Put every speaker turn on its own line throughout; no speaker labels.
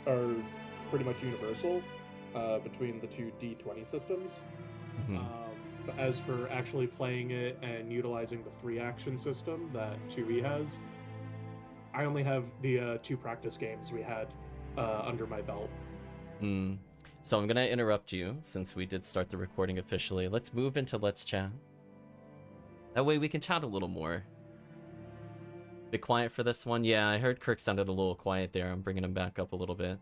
are pretty much universal between the two D20 systems.
Mhm.
But as for actually playing it and utilizing the free action system that 2E has, I only have the two practice games we had under my belt.
Mm. So I'm gonna interrupt you since we did start the recording officially. Let's move into Let's Chat. That way we can chat a little more. Bit quiet for this one. Yeah, I heard Kirk sounded a little quiet there. I'm bringing him back up a little bit.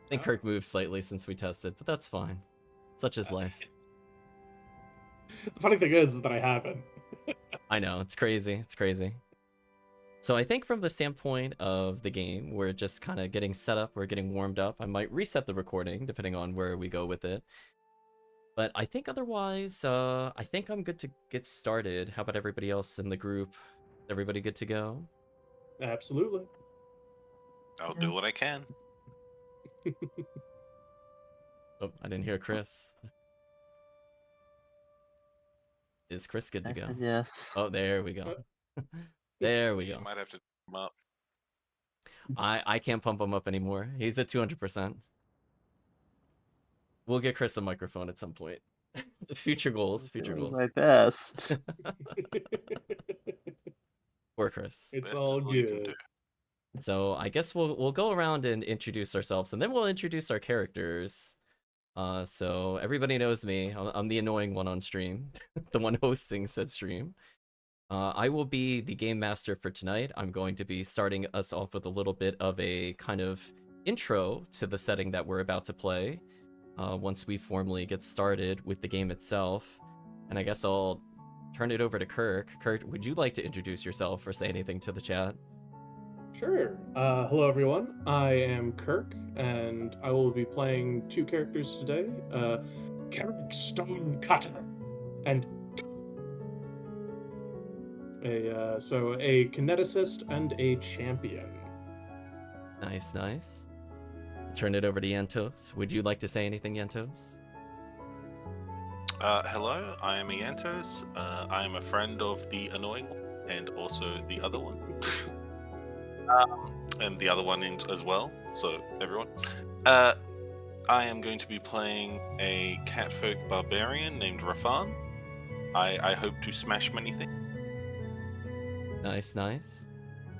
I think Kirk moved slightly since we tested, but that's fine. Such is life.
The funny thing is that I haven't.
I know, it's crazy. It's crazy. So I think from the standpoint of the game, we're just kind of getting set up, we're getting warmed up. I might reset the recording depending on where we go with it. But I think otherwise, I think I'm good to get started. How about everybody else in the group? Everybody good to go?
Absolutely.
I'll do what I can.
Oh, I didn't hear Chris. Is Chris good to
I
go?
said yes.
Oh, there we go. There we
You
go.
might have to come up.
I can't pump him up anymore. He's at 200%. We'll get Chris a microphone at some point. Future goals, future
Doing
goals.
my best.
Or Chris.
It's
Best
all
is all you can
good.
do.
So I guess we'll go around and introduce ourselves, and then we'll introduce our characters. So everybody knows me. I'm the annoying one on stream, the one hosting said stream. I will be the game master for tonight. I'm going to be starting us off with a little bit of a kind of intro to the setting that we're about to play. Once we formally get started with the game itself, and I guess I'll turn it over to Kirk. Kirk, would you like to introduce yourself or say anything to the chat?
Sure. Hello, everyone. I am Kirk, and I will be playing two characters today. Carrick Stonecutter, and a kineticist and a champion.
Nice, nice. Turn it over to Yantos. Would you like to say anything, Yantos?
Hello, I am Iantos. I am a friend of the annoying one and also the other one. And the other one as well, so everyone. I am going to be playing a catfolk barbarian named Rafan. I hope to smash many things.
Nice, nice.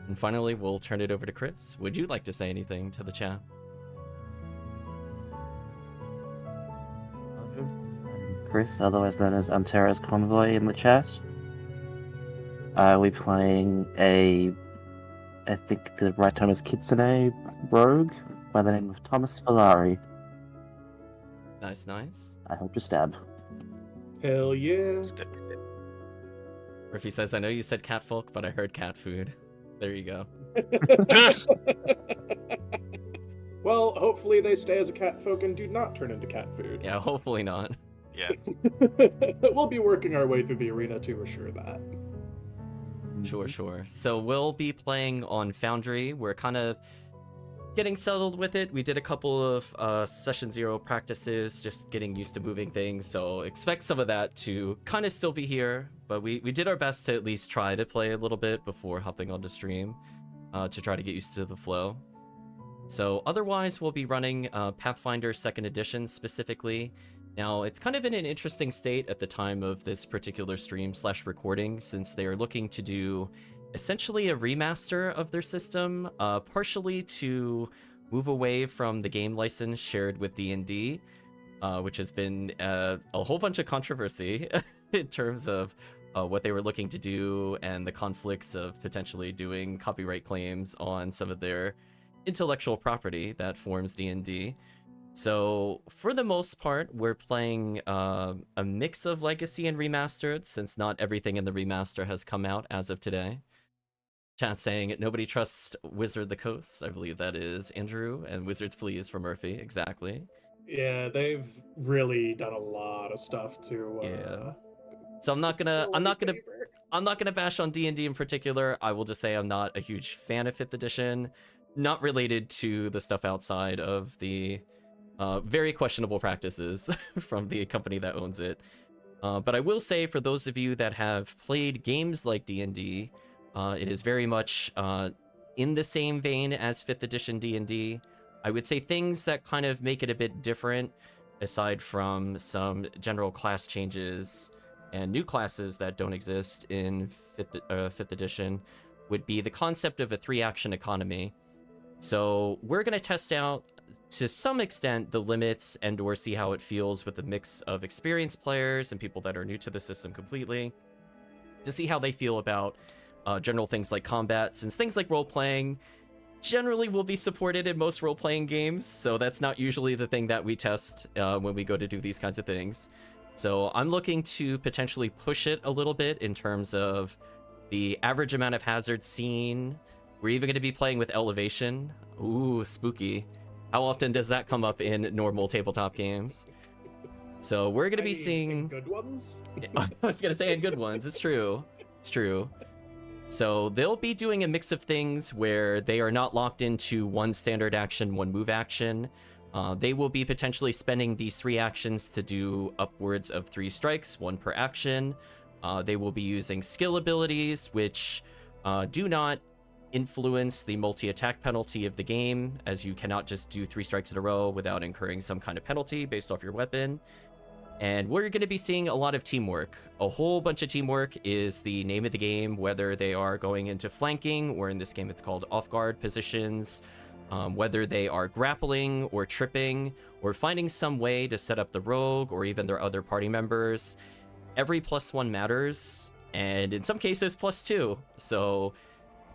And finally, we'll turn it over to Chris. Would you like to say anything to the chat?
I'm Chris, otherwise known as Antera's Convoy in the chat. We're playing I think the right term is Kitsune rogue by the name of Thomas Valari.
Nice, nice.
I hope to stab.
Hell yeah.
Step.
Murphy says, I know you said catfolk, but I heard cat food. There you go.
Well, hopefully they stay as a catfolk and do not turn into cat food.
Yeah, hopefully not.
Yes.
We'll be working our way through the arena to assure that.
Sure, sure. So we'll be playing on Foundry. We're kind of getting settled with it. We did a couple of Session 0 practices, just getting used to moving things, so expect some of that to kind of still be here, but we did our best to at least try to play a little bit before hopping onto stream to try to get used to the flow. So otherwise, we'll be running Pathfinder 2nd Edition specifically. Now, it's kind of in an interesting state at the time of this particular stream/recording, since they are looking to do essentially a remaster of their system, partially to move away from the game license shared with D&D, which has been a whole bunch of controversy in terms of what they were looking to do and the conflicts of potentially doing copyright claims on some of their intellectual property that forms D&D. So for the most part, we're playing a mix of Legacy and Remastered, since not everything in the remaster has come out as of today. Chat saying, nobody trusts Wizard the Coast. I believe that is Andrew, and Wizards Flee is for Murphy, exactly.
Yeah, they've really done a lot of stuff to
Yeah. So I'm not gonna bash on D&D in particular. I will just say I'm not a huge fan of 5th edition, not related to the stuff outside of the very questionable practices from the company that owns it. But I will say, for those of you that have played games like D&D, it is very much in the same vein as 5th edition D&D. I would say things that kind of make it a bit different, aside from some general class changes and new classes that don't exist in 5th edition, would be the concept of a 3-action economy. So we're going to test out, to some extent, the limits and or see how it feels with a mix of experienced players and people that are new to the system completely, to see how they feel about general things like combat, since things like role-playing generally will be supported in most role-playing games, so that's not usually the thing that we test when we go to do these kinds of things. So I'm looking to potentially push it a little bit in terms of the average amount of hazards seen. We're even going to be playing with elevation. Ooh, spooky. How often does that come up in normal tabletop games? So we're going to be seeing...
good ones?
I was going to say in good ones. It's true. It's true. So they'll be doing a mix of things where they are not locked into one standard action, one move action. They will be potentially spending these 3 actions to do upwards of 3 strikes, 1 per action. They will be using skill abilities, which do not influence the multi-attack penalty of the game, as you cannot just do 3 strikes in a row without incurring some kind of penalty based off your weapon. And we're going to be seeing a lot of teamwork. A whole bunch of teamwork is the name of the game, whether they are going into flanking, or in this game it's called off-guard positions, whether they are grappling or tripping, or finding some way to set up the rogue or even their other party members. Every +1 matters, and in some cases +2. So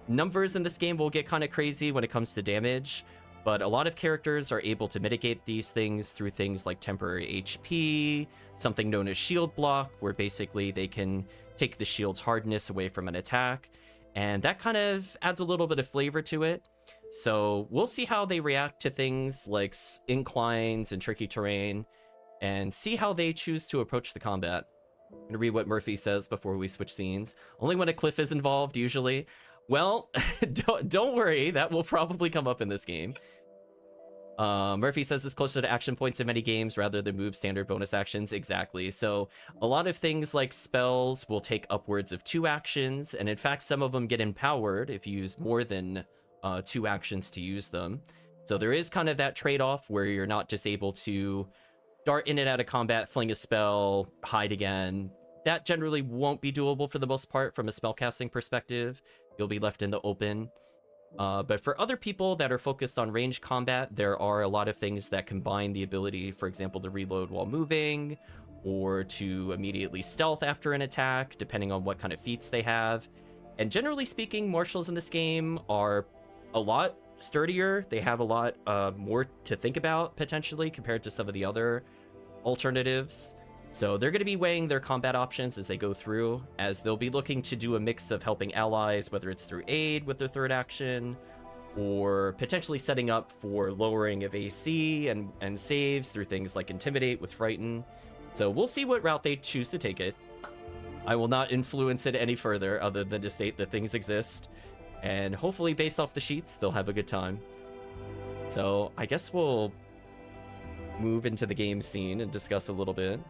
numbers in this game will get kind of crazy when it comes to damage, but a lot of characters are able to mitigate these things through things like temporary HP, something known as shield block, where basically they can take the shield's hardness away from an attack, and that kind of adds a little bit of flavor to it. So we'll see how they react to things like inclines and tricky terrain, and see how they choose to approach the combat. I'm gonna read what Murphy says before we switch scenes. Only when a cliff is involved, usually. Well, don't worry, that will probably come up in this game. Murphy says it's closer to action points in many games rather than move standard bonus actions. Exactly. So a lot of things like spells will take upwards of 2 actions, and in fact, some of them get empowered if you use more than 2 actions to use them. So there is kind of that trade-off where you're not just able to dart in and out of combat, fling a spell, hide again. That generally won't be doable for the most part from a spellcasting perspective. You'll be left in the open. But for other people that are focused on range combat, there are a lot of things that combine the ability, for example, to reload while moving, or to immediately stealth after an attack, depending on what kind of feats they have. And generally speaking, martials in this game are a lot sturdier. They have a lot more to think about, potentially, compared to some of the other alternatives. So they're going to be weighing their combat options as they go through, as they'll be looking to do a mix of helping allies, whether it's through aid with their 3rd action, or potentially setting up for lowering of AC and saves through things like Intimidate with Frighten. So we'll see what route they choose to take it. I will not influence it any further other than to state that things exist, and hopefully based off the sheets, they'll have a good time. So I guess we'll move into the game scene and discuss a little bit.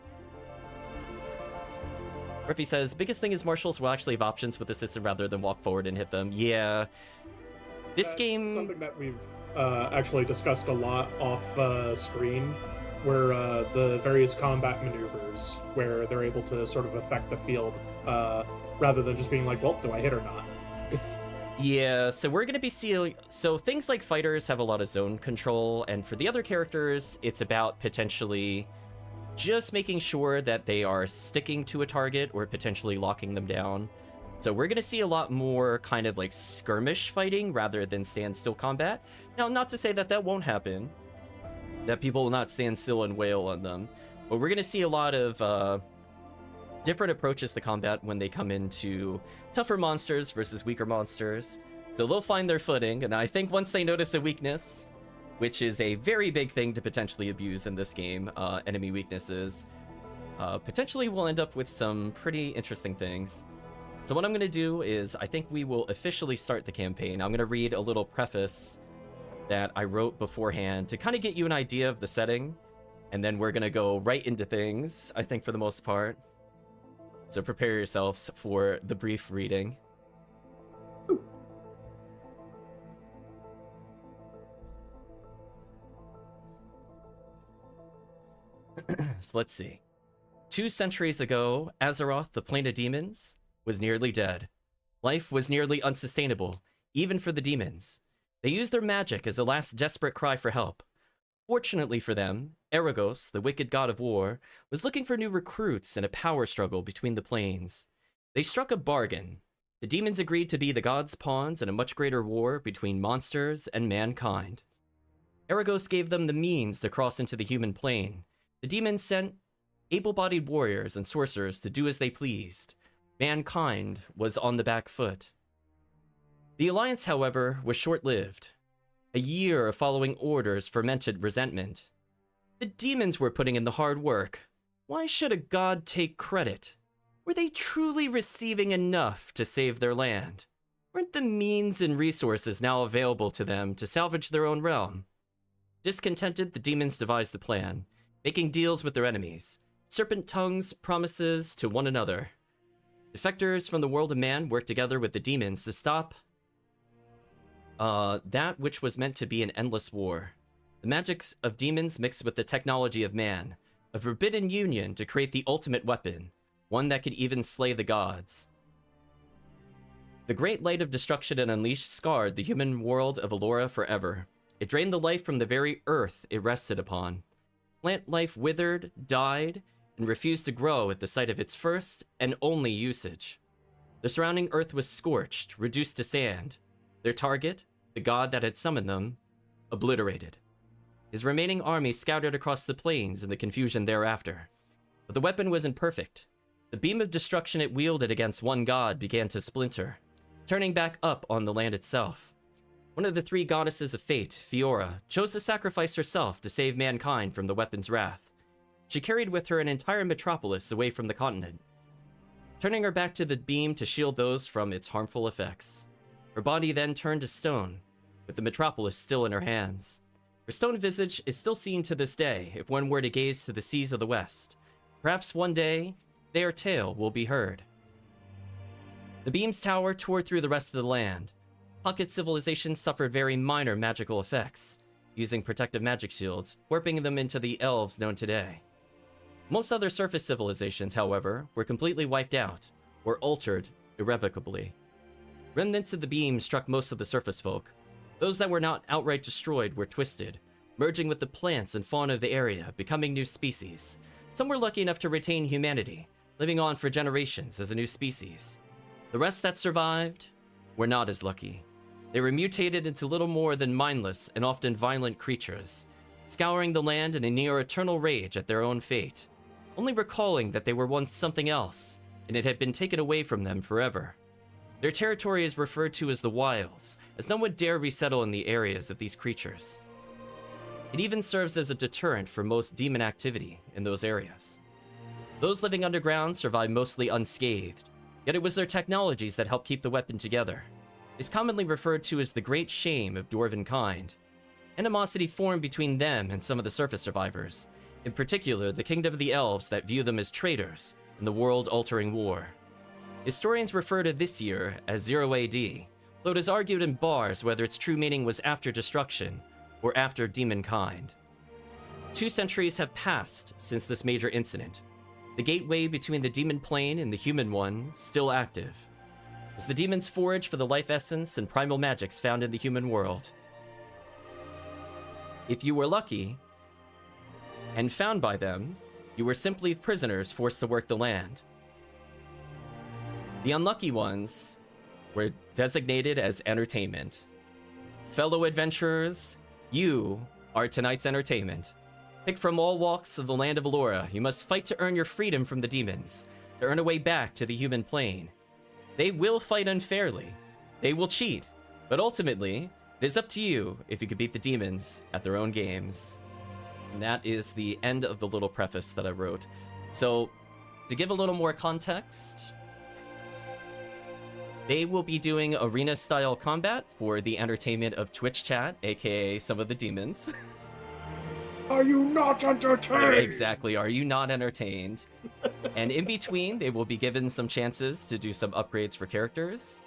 Murphy says, biggest thing is martials will actually have options with the system rather than walk forward and hit them. Yeah. This game...
something that we've actually discussed a lot off screen, where the various combat maneuvers, where they're able to sort of affect the field, rather than just being like, well, do I hit or not?
Yeah, so we're going to be seeing... So things like fighters have a lot of zone control, and for the other characters, it's about potentially just making sure that they are sticking to a target or potentially locking them down. So we're going to see a lot more kind of like skirmish fighting rather than standstill combat. Now, not to say that that won't happen, that people will not stand still and wail on them, but we're going to see a lot of different approaches to combat when they come into tougher monsters versus weaker monsters. So they'll find their footing, and I think once they notice a weakness, which is a very big thing to potentially abuse in this game, enemy weaknesses, potentially we'll end up with some pretty interesting things. So what I'm going to do is, I think we will officially start the campaign. I'm going to read a little preface that I wrote beforehand to kind of get you an idea of the setting, and then we're going to go right into things, I think, for the most part. So prepare yourselves for the brief reading. So let's see. 2 centuries ago, Azeroth, the Plane of Demons, was nearly dead. Life was nearly unsustainable, even for the demons. They used their magic as a last desperate cry for help. Fortunately for them, Aragos, the wicked god of war, was looking for new recruits in a power struggle between the planes. They struck a bargain. The demons agreed to be the god's pawns in a much greater war between monsters and mankind. Aragos gave them the means to cross into the human plane. The demons sent able-bodied warriors and sorcerers to do as they pleased. Mankind was on the back foot. The alliance, however, was short-lived. A year of following orders fermented resentment. The demons were putting in the hard work. Why should a god take credit? Were they truly receiving enough to save their land? Weren't the means and resources now available to them to salvage their own realm? Discontented, the demons devised a plan, making deals with their enemies, serpent tongues, promises to one another. Defectors from the world of man worked together with the demons to stop that which was meant to be an endless war. The magic of demons mixed with the technology of man, a forbidden union to create the ultimate weapon, one that could even slay the gods. The great light of destruction it unleashed scarred the human world of Allura forever. It drained the life from the very earth it rested upon. Plant life withered, died, and refused to grow at the sight of its first and only usage. The surrounding earth was scorched, reduced to sand. Their target, the god that had summoned them, obliterated. His remaining army scattered across the plains in the confusion thereafter. But the weapon was imperfect. The beam of destruction it wielded against one god began to splinter, turning back up on the land itself. One of the 3 goddesses of fate, Fiora, chose to sacrifice herself to save mankind from the weapon's wrath. She carried with her an entire metropolis away from the continent, turning her back to the beam to shield those from its harmful effects. Her body then turned to stone, with the metropolis still in her hands. Her stone visage is still seen to this day if one were to gaze to the seas of the west. Perhaps one day, their tale will be heard. The beam's tower tore through the rest of the land. Pocket civilizations suffered very minor magical effects, using protective magic shields, warping them into the elves known today. Most other surface civilizations, however, were completely wiped out, or altered irrevocably. Remnants of the beam struck most of the surface folk. Those that were not outright destroyed were twisted, merging with the plants and fauna of the area, becoming new species. Some were lucky enough to retain humanity, living on for generations as a new species. The rest that survived were not as lucky. They were mutated into little more than mindless and often violent creatures, scouring the land in a near-eternal rage at their own fate, only recalling that they were once something else, and it had been taken away from them forever. Their territory is referred to as the Wilds, as no one dare resettle in the areas of these creatures. It even serves as a deterrent for most demon activity in those areas. Those living underground survived mostly unscathed, yet it was their technologies that helped keep the weapon together. It's commonly referred to as the Great Shame of Dwarven kind. Animosity formed between them and some of the surface survivors, in particular the Kingdom of the Elves that view them as traitors in the world-altering war. Historians refer to this year as 0 AD, though it is argued in bars whether its true meaning was after destruction or after demonkind. 2 centuries have passed since this major incident, the gateway between the demon plane and the human one still active, as the demons forage for the life essence and primal magics found in the human world. If you were lucky and found by them, you were simply prisoners forced to work the land. The unlucky ones were designated as entertainment. Fellow adventurers, you are tonight's entertainment. Picked from all walks of the land of Allura, you must fight to earn your freedom from the demons, to earn a way back to the human plane. They will fight unfairly. They will cheat. But ultimately, it is up to you if you can beat the demons at their own games. And that is the end of the little preface that I wrote. So, to give a little more context, they will be doing arena-style combat for the entertainment of Twitch chat, aka some of the demons.
Are you not entertained?
Exactly, are you not entertained? And in between, they will be given some chances to do some upgrades for characters.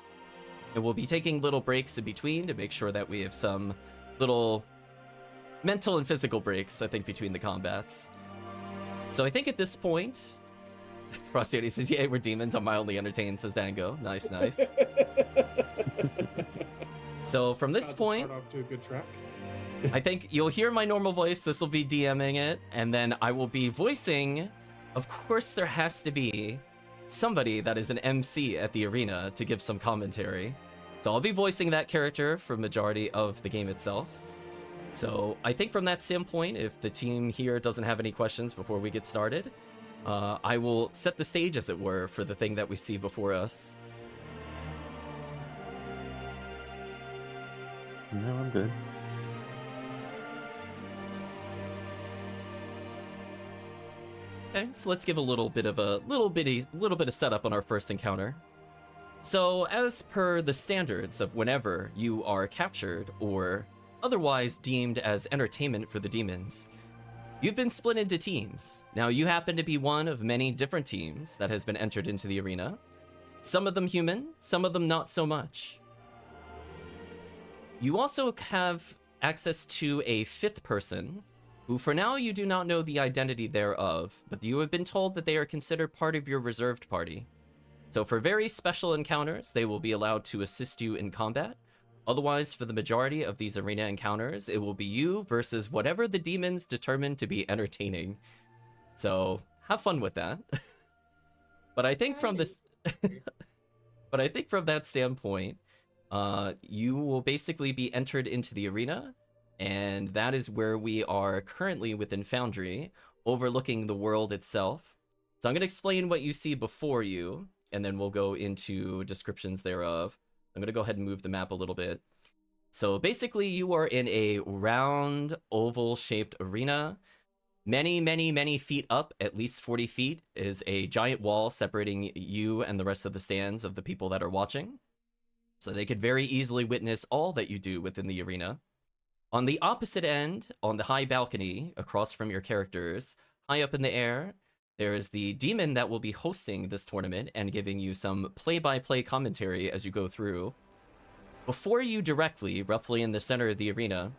And we'll be taking little breaks in between to make sure that we have some little mental and physical breaks, I think, between the combats. So I think at this point, Frosty says, "Yay, we're demons. I'm mildly entertained," says Dango. Nice, nice. So from this
Got to
point,
start off to a good track.
I think you'll hear my normal voice. This will be DMing it, and then I will be voicing. Of course, there has to be somebody that is an MC at the arena to give some commentary. So I'll be voicing that character for majority of the game itself. So I think from that standpoint, if the team here doesn't have any questions before we get started, I will set the stage, as it were, for the thing that we see before us.
No, I'm good.
Okay, so let's give a little bit of setup on our first encounter. So, as per the standards of whenever you are captured or otherwise deemed as entertainment for the demons, you've been split into teams. Now, you happen to be one of many different teams that has been entered into the arena. Some of them human, some of them not so much. You also have access to a fifth person, who for now you do not know the identity thereof, but you have been told that they are considered part of your reserved party. So for very special encounters, they will be allowed to assist you in combat. Otherwise, for the majority of these arena encounters, it will be you versus whatever the demons determine to be entertaining. So have fun with that. But I think from this, but I think from that standpoint, you will basically be entered into the arena, and that is where we are currently within Foundry, overlooking the world itself. So I'm going to explain what you see before you, and then we'll go into descriptions thereof. I'm going to go ahead and move the map a little bit. So basically, you are in a round, oval-shaped arena. Many feet up, at least 40 feet, is a giant wall separating you and the rest of the stands of the people that are watching. So they could very easily witness all that you do within the arena. On the opposite end, on the high balcony, across from your characters, high up in the air, there is the demon that will be hosting this tournament and giving you some play-by-play commentary as you go through. Before you directly, roughly in the center of the arena,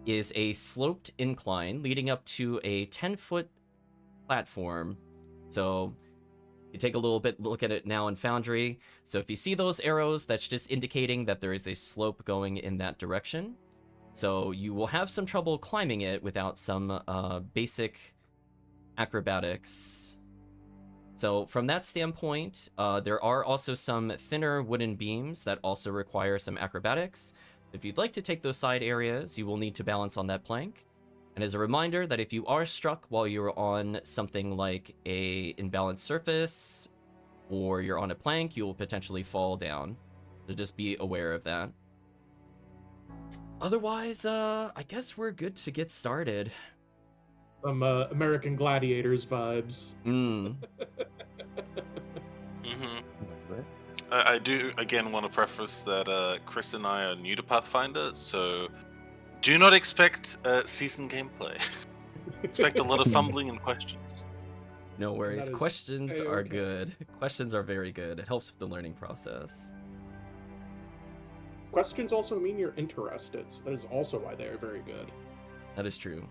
is a sloped incline leading up to a 10-foot platform. So you take a little bit look at it now in Foundry. So if you see those arrows, that's just indicating that there is a slope going in that direction. So you will have some trouble climbing it without some basic acrobatics. So from that standpoint, there are also some thinner wooden beams that also require some acrobatics. If you'd like to take those side areas, you will need to balance on that plank. And as a reminder that if you are struck while you're on something like a imbalanced surface, or you're on a plank, you will potentially fall down. So just be aware of that. Otherwise, I guess we're good to get started.
Some American Gladiators vibes.
I do again want to preface that Chris and I are new to Pathfinder, so do not expect seasoned gameplay. Expect a lot of fumbling and questions.
No worries. Questions
A-okay.
are good. Questions are very good. It helps with the learning process.
Questions also mean you're interested, so that is also why they are very good.
That is true.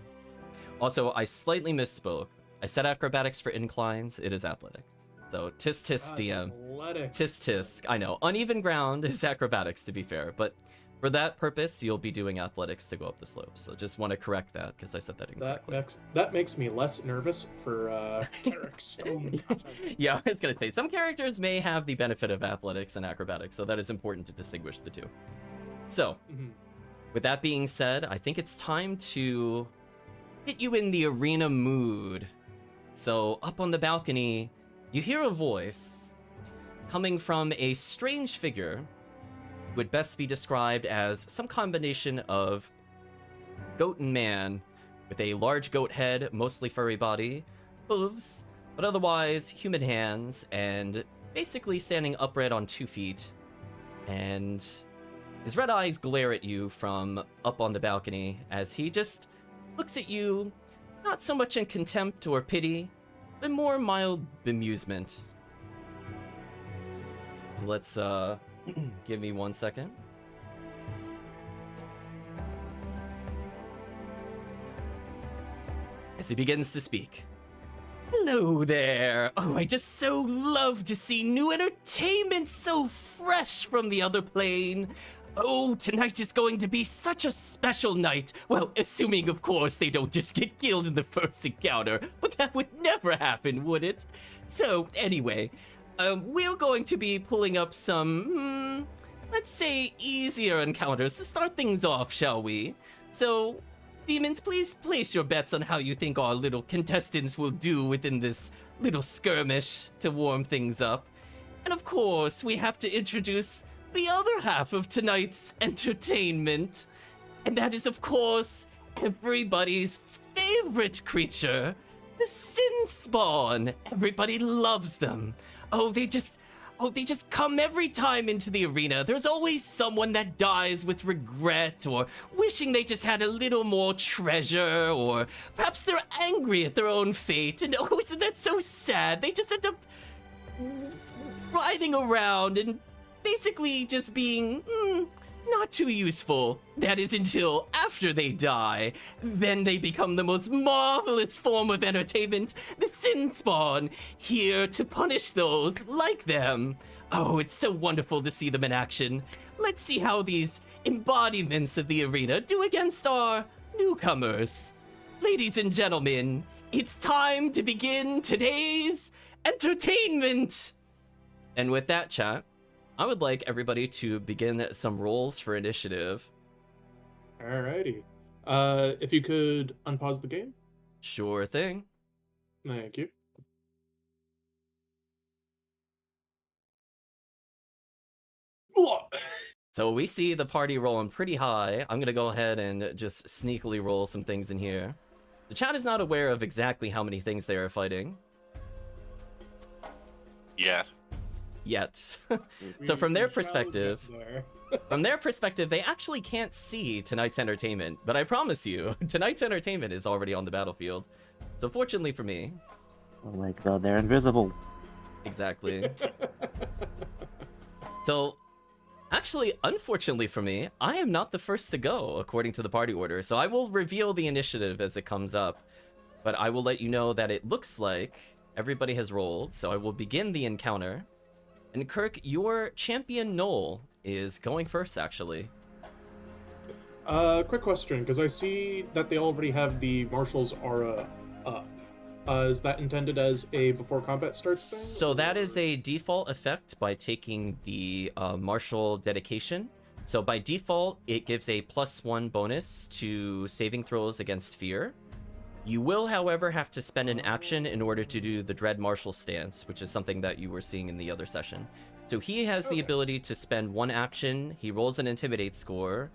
Also, I slightly misspoke. I said acrobatics for inclines. It is athletics. So tisk DM.
Athletics.
Tisk. I know. Uneven ground is acrobatics, to be fair. But for that purpose, you'll be doing athletics to go up the slope. So just want to correct that because I said that incorrectly.
That makes me less nervous for Carrick Stone.
Yeah, I was going to say, some characters may have the benefit of athletics and acrobatics, so that is important to distinguish the two. So, with that being said, I think it's time to get you in the arena mood. So, up on the balcony, you hear a voice coming from a strange figure who would best be described as some combination of goat and man, with a large goat head, mostly furry body, hooves, but otherwise human hands, and basically standing upright on 2 feet. And his red eyes glare at you from up on the balcony as he just looks at you, not so much in contempt or pity, but more mild bemusement. So let's give me 1 second. As he begins to speak. Hello there. Oh, I just so love to see new entertainment so fresh from the other plane. Oh, tonight is going to be such a special night. Well, assuming, of course, they don't just get killed in the first encounter, but that would never happen, would it? So, anyway, we're going to be pulling up some, let's say, easier encounters to start things off, shall we? So, demons, please place your bets on how you think our little contestants will do within this little skirmish to warm things up. And of course, we have to introduce the other half of tonight's entertainment. And that is, of course, everybody's favorite creature, the Sin Spawn. Everybody loves them. Oh, they just come every time into the arena. There's always someone that dies with regret or wishing they just had a little more treasure, or perhaps they're angry at their own fate. And oh, isn't that so sad? They just end up writhing around and basically just being not too useful. That is until after they die. Then they become the most marvelous form of entertainment, the Sin Spawn, here to punish those like them. Oh, it's so wonderful to see them in action. Let's see how these embodiments of the arena do against our newcomers. Ladies and gentlemen, it's time to begin today's entertainment. And with that, chat, I would like everybody to begin some rolls for initiative.
Alrighty. If you could unpause the game.
Sure thing.
Thank you.
So we see the party rolling pretty high. I'm gonna go ahead and just sneakily roll some things in here. The chat is not aware of exactly how many things they are fighting
Yeah.
yet. So from their perspective, they actually can't see tonight's entertainment. But I promise you, tonight's entertainment is already on the battlefield. So fortunately for me.
Oh my god, they're invisible.
Exactly. So, actually, unfortunately for me, I am not the first to go, according to the party order. So I will reveal the initiative as it comes up. But I will let you know that it looks like everybody has rolled. So I will begin the encounter. And Kirk, your champion Noel is going first, actually.
Quick question, because I see that they already have the Marshal's aura up. Is that intended as a before combat starts thing?
So that is a default effect by taking the Martial dedication. So by default, it gives a +1 bonus to saving throws against fear. You will, however, have to spend an action in order to do the Dread Martial stance, which is something that you were seeing in the other session. So he has the ability to spend one action. He rolls an Intimidate score.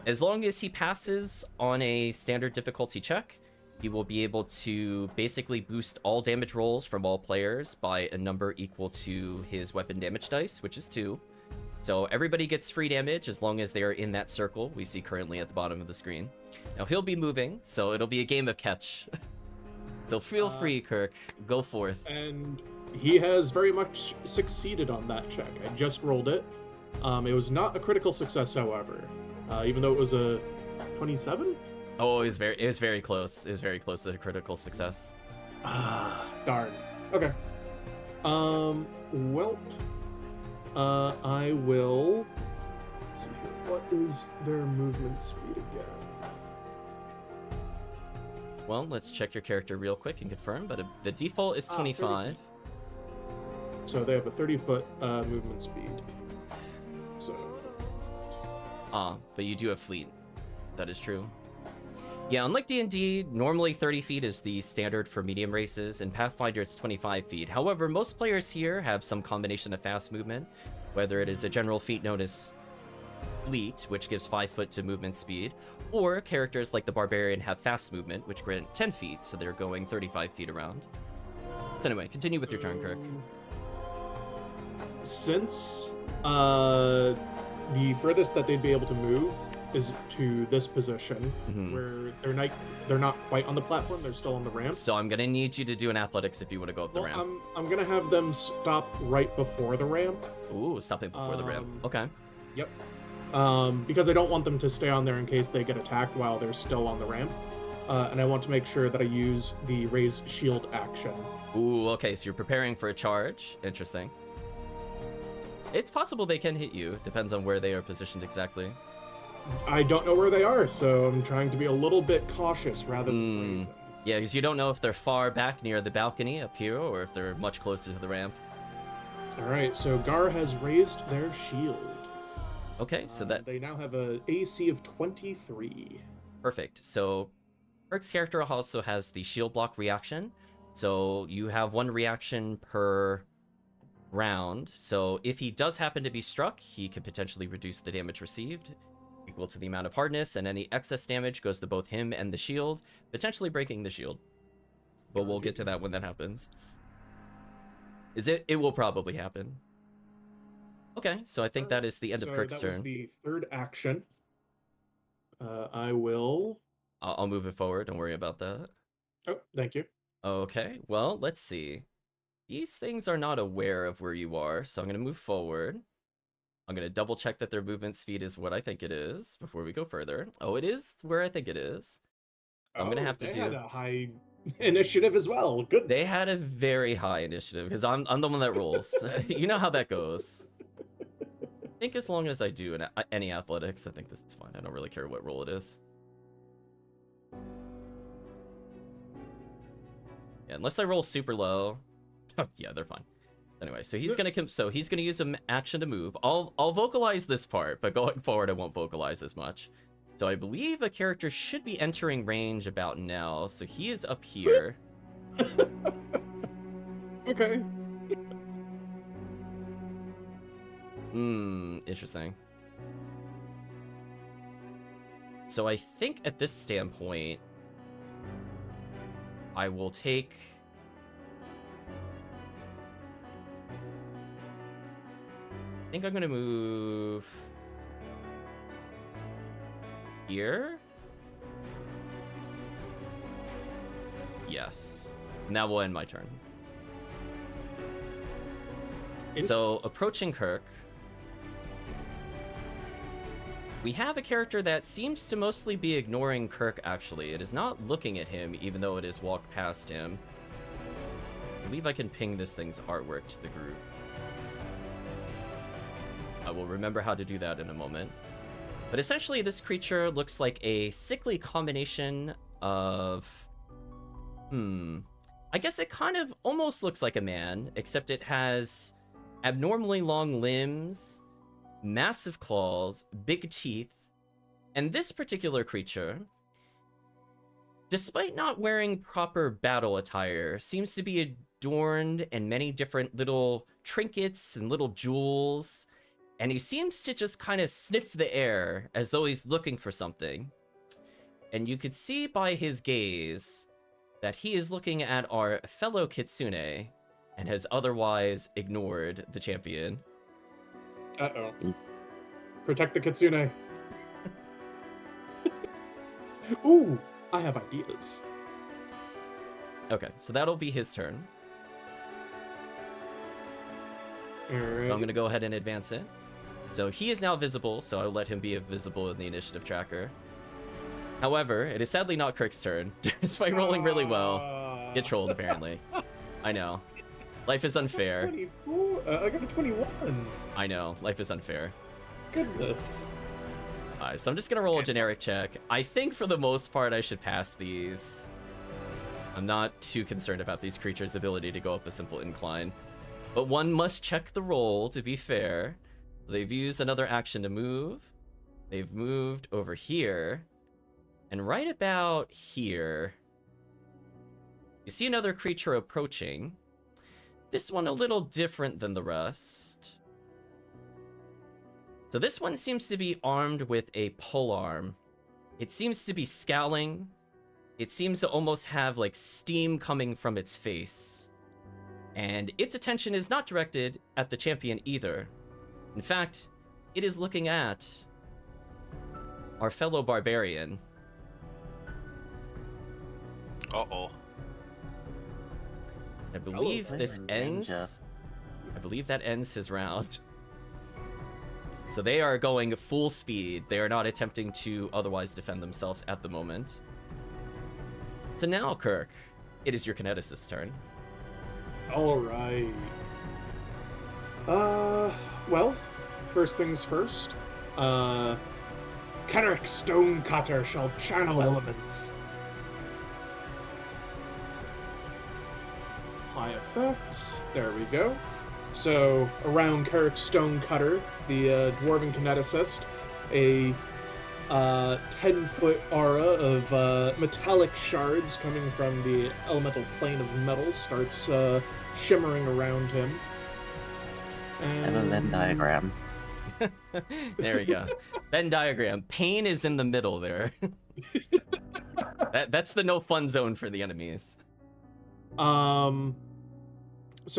As long as he passes on a standard difficulty check, he will be able to basically boost all damage rolls from all players by a number equal to his weapon damage dice, which is 2. So everybody gets free damage as long as they are in that circle we see currently at the bottom of the screen. Now he'll be moving, so it'll be a game of catch. So feel free, Kirk. Go forth.
And he has very much succeeded on that check. I just rolled it. It was not a critical success, however. Even though it was a 27?
Oh, it was very close. It was very close to a critical success.
Ah, darn. Okay. Well, I will. Let's see here. What is their movement speed again?
Well, let's check your character real quick and confirm, but the default is 25.
So they have a 30-foot movement speed. So.
But you do have fleet. That is true. Yeah, unlike D&D, normally 30 feet is the standard for medium races, and Pathfinder it's 25 feet. However, most players here have some combination of fast movement, whether it is a general feat known as Fleet, which gives 5 foot to movement speed, or characters like the Barbarian have fast movement, which grant 10 feet, so they're going 35 feet around. So anyway, continue with your turn, Kirk.
Since the furthest that they'd be able to move is to this position, where they're not quite on the platform, they're still on the ramp.
So I'm gonna need you to do an athletics if you want to go up the ramp.
I'm gonna have them stop right before the ramp.
Ooh, stopping before the ramp. Okay.
Yep. Because I don't want them to stay on there in case they get attacked while they're still on the ramp. and I want to make sure that I use the raise shield action.
Ooh, okay, so you're preparing for a charge. Interesting. It's possible they can hit you. Depends on where they are positioned exactly.
I don't know where they are, so I'm trying to be a little bit cautious rather than raising.
Yeah, because you don't know if they're far back near the balcony up here or if they're much closer to the ramp.
Alright, so Gar has raised their shield.
Okay, so that...
They now have a AC of 23.
Perfect. So Kirk's character also has the shield block reaction. So you have one reaction per round. So if he does happen to be struck, he could potentially reduce the damage received, equal to the amount of hardness, and any excess damage goes to both him and the shield, potentially breaking the shield. But we'll get to that when that happens. It will probably happen. Okay, so I think that is the end of Kirk's turn.
That was the third action. I will...
I'll move it forward, don't worry about that.
Oh, thank you.
Okay, well, let's see. These things are not aware of where you are, so I'm going to move forward. I'm going to double check that their movement speed is what I think it is before we go further. Oh, it is where I think it is. I'm going to have to
they
do...
had a high initiative as well. Good.
They had a very high initiative, because I'm the one that rolls. You know how that goes. I think as long as I do any athletics, I think this is fine. I don't really care what roll it is. Yeah, unless I roll super low. Oh, yeah, they're fine. Anyway, so he's gonna use an action to move. I'll vocalize this part, but going forward I won't vocalize as much. So I believe a character should be entering range about now. So he is up here.
Okay.
Interesting. So I think at this standpoint, I will take... I think I'm gonna move... here? Yes. And that will end my turn. So, approaching Kirk, we have a character that seems to mostly be ignoring Kirk, actually. It is not looking at him, even though it has walked past him. I believe I can ping this thing's artwork to the group. I will remember how to do that in a moment. But essentially, this creature looks like a sickly combination of... I guess it kind of almost looks like a man, except it has abnormally long limbs, massive claws, big teeth, and this particular creature, despite not wearing proper battle attire, seems to be adorned in many different little trinkets and little jewels, and he seems to just kind of sniff the air as though he's looking for something. And you could see by his gaze that he is looking at our fellow Kitsune and has otherwise ignored the champion.
Uh-oh. Protect the Kitsune. Ooh, I have ideas.
Okay, so that'll be his turn.
Alright.
So I'm going to go ahead and advance it. So he is now visible, so I'll let him be visible in the initiative tracker. However, it is sadly not Kirk's turn, despite rolling really well. Get trolled, apparently. I know. Life is unfair.
24? I got a 21.
I know. Life is unfair.
Goodness.
Alright, so I'm just gonna roll a generic check. I think for the most part I should pass these. I'm not too concerned about these creatures' ability to go up a simple incline. But one must check the roll, to be fair. They've used another action to move. They've moved over here. And right about here, you see another creature approaching. This one a little different than the rest. So this one seems to be armed with a polearm. It seems to be scowling. It seems to almost have like steam coming from its face. And its attention is not directed at the champion either. In fact, it is looking at our fellow barbarian.
Uh-oh.
I believe this ends... I believe that ends his round. So they are going full speed. They are not attempting to otherwise defend themselves at the moment. So now, Kirk, it is your kineticist's turn.
All right. Well, first things first. Kenrick Stonecutter shall channel elements. High effect. There we go. So, around Kenrick Stonecutter, the dwarven kineticist, a 10-foot aura of metallic shards coming from the elemental plane of metal starts shimmering around him.
And a Venn diagram.
There we go. Venn diagram. Pain is in the middle there. That's the no fun zone for the enemies.
So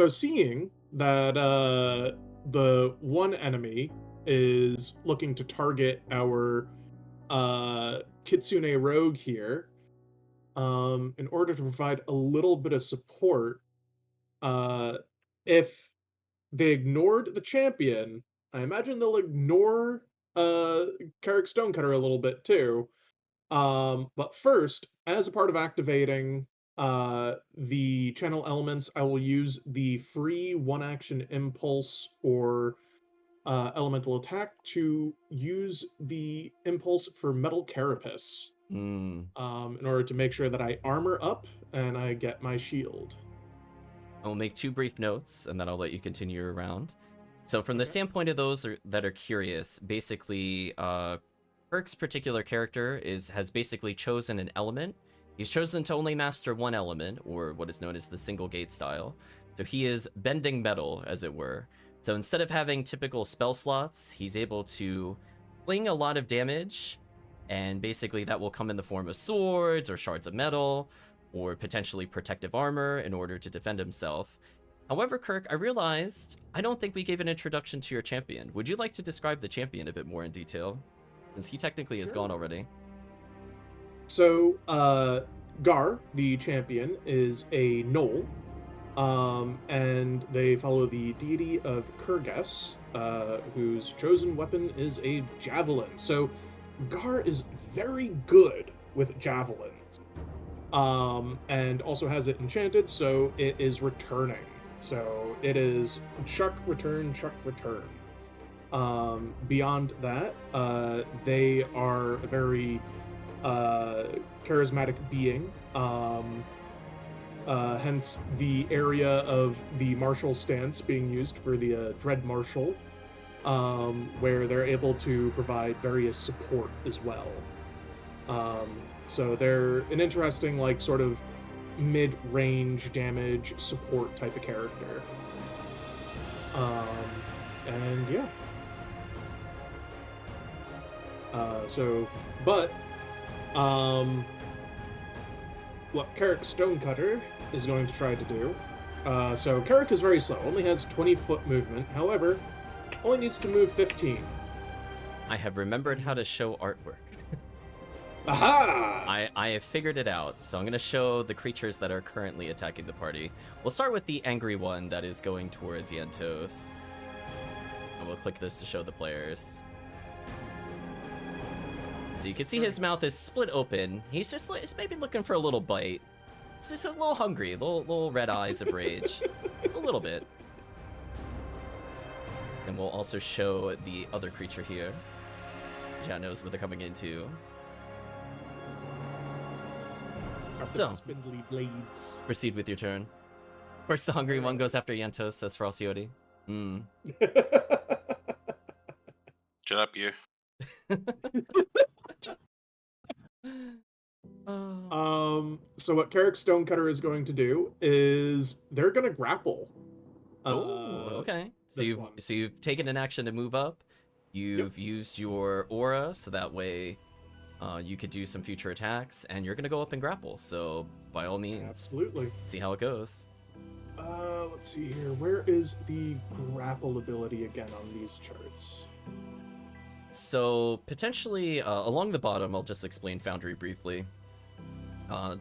seeing that the one enemy is looking to target our Kitsune Rogue here, in order to provide a little bit of support, if they ignored the champion, I imagine they'll ignore Carrick Stonecutter a little bit too. But first, as a part of activating the channel elements, I will use the free one-action impulse or elemental attack to use the impulse for Metal Carapace. In order to make sure that I armor up and I get my shield.
I will make 2 brief notes, and then I'll let you continue your round. So from the standpoint of those that are curious, basically, Kirk's particular character has basically chosen an element. He's chosen to only master one element, or what is known as the single gate style. So he is bending metal, as it were. So instead of having typical spell slots, he's able to fling a lot of damage, and basically that will come in the form of swords or shards of metal, or potentially protective armor in order to defend himself. However, Kirk, I realized I don't think we gave an introduction to your champion. Would you like to describe the champion a bit more in detail? Since he technically is gone already.
So, Gar, the champion, is a gnoll, and they follow the deity of Kurgas, whose chosen weapon is a javelin. So, Gar is very good with javelins, and also has it enchanted, so it is returning. So it is chuck, return, chuck, return. Beyond that, they are a very charismatic being. Hence the area of the martial stance being used for the Dread Martial, where they're able to provide various support as well. So they're an interesting, like, sort of mid-range damage support type of character. And yeah. What Carrick Stonecutter is going to try to do. So Carrick is very slow, only has 20-foot movement. However, only needs to move 15.
I have remembered how to show artwork.
Aha!
I have figured it out, so I'm going to show the creatures that are currently attacking the party. We'll start with the angry one that is going towards Yentos. And we'll click this to show the players. So you can see his mouth is split open. He's maybe looking for a little bite. He's just a little hungry, little red eyes of rage. Just a little bit. And we'll also show the other creature here. Jan knows what they're coming into. So,
spindly blades.
Proceed with your turn. Of course, the hungry one goes after Yentos, says Frosioti.
Shut up, you.
So what Carrick Stonecutter is going to do is they're going to grapple.
Okay. So you've taken an action to move up. You've used your aura, so that way you could do some future attacks, and you're going to go up and grapple. So by all means,
absolutely.
See how it goes.
Let's see here. Where is the grapple ability again on these charts?
So potentially along the bottom, I'll just explain Foundry briefly.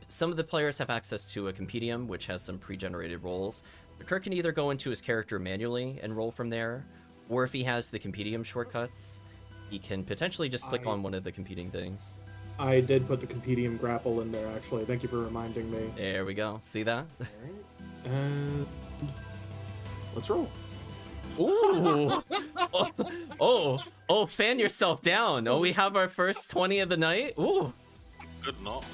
Some of the players have access to a compendium, which has some pre-generated rolls. The Kirk can either go into his character manually and roll from there, or if he has the compendium shortcuts, he can potentially just click on one of the competing things.
I did put the compendium grapple in there, actually. Thank you for reminding me.
There we go. See that?
Alright. And let's roll.
Ooh! Oh, fan yourself down. Oh, we have our first 20 of the night. Ooh!
Good enough.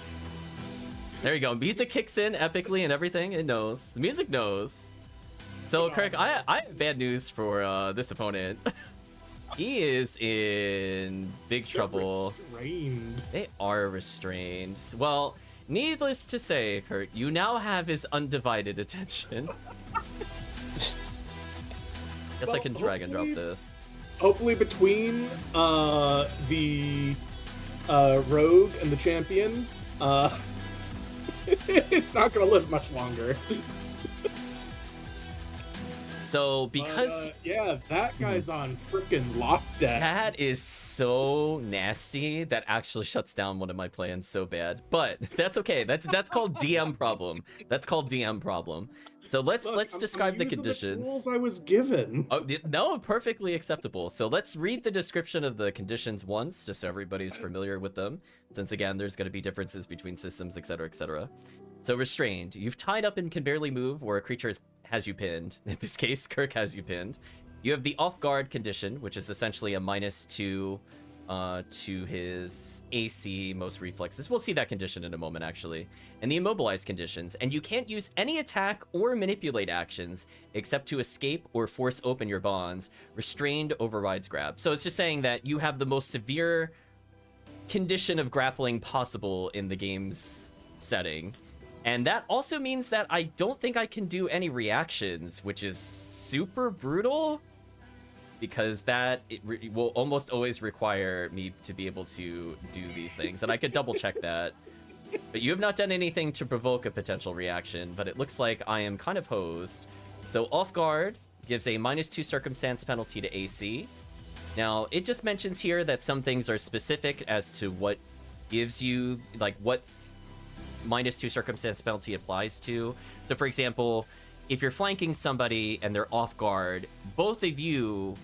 There you go. Music kicks in epically and everything. It knows. The music knows. So, Kirk, I have bad news for this opponent. He is in big trouble.
Restrained.
They are restrained. Well, needless to say, Kurt, you now have his undivided attention. Guess I can drag and drop this.
Hopefully between the rogue and the champion, it's not gonna live much longer.
So because
yeah, that guy's on freaking lockdown.
that is so nasty, that actually shuts down one of my plans so bad. But that's okay. That's called DM problem. That's called DM problem. So let's describe the conditions.
The rules I was given.
Oh, no, perfectly acceptable. So let's read the description of the conditions once, just so everybody's familiar with them. Since again, there's going to be differences between systems, etc., etc. So restrained. You've tied up and can barely move, or a creature has you pinned. In this case, Kirk has you pinned. You have the off guard condition, which is essentially a -2 to his AC, most reflexes. We'll see that condition in a moment, actually. And the immobilized conditions. And you can't use any attack or manipulate actions except to escape or force open your bonds. Restrained overrides grab. So it's just saying that you have the most severe condition of grappling possible in the game's setting. And that also means that I don't think I can do any reactions, which is super brutal. Because that will almost always require me to be able to do these things. And I could double check that. But you have not done anything to provoke a potential reaction, but it looks like I am kind of hosed. So off guard gives a -2 circumstance penalty to AC. Now, it just mentions here that some things are specific as to what gives you, like what -2 circumstance penalty applies to. So for example, if you're flanking somebody and they're off guard, both of you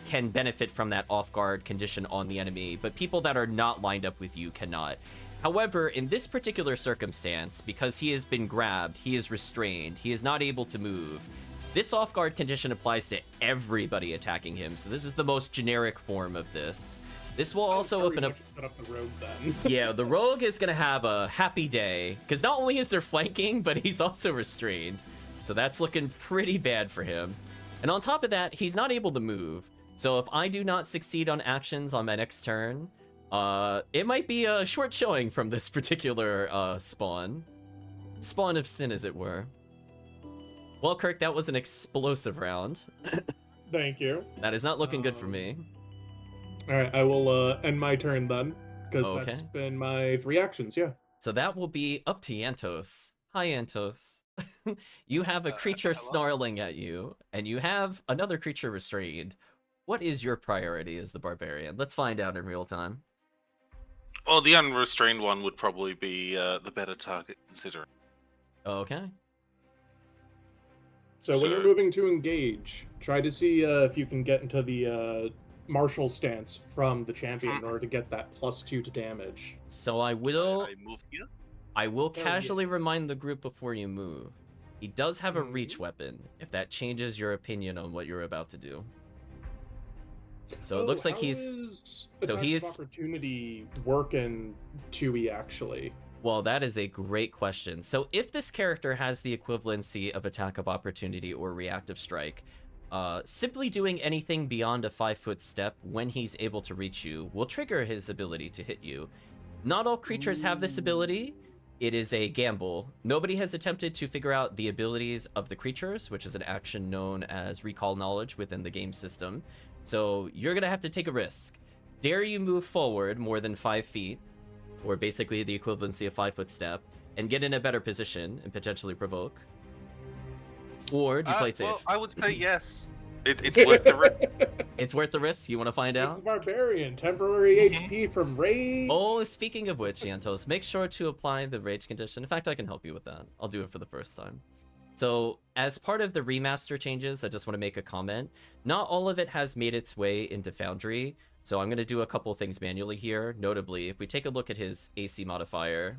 can benefit from that off guard condition on the enemy, but people that are not lined up with you cannot. However, in this particular circumstance, because he has been grabbed, he is restrained, he is not able to move, this off guard condition applies to everybody attacking him. So this is the most generic form of this. This will also open up...
Set up the rogue then.
Yeah, the rogue is going to have a happy day, because not only is there flanking, but he's also restrained. So that's looking pretty bad for him. And on top of that, he's not able to move. So if I do not succeed on actions on my next turn, it might be a short showing from this particular spawn. Spawn of sin, as it were. Well, Kirk, that was an explosive round.
Thank you.
That is not looking good for me.
Alright, I will end my turn then. Because
Okay.
that's been my 3 actions, yeah.
So that will be up to Yantos. Hi, Yantos. You have a creature
hello.
snarling at you, and you have another creature restrained. What is your priority as the barbarian? Let's find out in real time.
Well, the unrestrained one would probably be the better target, considering.
Okay.
So when you're
So-
moving to engage, try to see if you can get into the martial stance from the champion in order to get that +2 to damage.
So I will
I move here.
I will
yeah.
casually remind the group before you move. He does have a reach weapon, if that changes your opinion on what you're about to do. So it looks like
How is
so
attack
he
of
is-
opportunity working 2E actually.
Well, that is a great question. So if this character has the equivalency of attack of opportunity or reactive strike, simply doing anything beyond a 5-foot step when he's able to reach you will trigger his ability to hit you. Not all creatures have this ability. It is a gamble. Nobody has attempted to figure out the abilities of the creatures, which is an action known as recall knowledge within the game system. So you're going to have to take a risk. Dare you move forward more than 5 feet, or basically the equivalency of 5-foot step, and get in a better position and potentially provoke? Or do you play it safe?
Well, I would say yes. It's worth the risk.
It's worth the risk? You want to find
It's
out?
barbarian, temporary HP from rage.
Oh, speaking of which, Yantos, make sure to apply the rage condition. In fact, I can help you with that. I'll do it for the first time. So, as part of the remaster changes, I just want to make a comment. Not all of it has made its way into Foundry, so I'm going to do a couple things manually here. Notably, if we take a look at his AC modifier,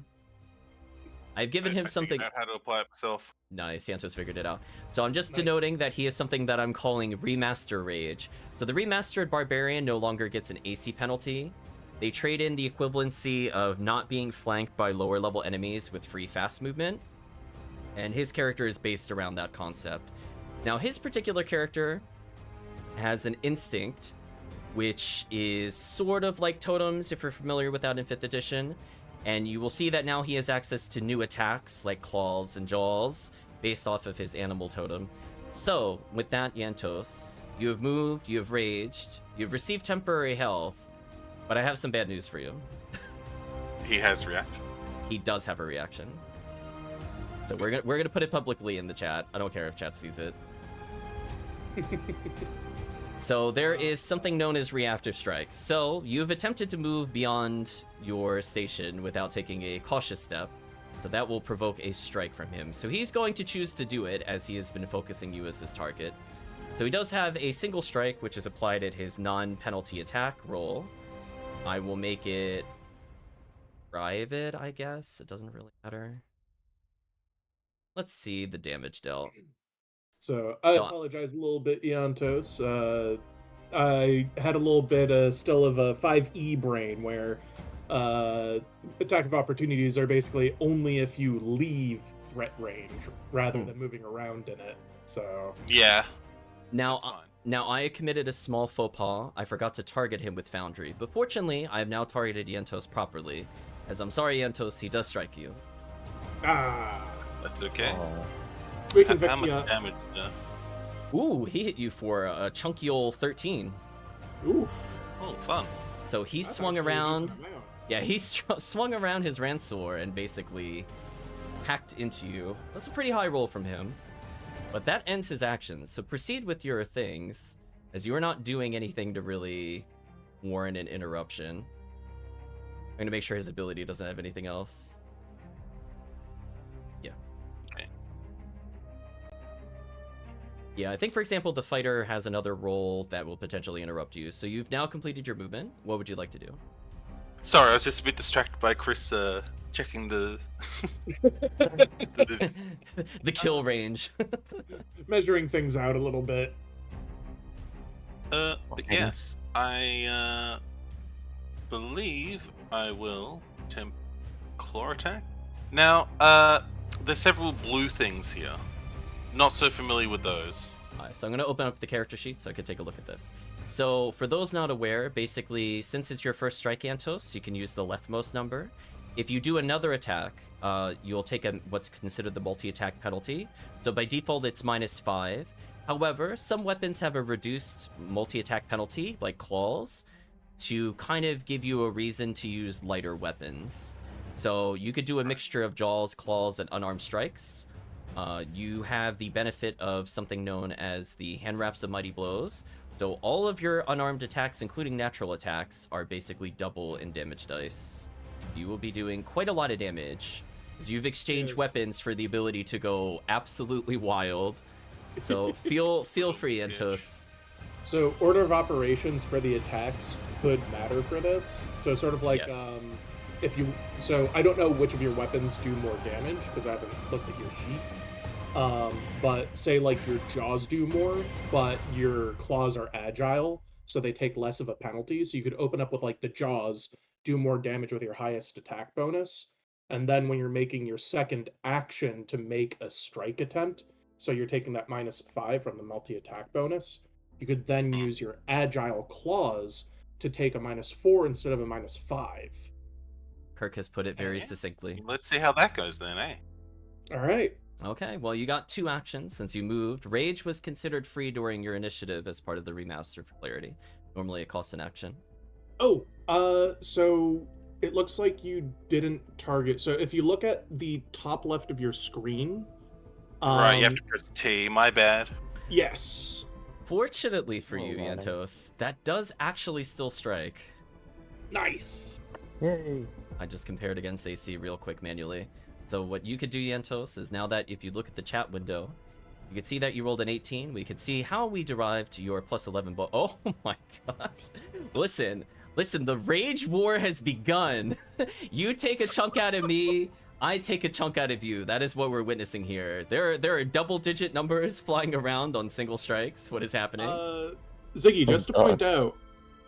I've given him
I
something...
figured out how to apply it myself.
Nice, Santos figured it out. So I'm just
Nice.
denoting that he is something that I'm calling Remaster Rage. So the Remastered Barbarian no longer gets an AC penalty. They trade in the equivalency of not being flanked by lower level enemies with free fast movement. And his character is based around that concept. Now, his particular character has an instinct, which is sort of like totems, if you're familiar with that in 5th edition. And you will see that now he has access to new attacks, like claws and jaws, based off of his animal totem. So, with that, Yantos, you have moved, you have raged, you've received temporary health, but I have some bad news for you.
He has reaction.
He does have a reaction. So we're gonna put it publicly in the chat. I don't care if chat sees it. So there is something known as reactive strike. So you've attempted to move beyond your station without taking a cautious step. So that will provoke a strike from him. So he's going to choose to do it as he has been focusing you as his target. So he does have a single strike, which is applied at his non-penalty attack roll. I will make it private, I guess. It doesn't really matter. Let's see the damage dealt.
So I apologize a little bit, Iantos. I had a little bit still of a 5e brain where attack of opportunities are basically only if you leave threat range rather than moving around in it. So
Yeah.
Now,
That's fine.
now I committed a small faux pas. I forgot to target him with Foundry, but fortunately, I have now targeted Yentos properly. As I'm sorry, Yentos, he does strike you.
That's okay.
We can
How
fix
much
you up.
damage?
Ooh, he hit you for a chunky ol' 13.
Oof.
Oh, fun.
So he
That's
swung
actually a
around.
decent amount.
Yeah, he swung around his Ransor and basically hacked into you. That's a pretty high roll from him. But that ends his actions. So proceed with your things, as you are not doing anything to really warrant an interruption. I'm gonna make sure his ability doesn't have anything else. Yeah.
Okay.
Yeah, I think, for example, the fighter has another roll that will potentially interrupt you. So you've now completed your movement. What would you like to do?
Sorry, I was just a bit distracted by Chris checking the.
The kill range.
Measuring things out a little bit.
But yes, I believe I will attempt claw attack. Now, there's several blue things here. Not so familiar with those.
Alright, so I'm going to open up the character sheet so I can take a look at this. So, for those not aware, basically, since it's your first strike, Antos, you can use the leftmost number. If you do another attack, you'll take what's considered the multi-attack penalty. So by default, it's -5. However, some weapons have a reduced multi-attack penalty, like claws, to kind of give you a reason to use lighter weapons. So you could do a mixture of jaws, claws, and unarmed strikes. You have the benefit of something known as the hand wraps of mighty blows. So all of your unarmed attacks, including natural attacks, are basically double in damage dice. You will be doing quite a lot of damage, because you've exchanged weapons for the ability to go absolutely wild. So feel free, Antos.
So order of operations for the attacks could matter for this. So sort of like
Yes.
if you. So I don't know which of your weapons do more damage because I haven't looked at your sheet. But say like your jaws do more, but your claws are agile, so they take less of a penalty. So you could open up with like the jaws, do more damage with your highest attack bonus, and then when you're making your second action to make a strike attempt, so you're taking that -5 from the multi-attack bonus, you could then use your agile claws to take a -4 instead of a -5.
Kirk has put it very
Okay.
succinctly.
Let's see how that goes then, eh?
All right.
Okay, well, you got 2 actions since you moved. Rage was considered free during your initiative as part of the remaster for clarity. Normally it costs an action.
Oh, so it looks like you didn't target. So if you look at the top left of your screen,
Right, you have to press T. My bad.
Yes.
Fortunately for
Oh,
you,
wow.
Yantos, that does actually still strike.
Nice.
Yay!
I just compared against AC real quick manually. So what you could do, Yantos, is now that if you look at the chat window, you can see that you rolled an 18. We could see how we derived your plus 11 Oh my gosh. Listen, the rage war has begun. You take a chunk out of me, I take a chunk out of you. That is what we're witnessing here. There are double-digit numbers flying around on single strikes. What is happening?
Ziggy, just to
Oh,
point
God.
out,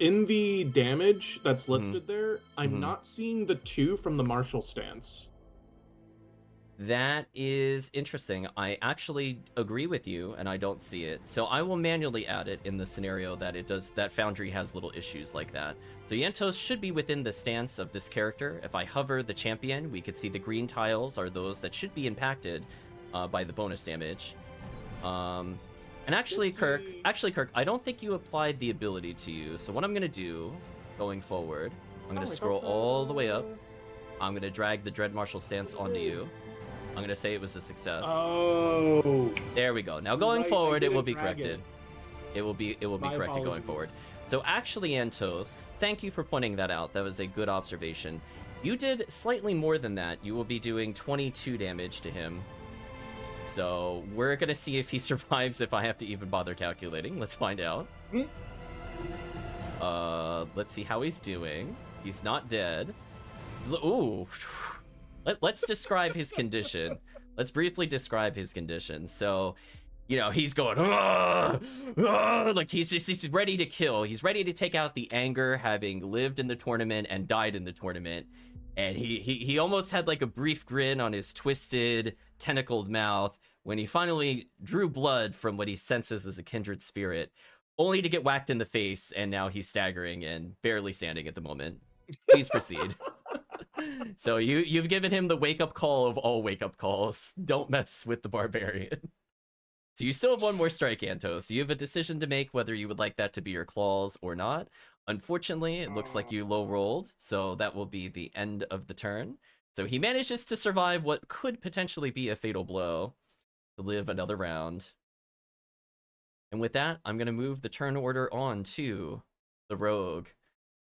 in the damage that's listed there, I'm
Mhm.
not seeing the 2 from the martial stance.
That is interesting. I actually agree with you, and I don't see it. So I will manually add it in the scenario that it does. That Foundry has little issues like that. So Yantos should be within the stance of this character. If I hover the champion, we could see the green tiles are those that should be impacted by the bonus damage. And actually, Kirk, I don't think you applied the ability to you. So what I'm gonna do, going forward, I'm gonna scroll all the way up. I'm gonna drag the Dread Martial stance onto you. I'm gonna say it was a success.
Oh.
There we go. Now going
Right,
forward, it will
didn't
be
drag
corrected.
it.
It will be
My
corrected going forward.
apologies.
So actually, Antos, thank you for pointing that out. That was a good observation. You did slightly more than that. You will be doing 22 damage to him. So we're gonna see if he survives if I have to even bother calculating. Let's find out. Let's see how he's doing. He's not dead. Ooh. Let's describe his condition. Let's briefly describe his condition. So, he's going, like he's ready to kill. He's ready to take out the anger, having lived in the tournament and died in the tournament. And he almost had like a brief grin on his twisted, tentacled mouth when he finally drew blood from what he senses as a kindred spirit, only to get whacked in the face, and now he's staggering and barely standing at the moment. Please proceed. So you've given him the wake-up call of all wake-up calls. Don't mess with the barbarian. So you still have one more strike, Antos. You have a decision to make whether you would like that to be your claws or not. Unfortunately, it looks like you low rolled, so that will be the end of the turn. So he manages to survive what could potentially be a fatal blow to live another round. And with that, I'm going to move the turn order on to the rogue.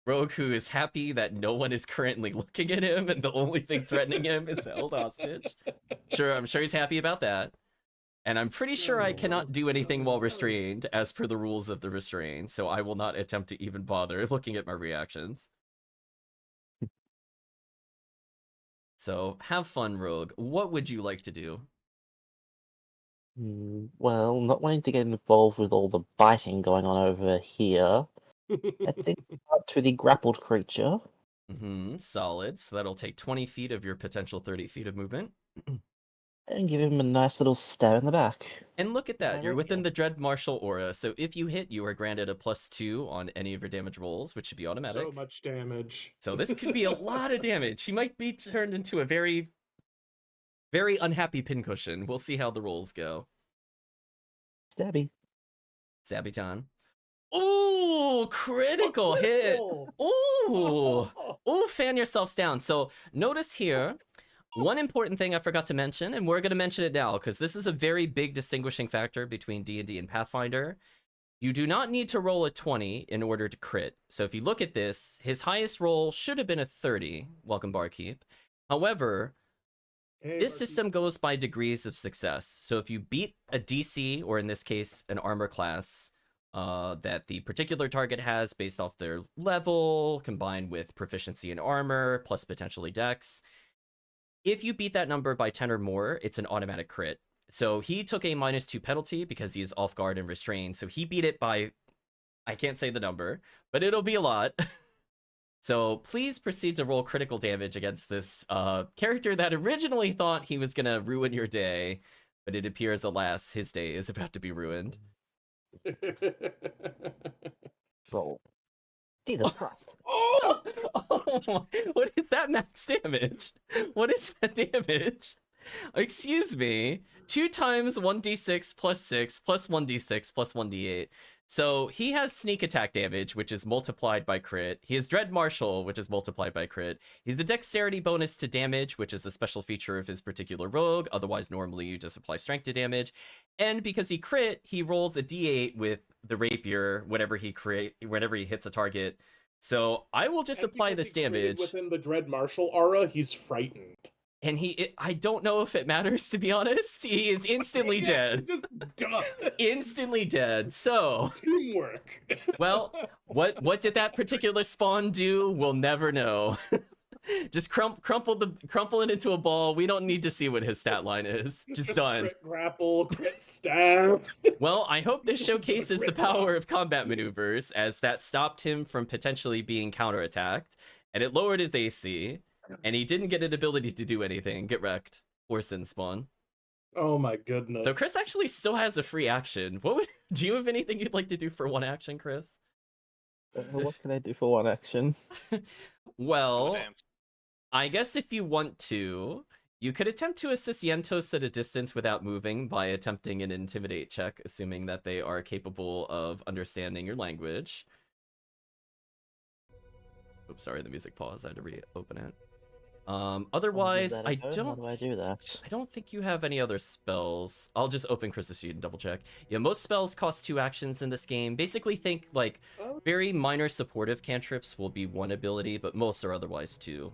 Rogue, who is happy that no one is currently looking at him and the only thing threatening him is held hostage. I'm sure he's happy about that. And I'm pretty sure I cannot do anything while restrained as per the rules of the restrain, so I will not attempt to even bother looking at my reactions. So have fun, Rogue. What would you like to do?
Well, not wanting to get involved with all the biting going on over here, I think up to the grappled creature.
Solid. So that'll take 20 feet of your potential 30 feet of movement.
And give him a nice little stab in the back.
And look at that,
I
you're
like
within
it.
the Dread Martial aura, so if you hit, you are granted a +2 on any of your damage rolls, which should be automatic.
So much damage.
So this could be a lot of damage. He might be turned into a very, very unhappy pincushion. We'll see how the rolls go.
Stabby.
Stabby time. Ooh, critical hit. Ooh. Ooh, fan yourselves down. So notice here, one important thing I forgot to mention, and we're going to mention it now, because this is a very big distinguishing factor between D&D and Pathfinder. You do not need to roll a 20 in order to crit. So if you look at this, his highest roll should have been a 30. Welcome, Barkeep. However, this system goes by degrees of success. So if you beat a DC, or in this case, an armor class, that the particular target has based off their level, combined with proficiency in armor, plus potentially dex, if you beat that number by 10 or more, it's an automatic crit. So he took a -2 penalty because he's off guard and restrained. So he beat it by, I can't say the number, but it'll be a lot. So please proceed to roll critical damage against this character that originally thought he was going to ruin your day, but it appears, alas, his day is about to be ruined.
Roll. Jesus Christ.
Oh!
Oh, what is that max damage? What is that damage? Excuse me. 2 times 1d6 plus 6 plus 1d6 plus 1d8. So he has sneak attack damage, which is multiplied by crit. He has Dread Martial, which is multiplied by crit. He's a dexterity bonus to damage, which is a special feature of his particular rogue. Otherwise, normally you just apply strength to damage. And because he crit, he rolls a d8 with the rapier whenever he hits a target. So I will just apply this damage.
Within the Dread Martial aura, he's frightened.
And I don't know if it matters, to be honest. He is instantly dead.
Just duh.
Instantly dead. So,
Teamwork.
well, what did that particular spawn do? We'll never know. Just crumple it into a ball. We don't need to see what his stat line is. Just done.
Crit grapple, crit stab.
Well, I hope this showcases the
Crit
power of
rocks.
combat maneuvers, as that stopped him from potentially being counterattacked, and it lowered his AC, and he didn't get an ability to do anything. Get wrecked. Or sin spawn.
Oh my goodness.
So Chris actually still has a free action. Do you have anything you'd like to do for one action, Chris?
What can I do for one action?
Well,
dance.
I guess if you want to, you could attempt to assist Yentos at a distance without moving by attempting an intimidate check, assuming that they are capable of understanding your language. Oops, sorry, the music paused. I had to reopen it. Otherwise,
How do I do that?
I don't think you have any other spells. I'll just open Chris's sheet and double check. Yeah, most spells cost 2 actions in this game. Basically, think like very minor supportive cantrips will be 1 ability, but most are otherwise 2.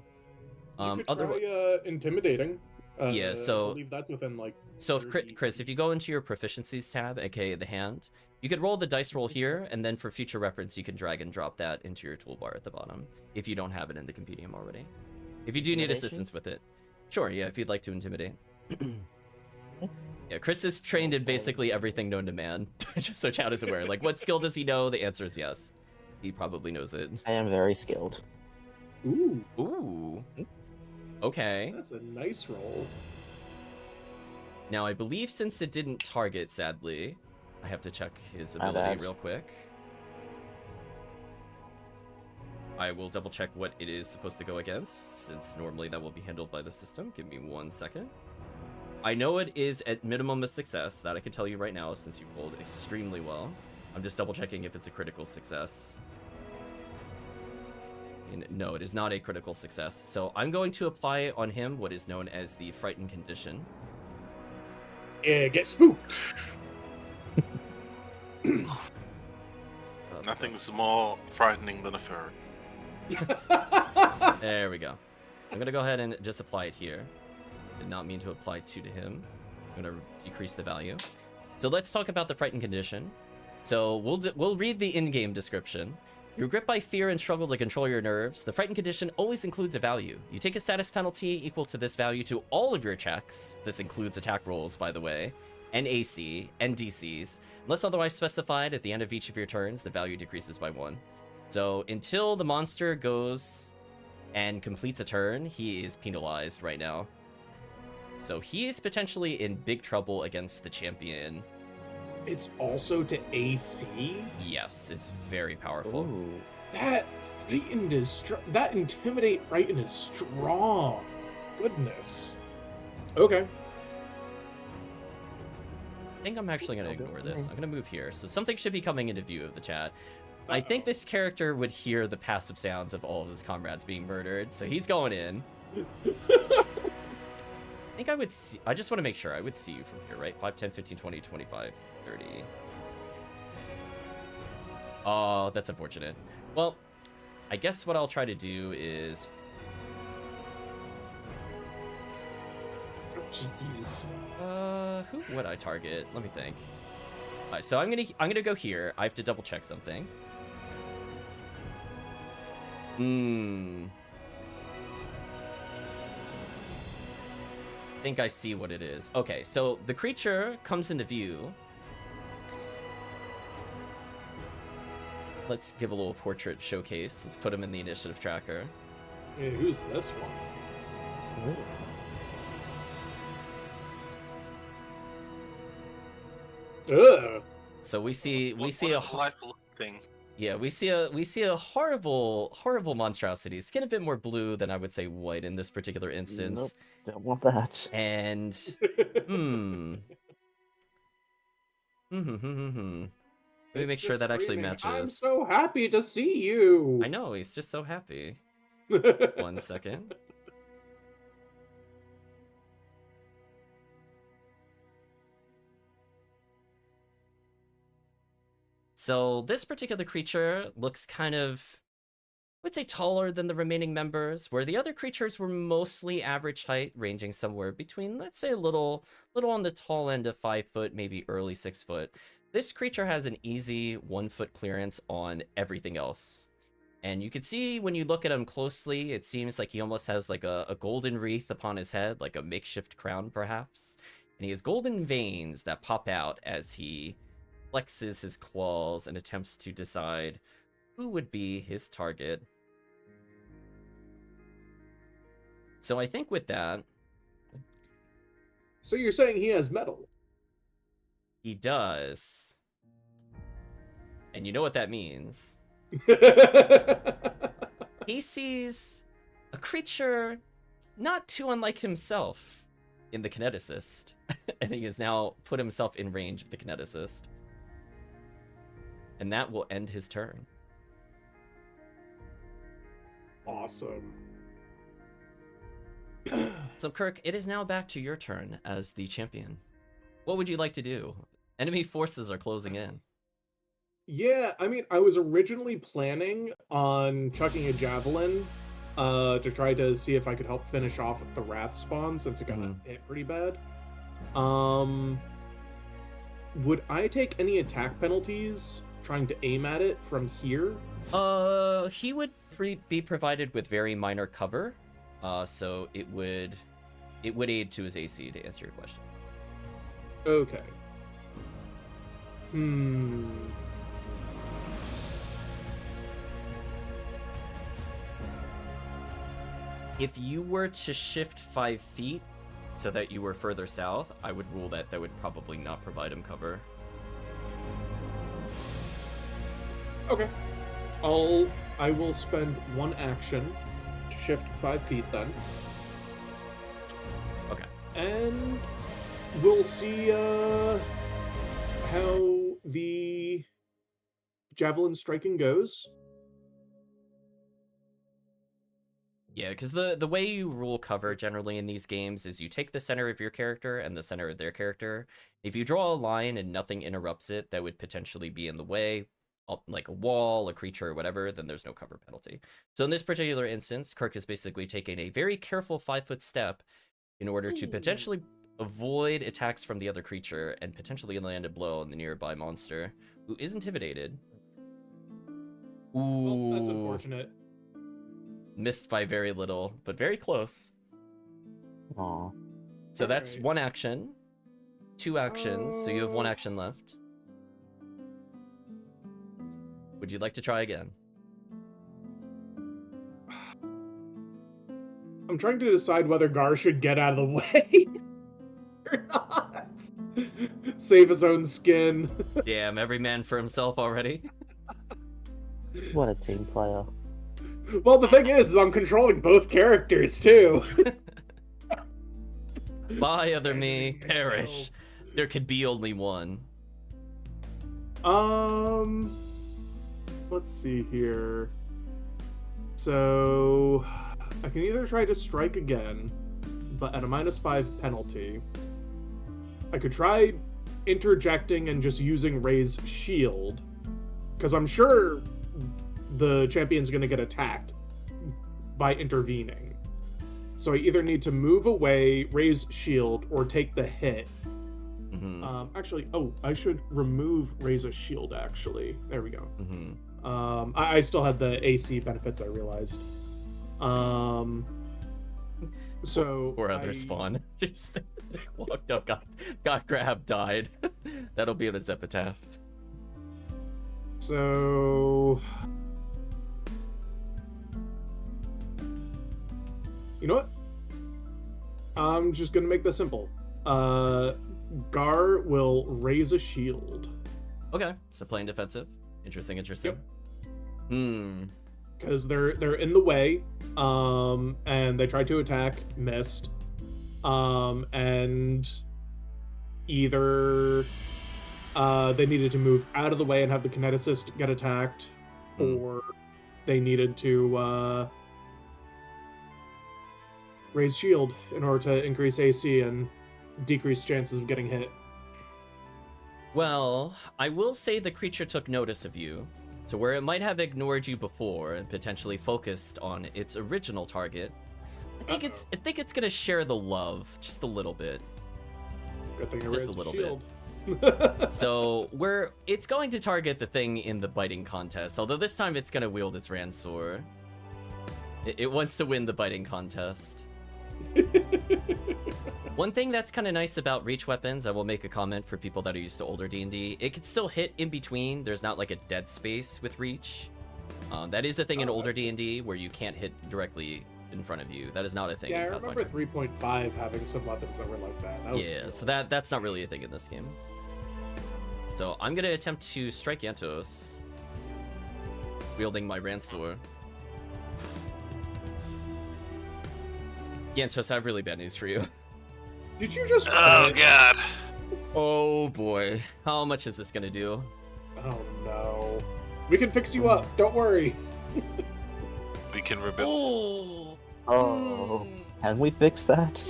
You could try intimidating.
Yeah, so
I believe that's within like.
So, if
30
Chris, if you go into your proficiencies tab, aka the hand, you could roll the dice roll here, and then for future reference, you can drag and drop that into your toolbar at the bottom, if you don't have it in the compendium already. If you do need assistance with it. Sure, yeah, if you'd like to intimidate. Yeah, Chris is trained in basically everything known to man, just so Chad is aware. Like, what skill does he know? The answer is yes. He probably knows it.
I am very skilled.
Ooh.
Ooh. Okay.
That's a nice roll.
Now, I believe since it didn't target, sadly, I have to check his ability real quick. I will double check what it is supposed to go against, since normally that will be handled by the system. Give me 1 second. I know it is at minimum a success, that I can tell you right now, since you rolled extremely well. I'm just double checking if it's a critical success. And no, it is not a critical success. So I'm going to apply on him what is known as the frightened condition.
Yeah, get spooked.
Nothing's more frightening than a fur.
There we go. I'm gonna go ahead and just apply it here. Did not mean to apply 2 to him. I'm gonna decrease the value. So let's talk about the frightened condition. So we'll read the in-game description. You're gripped by fear and struggle to control your nerves. The frightened condition always includes a value. You take a status penalty equal to this value to all of your checks. This includes attack rolls, by the way, and AC, and DCs. Unless otherwise specified, at the end of each of your turns, the value decreases by 1. So until the monster goes and completes a turn, he is penalized right now. So he is potentially in big trouble against the champion.
It's also to AC?
Yes, it's very powerful.
Ooh.
That frightened is that intimidate frightened is strong. Goodness. Okay.
I think I'm actually going to ignore this. I'm going to move here. So something should be coming into view of the chat. I think this character would hear the passive sounds of all of his comrades being murdered, so he's going in. I think I would see... I just want to make sure. I would see you from here, right? 5, 10, 15, 20, 25, 30. Oh, that's unfortunate. Well, I guess what I'll try to do is...
Jeez.
Who would I target? Let me think. Alright, so I'm gonna go here. I have to double check something. I think I see what it is. Okay, so the creature comes into view. Let's give a little portrait showcase. Let's put him in the initiative tracker.
Hey, who's this one?
Ooh.
Ugh.
So we see a
delightful thing.
yeah, we see a horrible monstrosity. Skin a bit more blue than I would say white in this particular instance.
Nope, don't want that.
And Let me make sure that actually matches.
I'm so happy to see you.
I know, he's just so happy. 1 second. So this particular creature looks kind of would say taller than the remaining members, where the other creatures were mostly average height, ranging somewhere between, let's say, a little on the tall end of 5 foot, maybe early 6 foot. This creature has an easy 1 foot clearance on everything else. And you can see when you look at him closely, it seems like he almost has like a golden wreath upon his head, like a makeshift crown, perhaps. And he has golden veins that pop out as he flexes his claws and attempts to decide who would be his target. So I think with that,
So you're saying he has metal?
he does. And you know what that means. He sees a creature not too unlike himself in the kineticist. And he has now put himself in range of the kineticist. And that will end his turn.
Awesome.
So, Kirk, it is now back to your turn as the champion. What would you like to do? Enemy forces are closing in.
Yeah, I mean, I was originally planning on chucking a javelin to try to see if I could help finish off the wrath spawn since it got hit pretty bad. Would I take any attack penalties trying to aim at it from here?
He would be provided with very minor cover, so it would aid to his AC, to answer your question.
Okay.
If you were to shift 5 feet so that you were further south, I would rule that would probably not provide him cover.
Okay. I will spend 1 action to shift 5 feet then.
Okay.
And we'll see how the javelin striking goes.
Yeah, because the way you rule cover generally in these games is you take the center of your character and the center of their character. If you draw a line and nothing interrupts it that would potentially be in the way, like a wall, a creature, or whatever, then there's no cover penalty. So in this particular instance, Kirk is basically taking a very careful 5-foot step in order to potentially avoid attacks from the other creature and potentially land a blow on the nearby monster, who is intimidated. Ooh.
Well, that's unfortunate.
Missed by very little, but very close.
Aw.
So that's
Alright.
1 action, 2 actions, so you have 1 action left. Would you like to try again?
I'm trying to decide whether Gar should get out of the way or not. Save his own skin.
Damn, every man for himself already.
What a team player.
Well, the thing is I'm controlling both characters too.
Bye, other me, perish. There could be only one.
Let's see here. So I can either try to strike again, but at a -5 penalty. I could try interjecting and just using Ray's shield, because I'm sure the champion's going to get attacked by intervening. So I either need to move away, raise shield, or take the hit. Actually, I should remove raise a shield, actually. There we go. I still had the AC benefits, I realized. So
Or other spawn. Just walked up, got grabbed, died. That'll be on his epitaph.
So you know what? I'm just gonna make this simple. Gar will raise a shield.
Okay, so playing defensive. Interesting.
Yep. Because they're in the way, and they tried to attack, missed, and either they needed to move out of the way and have the kineticist get attacked, or they needed to raise shield in order to increase AC and decrease chances of getting hit.
Well, I will say the creature took notice of you, So where it might have ignored you before and potentially focused on its original target, I think it's gonna share the love just a little bit.
Good thing I
Just
raised
a little
the
bit.
shield.
So it's going to target the thing in the biting contest, although this time it's gonna wield its Ransor. It wants to win the biting contest. One thing that's kind of nice about reach weapons, I will make a comment for people that are used to older D&D, it can still hit in between. There's not like a dead space with reach. That is the thing in older D&D where you can't hit directly in front of you. That is not a thing.
Yeah, I
in
remember
Pathfinder.
3.5 having some weapons that were like that. That was
Yeah,
cool.
so that's not really a thing in this game. So I'm gonna attempt to strike Yantos, wielding my Ransor. Yantos, I have really bad news for you.
Did you just?
Oh god.
Oh boy, how much is this gonna do?
Oh no. We can fix you up. Don't worry.
We can rebuild.
Oh.
Oh, can we fix that?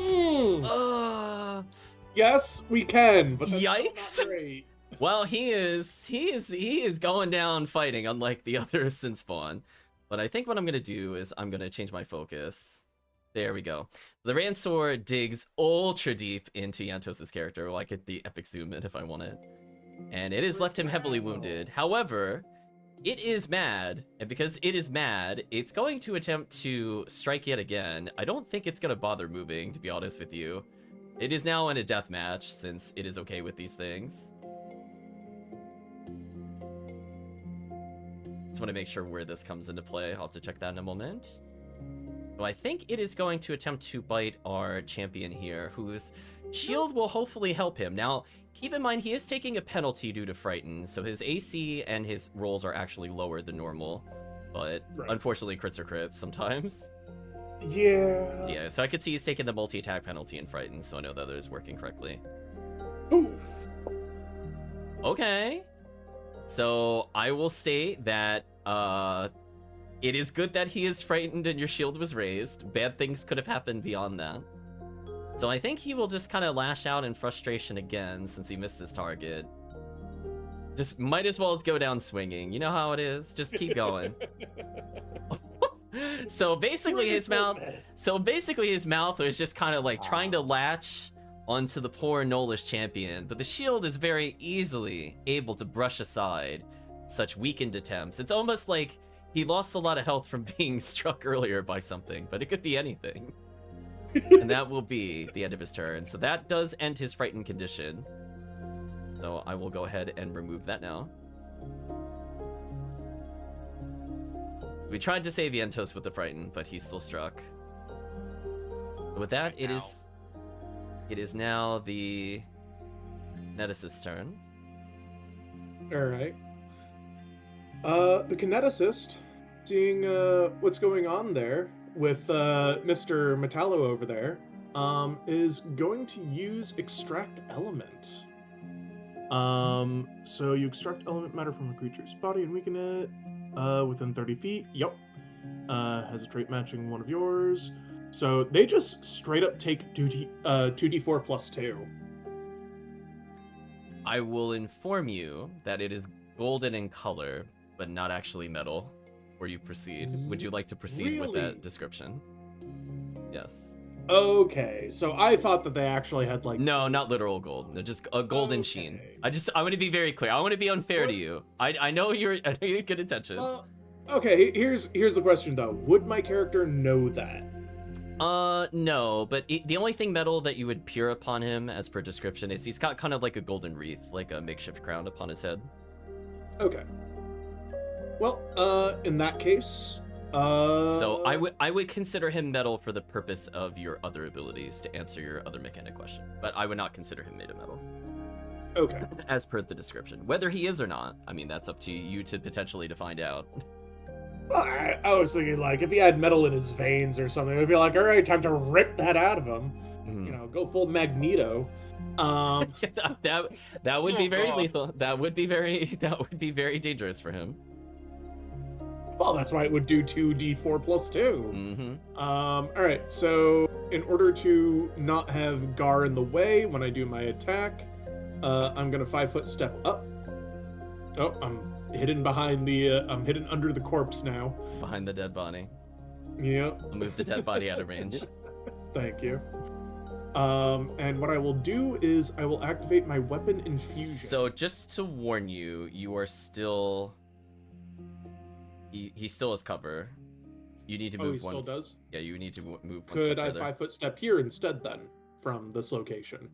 Yes, we can. But that's still
Yikes.
not great.
Well, he is going down fighting, unlike the others in Spawn. But I think what I'm gonna do is I'm gonna change my focus. There we go. The Ransor digs ultra deep into Yantos' character. Well, I get the epic zoom in if I want it. And it has left him heavily wounded. However, it is mad, and because it is mad, it's going to attempt to strike yet again. I don't think it's gonna bother moving, to be honest with you. It is now in a death match, since it is okay with these things. Just want to make sure where this comes into play. I'll have to check that in a moment. So I think it is going to attempt to bite our champion here, whose shield will hopefully help him. Now, keep in mind, he is taking a penalty due to Frighten, so his AC and his rolls are actually lower than normal. But
Right.
unfortunately, crits are crits sometimes.
Yeah.
Yeah, so I could see he's taking the multi-attack penalty in Frighten, so I know that is working correctly.
Oof.
Okay. So I will state that it is good that he is frightened and your shield was raised. Bad things could have happened beyond that. So I think he will just kind of lash out in frustration again since he missed his target. Just might as well as go down swinging. You know how it is. Just keep going. So basically his mouth was just kind of like trying to latch onto the poor Nolish champion, but the shield is very easily able to brush aside such weakened attempts. It's almost like he lost a lot of health from being struck earlier by something, but it could be anything. And that will be the end of his turn. So that does end his frightened condition. So I will go ahead and remove that now. We tried to save Yantos with the frighten, but he's still struck. With that, it is now the Neticist's turn.
Alright. The kineticist, seeing what's going on there with Mr. Metallo over there, is going to use Extract Element. So you extract element matter from a creature's body and weaken it within 30 feet. Yep. Has a trait matching one of yours. So they just straight up take 2d4 plus 2.
I will inform you that it is golden in color, but not actually metal. Where you proceed. Would you like to proceed with
Really?
that description? Yes.
Okay, so I thought that they actually had like...
No, not literal gold. No, just a golden sheen. I want to be very clear. I want to be unfair to you. I know you had good intentions.
Okay, here's the question though. Would my character know that?
No, but the only thing metal that you would peer upon him, as per description, is he's got kind of like a golden wreath, like a makeshift crown upon his head.
Okay. Well, in that case,
So I would consider him metal for the purpose of your other abilities to answer your other mechanic question, but I would not consider him made of metal.
Okay.
As per the description. Whether he is or not, I mean, that's up to you to potentially to find out.
Well, I was thinking like if he had metal in his veins or something, it'd be like, all right, time to rip that out of him.
Mhm.
You know, go full Magneto.
that would be very lethal. That would be very dangerous for him.
Well, that's why it would do 2d4 plus 2.
Mm-hmm.
All right. So in order to not have Gar in the way when I do my attack, I'm gonna 5-foot step up. Oh, I'm hidden behind the. I'm hidden under the corpse now.
Behind the dead body.
Yep.
I'll move the dead body out of range.
Thank you. And what I will do is I will activate my weapon infusion.
So just to warn you, you are still. He still has cover. You need to move
he still does?
Yeah, you need to move one
Could
step
I
further.
5-foot step here instead then from this location?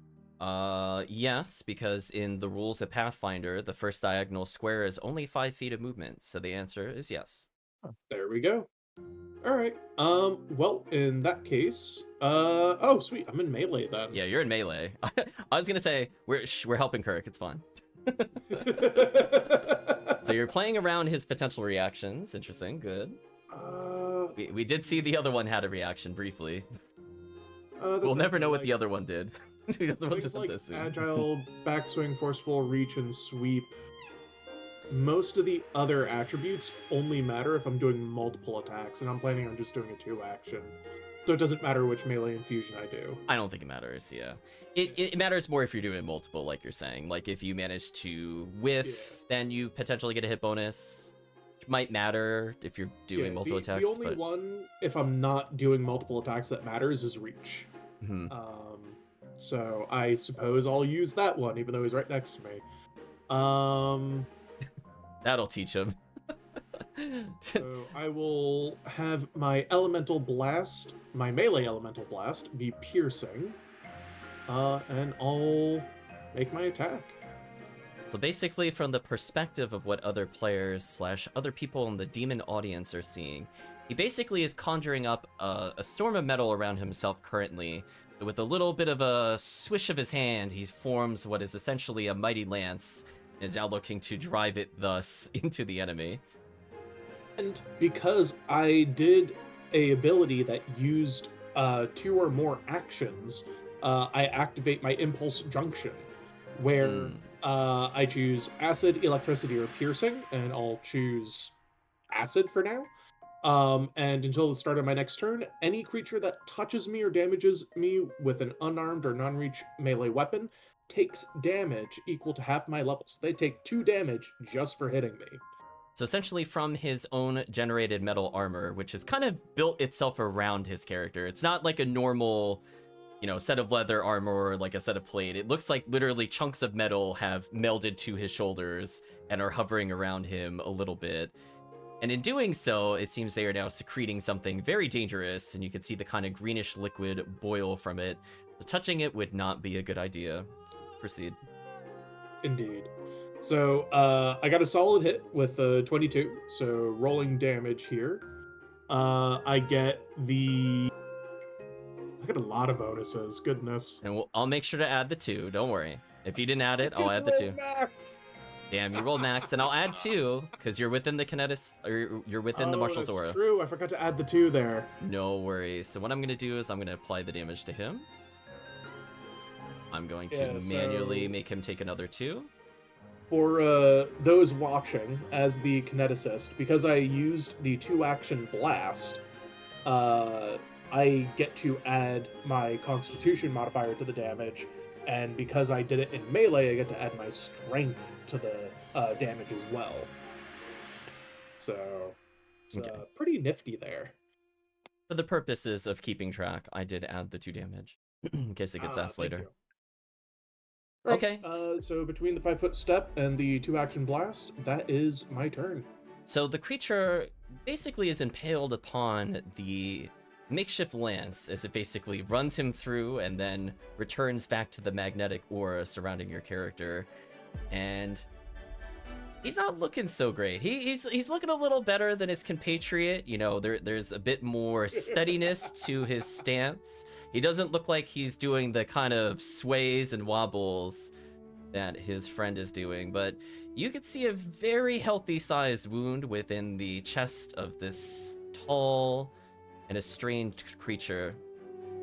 Yes, because in the rules of Pathfinder, the first diagonal square is only 5 feet of movement. So the answer is yes.
There we go. All right. Well, in that case, oh sweet, I'm in melee then.
Yeah, you're in melee. I was gonna say we're helping Kirk. It's fine. So you're playing around his potential reactions. Interesting. Good. We did see the other one had a reaction briefly. We'll never know what the other one did. The other one's
things
just
like
this soon.
agile, backswing, forceful, reach, and sweep. Most of the other attributes only matter if I'm doing multiple attacks, and I'm planning on just doing a 2-action. So it doesn't matter which melee infusion I do.
I don't think it matters, yeah. It matters more if you're doing multiple, like you're saying. Like, if you manage to whiff, then you potentially get a hit bonus. Which might matter if you're doing multiple attacks.
The only one, if I'm not doing multiple attacks, that matters is reach.
Mm-hmm.
So I suppose I'll use that one, even though he's right next to me.
That'll teach him.
So I will have my elemental blast, my melee elemental blast, be piercing, and I'll make my attack.
So basically, from the perspective of what other players / other people in the demon audience are seeing, he basically is conjuring up a storm of metal around himself currently. With a little bit of a swish of his hand, he forms what is essentially a mighty lance, and is now looking to drive it thus into the enemy.
And because I did a ability that used 2 or more actions, I activate my impulse junction, where I choose acid, electricity, or piercing, and I'll choose acid for now. And until the start of my next turn, any creature that touches me or damages me with an unarmed or non-reach melee weapon takes damage equal to half my level. So they take 2 damage just for hitting me.
So essentially from his own generated metal armor, which has kind of built itself around his character. It's not like a normal, set of leather armor or like a set of plate. It looks like literally chunks of metal have melded to his shoulders and are hovering around him a little bit. And in doing so, it seems they are now secreting something very dangerous, and you can see the kind of greenish liquid boil from it. So touching it would not be a good idea. Proceed.
Indeed. So I got a solid hit with 22, so rolling damage here. I get a lot of bonuses, goodness.
And I'll make sure to add the 2, don't worry. If you didn't add it, I'll add the 2.
Max.
Damn, you rolled max, and I'll add 2, because you're within the kinetic, or you're within the Marshal's
that's
aura.
True, I forgot to add the 2 there.
No worries. So what I'm going to do is I'm going to apply the damage to him. I'm going to manually make him take another 2.
For those watching, as the kineticist, because I used the 2-action blast, I get to add my Constitution modifier to the damage, and because I did it in melee, I get to add my strength to the damage as well. So it's pretty nifty there.
For the purposes of keeping track, I did add the 2 damage, in case it gets asked later.
Right,
Okay.
So between the 5-foot step and the 2-action blast, that is my turn.
So the creature basically is impaled upon the makeshift lance as it basically runs him through and then returns back to the magnetic aura surrounding your character. And he's not looking so great. He's looking a little better than his compatriot. There's a bit more steadiness to his stance. He doesn't look like he's doing the kind of sways and wobbles that his friend is doing, but you can see a very healthy sized wound within the chest of this tall and estranged creature.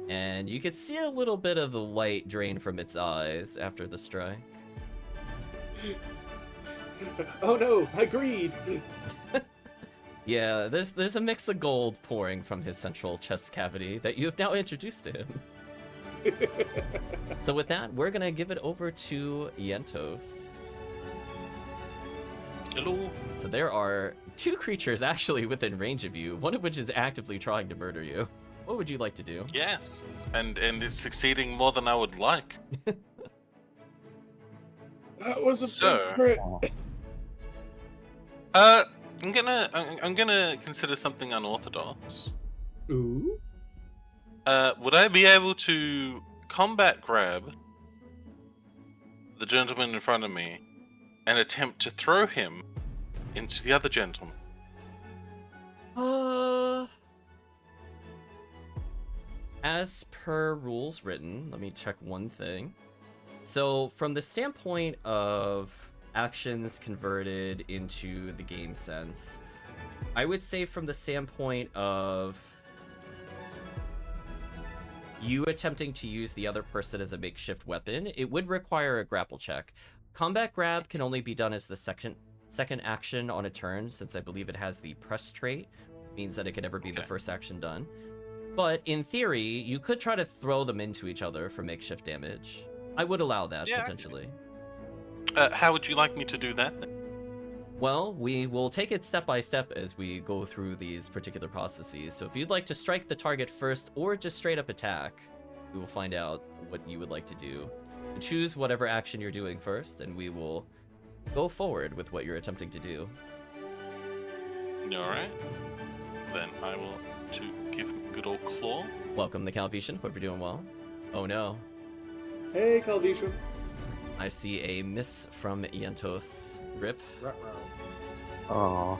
And you can see a little bit of the light drain from its eyes after the strike.
Oh no, I agreed.
Yeah, there's a mix of gold pouring from his central chest cavity that you have now introduced to him. So with that, we're gonna give it over to Yentos.
Hello.
So there are 2 creatures actually within range of you, one of which is actively trying to murder you. What would you like to do?
Yes, and it's succeeding more than I would like.
That was a
So-
big crit.
I'm gonna consider something unorthodox.
Ooh.
Would I be able to combat grab the gentleman in front of me and attempt to throw him into the other gentleman?
As per rules written, let me check one thing. So, from the standpoint of actions converted into the game sense, I would say from the standpoint of you attempting to use the other person as a makeshift weapon, it would require a grapple check. Combat grab can only be done as the second action on a turn, since I believe it has the press trait, means that it could never be the first action done. But in theory, you could try to throw them into each other for makeshift damage. I would allow that,
Yeah.
potentially.
How would you like me to do that then?
Well, we will take it step by step as we go through these particular processes. So if you'd like to strike the target first or just straight up attack, we will find out what you would like to do. You choose whatever action you're doing first, and we will go forward with what you're attempting to do.
Alright. Then I will to give him a good old claw.
Welcome to Calvation. Hope you're doing well. Oh no.
Hey, Calvisha.
I see a miss from Iantos. Rip.
Oh.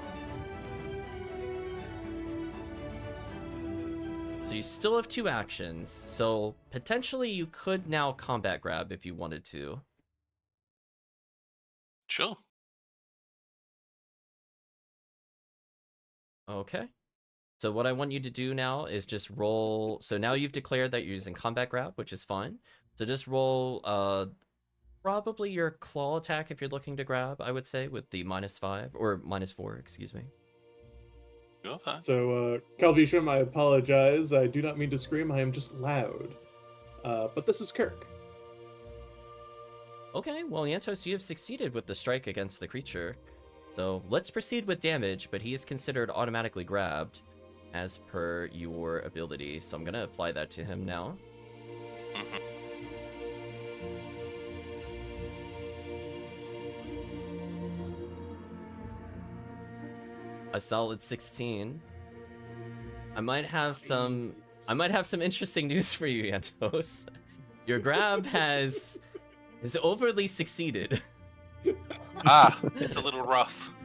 So you still have 2 actions, so potentially you could now combat grab if you wanted to.
Sure.
Okay. So what I want you to do now is just roll. So now you've declared that you're using combat grab, which is fine. So just roll probably your claw attack if you're looking to grab, I would say, with the -5 or -4, excuse me.
Okay.
So, Calvisham, I apologize. I do not mean to scream. I am just loud. But this is Kirk.
Okay, well, Yantos, you have succeeded with the strike against the creature. So let's proceed with damage, but he is considered automatically grabbed as per your ability. So I'm going to apply that to him now.
Mhm.
A solid 16. I might have some interesting news for you, Yantos. Your grab has overly succeeded.
It's a little rough.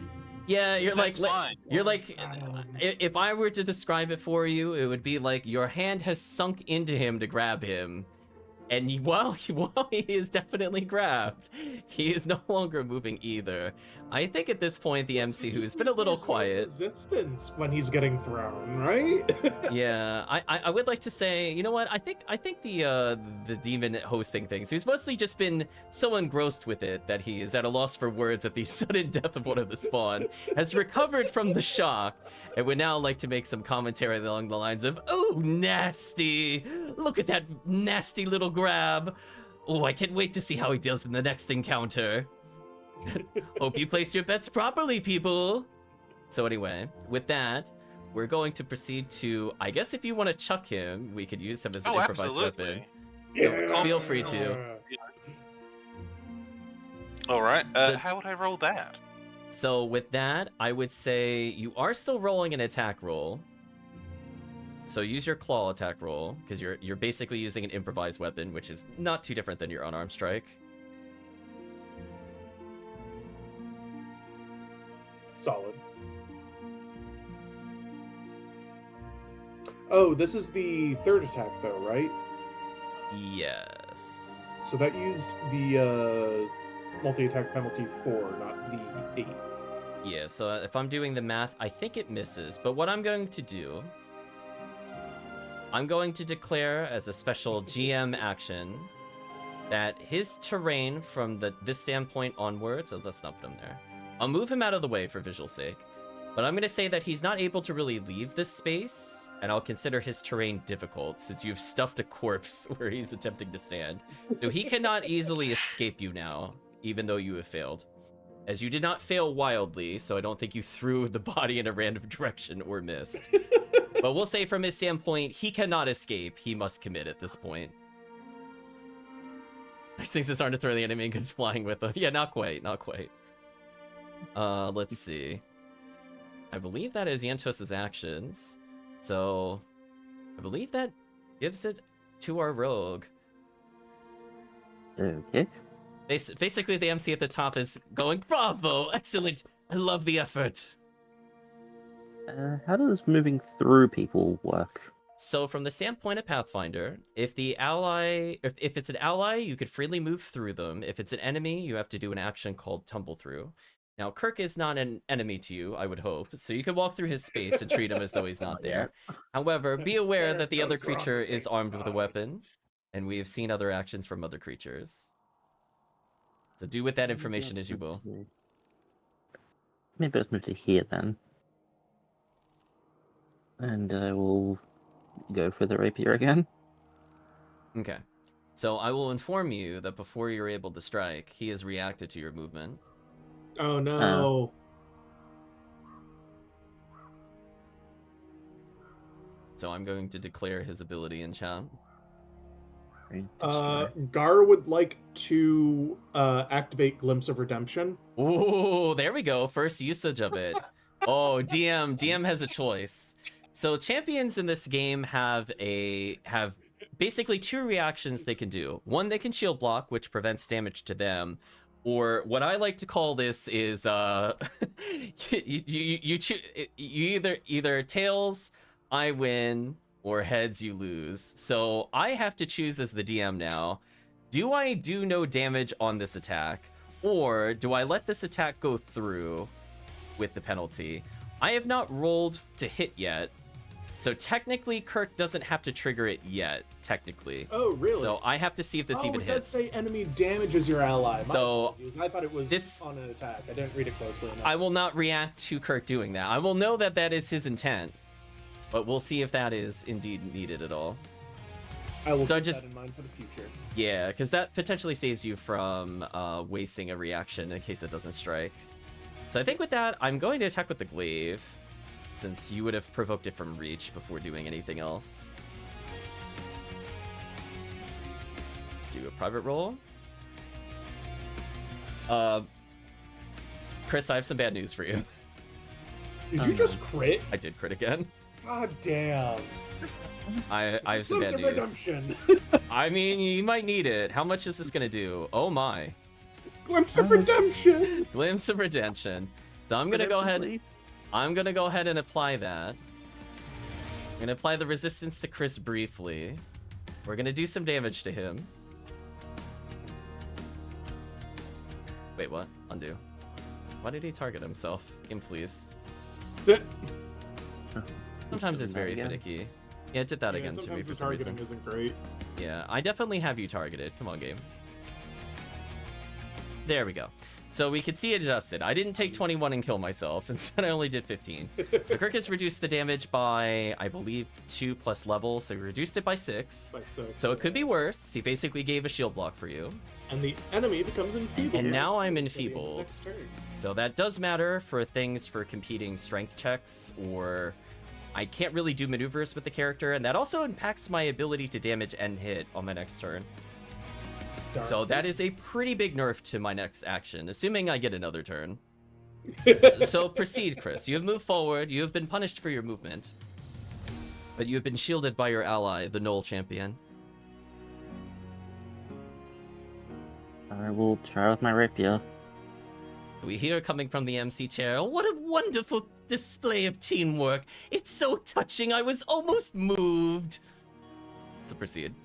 Yeah, you're
That's
like
fine.
you're like if I were to describe it for you, it would be like your hand has sunk into him to grab him. And while he is definitely grabbed, he is no longer moving either. I think at this point the MC, who's been a little quiet,
Resistance when he's getting thrown, right?
yeah, I would like to say, you know what? I think the demon hosting things. He's mostly just been so engrossed with it that he is at a loss for words at the sudden death of one of the spawn. Has recovered from the shock and would now like to make some commentary along the lines of, "Oh, nasty! Look at that nasty little grab! Oh, I can't wait to see how he does in the next encounter. Hope you placed your bets properly, people." So anyway, with that, we're going to proceed to, I guess if you want to chuck him, we could use him as an improvised weapon. Feel free to.
Alright,
So-
how would I roll that?
So with that, I would say you are still rolling an attack roll. So use your claw attack roll, because you're basically using an improvised weapon, which is not too different than your unarmed strike.
Solid. Oh, this is the 3rd attack, though, right?
Yes.
So that used the multi-attack penalty 4, not the 8.
Yeah, so if I'm doing the math, I think it misses. But what I'm going to do, I'm going to declare as a special GM action that his terrain from this standpoint onwards, so let's not put him there. I'll move him out of the way for visual sake. But I'm going to say that he's not able to really leave this space, and I'll consider his terrain difficult since you've stuffed a corpse where he's attempting to stand. So he cannot easily escape you now, even though you have failed. as you did not fail wildly, so I don't think you threw the body in a random direction or missed. But we'll say from his standpoint, he cannot escape. He must commit at this point. These things is hard to throw the enemy and goes flying with them. Yeah, not quite, not quite. Let's see. I believe that is Yantos's actions. So, I believe that gives it to our rogue.
Okay.
Basically, the MC at the top is going, bravo, excellent, I love the effort.
How does moving through people work?
So from the standpoint of Pathfinder, if the ally, if it's an ally, you could freely move through them. If it's an enemy, you have to do an action called tumble through. Now, Kirk is not an enemy to you, I would hope, so you can walk through his space and treat him as though he's not there. However, be aware that the other creature is armed with a weapon, and we have seen other actions from other creatures. So do with that information as you will.
Maybe let's move to here then. And I will go for the rapier again.
Okay. So I will inform you that before you're able to strike, he has reacted to your movement.
Oh no.
So I'm going to declare his ability in chat.
Gar would like to activate Glimpse of Redemption.
Ooh, there we go. First usage of it. Oh, DM has a choice. So champions in this game have basically two reactions they can do. One, they can shield block, which prevents damage to them. Or what I like to call this is you either tails, I win, or heads, you lose. So I have to choose as the DM now. Do I do no damage on this attack, or do I let this attack go through with the penalty? I have not rolled to hit yet, so technically Kirk doesn't have to trigger it yet, technically.
Oh, really?
So I have to see if this even
it
hits.
does say enemy damages your ally.
So
I thought it was on an attack. I didn't read it closely enough.
I will not react to Kirk doing that. I will know that that is his intent, but we'll see if that is indeed needed at all.
I will keep that in mind for the future.
Yeah, because that potentially saves you from wasting a reaction in case it doesn't strike. So I think with that, I'm going to attack with the glaive, since you would have provoked it from reach before doing anything else. Let's do a private roll. Chris, I have some bad news for you.
Did you just crit?
I did crit again.
God damn.
I have some bad news.
Redemption.
I mean, you might need it. How much is this gonna do? Oh my.
Glimpse of Redemption.
Glimpse of Redemption. So I'm gonna go ahead. I'm gonna go ahead and apply that. I'm gonna apply the resistance to Chris briefly. We're gonna do some damage to him. Wait, what? Undo. Why did he target himself? Game, please. Sometimes it's very finicky. Yeah, it did that again to me for some reason.
Isn't great.
Yeah, I definitely have you targeted. Come on, game. There we go. So we could see it adjusted. I didn't take 21 and kill myself. Instead, I only did 15. The Kirk has reduced the damage by, I believe, 2 plus level. So we reduced it by 6. So it could be worse. He basically gave a shield block for you.
And the enemy becomes enfeebled.
And now I'm enfeebled. So that does matter for things for competing strength checks, or I can't really do maneuvers with the character. And that also impacts my ability to damage and hit on my next turn. So that is a pretty big nerf to my next action, assuming I get another turn. So proceed, Chris. You have moved forward. You have been punished for your movement. But you have been shielded by your ally, the Knoll Champion.
I will try with my rapier.
We hear coming from the MC chair, what a wonderful display of teamwork. It's so touching, I was almost moved. So proceed.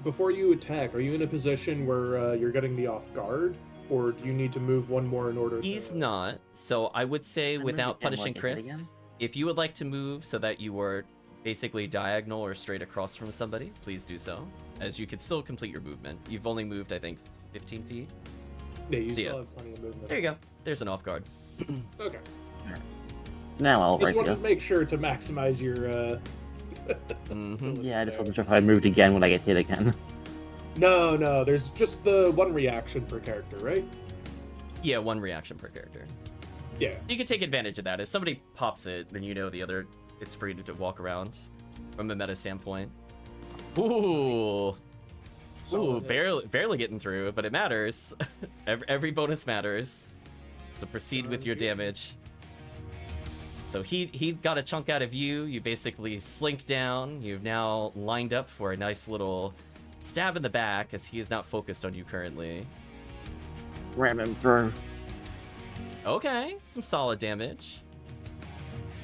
Before you attack, are you in a position where you're getting the off guard? Or do you need to move one more in order
He's not. So I would say, without punishing Chris, if you would like to move so that you were basically diagonal or straight across from somebody, please do so. As you could still complete your movement. You've only moved, I think, 15 feet.
Yeah, you still have plenty of movement.
There you go. There's an off guard.
Okay.
Now I'll
just wanted to make sure to maximize your
Yeah, I just wasn't sure if I moved again when I get hit again.
No, there's just the one reaction per character, right?
Yeah, 1 reaction per character.
Yeah.
You can take advantage of that. If somebody pops it, then you know the other, it's free to walk around from a meta standpoint. Ooh. Ooh, barely getting through, but it matters. every bonus matters. So proceed with your damage. So he got a chunk out of you. You basically slink down. You've now lined up for a nice little stab in the back as he is not focused on you currently.
Ram him through.
Okay, some solid damage.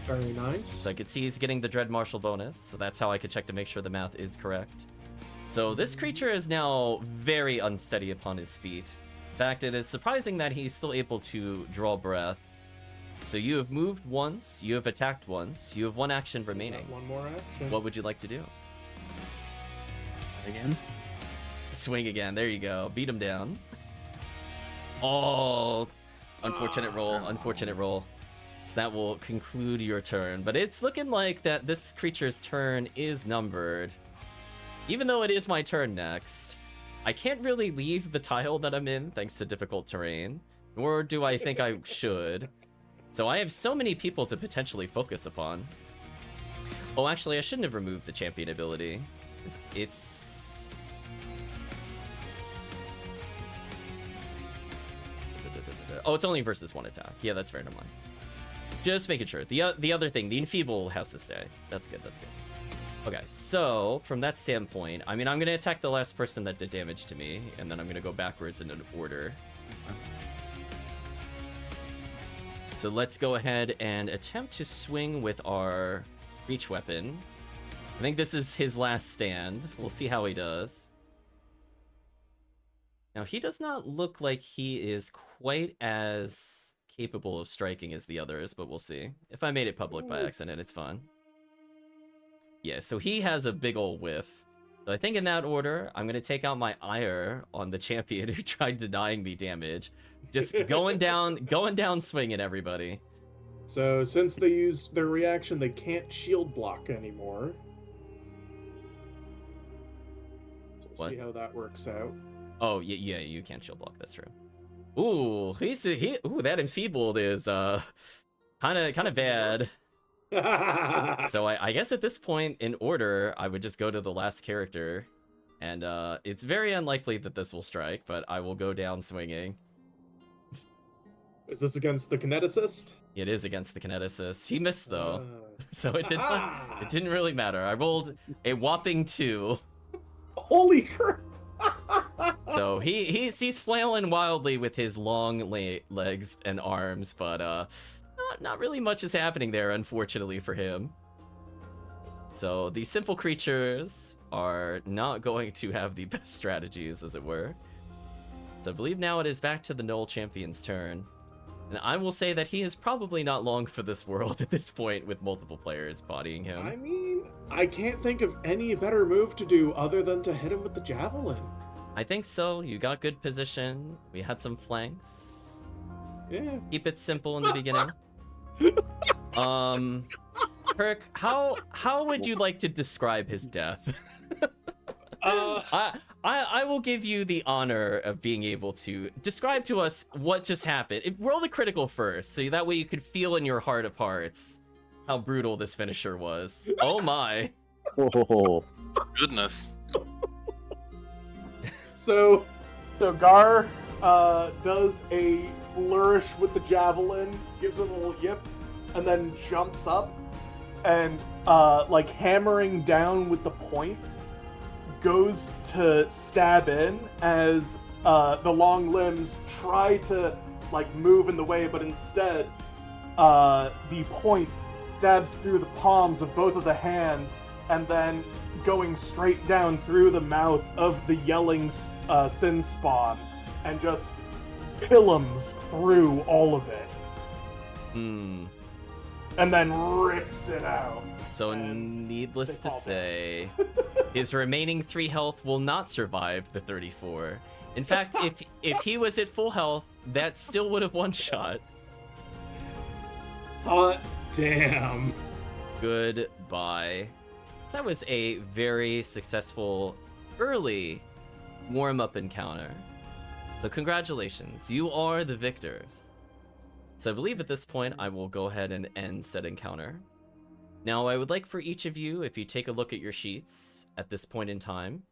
Very nice.
So I could see he's getting the Dread Marshal bonus, so that's how I could check to make sure the math is correct. So this creature is now very unsteady upon his feet. In fact, it is surprising that he's still able to draw breath. So you have moved once, you have attacked once, you have 1 action remaining.
Got 1 more action.
What would you like to do?
Again?
Swing again, there you go. Beat him down. Oh, unfortunate roll, unfortunate roll. So that will conclude your turn. But it's looking like that this creature's turn is numbered. Even though it is my turn next, I can't really leave the tile that I'm in thanks to difficult terrain, nor do I think I should. So I have so many people to potentially focus upon. Oh, actually, I shouldn't have removed the champion ability. It's... Oh, it's only versus 1 attack. Yeah, that's fair, never mind. Just making sure. The other thing, the Enfeeble has to stay. That's good, that's good. Okay, so from that standpoint, I mean, I'm going to attack the last person that did damage to me, and then I'm going to go backwards in an order. So let's go ahead and attempt to swing with our reach weapon. I think this is his last stand. We'll see how he does. Now, he does not look like he is quite as capable of striking as the others, but we'll see. If I made it public by accident, it's fine. Yeah, so he has a big ol' whiff. So I think in that order, I'm going to take out my ire on the champion who tried denying me damage. Just going down swinging, everybody.
So since they used their reaction, they can't shield block anymore. So we'll see how that works out.
Oh, yeah, you can't shield block, that's true. Ooh, ooh, that enfeebled is kind of bad. So I guess at this point in order, I would just go to the last character, and it's very unlikely that this will strike, but I will go down swinging.
Is this against the kineticist?
It is against the kineticist. He missed though, so it didn't really matter. I rolled a whopping 2.
Holy crap!
So he's flailing wildly with his long legs and arms, but not really much is happening there, unfortunately for him. So the simple creatures are not going to have the best strategies, as it were. So I believe now it is back to the Null Champion's turn. And I will say that he is probably not long for this world at this point, with multiple players bodying him.
I mean, I can't think of any better move to do other than to hit him with the javelin.
I think so. You got good position. We had some flanks.
Yeah.
Keep it simple in the beginning. Perk, how would you like to describe his death? I will give you the honor of being able to describe to us what just happened. Roll the critical first, so that way you could feel in your heart of hearts how brutal this finisher was. Oh my.
Oh.
Goodness.
So Gar does a flourish with the javelin, gives a little yip, and then jumps up and like hammering down with the point, goes to stab in as the long limbs try to like move in the way, but instead the point stabs through the palms of both of the hands and then going straight down through the mouth of the yelling sin spawn and just pillums through all of it. And then rips it out.
So needless to say, his remaining 3 health will not survive the 34. In fact, if he was at full health, that still would have one-shot.
Hot damn.
Goodbye. So that was a very successful early warm-up encounter. So congratulations, you are the victors. So I believe at this point I will go ahead and end said encounter. Now I would like for each of you, if you take a look at your sheets at this point in time,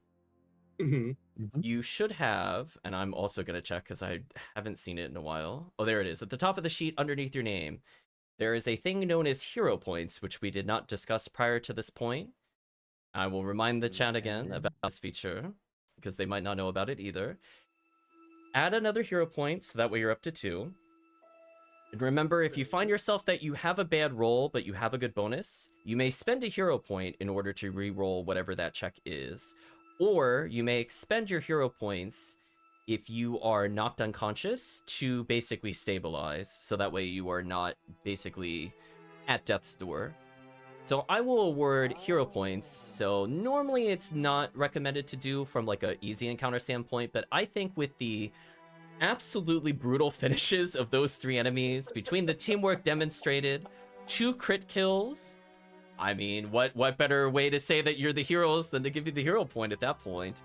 Hmm.
you should have, and I'm also going to check because I haven't seen it in a while. Oh, there it is. At the top of the sheet underneath your name, there is a thing known as hero points, which we did not discuss prior to this point. I will remind the chat again about this feature because they might not know about it either. Add another hero point so that way you're up to 2. And remember, if you find yourself that you have a bad roll but you have a good bonus, you may spend a hero point in order to re-roll whatever that check is. Or you may expend your hero points if you are knocked unconscious to basically stabilize, so that way you are not basically at death's door. So I will award hero points. So normally it's not recommended to do from like a easy encounter standpoint, but I think with the absolutely brutal finishes of those 3 enemies, between the teamwork demonstrated, 2 crit kills, I mean, what better way to say that you're the heroes than to give you the hero point at that point?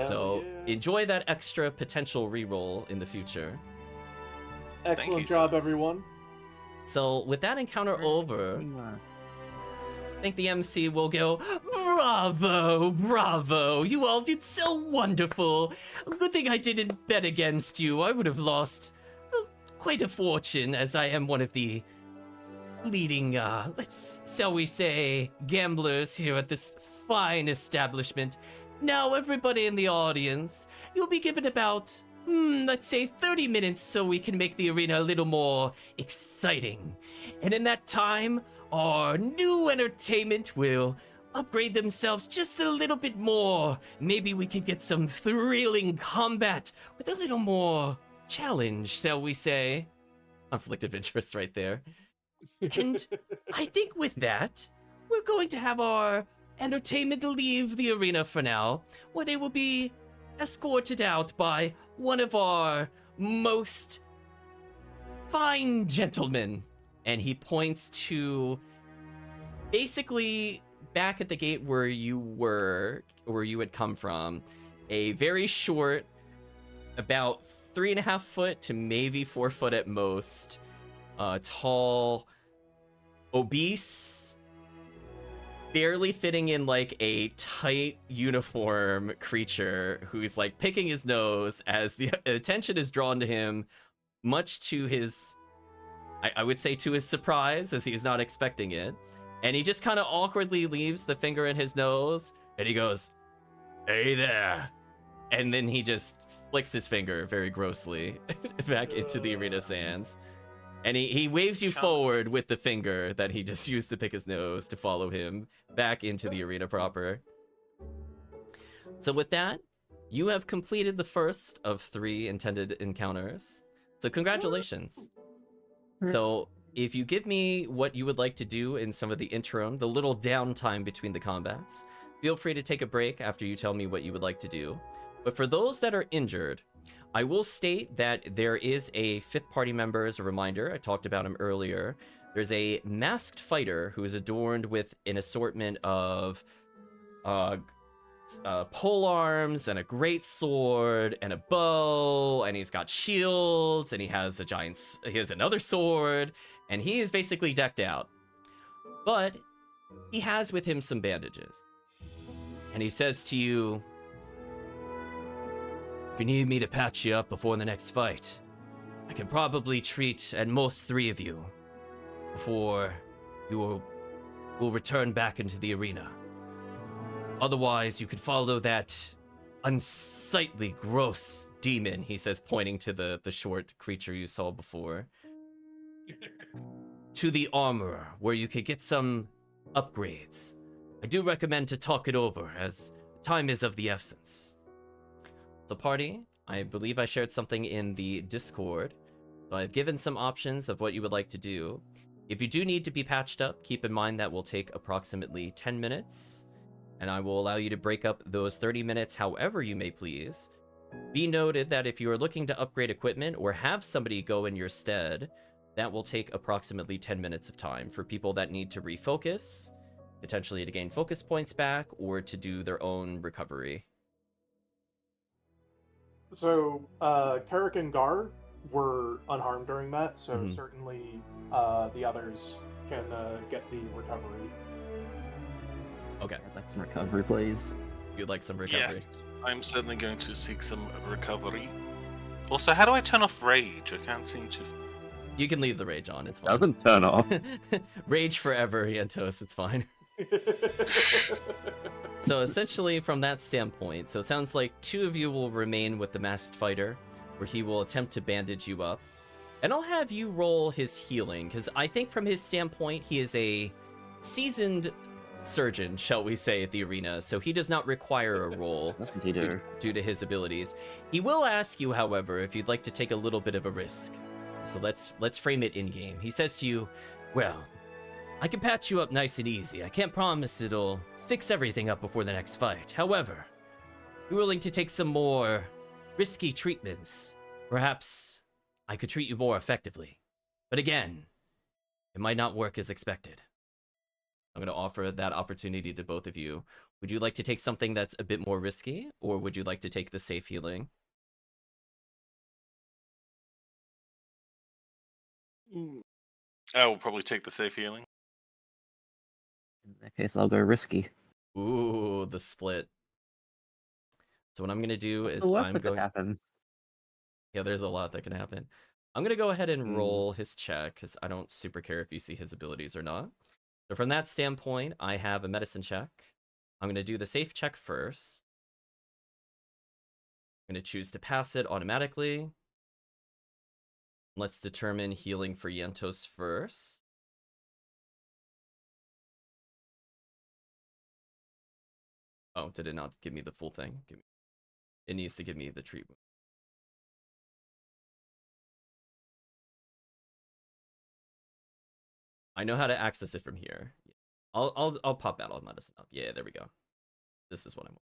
So enjoy that extra potential reroll in the future.
Excellent job, everyone.
So with that encounter over, I think the MC will go, bravo, bravo, you all did so wonderful. Good thing I didn't bet against you. I would have lost quite a fortune, as I am one of the leading, shall we say, gamblers here at this fine establishment. Now, everybody in the audience, you'll be given about, let's say 30 minutes so we can make the arena a little more exciting. And in that time, our new entertainment will upgrade themselves just a little bit more. Maybe we could get some thrilling combat with a little more challenge, shall we say. Conflict of interest right there. And I think with that, we're going to have our entertainment leave the arena for now, where they will be escorted out by one of our most fine gentlemen. And he points to basically back at the gate where you were, where you had come from, a very short, about 3.5 foot to maybe 4 foot at most, tall, obese, barely fitting in like a tight uniform creature who's like picking his nose as the attention is drawn to him, much to his, I would say to his surprise, as he's not expecting it. And he just kind of awkwardly leaves the finger in his nose and he goes, "Hey there." And then he just flicks his finger very grossly back into the arena sands. And he waves you forward with the finger that he just used to pick his nose to follow him back into the arena proper. So with that, you have completed the first of 3 intended encounters. So congratulations. So if you give me what you would like to do in some of the interim, the little downtime between the combats, feel free to take a break after you tell me what you would like to do. But for those that are injured, I will state that there is a 5th party member as a reminder. I talked about him earlier. There's a masked fighter who is adorned with an assortment of pole arms and a great sword and a bow, and he's got shields, and he has another sword, and he is basically decked out. But he has with him some bandages. And he says to you, "If you need me to patch you up before the next fight, I can probably treat at most 3 of you before you will return back into the arena. Otherwise, you could follow that unsightly, gross demon," he says, pointing to the short creature you saw before, "to the armorer, where you could get some upgrades. I do recommend to talk it over, as time is of the essence." So party, I believe I shared something in the Discord, so I've given some options of what you would like to do. If you do need to be patched up, keep in mind that will take approximately 10 minutes, and I will allow you to break up those 30 minutes however you may please. Be noted that if you are looking to upgrade equipment or have somebody go in your stead, that will take approximately 10 minutes of time for people that need to refocus, potentially to gain focus points back, or to do their own recovery.
So, Carrick and Gar were unharmed during that, so
Mhm.
certainly the others can get the recovery.
Okay,
I'd like some recovery, please.
you'd like some recovery.
Yes, I'm certainly going to seek some recovery. Also, how do I turn off rage? I can't seem to.
You can leave the rage on. It's fine.
Doesn't turn off.
Rage forever, Yentos. It's fine. So essentially, from that standpoint, so it sounds like two of you will remain with the masked fighter, where he will attempt to bandage you up, and I'll have you roll his healing, because I think from his standpoint, he is a seasoned surgeon, shall we say, at the arena, so he does not require a roll
That's what you do.
due to his abilities. He will ask you, however, if you'd like to take a little bit of a risk. So let's frame it in game. He says to you, "Well, I can patch you up nice and easy. I can't promise it'll fix everything up before the next fight. However, you're willing to take some more risky treatments. Perhaps I could treat you more effectively. But again, it might not work as expected." I'm going to offer that opportunity to both of you. Would you like to take something that's a bit more risky, or would you like to take the safe healing?
I will probably take the safe healing.
In that case, I'll go risky.
Ooh, the split. So what I'm going to do is
The worst
I'm
that could
going...
happen.
Yeah, there's a lot that can happen. I'm going to go ahead and
Hmm.
roll his check, because I don't super care if you see his abilities or not. So from that standpoint, I have a medicine check. I'm going to do the safe check first. I'm going to choose to pass it automatically. Let's determine healing for Yentos first. Oh, did it not give me the full thing? It needs to give me the treatment. I know how to access it from here. I'll pop battle medicine up. Yeah, there we go. This is what I want.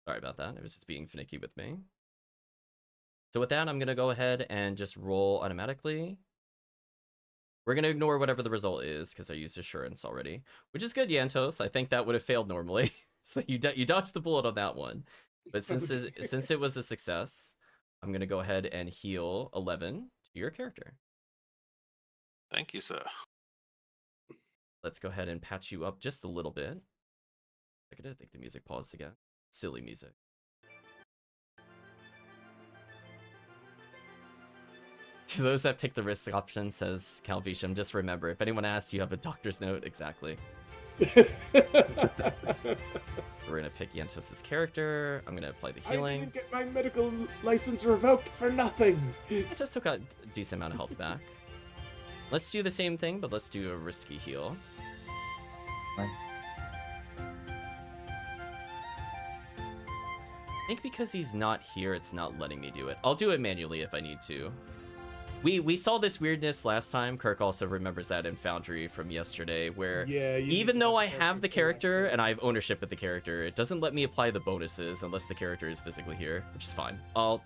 Sorry about that. It was just being finicky with me. So with that, I'm gonna go ahead and just roll automatically. We're gonna ignore whatever the result is because I used assurance already, which is good, Yantos. I think that would have failed normally, so you dodged the bullet on that one. But since it was a success, I'm gonna go ahead and heal 11 to your character.
Thank you, sir.
Let's go ahead and patch you up just a little bit. I think the music paused again. Silly music. To those that pick the risk option, says Calvisham, just remember, if anyone asks, you have a doctor's note. Exactly. We're going to pick Yantos' character. I'm going to apply the
I
healing.
didn't get my medical license revoked for nothing.
I just took a decent amount of health back. Let's do the same thing, but let's do a risky heal.
Fine.
I think because he's not here, it's not letting me do it. I'll do it manually if I need to. We saw this weirdness last time. Kirk also remembers that in Foundry from yesterday, where
Yeah, you
even
need to
though
have
I have the
characters
character
selected.
and I have ownership of the character, it doesn't let me apply the bonuses unless the character is physically here, which is fine. I'll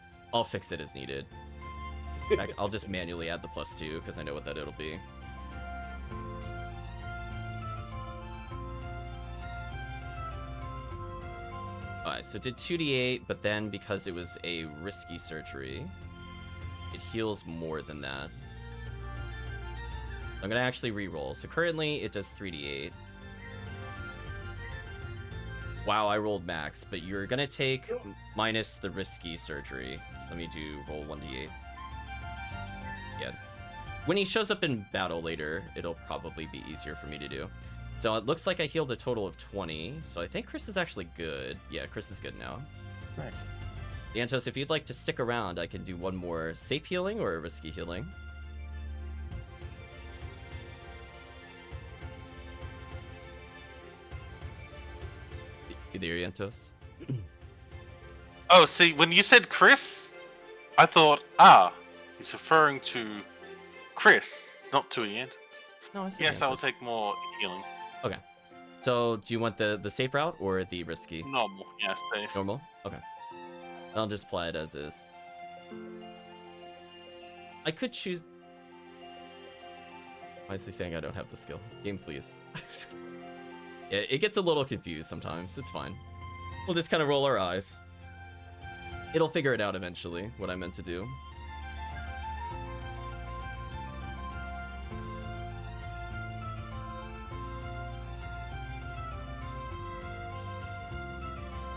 fix it as needed. In fact, I'll just manually add the +2 because I know what that it'll be. Alright, so it did 2d8, but then because it was a risky surgery, it heals more than that. I'm gonna actually re-roll. So currently it does 3d8. Wow, I rolled max, but you're gonna take minus the risky surgery. So let me do roll 1d8. Yeah. When he shows up in battle later, it'll probably be easier for me to do. So it looks like I healed a total of 20. So I think Chris is actually good. Yeah, Chris is good now.
Nice.
Yantos, if you'd like to stick around, I can do one more safe healing or a risky healing. You there, Yantos?
Oh, see, when you said Chris, I thought, he's referring to Chris, not to Iantus.
No, I said
Yes, I will
Yantos.
take more healing.
Okay. So, do you want the safe route or the risky?
Normal, yes, safe.
Normal? Okay. I'll just apply it as is. I could choose... Why is he saying I don't have the skill? Game, please. Yeah, it gets a little confused sometimes. It's fine. We'll just kind of roll our eyes. It'll figure it out eventually, what I meant to do.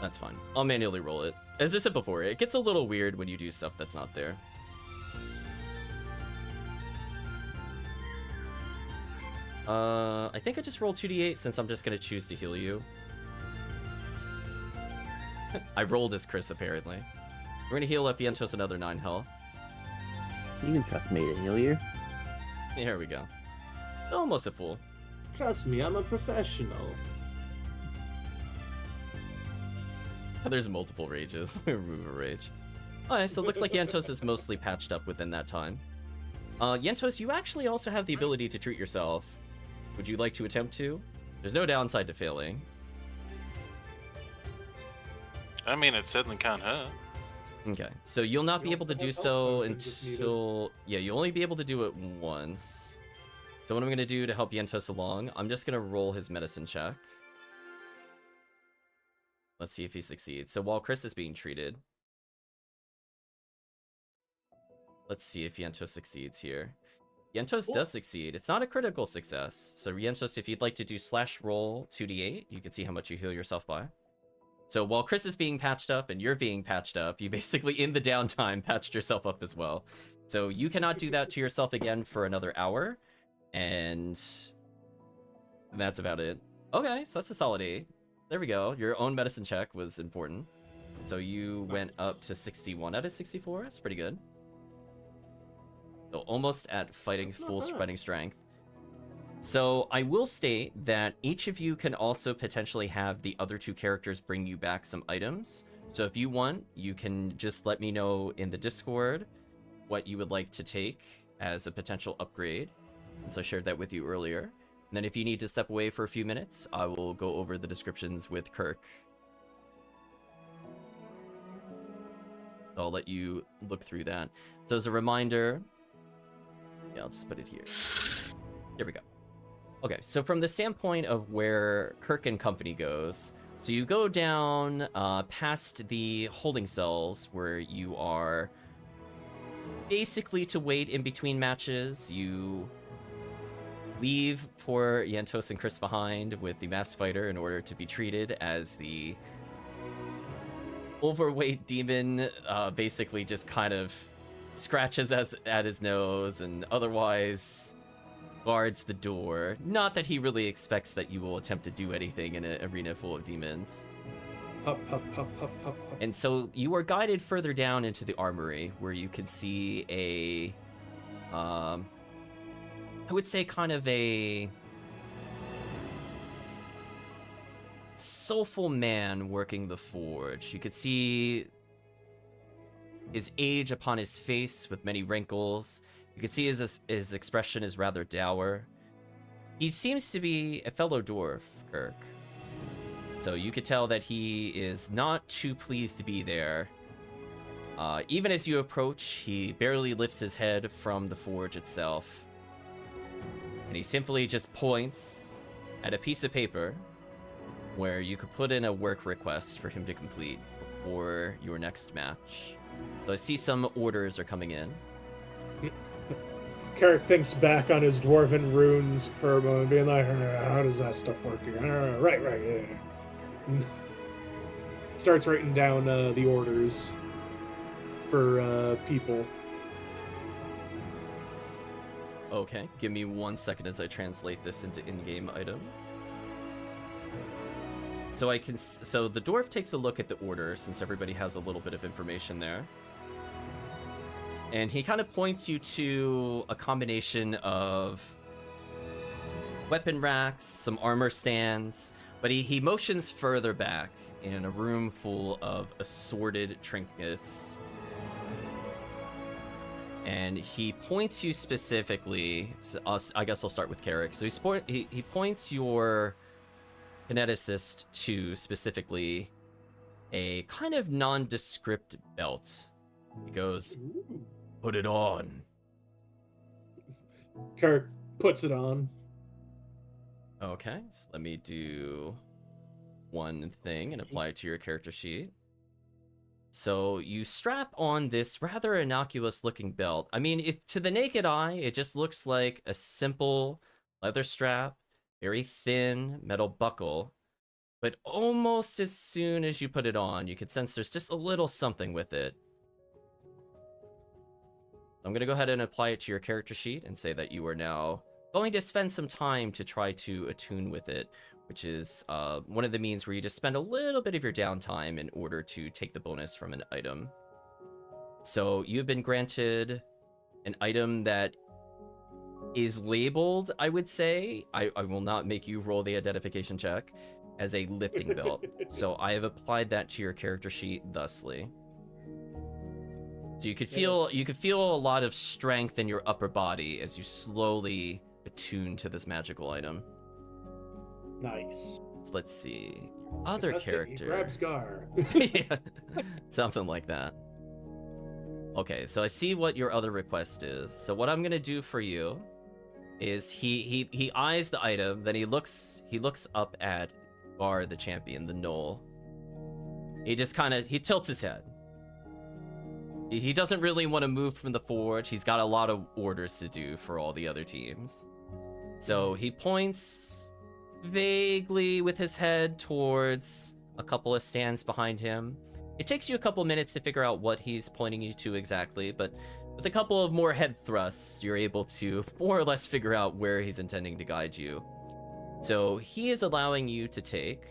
That's fine. I'll manually roll it. As I said before, it gets a little weird when you do stuff that's not there. I think I just rolled 2d8 since I'm just gonna choose to heal you. I rolled as Chris, apparently. We're gonna heal up Yentos another 9 health.
You can trust me to heal you.
Here we go. Almost a full.
Trust me, I'm a professional.
There's multiple rages. Let me remove a rage. Alright, so it looks like Yentos is mostly patched up within that time. Yentos, you actually also have the ability to treat yourself. Would you like to attempt to? There's no downside to failing.
I mean, it certainly can't hurt.
Okay, so you'll not be able to do so until... Yeah, you'll only be able to do it once. So what I'm going to do to help Yentos along, I'm just going to roll his medicine check. Let's see if he succeeds. So while Chris is being treated... Let's see if Yentos succeeds here. Yentos does succeed. It's not a critical success. So Yentos, if you'd like to do /roll 2d8, you can see how much you heal yourself by. So while Chris is being patched up and you're being patched up, you basically, in the downtime, patched yourself up as well. So you cannot do that to yourself again for another hour. And that's about it. Okay, so that's a solid 8. There we go. Your own medicine check was important. So you went up to 61 out of 64. That's pretty good. So almost at full fighting strength. So I will state that each of you can also potentially have the other 2 characters bring you back some items. So if you want, you can just let me know in the Discord what you would like to take as a potential upgrade. And so I shared that with you earlier. And then if you need to step away for a few minutes, I will go over the descriptions with Kirk. So I'll let you look through that. So as a reminder... Yeah, I'll just put it here. Here we go. Okay, so from the standpoint of where Kirk and company goes, so you go down past the holding cells where you are basically to wait in between matches. You leave poor Yentos and Chris behind with the masked fighter in order to be treated as the overweight demon basically just kind of scratches at his nose and otherwise guards the door. Not that he really expects that you will attempt to do anything in an arena full of demons.
Hup, hup, hup, hup, hup, hup.
And so you are guided further down into the armory where you can see a... I would say kind of a... soulful man working the forge. You could see his age upon his face with many wrinkles. You can see his expression is rather dour. He seems to be a fellow dwarf, Kirk. So you could tell that he is not too pleased to be there. Even as you approach, he barely lifts his head from the forge itself. And he simply just points at a piece of paper where you could put in a work request for him to complete before your next match. So I see some orders are coming in.
Carrick thinks back on his dwarven runes for a moment, being like, how does that stuff work here? Right, yeah. Starts writing down the orders for people.
Okay, give me 1 second as I translate this into in-game items. So so the dwarf takes a look at the order, since everybody has a little bit of information there. And he kind of points you to a combination of weapon racks, some armor stands, but he motions further back in a room full of assorted trinkets. And he points you specifically, so I guess I'll start with Carrick. So he points your kineticist to specifically a kind of nondescript belt. He goes, "Put it on."
Carrick puts it on.
Okay, so let me do one thing and apply it to your character sheet. So you strap on this rather innocuous looking belt. I mean, if to the naked eye, it just looks like a simple leather strap, very thin metal buckle. But almost as soon as you put it on, you can sense there's just a little something with it. I'm going to go ahead and apply it to your character sheet and say that you are now going to spend some time to try to attune with it, which is one of the means where you just spend a little bit of your downtime in order to take the bonus from an item. So you've been granted an item that is labeled, I would say, I will not make you roll the identification check, as a lifting belt. So I have applied that to your character sheet thusly. So you could feel a lot of strength in your upper body as you slowly attune to this magical item.
Nice.
So let's see. Your other character.
He grabs Gar.
Yeah, something like that. Okay, so I see what your other request is. So what I'm gonna do for you is he eyes the item, then he looks up at Gar the champion, the Knoll. He just he tilts his head. He doesn't really want to move from the forge. He's got a lot of orders to do for all the other teams. So he points vaguely with his head towards a couple of stands behind him. It takes you a couple minutes to figure out what he's pointing you to exactly, but with a couple of more head thrusts, you're able to more or less figure out where he's intending to guide you. So he is allowing you to take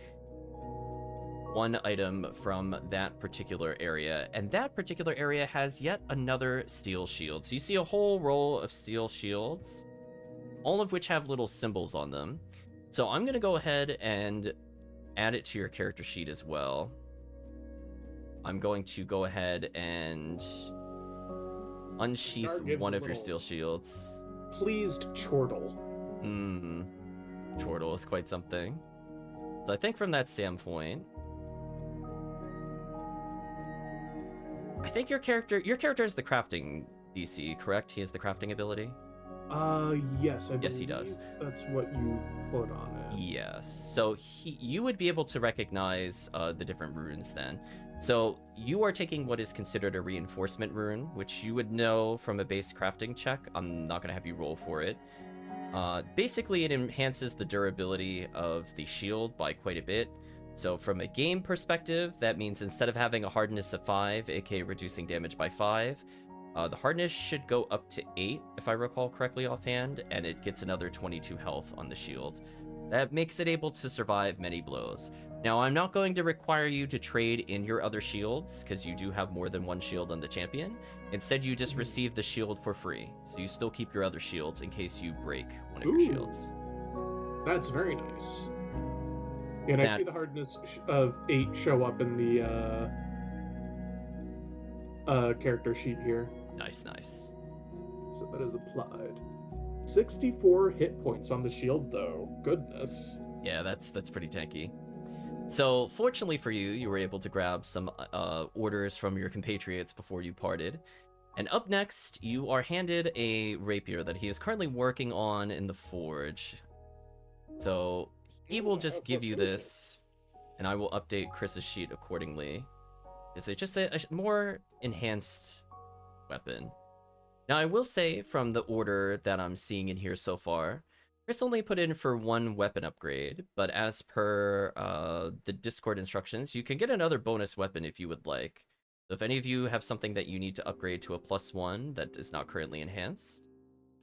one item from that particular area, and that particular area has yet another steel shield. So you see a whole row of steel shields, all of which have little symbols on them. So I'm going to go ahead and add it to your character sheet as well. I'm going to go ahead and unsheath one of your steel shields.
Pleased chortle.
Chortle is quite something. So I think from that standpoint, I think your character is the crafting DC, correct? He has the crafting ability?
Yes, I believe
yes, he does.
That's what you put on it.
Yes. So you would be able to recognize the different runes then. So you are taking what is considered a reinforcement rune, which you would know from a base crafting check. I'm not going to have you roll for it. Basically, it enhances the durability of the shield by quite a bit. So from a game perspective, that means instead of having a hardness of 5, aka reducing damage by 5, the hardness should go up to 8, if I recall correctly offhand, and it gets another 22 health on the shield. That makes it able to survive many blows. Now, I'm not going to require you to trade in your other shields, because you do have more than one shield on the champion. Instead, you just receive the shield for free, so you still keep your other shields in case you break one of your shields.
That's very nice. And I see the hardness of 8 show up in the character sheet here.
Nice, nice.
So that is applied. 64 hit points on the shield, though. Goodness.
Yeah, that's pretty tanky. So, fortunately for you, you were able to grab some orders from your compatriots before you parted. And up next, you are handed a rapier that he is currently working on in the forge. So, he will just give you this, and I will update Chris's sheet accordingly. It's just a more enhanced weapon. Now, I will say from the order that I'm seeing in here so far, Chris only put in for one weapon upgrade, but as per the Discord instructions, you can get another bonus weapon if you would like. So if any of you have something that you need to upgrade to a +1 that is not currently enhanced,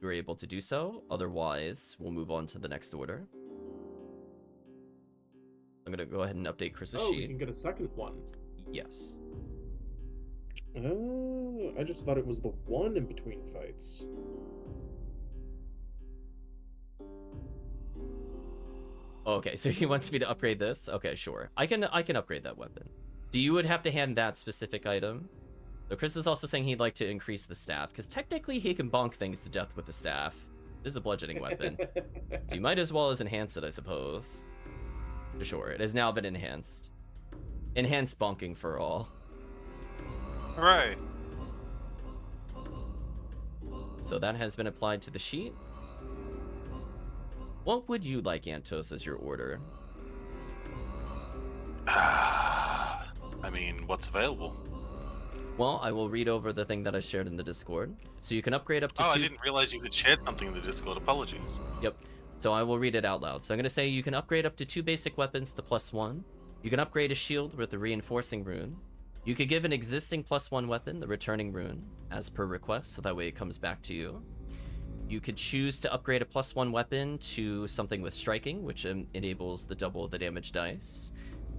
you're able to do so. Otherwise, we'll move on to the next order. I'm going to go ahead and update Chris's sheet.
You can get a second one.
Yes.
I just thought it was the one in between fights.
Okay, so he wants me to upgrade this? Okay, sure. I can upgrade that weapon. So you would have to hand that specific item. So Chris is also saying he'd like to increase the staff, because technically he can bonk things to death with the staff. This is a bludgeoning weapon. So you might as well as enhance it, I suppose. For sure, it has now been enhanced. Enhanced bonking for all.
Hooray!
So that has been applied to the sheet. What would you like, Antos, as your order?
What's available?
Well, I will read over the thing that I shared in the Discord. So you can upgrade up to
Oh, I
2...
didn't realize you had shared something in the Discord. Apologies.
Yep. So I will read it out loud. So I'm going to say you can upgrade up to 2 basic weapons to +1. You can upgrade a shield with a reinforcing rune. You could give an existing +1 weapon the returning rune, as per request, so that way it comes back to you. You could choose to upgrade a +1 weapon to something with striking, which enables the double of the damage dice.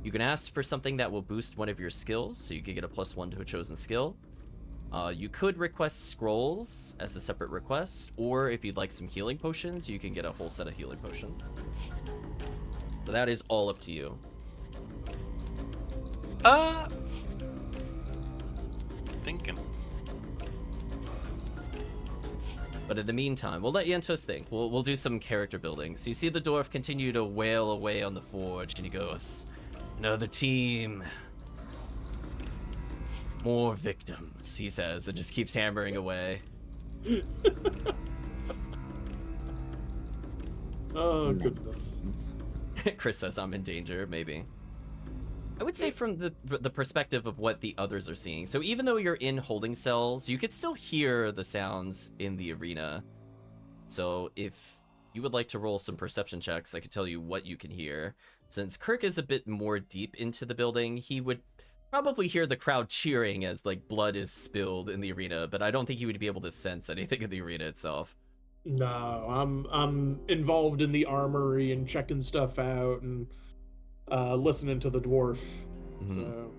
You can ask for something that will boost one of your skills, so you could get a +1 to a chosen skill. You could request scrolls as a separate request, or if you'd like some healing potions, you can get a whole set of healing potions. So that is all up to you.
Thinking.
But in the meantime, we'll let Yentos think. We'll do some character building. So you see the dwarf continue to wail away on the forge, and he goes, "Another team. More victims," he says, and just keeps hammering away.
Oh, goodness.
Chris says, "I'm in danger," maybe. I would say from the perspective of what the others are seeing. So even though you're in holding cells, you could still hear the sounds in the arena. So if you would like to roll some perception checks, I could tell you what you can hear. Since Kirk is a bit more deep into the building, he would probably hear the crowd cheering as like blood is spilled in the arena, but I don't think he would be able to sense anything in the arena itself.
No, I'm involved in the armory and checking stuff out and listening to the dwarf.
Mhm.
So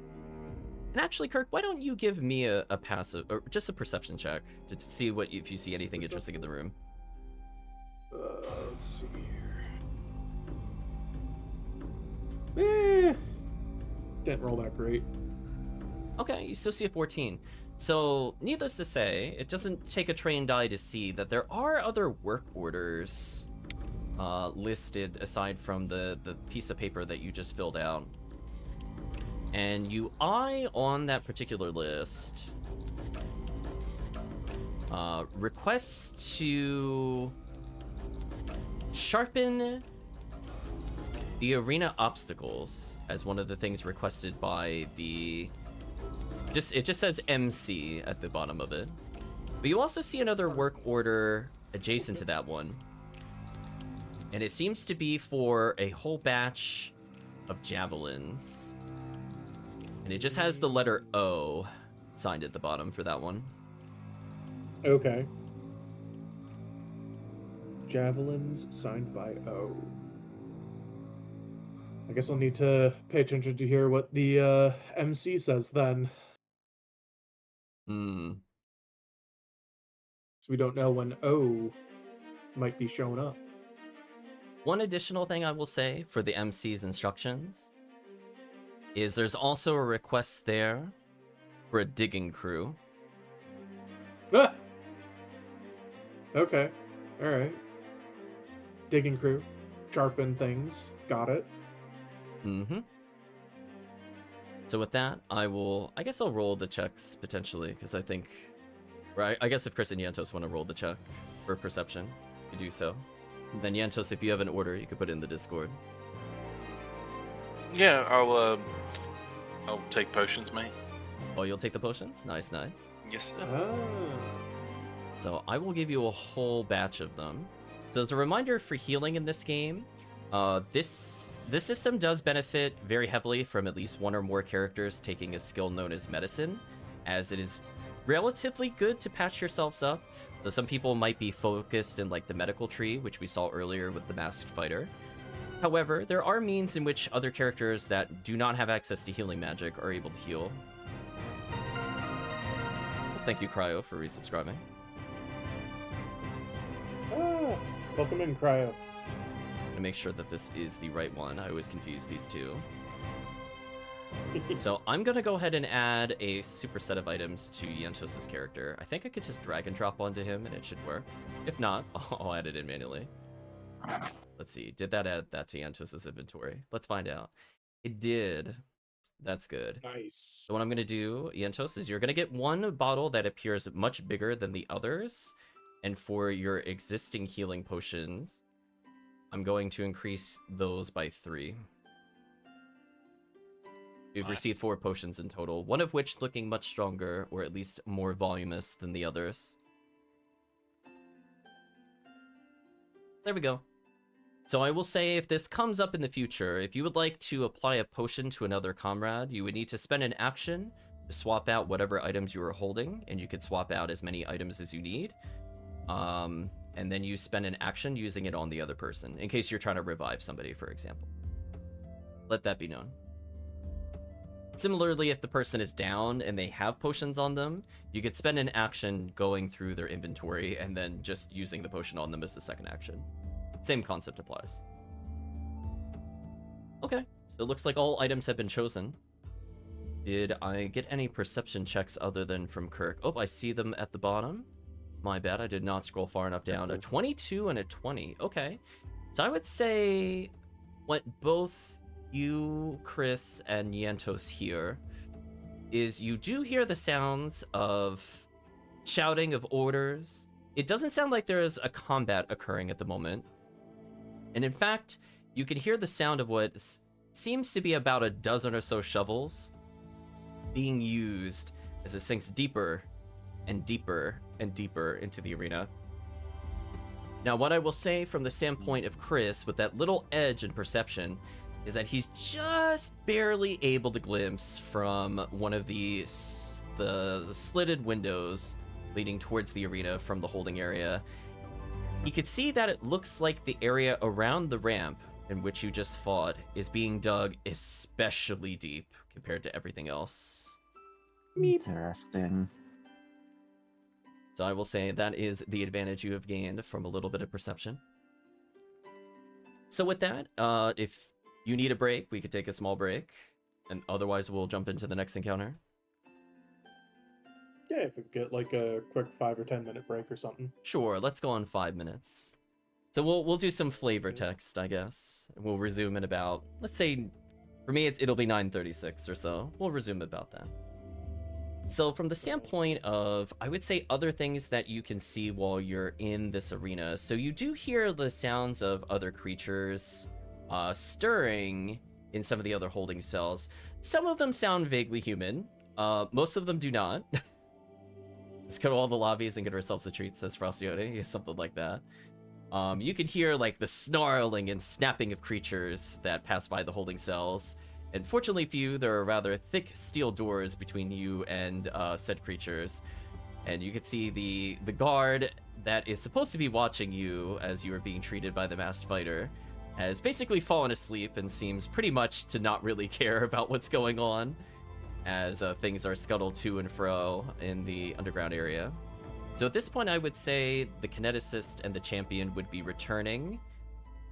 And actually, Kirk, why don't you give me a passive, or just a perception check, to see what if you see anything interesting in the room.
let's see here. Didn't roll that great.
Okay, you still see a 14. So, needless to say, it doesn't take a trained eye to see that there are other work orders listed aside from the piece of paper that you just filled out. And you eye on that particular list requests to sharpen the arena obstacles as one of the things requested by the... It just says MC at the bottom of it. But you also see another work order adjacent to that one. And it seems to be for a whole batch of javelins. And it just has the letter O signed at the bottom for that one.
Okay. Javelins signed by O. I guess I'll need to pay attention to hear what the MC says then.
Hmm.
So we don't know when O might be showing up.
One additional thing I will say for the MC's instructions is there's also a request there for a digging crew.
Ah! Okay. Alright. Digging crew. Sharpen things. Got it.
Mm-hmm. So with that, I guess I'll roll the checks potentially, because I think, right? I guess if Chris and Yantos want to roll the check for perception, you do so. Then Yantos, if you have an order, you could put it in the Discord.
Yeah, I'll take potions, mate.
Oh, you'll take the potions? Nice, nice.
Yes, sir.
Ah.
So I will give you a whole batch of them. So as a reminder for healing in this game, this system does benefit very heavily from at least one or more characters taking a skill known as medicine, as it is relatively good to patch yourselves up. So some people might be focused in like the medical tree, which we saw earlier with the masked fighter. However, there are means in which other characters that do not have access to healing magic are able to heal. Thank you, Cryo, for resubscribing.
Ah. Welcome in, Cryo.
To make sure that this is the right one. I always confuse these two. So I'm gonna go ahead and add a superset of items to Yantos' character. I think I could just drag and drop onto him and it should work. If not, I'll add it in manually. Let's see, did that add that to Yantos' inventory? Let's find out. It did. That's good.
Nice.
So what I'm gonna do, Yantos, is you're gonna get one bottle that appears much bigger than the others. And for your existing healing potions, I'm going to increase those by 3. You've
Nice.
received 4 potions in total, one of which looking much stronger, or at least more voluminous than the others. There we go. So I will say, if this comes up in the future, if you would like to apply a potion to another comrade, you would need to spend an action to swap out whatever items you are holding, and you could swap out as many items as you need. And then you spend an action using it on the other person, in case you're trying to revive somebody, for example. Let that be known. Similarly, if the person is down and they have potions on them, you could spend an action going through their inventory and then just using the potion on them as the second action. Same concept applies. Okay, so it looks like all items have been chosen. Did I get any perception checks other than from Kirk? Oh, I see them at the bottom. My bad, I did not scroll far enough down. A 22 and a 20. Okay. So I would say what both you, Chris, and Yentos hear is you do hear the sounds of shouting of orders. It doesn't sound like there is a combat occurring at the moment. And in fact, you can hear the sound of what seems to be about a dozen or so shovels being used as it sinks deeper and deeper and deeper into the arena. Now, what I will say from the standpoint of Chris, with that little edge in perception, is that he's just barely able to glimpse from one of the slitted windows leading towards the arena from the holding area. He could see that it looks like the area around the ramp in which you just fought is being dug especially deep compared to everything else.
Interesting.
So I will say that is the advantage you have gained from a little bit of perception. So with that, if you need a break, we could take a small break, and otherwise we'll jump into the next encounter.
Yeah, if we could get like a quick 5 or 10 minute break or something.
Sure, let's go on 5 minutes. So we'll do some flavor text, I guess. We'll resume in about, let's say, for me it'll be 9:36 or so. We'll resume about that. So from the standpoint of, I would say, other things that you can see while you're in this arena. So you do hear the sounds of other creatures stirring in some of the other holding cells. Some of them sound vaguely human. Most of them do not. Let's go to all the lobbies and get ourselves a treat, says Frostiote. Something like that. You can hear like the snarling and snapping of creatures that pass by the holding cells. And fortunately for you, there are rather thick steel doors between you and said creatures. And you can see the guard that is supposed to be watching you as you are being treated by the masked fighter has basically fallen asleep and seems pretty much to not really care about what's going on as things are scuttled to and fro in the underground area. So at this point, I would say the kineticist and the champion would be returning.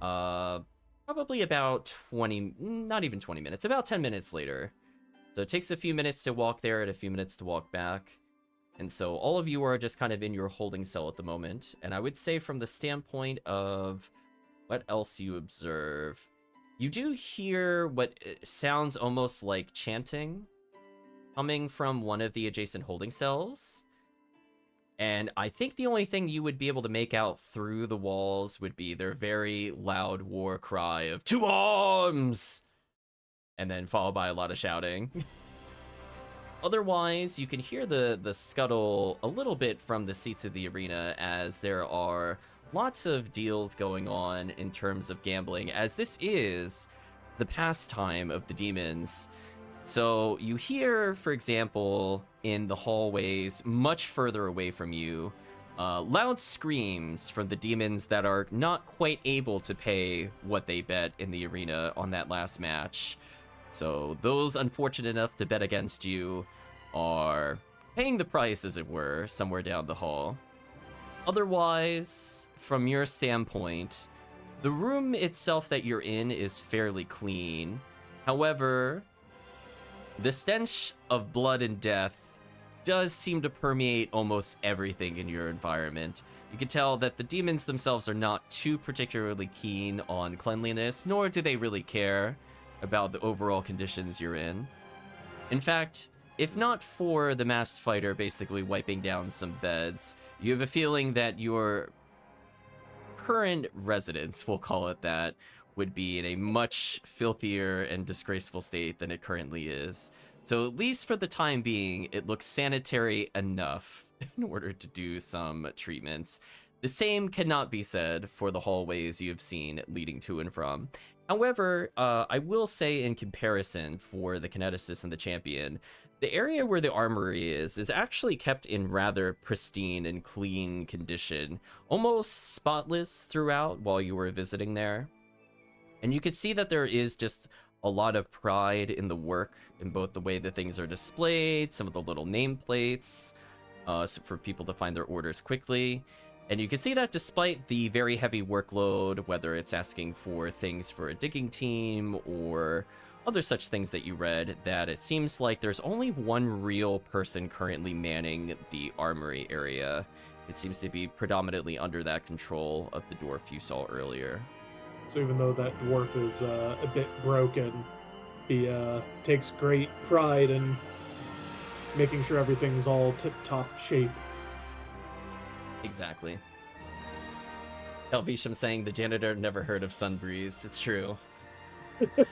Probably about 20, not even 20 minutes, about 10 minutes later. So it takes a few minutes to walk there and a few minutes to walk back. And so all of you are just kind of in your holding cell at the moment. And I would say from the standpoint of what else you observe, you do hear what sounds almost like chanting coming from one of the adjacent holding cells. And I think the only thing you would be able to make out through the walls would be their very loud war cry of "To arms!" and then followed by a lot of shouting. Otherwise, you can hear the scuttle a little bit from the seats of the arena, as there are lots of deals going on in terms of gambling, as this is the pastime of the demons. So you hear, for example, in the hallways much further away from you, loud screams from the demons that are not quite able to pay what they bet in the arena on that last match. So those unfortunate enough to bet against you are paying the price, as it were, somewhere down the hall. Otherwise, from your standpoint, the room itself that you're in is fairly clean. However, the stench of blood and death does seem to permeate almost everything in your environment. You can tell that the demons themselves are not too particularly keen on cleanliness, nor do they really care about the overall conditions you're in. In fact, if not for the masked fighter basically wiping down some beds, you have a feeling that your current residence, we'll call it that, would be in a much filthier and disgraceful state than it currently is. So at least for the time being, it looks sanitary enough in order to do some treatments. The same cannot be said for the hallways you have seen leading to and from. However, I will say in comparison for the Kineticist and the Champion, the area where the armory is actually kept in rather pristine and clean condition, almost spotless throughout while you were visiting there. And you could see that there is just a lot of pride in the work, in both the way that things are displayed, some of the little nameplates, so for people to find their orders quickly. And you can see that despite the very heavy workload, whether it's asking for things for a digging team or other such things that you read, that it seems like there's only one real person currently manning the armory area. It seems to be predominantly under that control of the dwarf you saw earlier.
So even though that dwarf is a bit broken, he takes great pride in making sure everything's all tip-top shape.
Exactly. Helvisham saying the janitor never heard of Sunbreeze. It's true.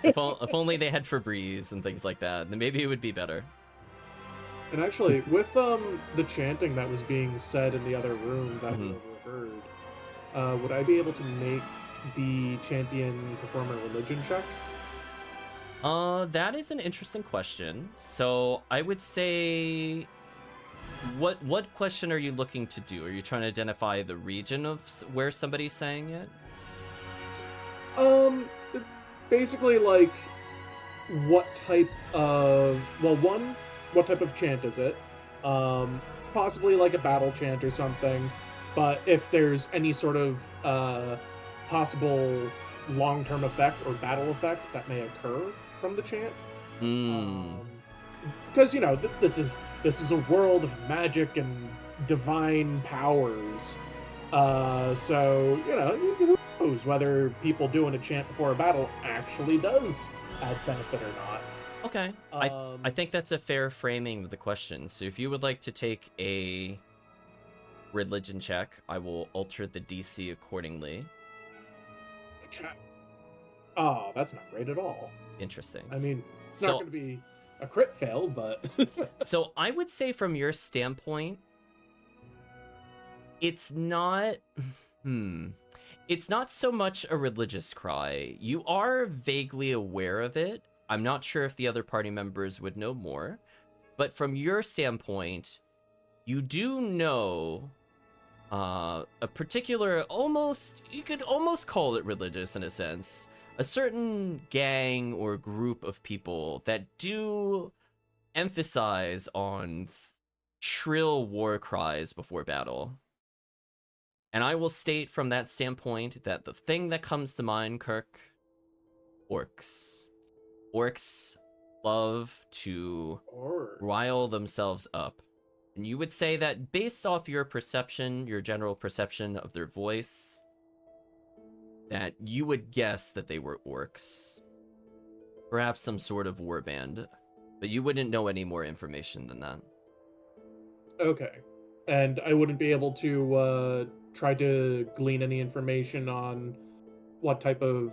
if only they had Febreze and things like that, then maybe it would be better.
And actually, with the chanting that was being said in the other room that we overheard, would I be able to make the champion perform a religion check?
That is an interesting question. So I would say, what question are you looking to do? Are you trying to identify the region of where somebody's saying it?
Basically, like, what type of... Well, one, what type of chant is it? Possibly like a battle chant or something. But if there's any sort of possible long-term effect or battle effect that may occur from the chant. Because, you know, this is a world of magic and divine powers. So, you know, who knows whether people doing a chant before a battle actually does add benefit or not.
Okay. I think that's a fair framing of the question. So if you would like to take a religion check, I will alter the DC accordingly.
Oh, that's not great at all.
Interesting.
I mean, it's not going to be a crit fail, but...
So I would say from your standpoint, it's not... It's not so much a religious cry. You are vaguely aware of it. I'm not sure if the other party members would know more. But from your standpoint, you do know a particular, you could almost call it religious in a sense, a certain gang or group of people that do emphasize on shrill war cries before battle. And I will state from that standpoint that the thing that comes to mind, Kirk, orcs. Orcs love to rile themselves up. And you would say that based off your perception, your general perception of their voice, that you would guess that they were orcs. Perhaps some sort of warband. But you wouldn't know any more information than that.
Okay. And I wouldn't be able to try to glean any information on what type of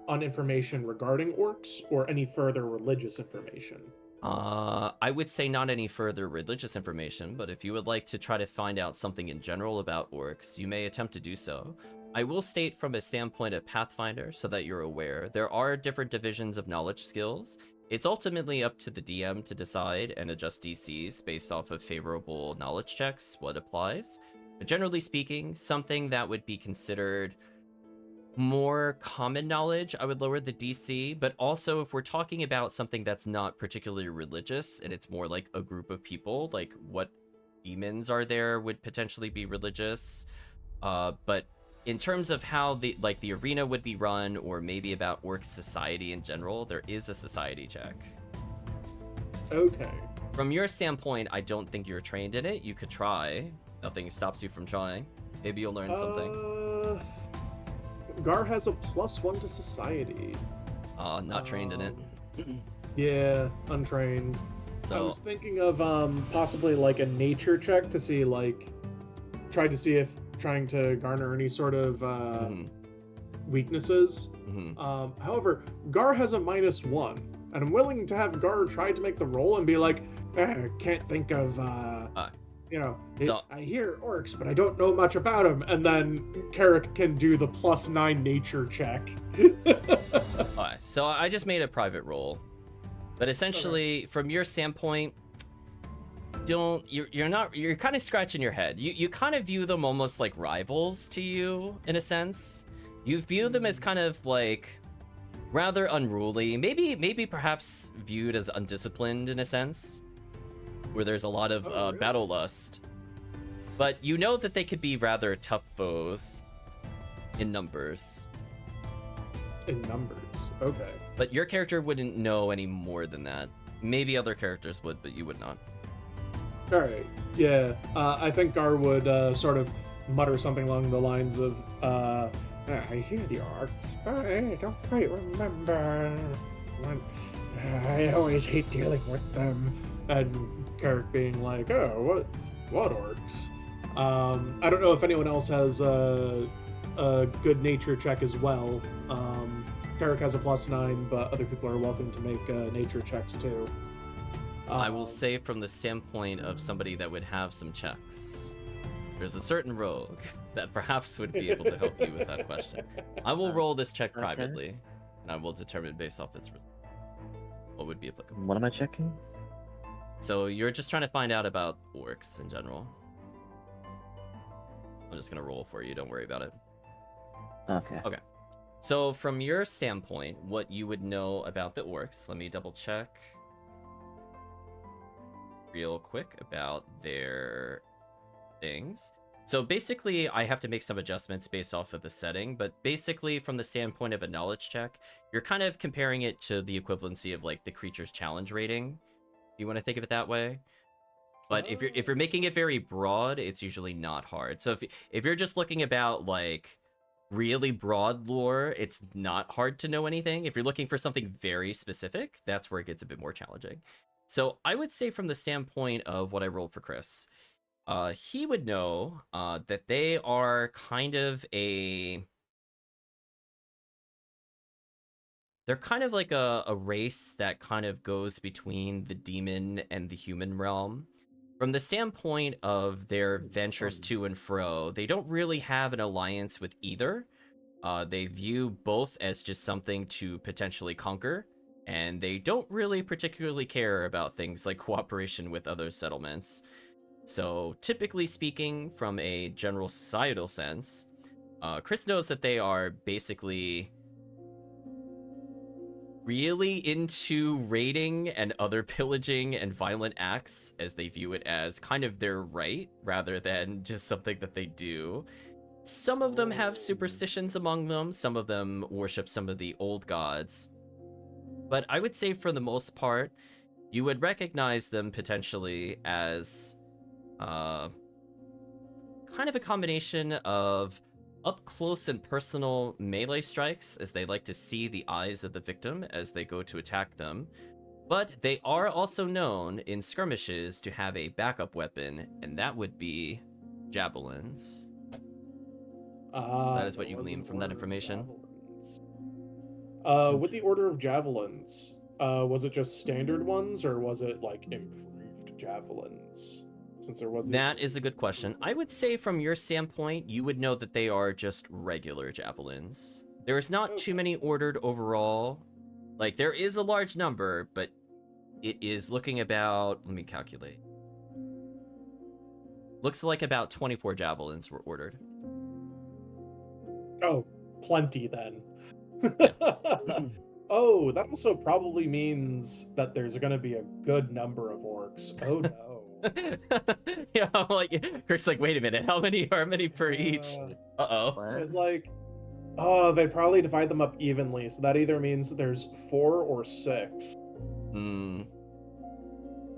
on information regarding orcs or any further religious information.
I would say not any further religious information, but if you would like to try to find out something in general about orcs, you may attempt to do so. I will state from a standpoint of Pathfinder, so that you're aware, there are different divisions of knowledge skills. It's ultimately up to the DM to decide and adjust DCs based off of favorable knowledge checks, what applies. But generally speaking, something that would be considered more common knowledge, I would lower the DC. But also, if we're talking about something that's not particularly religious, and it's more like a group of people, like what demons are there would potentially be religious. But in terms of how the arena would be run, or maybe about orc society in general, there is a society check.
Okay.
From your standpoint, I don't think you're trained in it. You could try. Nothing stops you from trying. Maybe you'll learn something.
Gar has a +1 to society.
Not trained in it.
Yeah, untrained.
So
I was thinking of possibly like a nature check to see trying to garner any sort of weaknesses.
Mhm.
However, Gar has a -1, and I'm willing to have Gar try to make the roll and be like, can't think of,
So-
I hear orcs, but I don't know much about them. And then Carrick can do the +9 nature check.
Alright, so I just made a private roll. But essentially, from your standpoint, you're kind of scratching your head. You kind of view them almost like rivals to you, in a sense. You view them as kind of like rather unruly, maybe perhaps viewed as undisciplined in a sense, where there's a lot of
really?
battle lust. But you know that they could be rather tough foes in numbers.
In numbers, okay.
But your character wouldn't know any more than that. Maybe other characters would, but you would not.
All right, yeah. I think Gar would sort of mutter something along the lines of, I hear the orcs, but I don't quite remember. I always hate dealing with them. And Carrick being like, oh, what orcs? I don't know if anyone else has a good nature check as well. Carrick has a +9, but other people are welcome to make nature checks too.
I will say from the standpoint of somebody that would have some checks, there's a certain rogue that perhaps would be able to help you with that question. I will roll this check privately, and I will determine based off its result what would be applicable.
What am I checking?
So you're just trying to find out about orcs in general. I'm just gonna roll for you, don't worry about it.
Okay.
Okay. So from your standpoint, what you would know about the orcs, let me double check real quick about their things. So basically, I have to make some adjustments based off of the setting, but basically from the standpoint of a knowledge check, you're kind of comparing it to the equivalency of like the creature's challenge rating. You want to think of it that way? But if you're making it very broad, it's usually not hard. So if you're just looking about like really broad lore, it's not hard to know anything. If you're looking for something very specific, that's where it gets a bit more challenging. So I would say from the standpoint of what I rolled for Chris, he would know that they are kind of they're kind of like a race that kind of goes between the demon and the human realm. From the standpoint of their ventures to and fro, they don't really have an alliance with either. They view both as just something to potentially conquer, and they don't really particularly care about things like cooperation with other settlements. So, typically speaking, from a general societal sense, Chris knows that they are basically really into raiding and other pillaging and violent acts, as they view it as kind of their right rather than just something that they do. Some of them have superstitions among them, some of them worship some of the old gods. But I would say for the most part, you would recognize them potentially as kind of a combination of up close and personal melee strikes, as they like to see the eyes of the victim as they go to attack them. But they are also known in skirmishes to have a backup weapon, and that would be javelins. That is what you glean from that information.
With the order of javelins, was it just standard ones, or was it like improved javelins? Since there was
That is a good question. I would say from your standpoint, you would know that they are just regular javelins. There's not too many ordered overall. Like, there is a large number, but it is looking about... Let me calculate. Looks like about 24 javelins were ordered.
Oh, plenty then.
Yeah.
Oh, that also probably means that there's going to be a good number of orcs. Oh no.
Yeah, I'm like, Kirk's like, wait a minute, how many per each? Uh-oh.
It's like, oh, they probably divide them up evenly, so that either means there's 4 or 6.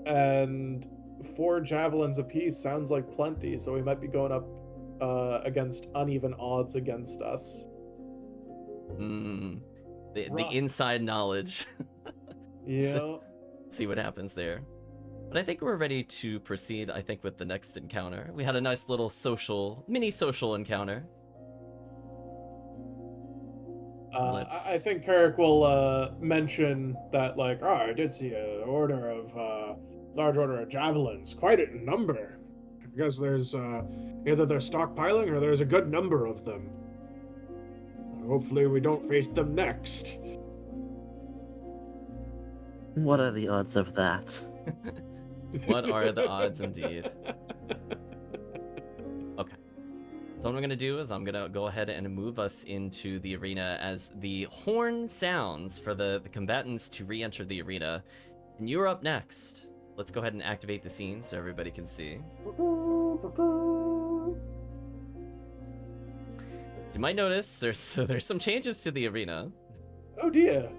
And 4 javelins apiece sounds like plenty, so we might be going up against uneven odds against us.
The inside knowledge.
Yeah.
So, see what happens there. But I think we're ready to proceed, I think, with the next encounter. We had a nice little mini social encounter.
I think Carrick will mention that, like, oh, I did see a order of large order of javelins, quite a number. I guess there's either they're stockpiling or there's a good number of them. Hopefully, we don't face them next.
What are the odds of that?
What are the odds, indeed? Okay. So what I'm going to do is I'm going to go ahead and move us into the arena as the horn sounds for the combatants to re-enter the arena. And you're up next. Let's go ahead and activate the scene so everybody can see. You might notice there's some changes to the arena.
Oh dear.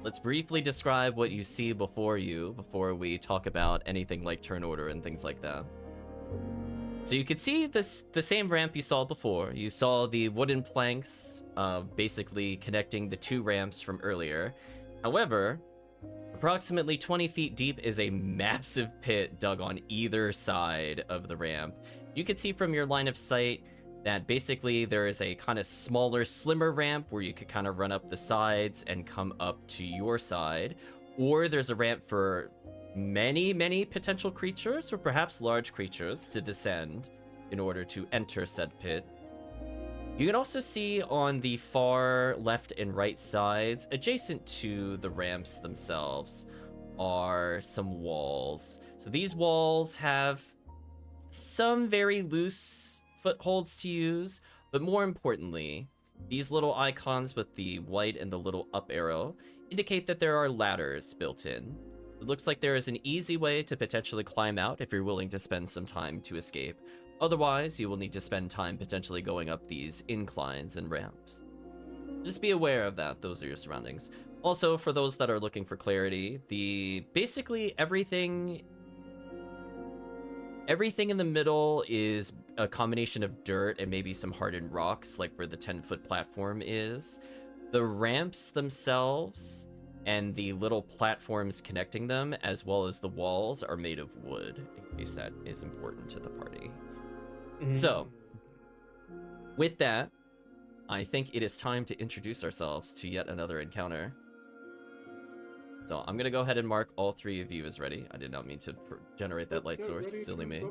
Let's briefly describe what you see before you before we talk about anything like turn order and things like that. So you could see the same ramp you saw before. You saw the wooden planks basically connecting the two ramps from earlier. However, approximately 20 feet deep is a massive pit dug on either side of the ramp. You can see from your line of sight that basically there is a kind of smaller, slimmer ramp where you could kind of run up the sides and come up to your side. Or there's a ramp for many potential creatures, or perhaps large creatures, to descend in order to enter said pit. You can also see on the far left and right sides, adjacent to the ramps themselves, are some walls. So these walls have some very loose footholds to use, but more importantly, these little icons with the white and the little up arrow indicate that there are ladders built in. It looks like there is an easy way to potentially climb out if you're willing to spend some time to escape. Otherwise, you will need to spend time potentially going up these inclines and ramps. Just be aware of that. Those are your surroundings. Also, for those that are looking for clarity, basically everything in the middle is a combination of dirt and maybe some hardened rocks, like where the 10-foot platform is. The ramps themselves and the little platforms connecting them, as well as the walls, are made of wood, in case that is important to the party. So, with that, I think it is time to introduce ourselves to yet another encounter. So I'm gonna go ahead and mark all three of you as ready. I did not mean to generate that light source, silly me.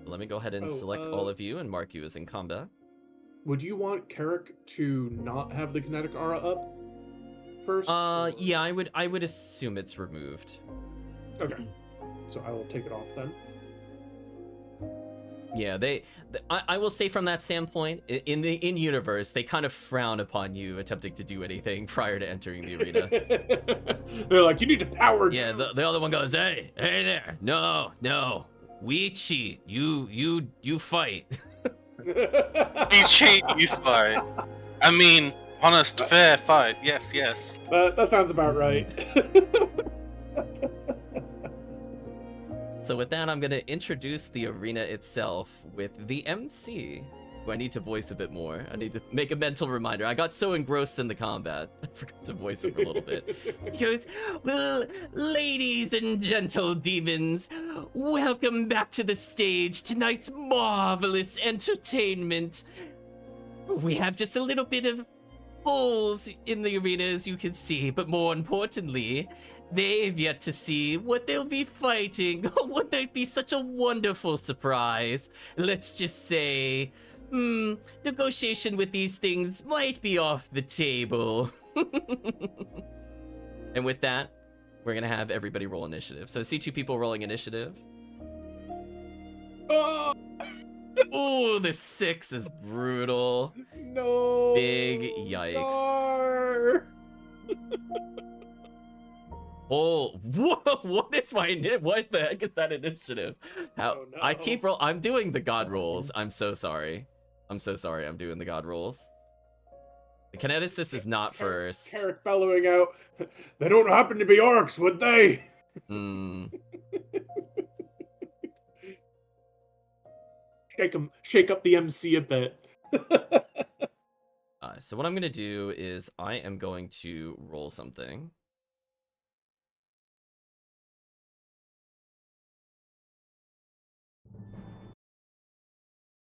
Let me go ahead and select all of you and mark you as in combat.
Would you want Carrick to not have the kinetic aura up first?
Yeah, I would assume it's removed.
Okay. So I will take it off then.
Yeah, I will say from that standpoint, in universe, they kind of frown upon you attempting to do anything prior to entering the arena.
They're like, you need to power.
Yeah, the other one goes, hey there, no, we cheat, you fight.
We cheat, you fight. I mean, honest, fair fight. Yes.
That sounds about right.
So with that, I'm going to introduce the arena itself with the MC, who I need to voice a bit more. I need to make a mental reminder. I got so engrossed in the combat, I forgot to voice him a little bit. He goes, well, ladies and gentle demons, welcome back to the stage, tonight's marvelous entertainment. We have just a little bit of bulls in the arena, as you can see, but more importantly, they've yet to see what they'll be fighting. Would that be such a wonderful surprise? Let's just say, negotiation with these things might be off the table. And with that, we're gonna have everybody roll initiative. So I see two people rolling initiative.
Oh,
Oh, the 6 is brutal.
no.
Big yikes.
Gar.
Oh, what is what the heck is that initiative? How
Oh, no.
I keep I'm doing the god rolls. I'm so sorry. I'm doing the god rolls. The kineticist is not first.
Carrick bellowing out, they don't happen to be orcs, would they? Shake up the MC a bit.
So what I'm gonna do is I am going to roll something.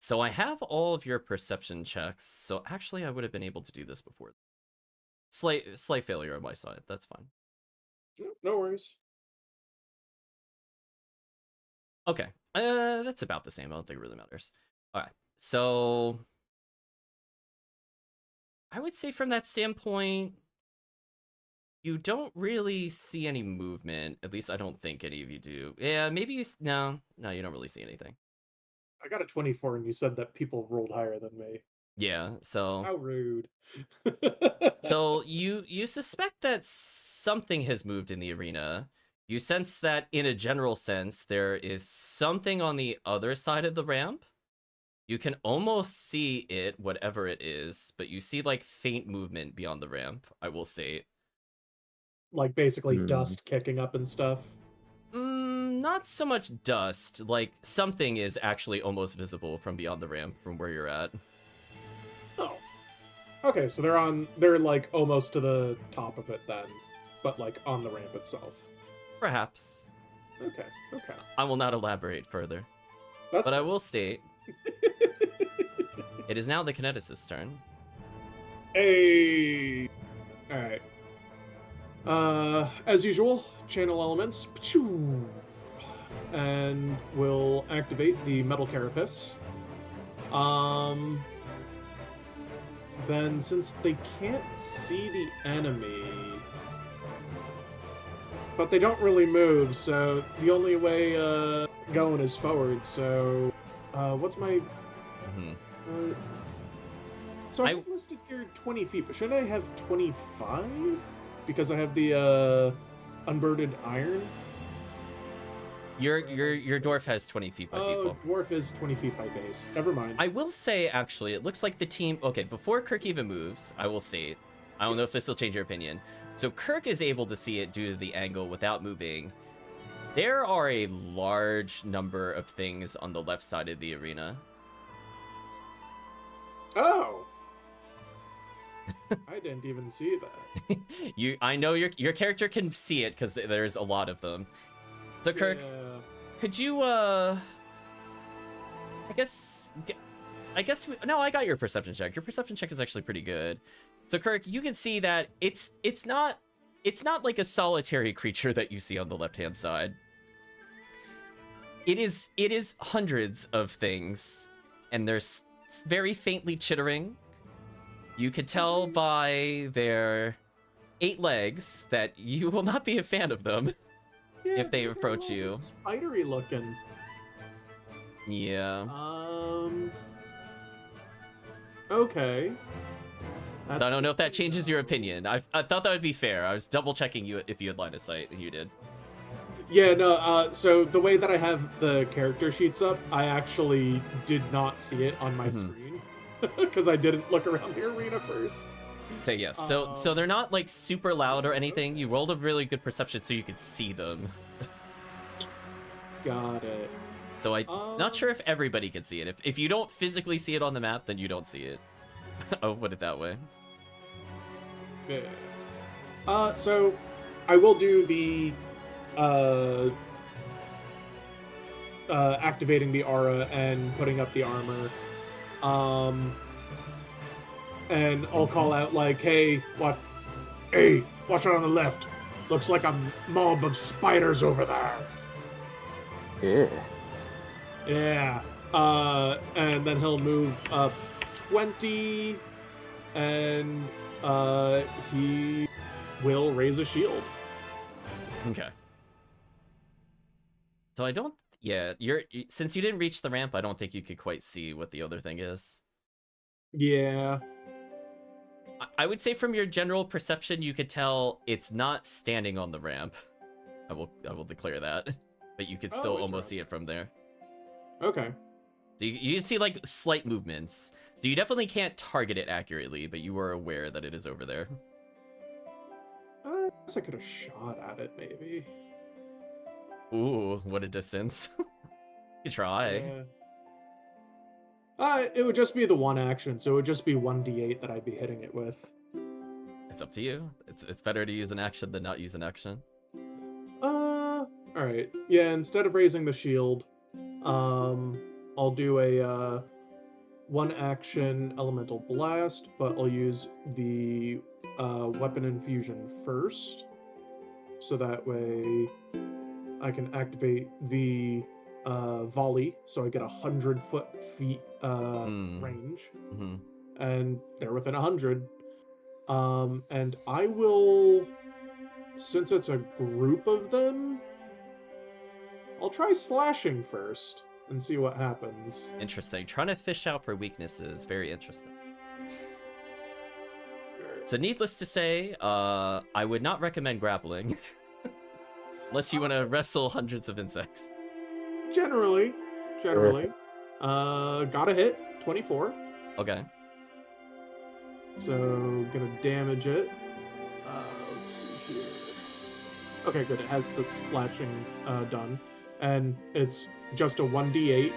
So I have all of your perception checks. So actually, I would have been able to do this before. Slight failure on my side. That's fine.
No worries.
Okay. That's about the same. I don't think it really matters. All right. So I would say from that standpoint, you don't really see any movement. At least I don't think any of you do. Yeah, maybe you. No, you don't really see anything.
I got a 24, and you said that people rolled higher than me.
Yeah. So.
How rude.
So you suspect that something has moved in the arena. You sense that in a general sense there is something on the other side of the ramp. You can almost see it, whatever it is, but you see like faint movement beyond the ramp, I will state.
Like basically
Hmm.
dust kicking up and stuff.
Not so much dust. Like something is actually almost visible from beyond the ramp from where you're at.
Oh. Okay, so they're like almost to the top of it then, but like on the ramp itself.
Perhaps.
Okay.
I will not elaborate further.
That's
But I will state it is now the kineticist's turn.
Hey. All right. As usual, channel elements, and we'll activate the metal carapace. Then since they can't see the enemy, but they don't really move, so the only way going is forward. So, what's my? So I've listed here 20 feet, but should I have 25? Because I have the unburdened iron.
Your dwarf has 20 feet by default.
Dwarf is 20 feet by base. Never mind.
I will say, actually, it looks like the team... Okay, before Kirk even moves, I will state... I don't know if this will change your opinion. So Kirk is able to see it due to the angle without moving. There are a large number of things on the left side of the arena.
Oh! I didn't even see that.
I know your character can see it because there's a lot of them. So Kirk, could you I guess no, I got your perception check. Your perception check is actually pretty good. So Kirk, you can see that it's not like a solitary creature that you see on the left-hand side. It is hundreds of things, and there's very faintly chittering. You could tell by their 8 legs that you will not be a fan of them if they approach you.
Spidery looking.
Yeah.
Okay.
So I don't know if that changes your opinion. I thought that would be fair. I was double checking you if you had line of sight, and you did.
Yeah, no, so the way that I have the character sheets up, I actually did not see it on my screen. Because I didn't look around the arena first.
So yes, so they're not like super loud or anything. You rolled a really good perception so you could see them.
Got it.
So I'm not sure if everybody can see it. If you don't physically see it on the map, then you don't see it. I'll put it that way.
Yeah. So I will do the activating the aura and putting up the armor. And I'll call out like, hey, watch out on the left. Looks like a mob of spiders over there.
Yeah.
Yeah. And then he'll move up 20, and he will raise a shield.
Okay. So I don't... Yeah, since you didn't reach the ramp, I don't think you could quite see what the other thing is.
Yeah.
I would say from your general perception, you could tell it's not standing on the ramp. I will declare that. But you could still almost see it from there.
Okay.
So you can see like slight movements. So you definitely can't target it accurately, but you were aware that it is over there.
I guess I could have shot at it, maybe.
Ooh, what a distance. You try.
Yeah. It would just be the one action, so it would just be 1d8 that I'd be hitting it with.
It's up to you. It's better to use an action than not use an action.
Alright. Yeah, instead of raising the shield, I'll do a one action elemental blast, but I'll use the weapon infusion first, so that way I can activate the volley, so I get 100 feet range,
Mm-hmm.
and they're within 100. And I will, since it's a group of them, I'll try slashing first and see what happens.
Interesting. Trying to fish out for weaknesses. Very interesting. So needless to say, I would not recommend grappling. Unless you want to wrestle hundreds of insects.
Generally. Got a hit, 24.
Okay.
So, gonna damage it. Let's see here. Okay, good. It has the slashing done. And it's just a 1d8.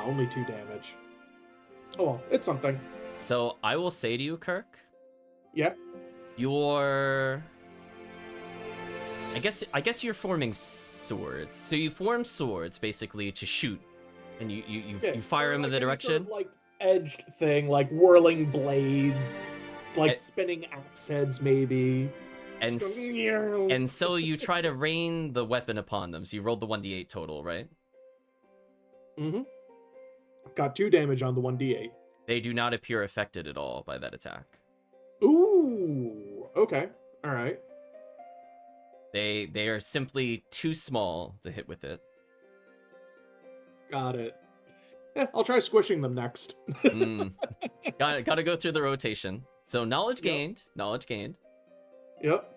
Only 2 damage. Oh well, it's something.
So I will say to you, Kirk.
Yep.
You're... I guess you're forming swords. So you form swords, basically, to shoot. And you fire them in the direction?
Sort of like edged thing, like whirling blades, like spinning axe heads, maybe.
And so you try to rain the weapon upon them. So you rolled the 1d8 total, right?
Mm-hmm. Got 2 damage on the 1d8.
They do not appear affected at all by that attack.
Ooh. Okay. All right.
They are simply too small to hit with it.
Got it. I'll try squishing them next.
Gotta go through the rotation. So knowledge gained. Knowledge gained.
Yep.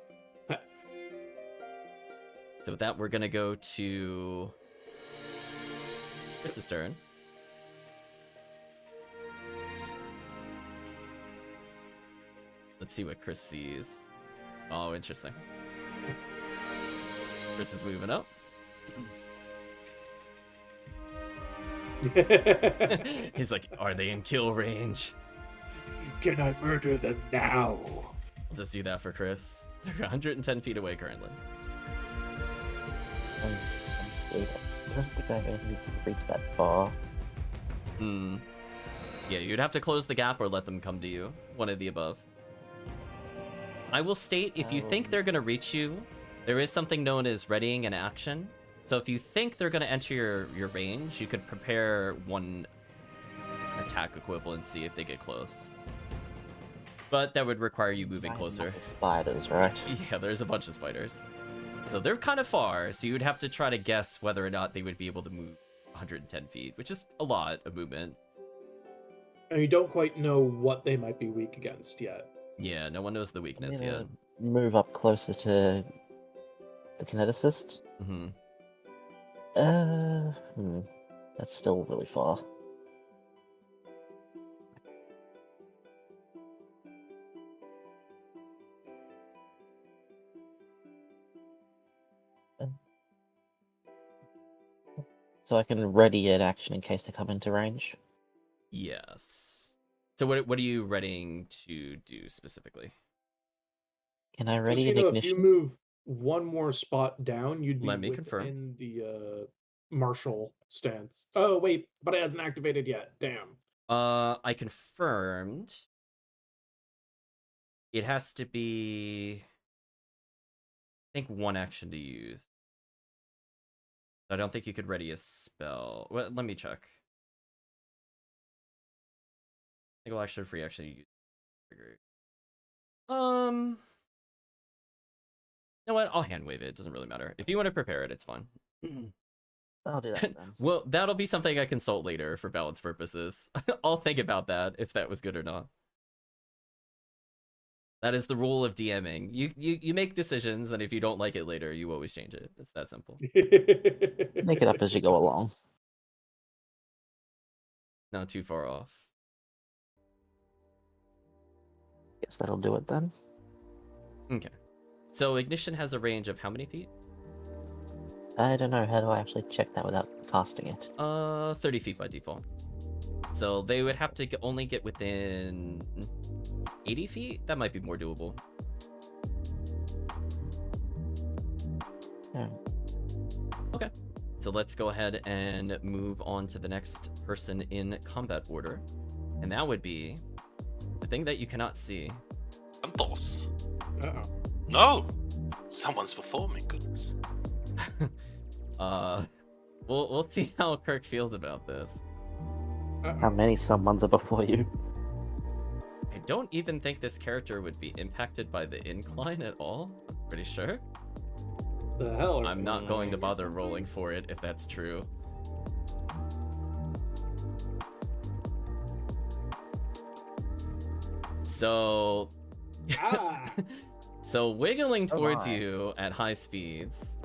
So with that, we're gonna go to Chris's turn. Let's see what Chris sees. Oh, interesting. Chris is moving up. He's like, are they in kill range?
Can I murder them now?
I'll just do that for Chris. They're 110 feet away currently.
I don't think I need to reach that far.
Yeah, you'd have to close the gap or let them come to you. One of the above. I will state, if you think they're going to reach you, there is something known as readying an action. So if you think they're going to enter your range, you could prepare one attack equivalency if they get close. But that would require you moving closer.
Spiders, right?
Yeah, there's a bunch of spiders. So they're kind of far, so you would have to try to guess whether or not they would be able to move 110 feet, which is a lot of movement.
And you don't quite know what they might be weak against yet.
Yeah, no one knows the weakness yet.
Move up closer to the kineticist.
Mm-hmm.
That's still really far. So I can ready an action in case they come into range.
Yes. So what are you readying to do specifically?
Can I
Just
ready an
if
ignition?
you move one more spot down, you'd be
Let me
within
confirm.
the martial stance. Oh wait, but it hasn't activated yet. Damn.
I confirmed. It has to be, I think, one action to use. I don't think you could ready a spell. Well, let me check. Single action, free action, you use trigger. You know what? I'll hand wave it. It doesn't really matter. If you want to prepare it, it's fine.
I'll do that then.
Well, that'll be something I consult later for balance purposes. I'll think about that, if that was good or not. That is the rule of DMing. You make decisions, and if you don't like it later, you always change it. It's that simple.
Make it up as you go along.
Not too far off.
Guess that'll do it then.
Okay. So ignition has a range of how many feet?
I don't know. How do I actually check that without casting it?
30 feet by default. So they would have to only get within 80 feet? That might be more doable.
Yeah.
Okay. So let's go ahead and move on to the next person in combat order. And that would be the thing that you cannot see.
Santos.
Uh-oh.
No! Someone's before me, goodness.
We'll see how Kirk feels about this.
How many someones are before you?
I don't even think this character would be impacted by the incline at all. I'm pretty sure.
The hell?
I'm not going to bother rolling for it if that's true. So,
Ah!
so wiggling
Come
towards
on.
you at high speeds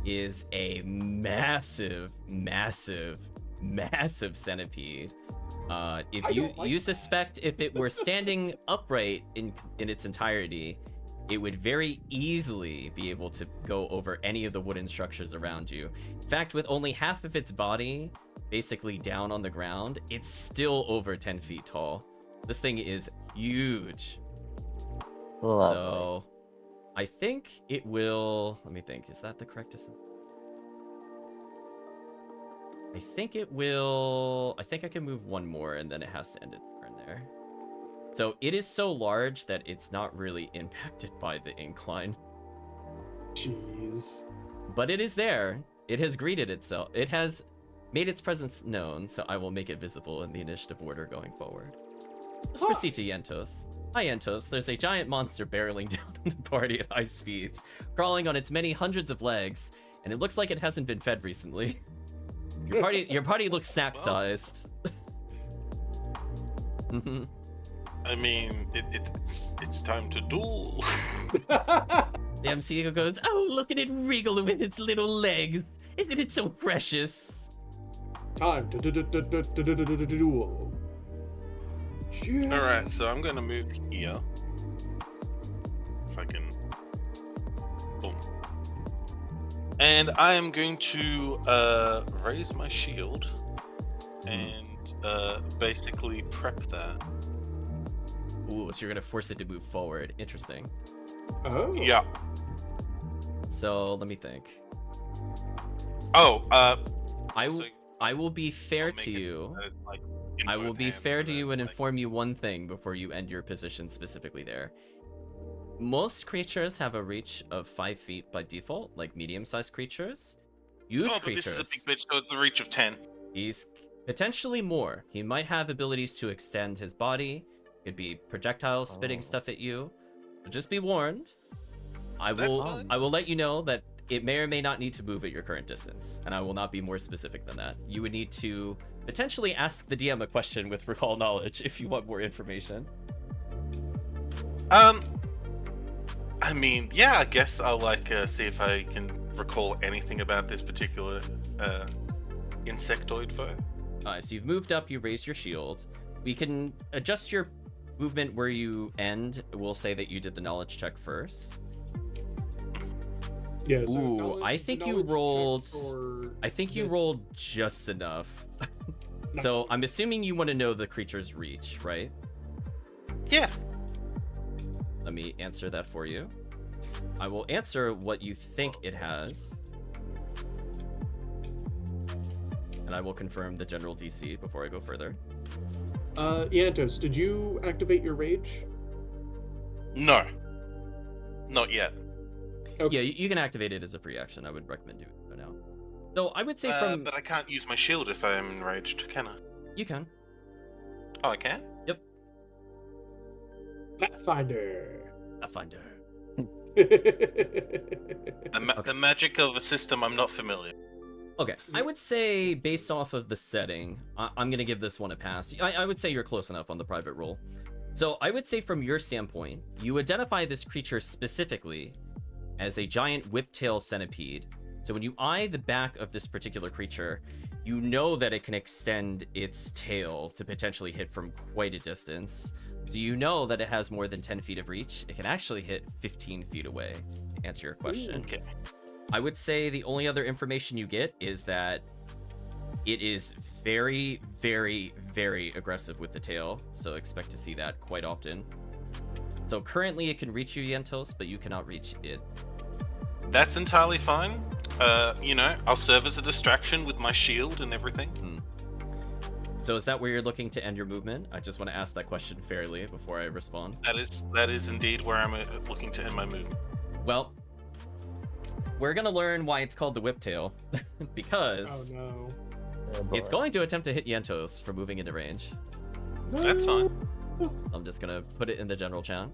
is a massive, massive, massive centipede. If
I
you
don't like
you
that.
suspect if it were standing upright in its entirety, it would very easily be able to go over any of the wooden structures around you. In fact, with only half of its body basically down on the ground, it's still over 10 feet tall. This thing is huge.
Lovely.
So I think it will. Let me think. Is that the correct distance? I think it will. I think I can move one more and then it has to end its turn there. So it is so large that it's not really impacted by the incline.
Jeez.
But it is there. It has greeted itself. It has made its presence known, so I will make it visible in the initiative order going forward. Let's proceed to Yentos. Hi Yentos, there's a giant monster barreling down on the party at high speeds, crawling on its many hundreds of legs, and it looks like it hasn't been fed recently. Your party looks snack-sized. Mhm.
I mean, it's time to duel.
The MC goes, "Oh, look at it wriggle with its little legs. Isn't it so precious?"
Time to duel. Yeah.
Alright, so I'm gonna move here. If I can. Boom. And I am going to raise my shield and basically prep that.
Ooh, so you're gonna force it to move forward. Interesting.
Oh.
Yeah.
So let me think.
Oh,
I will be fair
I'll make
to
it
you.
as, like, in
I will
both
be
hands
fair
so
to
that,
you and
like-
inform you one thing before you end your position specifically there. Most creatures have a reach of 5 feet by default, like medium-sized creatures. Huge
Oh, but
creatures.
this is a big bitch, so it's the reach of 10.
He's potentially more. He might have abilities to extend his body. Could be projectiles spitting stuff at you. So just be warned. I
That's
will
fine.
I will let you know that it may or may not need to move at your current distance, and I will not be more specific than that. You would need to potentially ask the DM a question with recall knowledge if you want more information.
I mean, yeah, I guess I'll see if I can recall anything about this particular insectoid foe.
Alright, so you've moved up, you raised your shield. We can adjust your movement where you end. We'll say that you did the knowledge check first.
Yeah, so
Ooh, I think you
knowledge check
rolled.
for
I think you
this-
rolled just enough. So I'm assuming you want to know the creature's reach, right?
Yeah.
Let me answer that for you. I will answer what you think it has. And I will confirm the general DC before I go further.
Yantos, did you activate your rage?
No. Not yet.
Okay.
Yeah, you can activate it as a free action. I would recommend doing it now. So I would say from...
But I can't use my shield if I am enraged, can I?
You can.
Oh, I can?
Pathfinder.
Pathfinder.
The magic of a system I'm not familiar.
Okay, I would say based off of the setting, I'm gonna give this one a pass. I would say you're close enough on the private roll. So I would say from your standpoint, you identify this creature specifically as a giant whiptail centipede. So when you eye the back of this particular creature, you know that it can extend its tail to potentially hit from quite a distance. Do you know that it has more than 10 feet of reach? It can actually hit 15 feet away, to answer your question.
Okay.
I would say the only other information you get is that it is very, very, very aggressive with the tail, so expect to see that quite often. So currently it can reach you, Yentos, but you cannot reach it.
That's entirely fine. I'll serve as a distraction with my shield and everything.
So is that where you're looking to end your movement? I just want to ask that question fairly before I respond.
That is indeed where I'm looking to end my movement.
Well, we're gonna learn why it's called the Whiptail,
Oh
because
no.
it's going to attempt to hit Yentos for moving into range.
That's fine.
I'm just gonna put it in the general chat.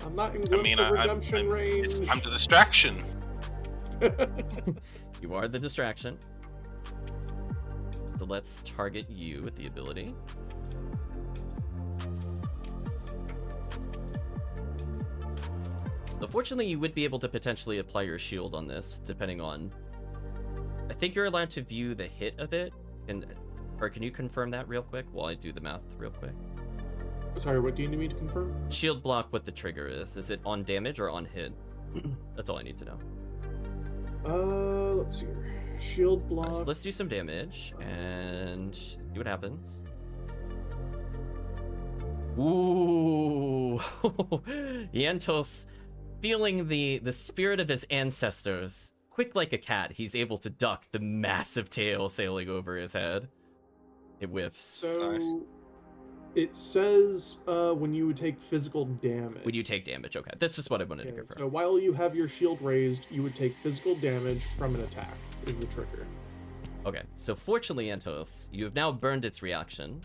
I'm not in
I
glimpse
mean,
of redemption range.
I'm the distraction.
You are the distraction. So let's target you with the ability. Unfortunately, you would be able to potentially apply your shield on this, depending on... I think you're allowed to view the hit of it, or can you confirm that real quick while I do the math real quick?
Sorry, what do you need me to confirm?
Shield block, what the trigger is. Is it on damage or on hit? That's all I need to know.
Let's see here. Shield block.
So let's do some damage and see what happens. Ooh, Yentos, feeling the spirit of his ancestors. Quick like a cat, he's able to duck the massive tail sailing over his head. It whiffs.
So
Nice.
it says when you would take physical damage.
When you take damage, okay. That's just what I wanted to
Okay,
confirm.
so while you have your shield raised, you would take physical damage from an attack, is the trigger.
Okay, so fortunately, Yentos, you have now burned its reaction.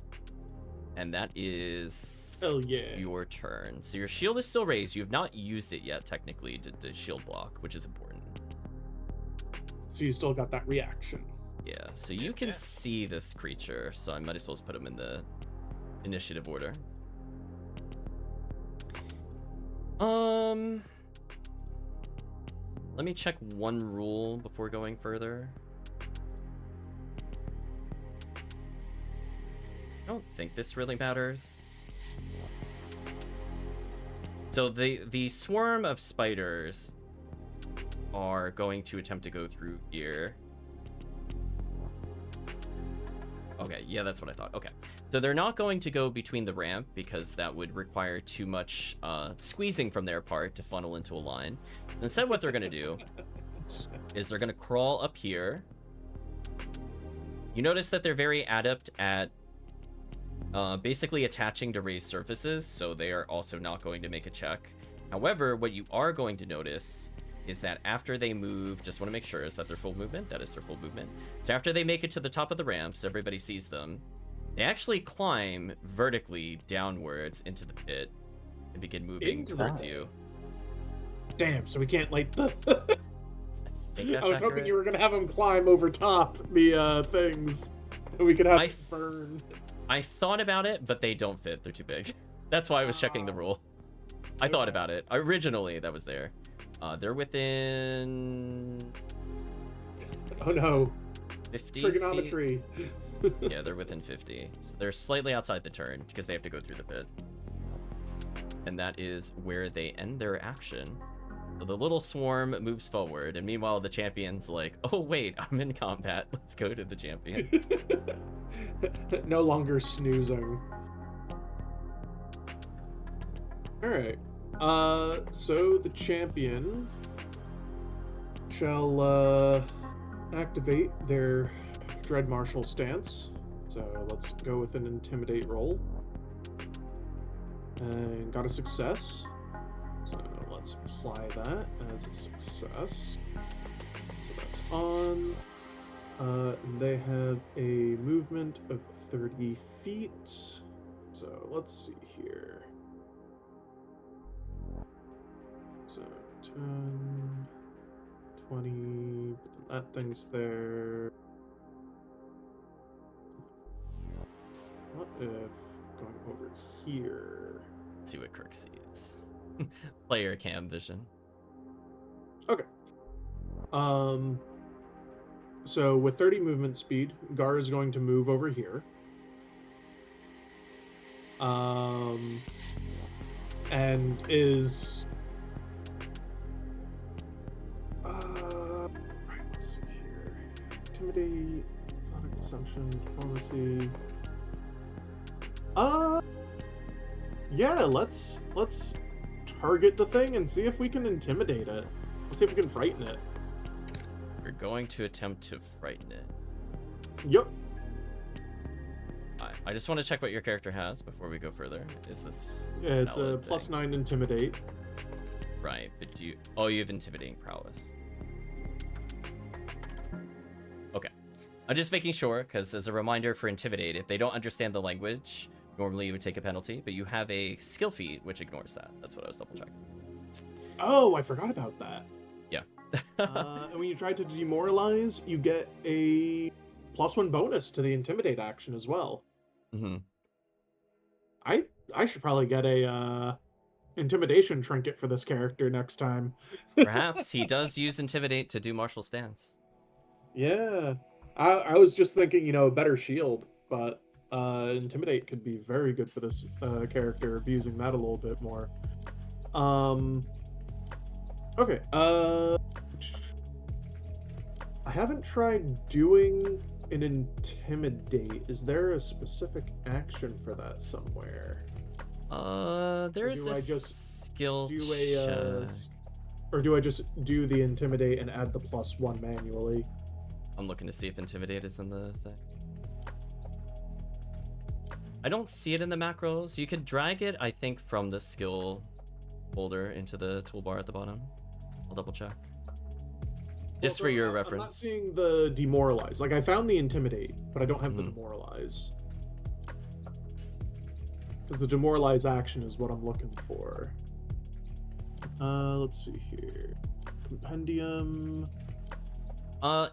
And that is
Hell yeah.
your turn. So your shield is still raised. You have not used it yet, technically, to shield block, which is important.
So you still got that reaction.
Yeah, so you can
Yeah.
see this creature, so I might as well just put him in the initiative order. Let me check one rule before going further. I don't think this really matters. So the swarm of spiders are going to attempt to go through here. Okay, yeah, that's what I thought. Okay. So they're not going to go between the ramp because that would require too much squeezing from their part to funnel into a line. Instead, what they're going to do is they're going to crawl up here. You notice that they're very adept at basically attaching to raised surfaces, so they are also not going to make a check. However, what you are going to notice is that after they move, just want to make sure, is that their full movement? That is their full movement. So after they make it to the top of the ramps, everybody sees them. They actually climb vertically downwards into the pit and begin moving
Into
towards
the-
you.
Damn, so we can't light the...
I think that's
I was hoping
accurate.
you were gonna have him climb over top the things. And we could have
I
burn.
I thought about it, but they don't fit. They're too big. That's why I was checking the rule. I thought about it. Originally, that was there. They're within
Oh no.
50
Trigonometry.
feet. Yeah, they're within 50. So they're slightly outside the turn because they have to go through the pit. And that is where they end their action. So the little swarm moves forward, and meanwhile the champion's like, oh wait, I'm in combat. Let's go to the champion.
No longer snoozing. Alright. So the champion shall activate their Dread Martial stance. So let's go with an intimidate roll. And got a success. So let's apply that as a success. So that's on. And they have a movement of 30 feet. So let's see here. So 10, 20, that thing's there. What if going over here?
Let's see what Kirk sees. Player cam vision.
Okay. So with 30 movement speed, Gar is going to move over here. And is right, let's see here. Intimidate, sonic assumption, diplomacy. Yeah, let's target the thing and see if we can intimidate it. Let's see if we can frighten it.
We're going to attempt to frighten it.
Yep.
I just want to check what your character has before we go further. Is this
Yeah, it's a
valid
plus
thing?
9 intimidate.
Right, but do you... Oh, you have intimidating prowess. Okay. I'm just making sure, because as a reminder for intimidate, if they don't understand the language, normally you would take a penalty, but you have a skill feat which ignores that. That's what I was double checking.
Oh, I forgot about that.
Yeah.
And when you try to demoralize, you get a +1 bonus to the intimidate action as well.
Mm-hmm.
I should probably get a intimidation trinket for this character next time.
Perhaps he does use intimidate to do martial stance.
Yeah. I was just thinking, better shield, but intimidate could be very good for this character, abusing that a little bit more. Okay. I haven't tried doing an intimidate. Is there a specific action for that somewhere?
There's
do
a
I just
skill
Do
check.
or do I just do the intimidate and add the +1 manually?
I'm looking to see if intimidate is in the thing. I don't see it in the macros. You could drag it, I think, from the skill folder into the toolbar at the bottom. I'll double check. Just for your
I'm not
reference.
seeing the demoralize. Like, I found the intimidate, but I don't have the
Mhm.
demoralize. Because the demoralize action is what I'm looking for. Let's see here. Compendium.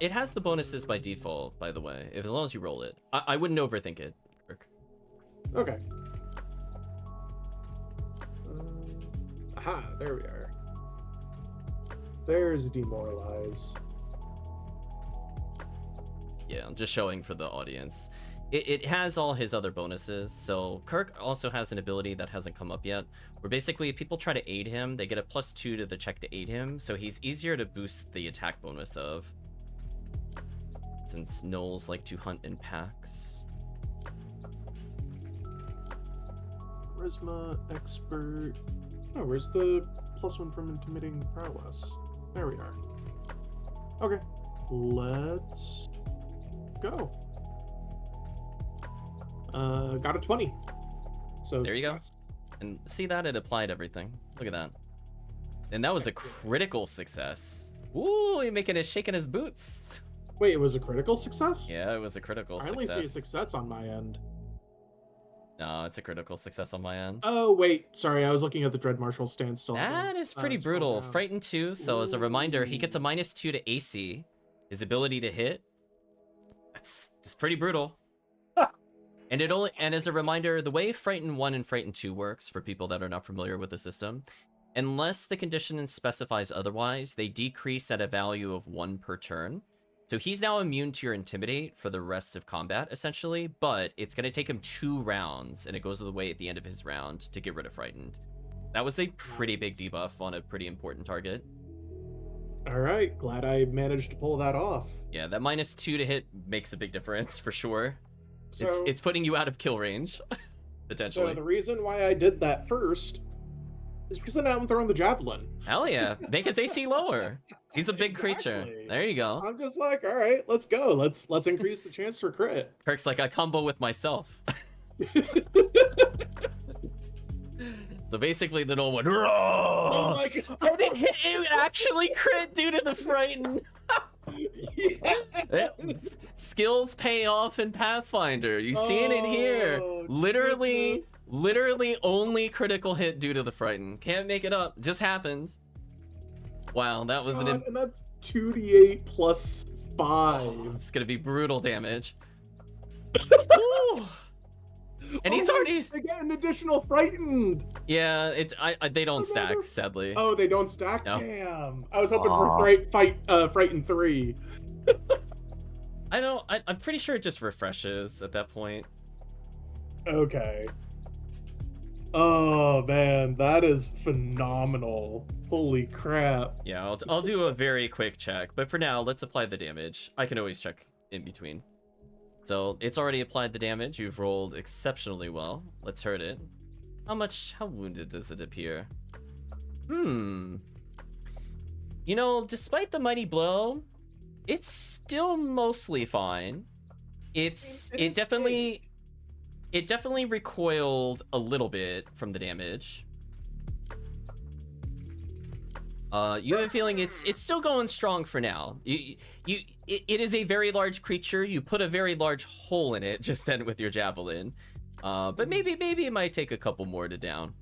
It has the bonuses by default, by the way, as long as you roll it. I wouldn't overthink it, Kirk.
Okay. Aha, there we are. There's demoralize.
Yeah, I'm just showing for the audience. It has all his other bonuses, so Kirk also has an ability that hasn't come up yet, where basically if people try to aid him, they get a +2 to the check to aid him, so he's easier to boost the attack bonus of. Since gnolls like to hunt in packs.
Charisma, expert. Oh, where's the +1 from intimidating prowess? There we are. Okay, let's go. Got a 20. So
There you go.
success.
And see that? It applied everything. Look at that. And that was a critical success. Ooh, you're making it shaking his boots.
Wait, it was a critical success?
Yeah, it was a critical
I only
success.
see a success on my end.
No, it's a critical success on my end.
Oh, wait. Sorry, I was looking at the Dread Marshal standstill.
That is pretty
Scroll
brutal.
down.
Frightened 2, so as a reminder, he gets a
Ooh.
-2 to AC. His ability to hit. That's pretty brutal. And as a reminder, the way Frightened 1 and Frightened 2 works, for people that are not familiar with the system, unless the condition specifies otherwise, they decrease at a value of 1 per turn. So he's now immune to your Intimidate for the rest of combat, essentially, but it's going to take him 2 rounds, and it goes away at the end of his round to get rid of Frightened. That was a pretty big debuff on a pretty important target.
Alright, glad I managed to pull that off.
Yeah, that -2 to hit makes a big difference, for sure.
So,
It's putting you out of kill range, potentially.
so the reason why I did that first is because now I'm throwing the javelin.
Hell yeah, make his AC lower. He's a big creature.
Exactly.
There you go.
I'm just like, all right, let's go. Let's increase the chance for crit.
Kirk's like, I combo with myself. So basically, the gnoll went,
Oh
"Roar!"
my god!
And it actually crit due to the Frightened.
Yes!
Skills pay off in Pathfinder. You seen it here.
Oh,
Literally,
goodness.
literally only critical hit due to the Frightened. Can't make it up. Just happened. Wow, that was
God, and that's 2d8 plus 5.
It's gonna be brutal damage. Ooh. And he's
Oh,
already.
They get an additional frightened.
Yeah, they don't stack,
Another-
sadly.
Oh, they don't stack.
No.
Damn. I was hoping
Aw.
for frightened 3.
I'm pretty sure it just refreshes at that point.
Okay. Oh man, that is phenomenal. Holy crap.
Yeah, I'll do a very quick check, but for now, let's apply the damage. I can always check in between. So it's already applied the damage. You've rolled exceptionally well. Let's hurt it. How wounded does it appear? You know, despite the mighty blow, it's still mostly fine. It
is
definitely It definitely recoiled a little bit from the damage. You have a feeling it's still going strong for now. It is a very large creature. You put a very large hole in it just then with your javelin. But maybe it might take a couple more to down.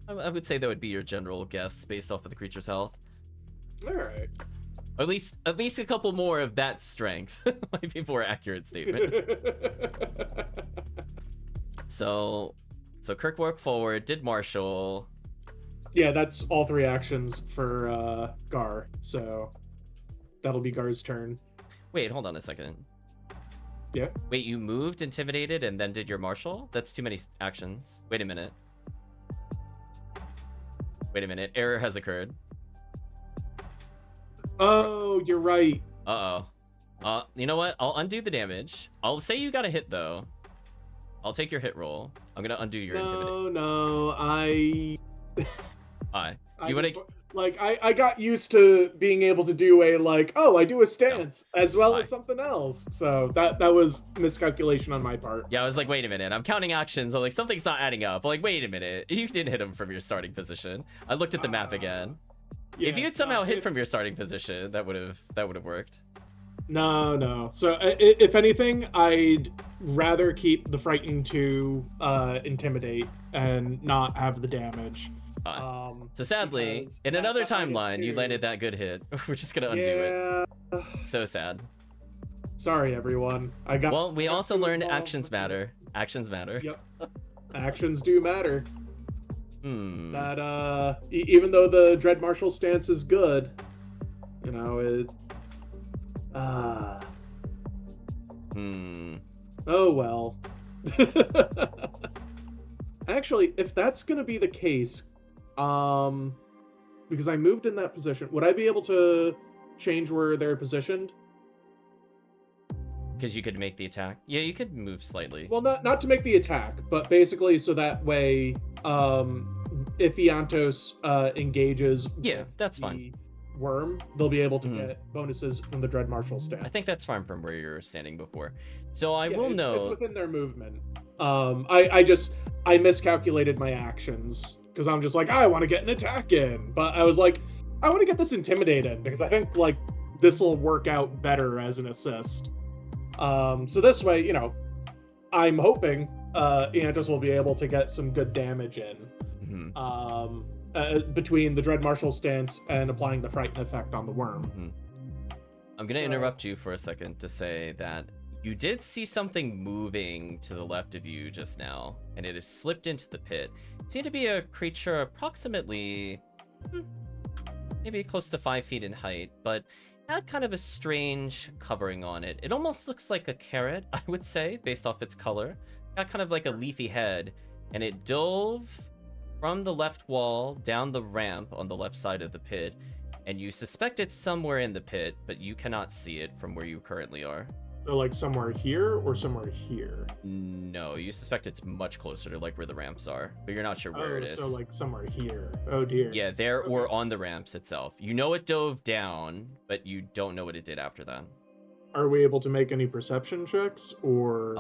I would say that would be your general guess based off of the creature's health.
All right.
At least a couple more of that strength might be a more accurate statement. So Kirk worked forward, did Marshall.
Yeah, that's all 3 actions for Gar. So that'll be Gar's turn.
Wait, hold on a second.
Yeah.
Wait, you moved, intimidated, and then did your Marshall? That's too many actions. Wait a minute. Error has occurred.
Oh, you're right.
Uh-oh. You know what? I'll undo the damage. I'll say you got a hit, though. I'll take your hit roll. I'm gonna undo your intimidate.
No,
Why? Do you want to...
Like, I got used to being able to do a, like, oh, I do a stance as well as something else. So that was miscalculation on my part.
Yeah, I was like, wait a minute. I'm counting actions. I'm like, something's not adding up. I'm like, wait a minute. You didn't hit him from your starting position. I looked at the map again.
Yeah,
if you had somehow hit from your starting position, that would have worked.
No. So if anything, I'd rather keep the frightened to intimidate and not have the damage.
So sadly, in another timeline, you landed that good hit. We're just gonna undo it. So sad.
Sorry, everyone.
Well, we also learned actions matter. Actions matter.
Yep. Actions do matter.
That
even though the Dread Marshal stance is good, you know it. Oh well. Actually, if that's gonna be the case, because I moved in that position, would I be able to change where they're positioned?
Because you could make the attack. Yeah, you could move slightly.
Well, not to make the attack, but basically so that way, if Iantos engages,
that's fine.
Worm, they'll be able to get bonuses from the Dread Marshal stance.
I think that's fine from where you're standing before. So I will know
it's within their movement. I miscalculated my actions because I'm just like, I want to get an attack in, but I was like, I want to get this intimidate in because I think like this will work out better as an assist. So this way, you know, I'm hoping Iantos will be able to get some good damage in. Between the Dread Marshal stance and applying the Frighten effect on the worm.
I'm going to interrupt you for a second to say that you did see something moving to the left of you just now, and it has slipped into the pit. It seemed to be a creature approximately, maybe close to 5 feet in height, but had kind of a strange covering on it. It almost looks like a carrot, I would say, based off its color. Got kind of like a leafy head, and it dove from the left wall down the ramp on the left side of the pit, and you suspect it's somewhere in the pit, but you cannot see it from where you currently are.
So like somewhere here or somewhere here?
No, you suspect it's much closer to like where the ramps are, but you're not sure where it is.
So like somewhere here. Oh dear.
Yeah, there or on the ramps itself. You know it dove down, but you don't know what it did after that.
Are we able to make any perception checks, or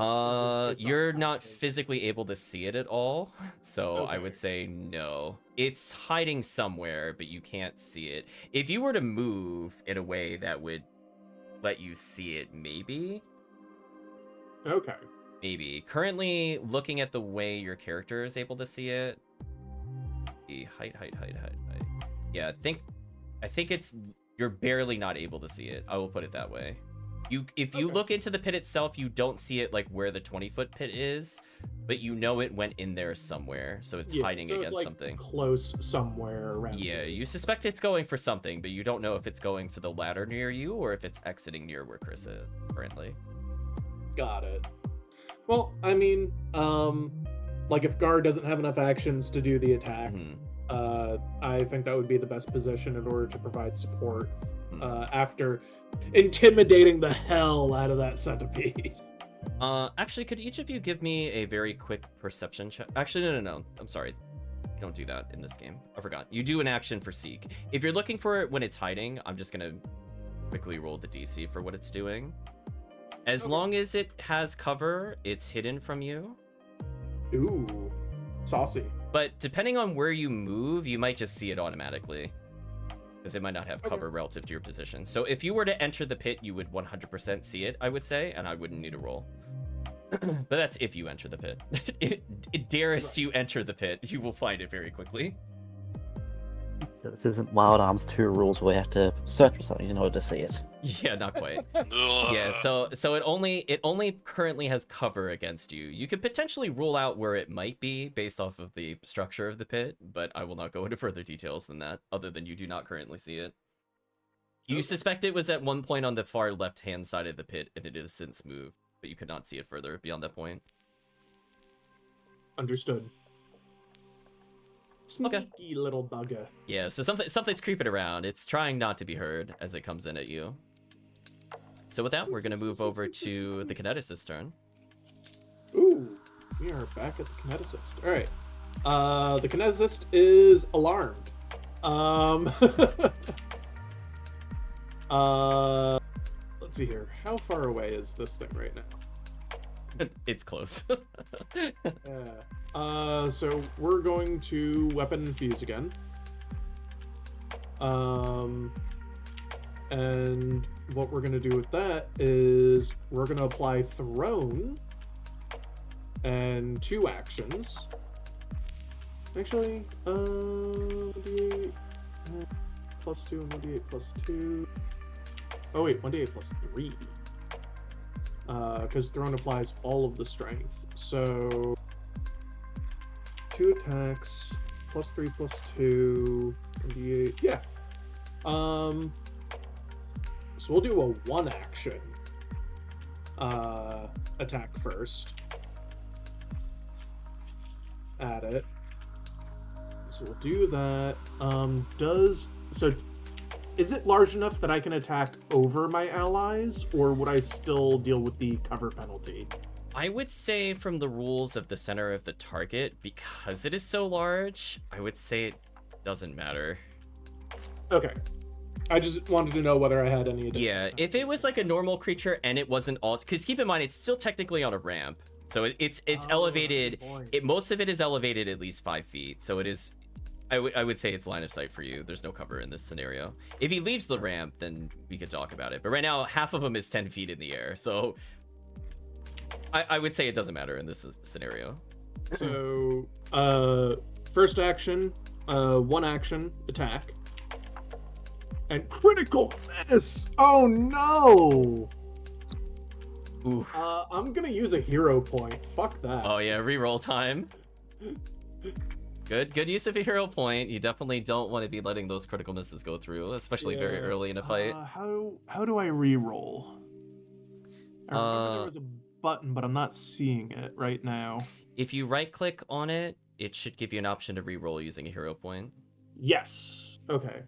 you're not physically able to see it at all, so I would say no. It's hiding somewhere, but you can't see it. If you were to move in a way that would let you see it, maybe.
Okay.
Maybe. Currently, looking at the way your character is able to see it, height. Yeah, I think it's you're barely not able to see it. I will put it that way. If you look into the pit itself, you don't see it like where the 20-foot pit is, but you know it went in there somewhere, so it's hiding against
like
something.
Close somewhere around.
Yeah, you suspect it's going for something, but you don't know if it's going for the ladder near you or if it's exiting near where Chris is currently.
Got it. Well, I mean, like if Gar doesn't have enough actions to do the attack, I think that would be the best position in order to provide support after intimidating the hell out of that centipede.
Actually, could each of you give me a very quick perception check? Actually, no. I'm sorry. You don't do that in this game. I forgot. You do an action for seek. If you're looking for it when it's hiding, I'm just gonna quickly roll the DC for what it's doing. As long as it has cover, it's hidden from you.
Ooh, saucy.
But depending on where you move, you might just see it automatically. Because it might not have cover relative to your position. So if you were to enter the pit, you would 100% see it, I would say, and I wouldn't need a roll. But that's if you enter the pit. Darest you enter the pit, you will find it very quickly.
So this isn't Wild Arms 2 rules where you have to search for something in order to see it.
Yeah, not quite. Yeah, so it only currently has cover against you. You could potentially rule out where it might be based off of the structure of the pit, but I will not go into further details than that, other than you do not currently see it. You suspect it was at one point on the far left-hand side of the pit, and it has since moved, but you could not see it further beyond that point.
Understood. Sneaky little bugger.
Yeah, so something's creeping around. It's trying not to be heard as it comes in at you. So with that, we're going to move over to the kineticist's turn.
Ooh, we are back at the kineticist. All right. The kineticist is alarmed. Let's see here. How far away is this thing right now?
It's close.
Yeah. So we're going to weapon infuse again. And what we're going to do with that is we're going to apply thrown and 2 actions. Actually, 1d8 plus 2 and 1d8 plus 2. Oh wait, 1d8 plus 3. Because thrown applies all of the strength. So 2 attacks, plus 3 plus 2, 1d8. Yeah. So we'll do a 1 action attack first. At it. So we'll do that. Is it large enough that I can attack over my allies, or would I still deal with the cover penalty?
I would say from the rules of the center of the target, because it is so large, I would say it doesn't matter.
Okay. I just wanted to know whether I had any additional.
Yeah, if it was like a normal creature and it wasn't all, because keep in mind it's still technically on a ramp, so it's elevated. Most of it is elevated at least 5 feet, so it is. I would say it's line of sight for you. There's no cover in this scenario. If he leaves the ramp, then we could talk about it. But right now, half of him is 10 feet in the air, so I would say it doesn't matter in this scenario.
So, first action, 1 action attack, and critical miss. Oh no!
Ooh.
I'm gonna use a hero point. Fuck that.
Oh yeah, reroll time. Good use of a hero point. You definitely don't want to be letting those critical misses go through, especially very early in a fight.
How do I re-roll? I remember there was a button, but I'm not seeing it right now.
If you right-click on it, it should give you an option to re-roll using a hero point.
Yes. Okay.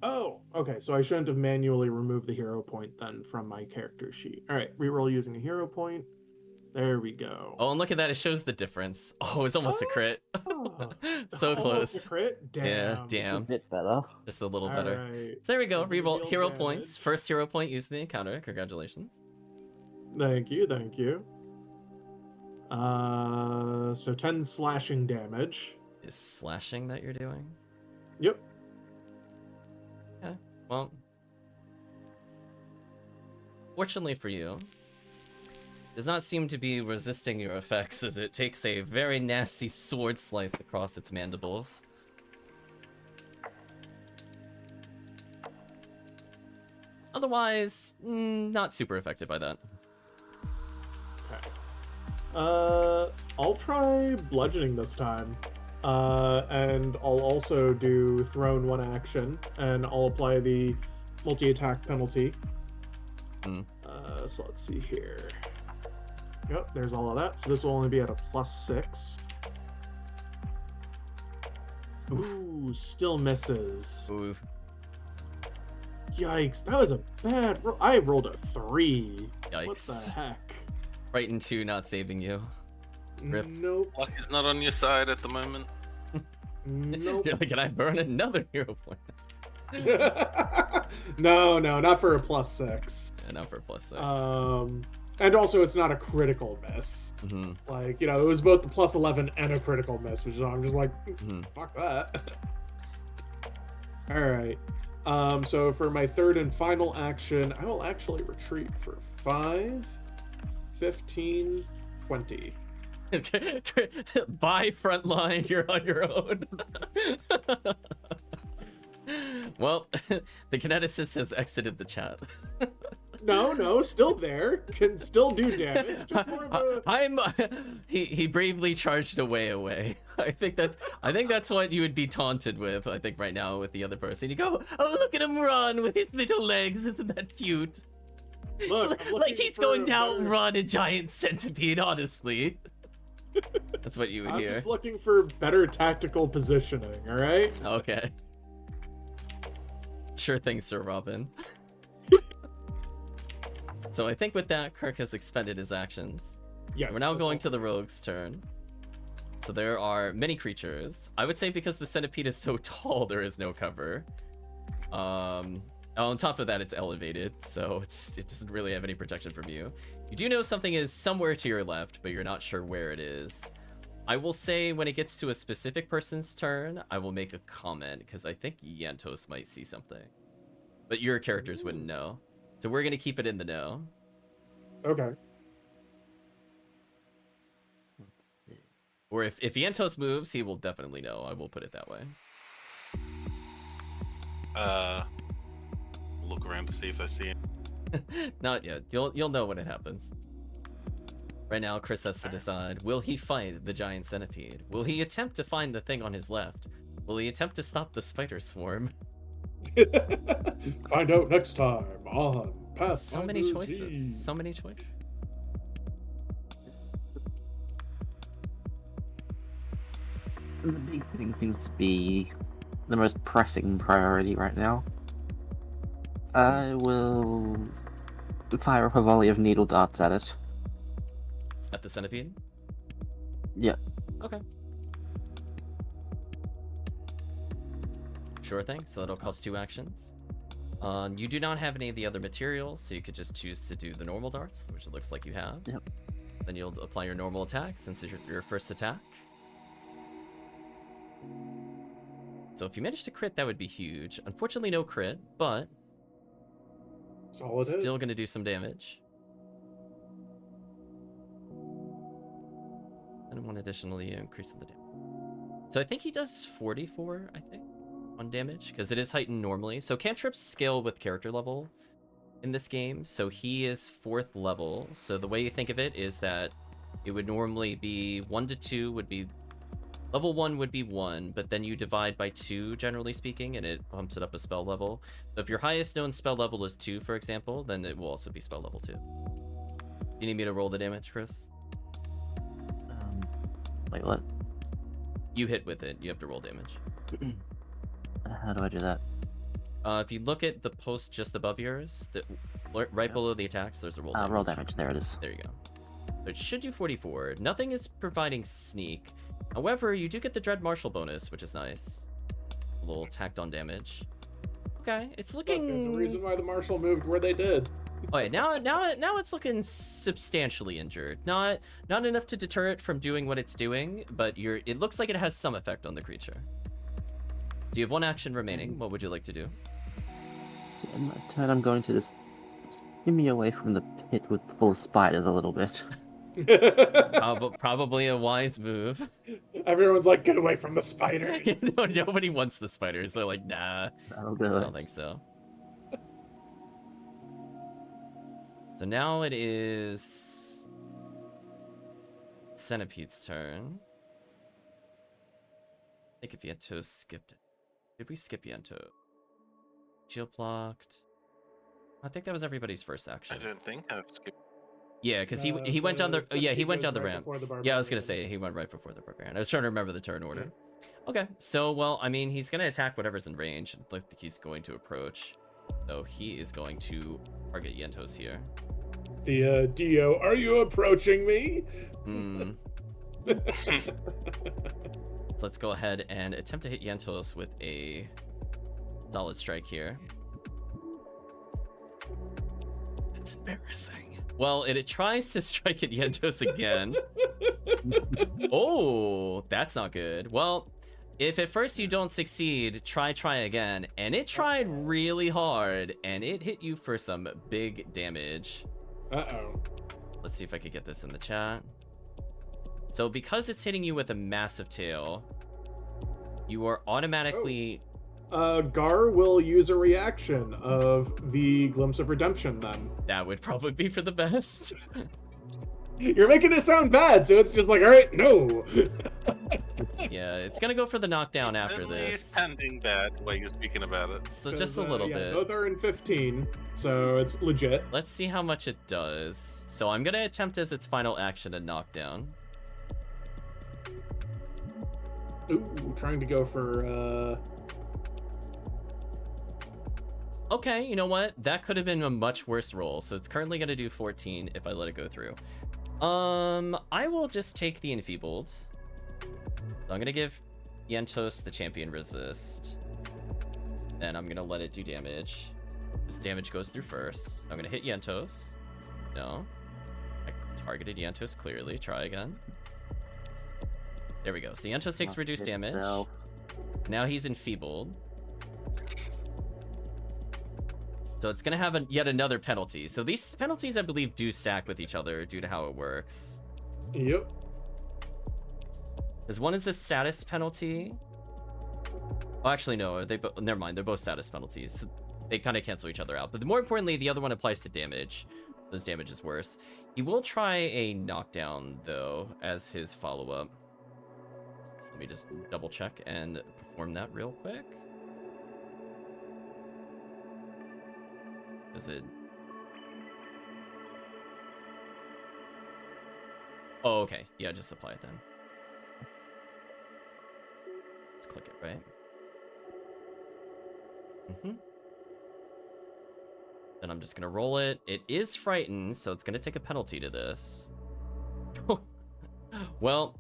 Oh, okay. So I shouldn't have manually removed the hero point then from my character sheet. All right, re-roll using a hero point. There we go.
Oh, and look at that. It shows the difference. Oh, it's almost a crit. So close.
Almost a crit? Damn.
Yeah, damn.
A bit better.
Just a little better.
Right.
So there we go.
So
Reroll
reveal
hero
damage.
points. First hero point used in the encounter. Congratulations.
Thank you, thank you. So 10 slashing damage.
Is slashing that you're doing?
Yep.
Yeah, well. Fortunately for you, does not seem to be resisting your effects as it takes a very nasty sword slice across its mandibles. Otherwise, not super affected by that.
Okay. I'll try bludgeoning this time. And I'll also do thrown 1 action, and I'll apply the multi-attack penalty. So let's see here. Yep, there's all of that. So this will only be at a +6. Ooh, still misses.
Ooh.
Yikes, that was a bad roll. I rolled a 3.
Yikes.
What the heck?
Right into not saving you. Rip.
Nope.
Luck is not on your side at the moment.
Nope.
You're like, can I burn another hero point?
No, not for a +6.
Yeah, not for a +6.
And also, it's not a critical miss.
Mm-hmm.
Like, it was both the plus 11 and a critical miss, which I'm just like,
Mm-hmm.
fuck that. Alright. So for my third and final action, I will actually retreat for 5, 15, 20.
Bye, frontline. You're on your own. Well, the kineticist has exited the chat.
No, still there. Can still do damage. Just more of a...
He bravely charged away. I think that's what you would be taunted with, I think, right now with the other person. You go, oh, look at him run with his little legs. Isn't that cute?
Look, I'm
like
looking
he's
for
going
a
to
better-
outrun a giant centipede, honestly. That's what you would
I'm
hear.
just looking for better tactical positioning, alright?
Okay. Sure thing, Sir Robin. So I think with that, Kirk has expended his actions.
Yes.
We're now
that's
going
all.
to the rogue's turn. So there are many creatures. I would say because the centipede is so tall, there is no cover. On top of that, it's elevated, so it doesn't really have any protection from you. You do know something is somewhere to your left, but you're not sure where it is. I will say when it gets to a specific person's turn, I will make a comment, because I think Yantos might see something. But your characters wouldn't know. So we're going to keep it in the know.
Okay.
Or if Yantos moves, he will definitely know. I will put it that way.
Look around to see if I see it.
Not yet. You'll know when it happens. Right now, Chris has to decide, will he fight the giant centipede? Will he attempt to find the thing on his left? Will he attempt to stop the spider swarm?
Find out next time on Pathfinder
So many
Z.
choices. So many choices.
The big thing seems to be the most pressing priority right now. I will fire up a volley of needle darts at it.
At the centipede?
Yeah.
Okay. Sure thing. So that'll cost 2 actions. You do not have any of the other materials, so you could just choose to do the normal darts, which it looks like you have.
Yep.
Then you'll apply your normal attack since it's your first attack. So if you manage to crit, that would be huge. Unfortunately, no crit, but
Solid hit.
still going to do some damage. And one additionally increase the damage. So I think he does 44, I think, on damage, because it is heightened normally. So cantrips scale with character level in this game. So he is 4th level. So the way you think of it is that it would normally be 1 to 2 would be... Level 1 would be 1, but then you divide by 2, generally speaking, and it bumps it up a spell level. So if your highest known spell level is 2, for example, then it will also be spell level 2. You need me to roll the damage, Chris?
Wait, what?
You hit with it. You have to roll damage.
How do I do that?
If you look at the post just above yours, right below the attacks, there's a roll damage.
Roll damage. There it is.
There you go. So it should do 44. Nothing is providing sneak. However, you do get the Dread Martial bonus, which is nice. A little tacked on damage. Okay, it's
Look,
looking...
there's a reason why the marshal moved where they did.
Oh yeah, now it's looking substantially injured. Not enough to deter it from doing what it's doing, but it looks like it has some effect on the creature. So you have 1 action remaining. What would you like to do?
So in my turn, I'm going to just give me away from the pit with full of spiders a little bit.
Probably a wise move.
Everyone's like, get away from the spiders.
No, nobody wants the spiders. They're like, nah,
That'll do
I
it.
don't think so. So now it is Centipede's turn. I think if Yento skipped it. Did we skip Yento? Shield blocked. I think that was everybody's first action.
I don't think I've skipped.
Yeah, because he went down the he went down the ramp.
ramp.
Yeah, I was gonna say he went right before the barbarian. I was trying to remember the turn order. Okay, so well, I mean, he's gonna attack whatever's in range. I think he's going to approach. So he is going to target Yentos here.
The Dio, are you approaching me?
Hmm. So let's go ahead and attempt to hit Yentos with a solid strike here. It's embarrassing. Well, it tries to strike at Yentos again. Oh, that's not good. Well, if at first you don't succeed, try again. And it tried really hard, and it hit you for some big damage.
Uh-oh.
Let's see if I could get this in the chat. So because it's hitting you with a massive tail, you are automatically...
Gar will use a reaction of the Glimpse of Redemption then.
That would probably be for the best.
You're making it sound bad, so it's just like, alright, no!
Yeah, it's gonna go for the knockdown
It's
after
only
this.
sounding bad the way you're speaking about it.
So just a little bit.
Both are in 15, so it's legit.
Let's see how much it does. So I'm gonna attempt as its final action a knockdown.
Ooh, trying to go for,
Okay, you know what? That could have been a much worse roll. So it's currently gonna do 14 if I let it go through. I will just take the enfeebled. So I'm gonna give Yentos the champion resist. Then I'm gonna let it do damage. This damage goes through first. I'm gonna hit Yentos. No. I targeted Yentos clearly. Try again. There we go. So Yentos takes reduced damage. Now he's enfeebled. So it's going to have yet another penalty. So these penalties, I believe, do stack with each other due to how it works.
Yep.
Because one is a status penalty. Oh, actually, no. Never mind. They're both status penalties. They kind of cancel each other out. But more importantly, the other one applies to damage. Those damage is worse. He will try a knockdown, though, as his follow-up. So let me just double check and perform that real quick. Is it? Oh, okay. Yeah, just apply it then. Let's click it, right? Then I'm just gonna roll it. It is frightened, so it's gonna take a penalty to this. Well,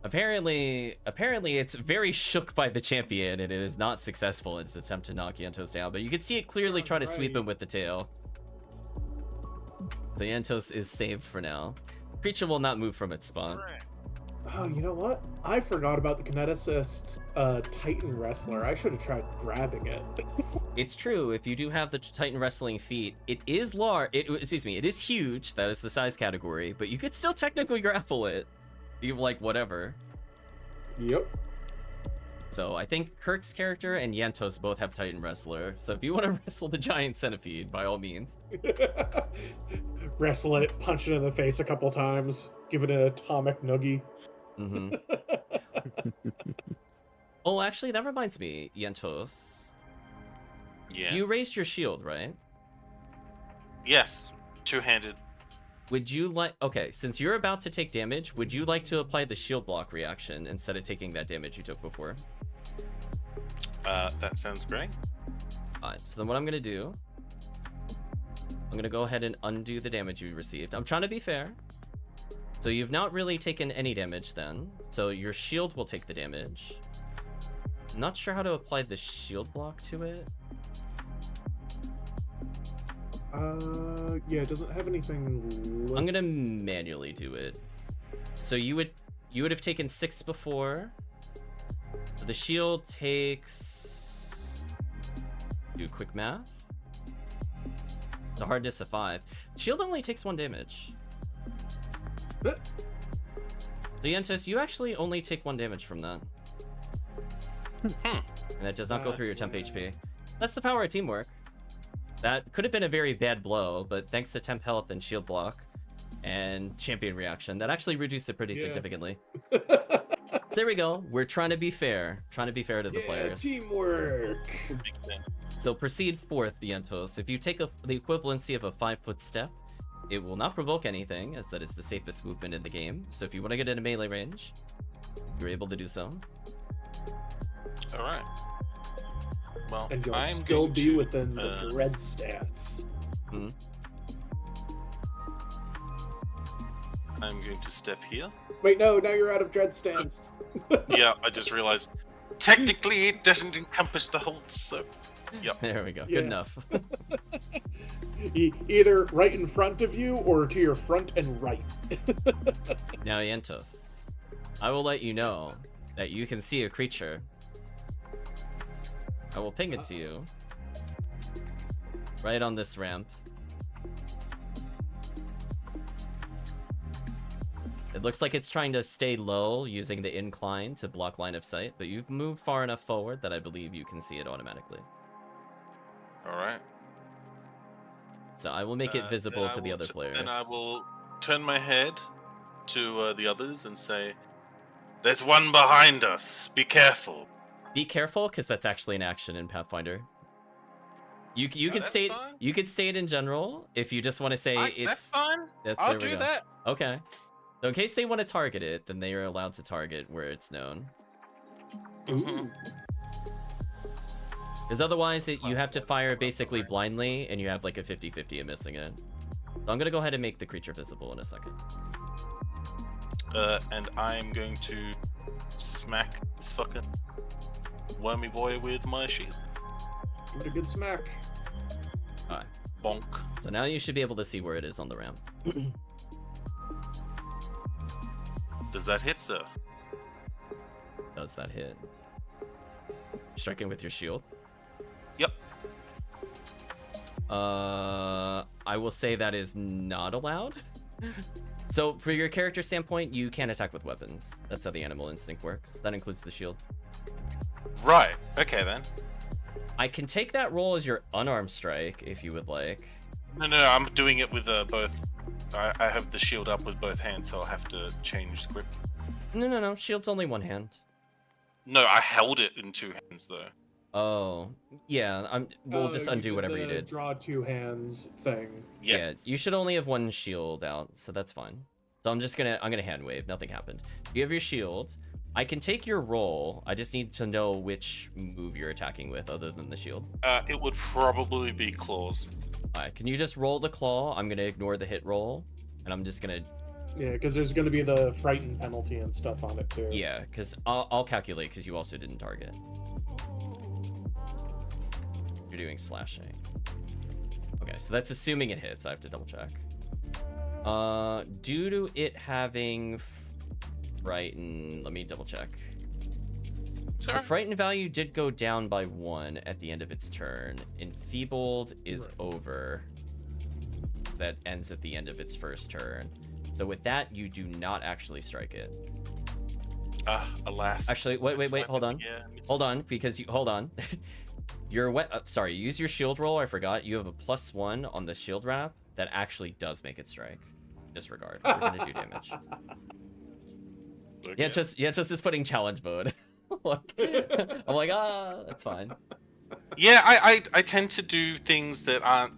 apparently it's very shook by the champion, and it is not successful in its attempt to knock Yentos down. But you can see it clearly try to sweep him with the tail. So Yentos is saved for now. Creature will not move from its spot.
Oh, you know what? I forgot about the Kineticist Titan Wrestler. I should have tried grabbing it.
It's true. If you do have the Titan Wrestling feat, it is large. It is huge. That is the size category. But you could still technically grapple it. You like whatever.
Yep.
So I think Kirk's character and Yentos both have Titan Wrestler. So if you want to wrestle the giant centipede, by all means.
Wrestle it, punch it in the face a couple times, give it an atomic noogie.
Oh, actually, that reminds me, Yentos.
Yeah.
You raised your shield, right?
Yes. Two-handed.
Would you like... Okay, since you're about to take damage, would you like to apply the shield block reaction instead of taking that damage you took before?
That sounds great.
Alright, so then what I'm going to do... I'm going to go ahead and undo the damage you received. I'm trying to be fair. So you've not really taken any damage then. So your shield will take the damage. I'm not sure how to apply the shield block to it.
Yeah, it doesn't have anything left.
I'm gonna manually do it. So you would have taken 6 before. So the shield takes... Do quick math. The hardness of 5. Shield only takes 1 damage. So Yentos, you actually only take 1 damage from that. And that does not go through your temp HP. That's the power of teamwork. That could have been a very bad blow, but thanks to temp health and shield block and champion reaction, that actually reduced it pretty significantly. So there we go. We're trying to be fair. Trying to be fair to the players.
Teamwork.
So proceed forth, Yentos. If you take the equivalency of a 5-foot step, it will not provoke anything, as that is the safest movement in the game. So if you want to get into melee range, you're able to do so.
All right. Well,
And you'll
I'm
still
going
be
to,
within the dread stance.
I'm going to step here.
Wait, no, now you're out of dread stance.
Yeah, I just realized technically it doesn't encompass the whole circle. Yep.
There we go.
Yeah.
Good enough.
Either right in front of you or to your front and right.
Now, Yentos, I will let you know that you can see a creature. I will ping it to you. Right on this ramp. It looks like it's trying to stay low using the incline to block line of sight, but you've moved far enough forward that I believe you can see it automatically.
All right.
So I will make it visible to the other players.
Then I will turn my head to the others and say, "There's one behind us. Be careful."
Be careful, because that's actually an action in Pathfinder. You could
that's
state
fine.
you could state in general if you just want to say it's.
That's fine.
There
I'll
we
do
go.
that.
Okay. So in case they want to target it, then they are allowed to target where it's known.
Mhm.
Because otherwise, you have to fire basically blindly, and you have like a 50-50 of missing it. So I'm gonna go ahead and make the creature visible in a second.
And I'm going to smack this fucking wormy boy with my shield.
Give it a good smack.
Alright.
Bonk.
So now you should be able to see where it is on the ramp.
Does that hit, sir?
Does that hit? Striking with your shield?
Yep.
I will say that is not allowed. So, for your character standpoint, you can't attack with weapons. That's how the animal instinct works. That includes the shield.
Right. Okay then.
I can take that roll as your unarmed strike, if you would like.
No, I'm doing it with both. I have the shield up with both hands, so I'll have to change the grip.
No. Shield's only one hand.
No, I held it in two hands though.
Oh, yeah. We'll just
You
undo
did
whatever
the
you did.
Draw two hands thing.
Yes.
Yeah, you should only have one shield out, so that's fine. So I'm gonna hand wave. Nothing happened. You have your shield. I can take your roll. I just need to know which move you're attacking with, other than the shield.
It would probably be claws.
Alright, can you just roll the claw? I'm gonna ignore the hit roll, and I'm just gonna.
Yeah, because there's going to be the frighten penalty and stuff on it too.
Yeah, because I'll calculate because you also didn't target. You're doing slashing. Okay, so that's assuming it hits. I have to double check. Due to it having frighten, let me double check.
Sorry.
The frightened value did go down by 1 at the end of its turn. Enfeebled is over. That ends at the end of its first turn. So with that, you do not actually strike it.
Alas.
Actually, wait, hold on. Hold on, because hold on. Sorry, use your shield roll. I forgot. You have a +1 on the shield wrap that actually does make it strike. Disregard. We're gonna do damage.
Okay.
Yeah, just is putting challenge mode. I'm like, that's fine.
Yeah, I tend to do things that aren't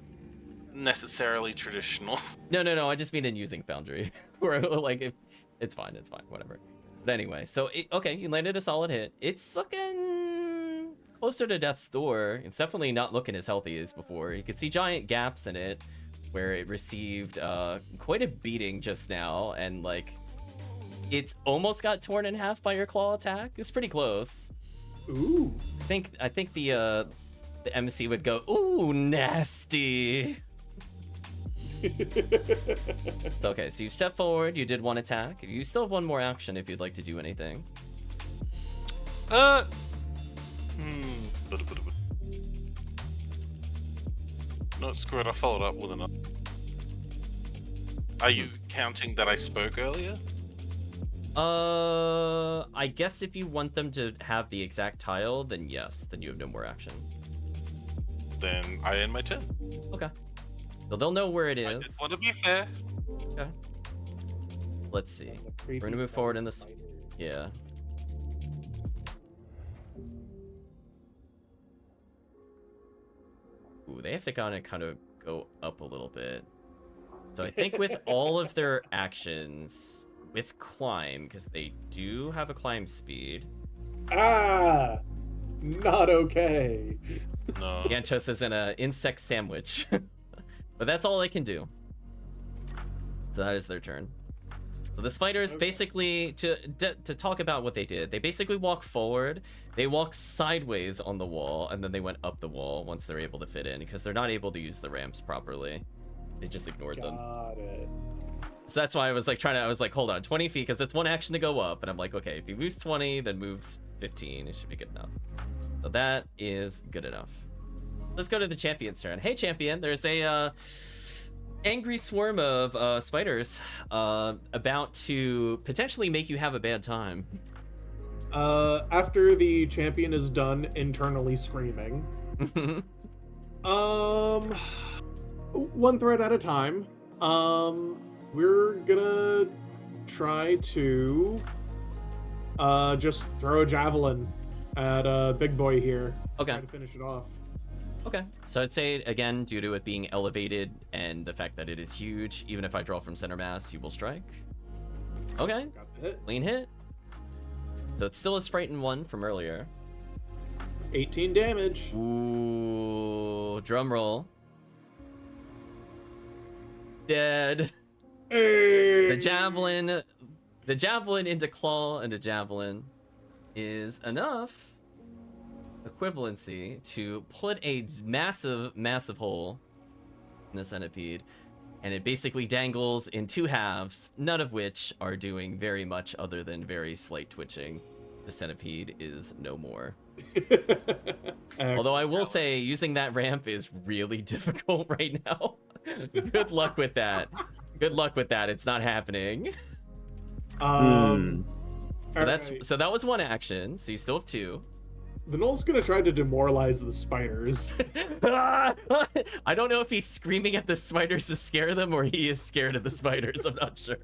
necessarily traditional.
No. I just mean in using Foundry. Where like, it's fine, whatever. But anyway, so okay, you landed a solid hit. It's looking closer to death's door. It's definitely not looking as healthy as before. You can see giant gaps in it where it received quite a beating just now, and like it's almost got torn in half by your claw attack. It's pretty close.
Ooh.
I think the MC would go, ooh, nasty. It's okay. So you step forward. You did one attack. You still have one more action if you'd like to do anything.
No, screw it. I followed up with another. Are you counting that I spoke earlier?
I guess if you want them to have the exact tile, then yes. Then you have no more action.
Then I end my turn.
Okay. So they'll know where it
I
is.
just want to be fair.
Okay. Let's see. We're gonna move forward in this. Yeah. Ooh, they have to kind of go up a little bit. So I think with all of their actions, with climb, because they do have a climb speed.
Not okay.
No.
Yantos is in an insect sandwich. But that's all they can do. So that is their turn. So the spiders
Okay.
basically, to talk about what they did, they basically walk forward, they walk sideways on the wall, and then they went up the wall once they're able to fit in, because they're not able to use the ramps properly. They just ignored them.
Got it.
So that's why I was like I was like, hold on, 20 feet, because that's one action to go up, and I'm like, okay, if he moves 20, then moves 15, it should be good enough. So that is good enough. Let's go to the champion's turn. Hey, champion, there's a angry swarm of spiders about to potentially make you have a bad time.
After the champion is done internally screaming, one thread at a time, we're gonna try to just throw a javelin at Big Boy here.
Okay.
Try to finish it off.
Okay, so I'd say, again, due to it being elevated and the fact that it is huge, even if I draw from center mass, you will strike. Okay,
Got the hit.
clean hit. So it's still his frightened one from earlier.
18 damage.
Ooh, drum roll. Dead.
Hey!
The javelin into claw and a javelin is enough equivalency to put a massive hole in the centipede, and it basically dangles in two halves, none of which are doing very much other than very slight twitching. The centipede is no more. Although I will say using that ramp is really difficult right now. Good luck with that. Good luck with that. It's not happening.
Um,
So that was one action. So you still have two.
The Knoll's gonna try to demoralize the spiders.
I don't know if he's screaming at the spiders to scare them or he is scared of the spiders. I'm not sure.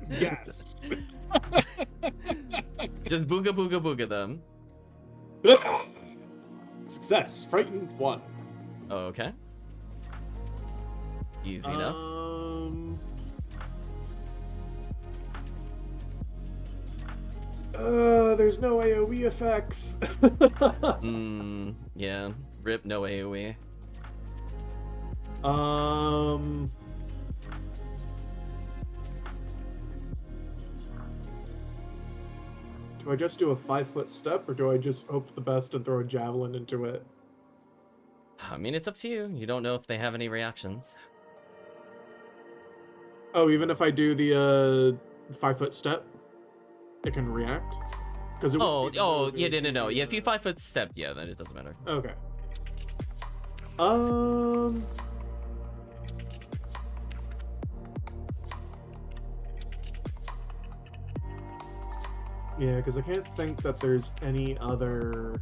Yes.
Just booga booga booga them.
Success. Frightened 1.
Oh, okay. Easy enough.
There's no AoE effects.
Yeah. Rip, no AoE.
Do I just do a 5-foot step, or do I just hope for the best and throw a javelin into it?
I mean, it's up to you. You don't know if they have any reactions.
Oh, even if I do the 5-foot step, it can react? Because
Yeah, no. Yeah, if you 5-foot step, yeah, then it doesn't matter.
Okay. Yeah, because I can't think that there's any other...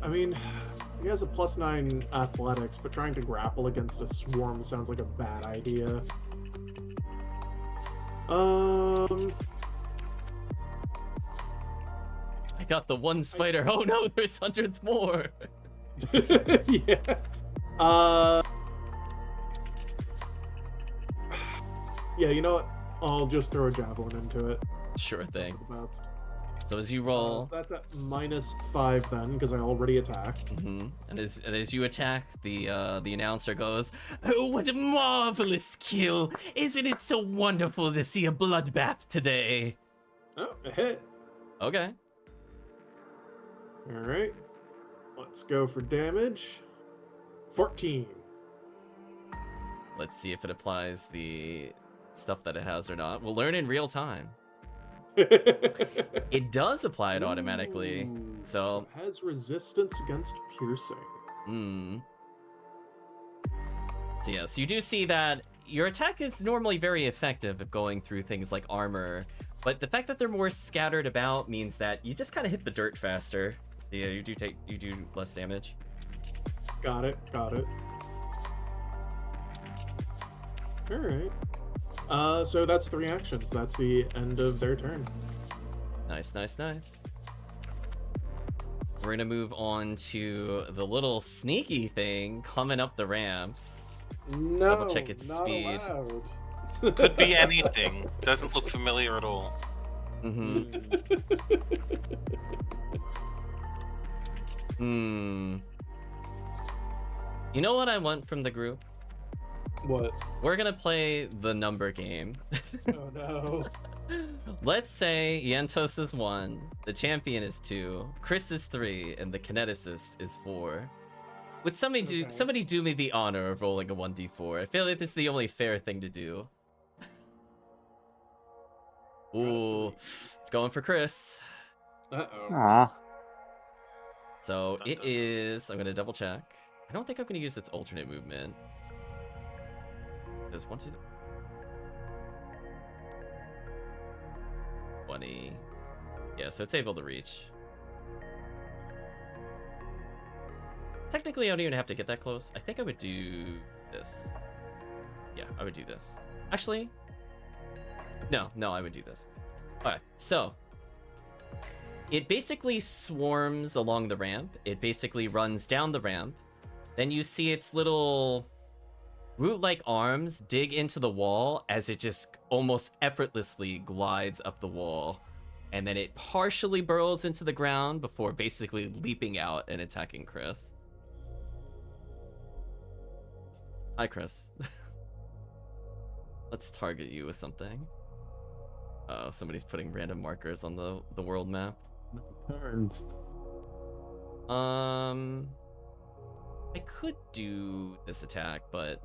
I mean, he has a +9 athletics, but trying to grapple against a swarm sounds like a bad idea.
I got the one spider. Oh no, there's hundreds more.
Yeah. Yeah, you know what? I'll just throw a javelin into it.
Sure thing.
The best.
So as you roll,
So that's at -5 then, because I already attacked.
and as you attack, the announcer goes, "Oh, what a marvelous kill! Isn't it so wonderful to see a bloodbath today?"
Oh, a hit.
Okay.
Alright. Let's go for damage. 14.
Let's see if it applies the stuff that it has or not. We'll learn in real time. It does apply it automatically.
Ooh,
So
it has resistance against piercing.
So yeah, so you do see that your attack is normally very effective at going through things like armor, but the fact that they're more scattered about means that you just kind of hit the dirt faster. So yeah, you do less damage.
Got it. Alright. So that's 3 actions. That's the end of their turn.
Nice. We're gonna move on to the little sneaky thing coming up the ramps.
No,
Double check its
not
speed.
allowed.
Could be anything. Doesn't look familiar at all.
You know what I want from the group?
What?
We're gonna play the number game.
Oh no.
Let's say Yentos is 1, the champion is 2, Chris is 3, and the kineticist is 4. Would
Okay.
somebody do me the honor of rolling a 1d4? I feel like this is the only fair thing to do. Ooh, it's going for Chris.
Uh-oh.
Aw.
So
Dun,
it
dun, dun.
is. I'm gonna double check. I don't think I'm gonna use its alternate movement. There's 1, 2, 20. Yeah, so it's able to reach. Technically, I don't even have to get that close. I think I would do this. Yeah, I would do this. Actually, no, I would do this. All right, so it basically swarms along the ramp. It basically runs down the ramp. Then you see its little root-like arms dig into the wall as it just almost effortlessly glides up the wall. And then it partially burrows into the ground before basically leaping out and attacking Chris. Hi, Chris. Let's target you with something. Oh, somebody's putting random markers on the world map.
Turns.
I could do this attack, but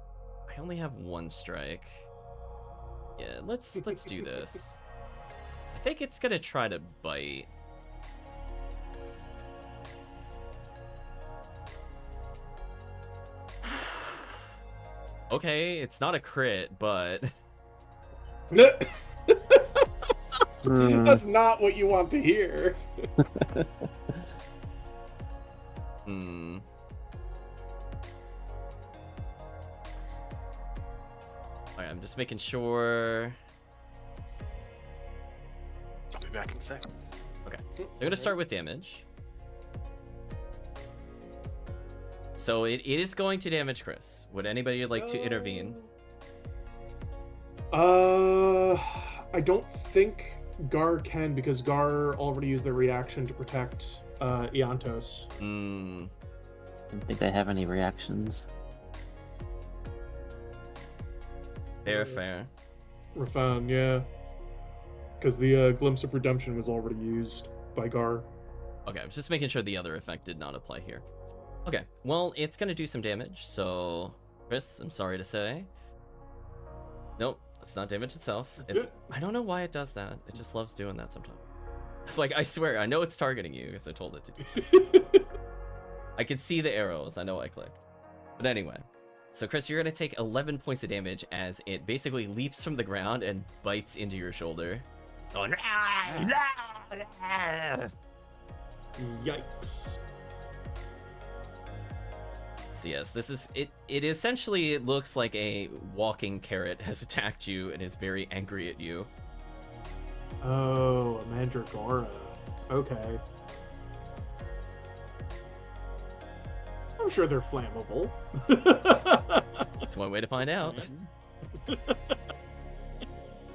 I only have 1 strike. Yeah, let's do this. I think it's gonna try to bite. Okay, it's not a crit, but
That's not what you want to hear.
hmm. Alright, I'm just making sure.
I'll be back in a second.
Okay, I'm gonna start with damage. So it is going to damage Chris. Would anybody like to intervene?
I don't think Gar can, because Gar already used their reaction to protect Iantos.
Hmm.
Don't think they have any reactions.
Fair.
Rafan, yeah. Because the Glimpse of Redemption was already used by Gar.
Okay, I'm just making sure the other effect did not apply here. Okay, well, it's gonna do some damage, so Chris, I'm sorry to say. Nope, it's not damage itself. I don't know why it does that. It just loves doing that sometimes. Like, I swear, I know it's targeting you because I told it to. I can see the arrows. I know I clicked. But anyway, so Chris, you're gonna take 11 points of damage as it basically leaps from the ground and bites into your shoulder. Going,
Yikes.
so yes, this is it. It essentially looks like a walking carrot has attacked you and is very angry at you.
Oh, a Mandragora. Okay. I'm sure they're flammable.
That's one way to find out.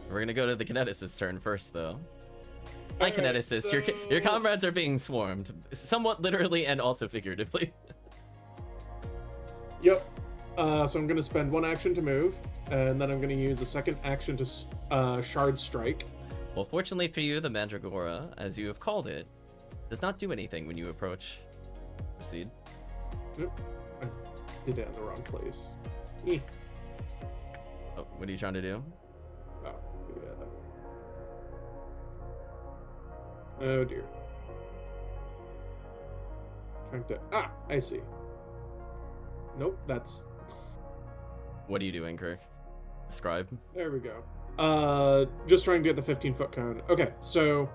We're gonna go to the kineticist's turn first, though. Hi,
Alright,
kineticist. Your comrades are being swarmed, somewhat literally and also figuratively.
Yep. So I'm going to spend 1 action to move, and then I'm going to use a second action to Shard Strike.
Well, fortunately for you, the Mandragora, as you have called it, does not do anything when you approach. Proceed.
Oop, I did it in the wrong place.
Oh, what are you trying to do?
Oh, yeah. Oh dear. Trying to... I see. Nope, that's...
What are you doing, Kirk? Describe.
There we go. Just trying to get the 15-foot cone. Okay, so...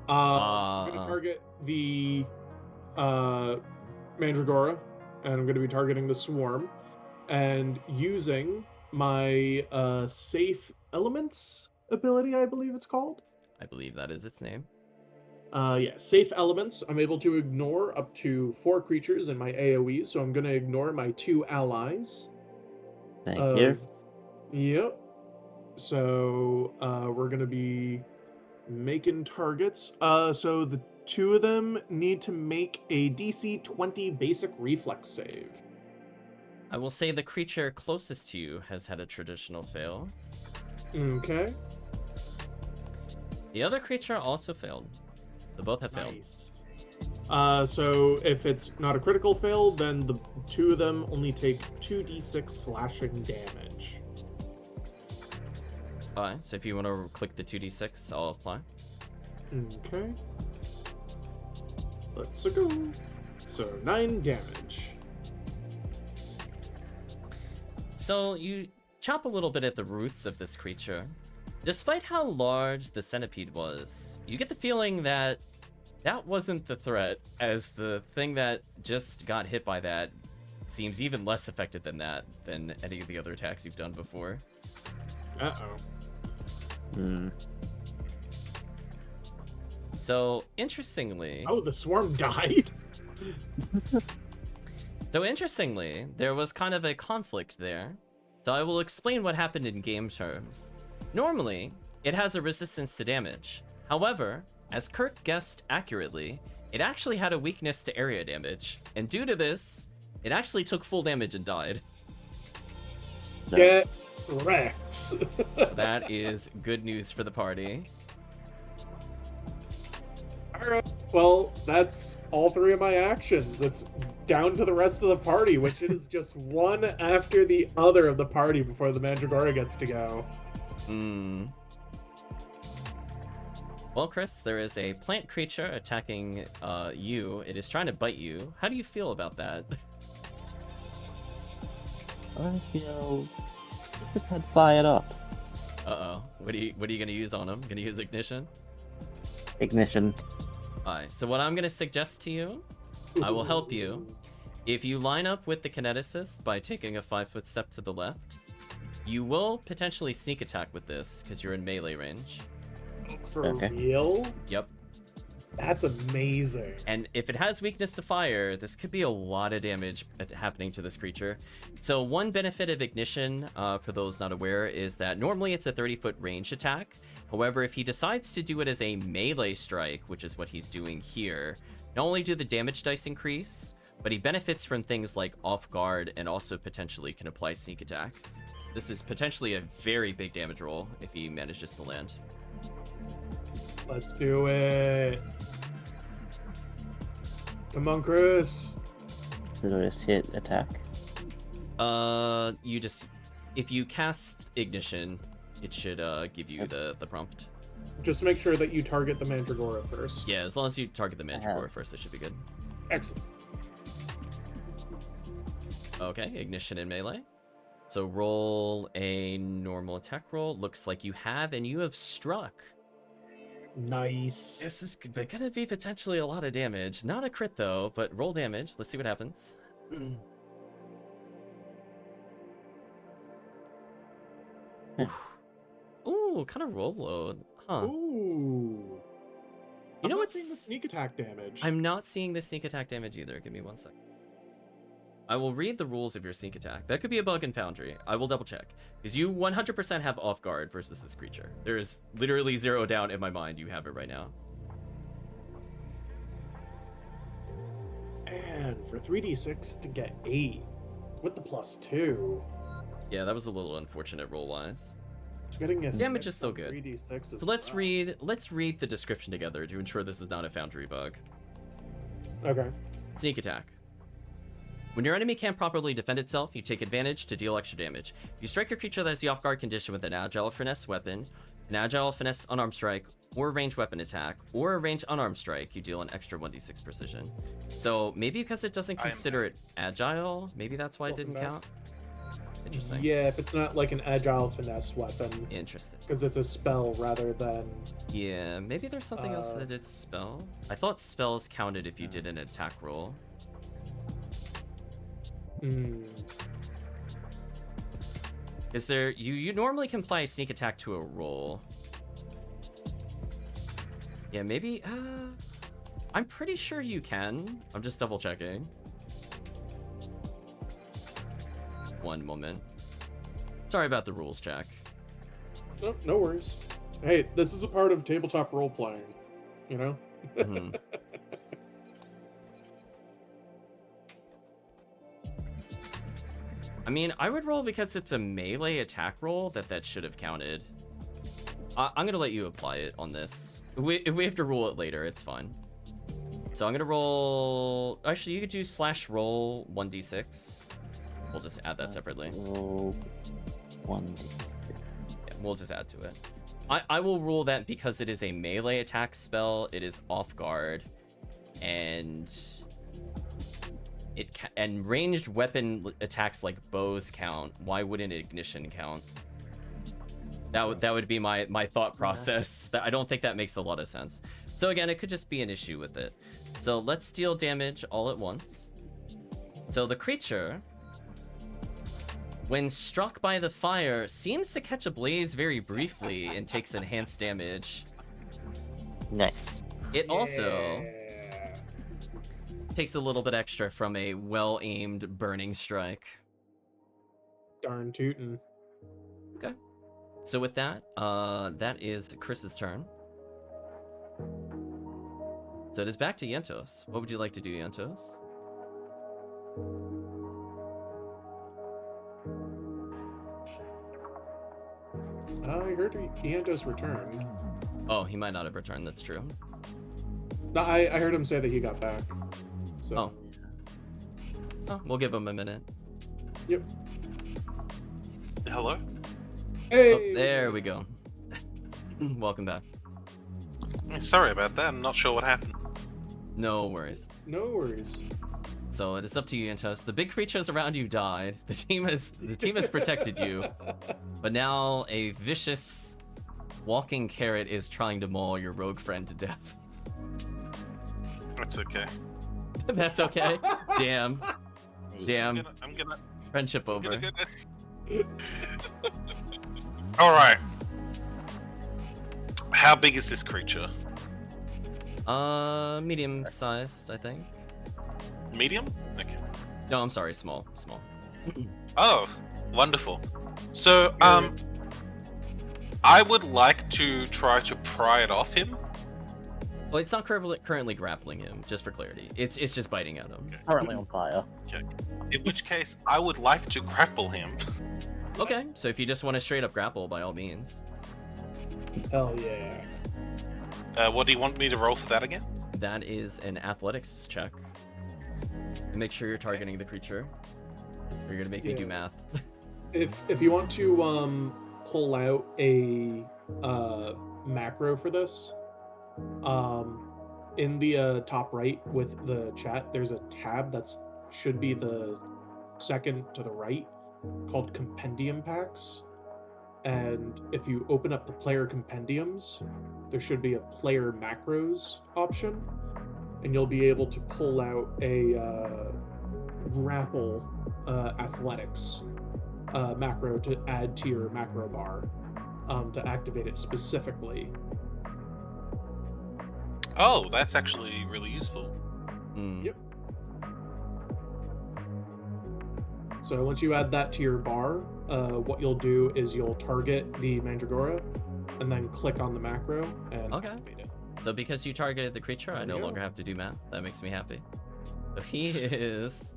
I'm going to target the Mandragora, and I'm going to be targeting the Swarm, and using my Safe Elements ability, I believe it's called.
I believe that is its name.
Yeah, Safe Elements. I'm able to ignore up to 4 creatures in my AoE, so I'm going to ignore my 2 allies.
Thank you.
Yep. So we're going to be making targets. So the 2 of them need to make a DC 20 basic reflex save.
I will say the creature closest to you has had a traditional fail.
Okay.
The other creature also failed. They both have failed.
Nice. So if it's not a critical fail, then the two of them only take 2d6 slashing damage.
Alright, so if you want to click the 2d6, I'll apply.
Okay. Let's go. So 9 damage.
So you chop a little bit at the roots of this creature. Despite how large the centipede was, you get the feeling that that wasn't the threat, as the thing that just got hit by that seems even less affected than any of the other attacks you've done before.
Uh-oh.
Hmm.
So, interestingly...
Oh, the swarm died?
So, interestingly, there was kind of a conflict there. So I will explain what happened in game terms. Normally, it has a resistance to damage. However, as Kurt guessed accurately, it actually had a weakness to area damage. And due to this, it actually took full damage and died.
Get wrecked.
So that is good news for the party.
Alright, well, that's all 3 of my actions. It's down to the rest of the party, which is just one after the other of the party before the Mandragora gets to go.
Well, Chris, there is a plant creature attacking you. It is trying to bite you. How do you feel about that?
I feel just a tad fired up.
Uh-oh. What are you gonna use on him? Gonna use ignition?
Ignition.
Alright, so what I'm gonna suggest to you, I will help you. If you line up with the kineticist by taking a 5-foot step to the left, you will potentially sneak attack with this, because you're in melee range.
For
Okay.
real?
Yep.
That's amazing.
And if it has weakness to fire, this could be a lot of damage happening to this creature. So one benefit of ignition, for those not aware, is that normally it's a 30-foot range attack. However, if he decides to do it as a melee strike, which is what he's doing here, not only do the damage dice increase, but he benefits from things like off guard and also potentially can apply sneak attack. This is potentially a very big damage roll if he manages to land.
Let's do it. Come on, Chris.
Did I just hit attack?
If you cast ignition, it should give you the prompt.
Just make sure that you target the Mandragora first.
Yeah, as long as you target the Mandragora first, it should be good.
Excellent.
Okay, ignition in melee. So roll a normal attack roll. Looks like you have, and you have struck.
Nice.
This is gonna be potentially a lot of damage. Not a crit though, but roll damage. Let's see what happens. Ooh, kind of roll load, huh?
Ooh.
You know
I'm not
what's
seeing the sneak attack damage.
I'm not seeing the sneak attack damage either. Give me 1 second. I will read the rules of your sneak attack. That could be a bug in Foundry. I will double check. Because you 100% have off guard versus this creature. There is literally 0 doubt in my mind you have it right now.
And for 3d6 to get 8 with the +2.
Yeah, that was a little unfortunate roll-wise.
So getting a
Damage
6
is still
on
good.
3d6 is
So let's
rough.
read the description together to ensure this is not a Foundry bug.
Okay.
Sneak attack. When your enemy can't properly defend itself, you take advantage to deal extra damage. If you strike your creature that has the off-guard condition with an agile finesse weapon, an agile finesse unarmed strike, or a ranged weapon attack, or a ranged unarmed strike, you deal an extra 1d6 precision. So maybe because it doesn't consider it agile, maybe that's why it didn't count. Interesting.
Yeah, if it's not like an agile finesse weapon.
Interesting.
Because it's a spell rather than...
Yeah, maybe there's something else that it's spell. I thought spells counted if you did an attack roll. Is there you normally can apply a sneak attack to a roll. Yeah, maybe I'm pretty sure you can. I'm just double checking. 1 moment. Sorry about the rules, Jack.
Oh, no worries. Hey, this is a part of tabletop role-playing, you know?
Mhm. I mean, I would roll because it's a melee attack roll that should have counted. I'm gonna let you apply it on this. If we have to rule it later, it's fine. So I'm gonna roll. Actually, you could do /roll 1d6. We'll just add that separately.
Roll 1.
Yeah, we'll just add to it. I will rule that because it is a melee attack spell. It is off guard, and and ranged weapon attacks like bows count. Why wouldn't ignition count? That would be my thought process. I don't think that makes a lot of sense. So again, it could just be an issue with it. So let's deal damage all at once. So the creature, when struck by the fire, seems to catch a blaze very briefly and takes enhanced damage.
Nice.
It also
Yeah.
takes a little bit extra from a well-aimed burning strike.
Darn tootin'.
Okay. So with that, that is Chris's turn. So it is back to Yentos. What would you like to do, Yentos?
I heard Iantos returned.
Oh, he might not have returned. That's true.
No, I heard him say that he got back. So.
Oh, we'll give him a minute.
Yep.
Hello?
Hey.
Oh, there we go. Welcome back.
Sorry about that. I'm not sure what happened.
No worries.
No worries.
So it is up to you, Yentos. The big creatures around you died. The team has protected you, but now a vicious walking carrot is trying to maul your rogue friend to death.
That's okay.
That's okay. Damn. Damn.
I'm gonna
Friendship over.
All right. How big is this creature?
Medium sized, I think.
Medium? Okay.
No, I'm sorry, small.
Oh, wonderful. So, I would like to try to pry it off him.
Well, it's not currently grappling him, just for clarity. It's just biting at him.
Currently on fire.
In which case, I would like to grapple him.
Okay, so if you just want to straight up grapple, by all means.
Hell yeah.
What do you want me to roll for that again?
That is an athletics check. Make sure you're targeting the creature. Or you're gonna make me do math.
If you want to pull out a macro for this, in the top right with the chat, there's a tab that's should be the second to the right called Compendium Packs. And if you open up the player compendiums, there should be a player macros option, and you'll be able to pull out a grapple athletics macro to add to your macro bar to activate it specifically.
Oh, that's actually really useful.
Yep. So once you add that to your bar, what you'll do is you'll target the Mandragora and then click on the macro and activate it.
So because you targeted the creature, I no longer have to do math. That makes me happy. So he is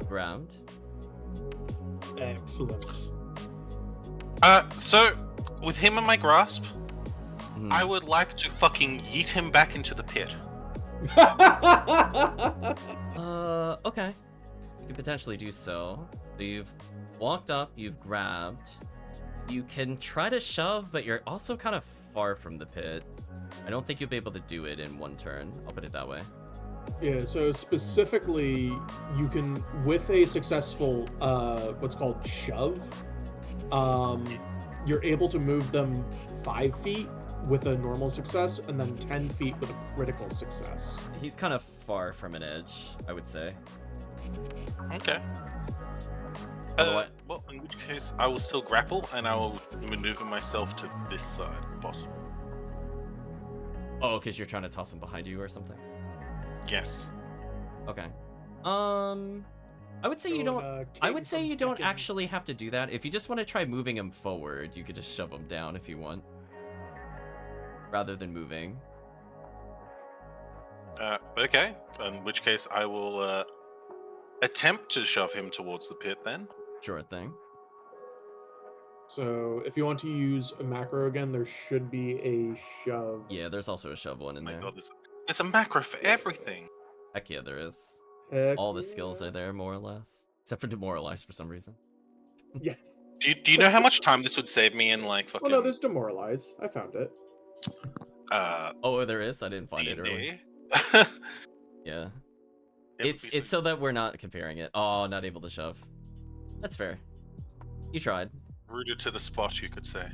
grabbed.
Excellent.
So with him in my grasp, I would like to fucking yeet him back into the pit.
Okay. You could potentially do so. So you've walked up, you've grabbed. You can try to shove, but you're also kind of far from the pit. I don't think you'll be able to do it in one turn. I'll put it that way.
Yeah, so specifically, you can, with a successful, what's called shove, you're able to move them 5 feet with a normal success, and then 10 feet with a critical success.
He's kind of far from an edge, I would say.
Okay. Well, in which case, I will still grapple, and I will maneuver myself to this side, if possible.
Oh, because you're trying to toss him behind you or something?
Yes.
Okay. I would say you don't. I would say you don't actually have to do that. If you just want to try moving him forward, you could just shove him down if you want, rather than moving.
Okay. In which case, I will attempt to shove him towards the pit then.
Sure thing.
So if you want to use a macro again, there should be a shove.
Yeah, there's also a shove one in
My
there.
God, there's a macro for everything.
Heck yeah, there is.
Heck
All the skills
yeah.
are there, more or less. Except for demoralize for some reason.
Do you know how much time this would save me in like fucking
Well, no, there's demoralize. I found it.
Oh, there is? I didn't find it earlier.
D&D?
Yeah.
It would be
It's so
useful.
that we're not comparing it. Oh, not able to shove. That's fair. You tried.
Rooted to the spot, you could say.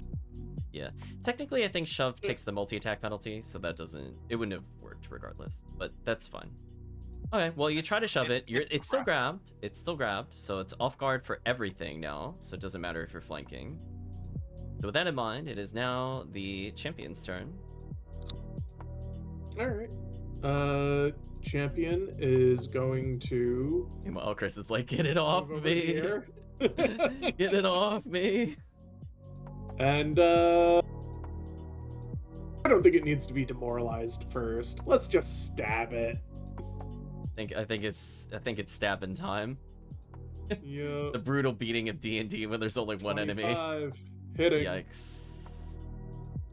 Technically, I think shove takes the multi-attack penalty, so that doesn't... It wouldn't have worked regardless, but that's fine. Okay, well, you try to shove it. It's still grabbed. It's still grabbed, so it's off guard for everything now, so it doesn't matter if you're flanking. So with that in mind, it is now the champion's turn.
All right. Champion is going to
Meanwhile, Chris is like, get it off
move over
me!
here.
Get it off me!
And I don't think it needs to be demoralized first. Let's just stab it.
I think it's stabbing time.
Yeah.
The brutal beating of D&D when there's only one enemy.
25. Hitting.
Yikes.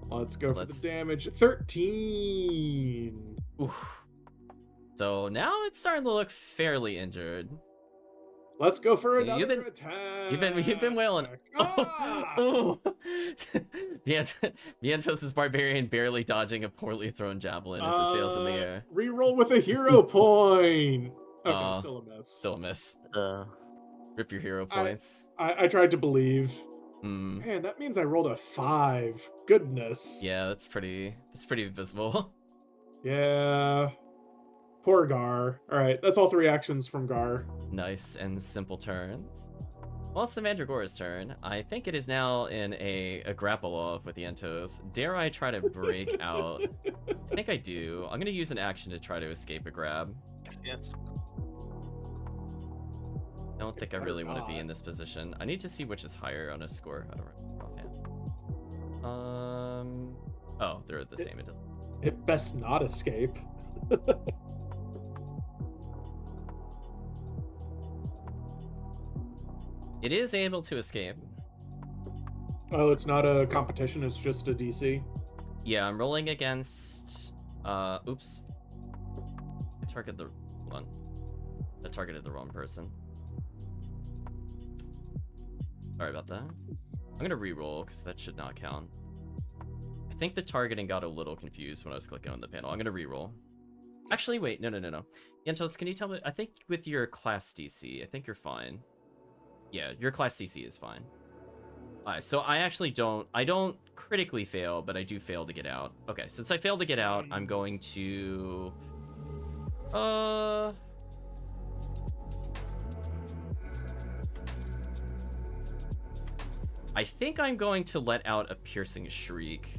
Let's go for
Let's-
the damage. 13.
Oof. So now it's starting to look fairly injured.
Let's go for
Yeah,
another
you've been-
attack.
You've been wailing.
Ah!
Oh, Mientos' barbarian barely dodging a poorly thrown javelin as it sails in the air.
Reroll with a hero point. Okay, still a miss.
Still a miss.
Uh,
Rip your hero
I-
points.
I tried to believe.
Hmm.
Man, that means I rolled a 5. Goodness.
Yeah, that's pretty visible.
Yeah. Poor Gar. Alright, that's all 3 actions from Gar.
Nice and simple turns. Well, it's the Mandragora's turn. I think it is now in a grapple off with Yentos. Dare I try to break out? I think I do. I'm gonna use an action to try to escape a grab.
Yes.
I don't think I
Better
really want to be
not.
in this position. I need to see which is higher on a score. I don't remember offhand. Oh, they're the same. It doesn't.
It best not escape.
It is able to escape.
Oh, it's not a competition, it's just a DC.
Yeah, I'm rolling against. Oops. I targeted the. Hold on. I targeted the wrong person. Sorry about that. I'm gonna re-roll because that should not count. I think the targeting got a little confused when I was clicking on the panel. I'm gonna re-roll. Actually, wait, no. Yentos, can you tell me? I think with your class DC, I think you're fine. Yeah, your class DC is fine. Alright, so I actually don't critically fail, but I do fail to get out. Okay, since I failed to get out, I'm going to I think I'm going to let out a piercing shriek.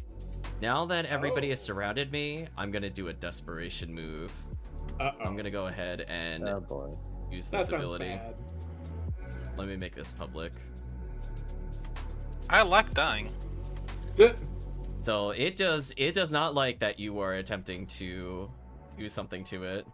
Now that everybody has surrounded me, I'm gonna do a desperation move.
Uh-oh.
I'm gonna go ahead and
oh boy.
use
That
this
sounds
ability.
bad.
Let me make this public.
I like dying.
So it does not like that you are attempting to do something to it.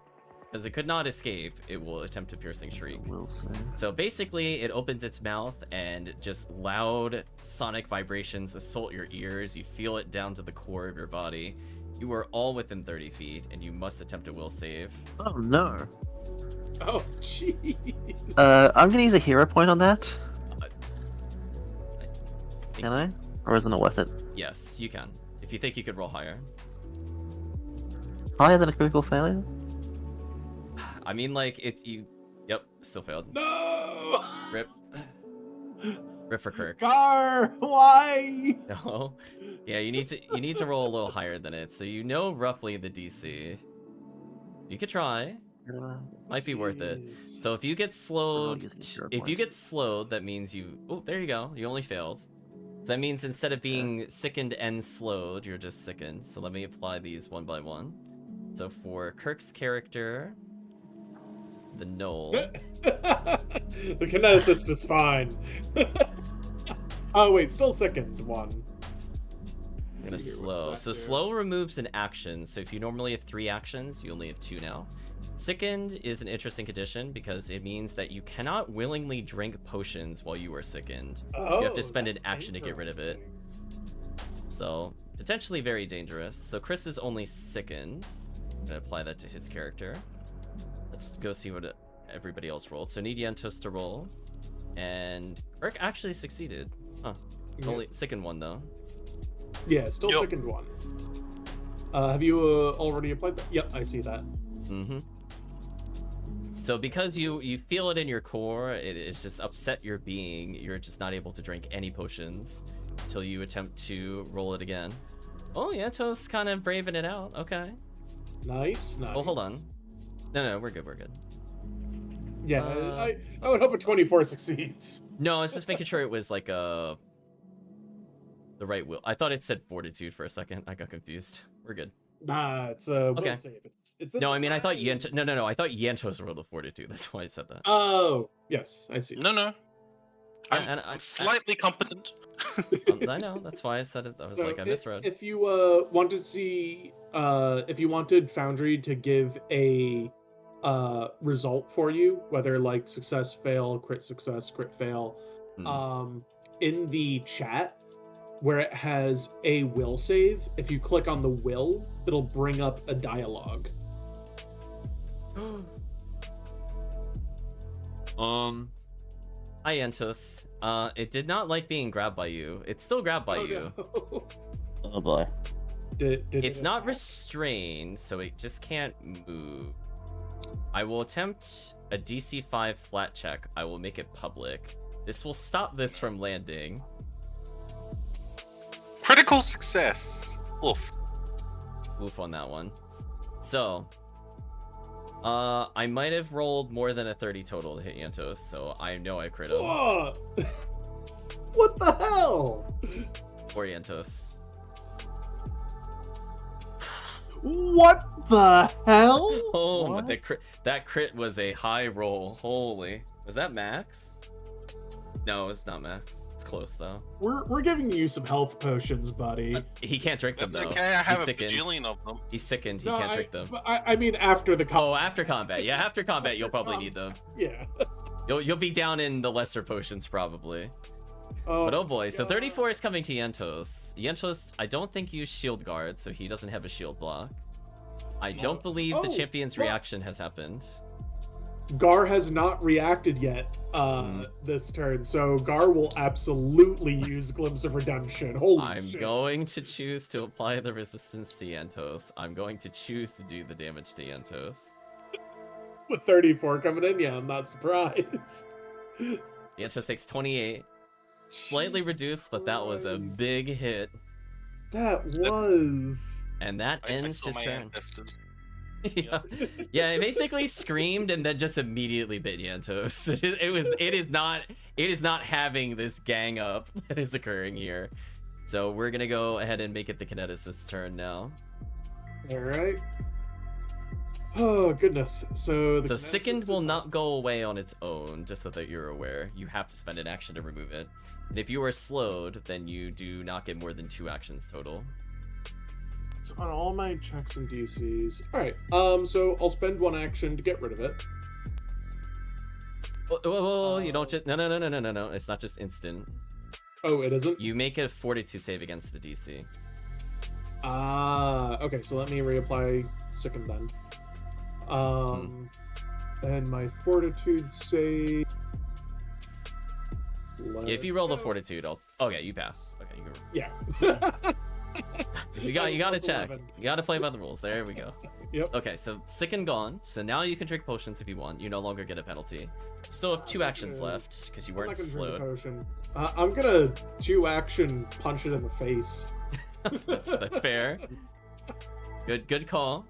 Because it could not escape, it will attempt a piercing shriek.
We'll see.
So basically, it opens its mouth and just loud sonic vibrations assault your ears. You feel it down to the core of your body. You are all within 30 feet, and you must attempt a will save.
Oh no.
Oh, jeez.
I'm gonna use a hero point on that.
think-
Can I? Or isn't it worth it?
Yes, you can. If you think you could roll higher.
Higher than a critical failure?
I mean, like, it's you. Yep, still failed.
No!
Rip. Rip for Kirk.
Gar, why?
No. Yeah, you need to roll a little higher than it, so you know roughly the DC. You could try. Might be worth it.
Jeez.
So if you get slowed,
using hero
if you
points.
get slowed, that means you. Oh, there you go. You only failed. So that means instead of being sickened and slowed, you're just sickened. So let me apply these one by one. So for Kirk's character, the Knoll.
The kineticist is fine. Oh wait, still second one.
I'm gonna
See here,
slow.
what's
So
that do?
slow removes an action. So if you normally have 3 actions, you only have 2 now. Sickened is an interesting condition because it means that you cannot willingly drink potions while you are sickened.
Oh,
You have to spend an
that's
action to get rid of it.
interesting.
So, potentially very dangerous. So Chris is only sickened. I'm gonna apply that to his character. Let's go see what everybody else rolled. So need Yentos to roll. And Kirk actually succeeded. Huh.
Yeah.
Only sickened one though.
Yeah, still
Yup.
second one. Have you already applied that? Yep, I see that.
Mm-hmm. So because you feel it in your core, it's just upset your being. You're just not able to drink any potions until you attempt to roll it again. Oh, Yentos kind of braving it out. Okay.
Nice, nice.
Oh, hold on. No, we're good. We're good.
Yeah,
Uh,
I would hope a 24 succeeds.
No, I was just making sure it was like the right will. I thought it said fortitude for a second. I got confused. We're good.
Nah, it's a will
Okay.
save. It's in
No,
the
I mean I thought
line.
Yentos. No. I thought Yentos rolled a fortitude. That's why I said that.
Oh, yes, I see.
No.
And
I'm slightly competent.
I know. That's why I said it. I was
So
like, I misread.
if you want to see, if you wanted Foundry to give a result for you, whether like success, fail, crit success, crit fail,
Hmm.
in the chat where it has a will save, if you click on the will, it'll bring up a dialogue.
Hi, Yentos. It did not like being grabbed by you. It's still grabbed by
Oh,
you.
no.
Oh boy.
Did
It's
it
not
attack?
restrained, so it just can't move. I will attempt a DC 5 flat check. I will make it public. This will stop this from landing.
Critical success. Oof.
Oof on that one. So, I might have rolled more than a 30 total to hit Yentos, so I know I crit him.
Whoa! What the hell?
Or Yentos.
What the hell?
Oh,
What?
but that crit was a high roll. Holy. Was that max? No, it's not max. It's close though.
We're giving you some health potions, buddy.
He can't drink them
That's
though.
okay. I have
He's
a
sickened.
bajillion of them.
He's sickened. He
No,
can't drink them.
I mean after the
Oh, after combat. Yeah, after combat, you'll probably need them.
yeah.
You'll be down in the lesser potions probably.
Oh,
But oh boy, so
God.
34 is coming to Yentos. Yentos, I don't think used shield guard, so he doesn't have a shield block. I don't believe the
Oh,
champion's
what?
reaction has happened.
Gar has not reacted yet this turn, so Gar will absolutely use Glimpse of Redemption. Holy
I'm
shit.
going to choose to apply the resistance to Yentos. I'm going to choose to do the damage to Yentos.
With 34 coming in, yeah, I'm not surprised.
Yentos takes 28. Slightly
Jesus
reduced, but that was a
Christ.
big hit.
That was...
And that
I
ends
saw
his
my
turn.
ancestors.
Yeah. Yeah, it basically screamed and then just immediately bit Yentos. It is not having this gang up that is occurring here. So we're gonna go ahead and make it the kineticist's turn now.
Alright. Oh, goodness. So the
So
kineticist
sickened will
is up.
not go away on its own, just so that you're aware. You have to spend an action to remove it. And if you are slowed, then you do not get more than 2 actions total.
So on all my checks and DCs. Alright, so I'll spend 1 action to get rid of it.
Whoa, you don't just no. It's not just instant.
Oh, it isn't?
You make a fortitude save against the DC.
Okay, so let me reapply Sicken then. And my fortitude save.
Yeah, if you roll the fortitude, I'll. Okay, you pass. Okay,
Yeah.
you gotta
Plus
check.
11.
You gotta play by the rules. There we go.
Yep.
Okay, so sick and gone. So now you can drink potions if you want. You no longer get a penalty. Still have 2 actions left because you
I'm not
weren't
gonna drink a
slowed.
potion. I'm gonna 2 action punch it in the face.
That's fair. Good call.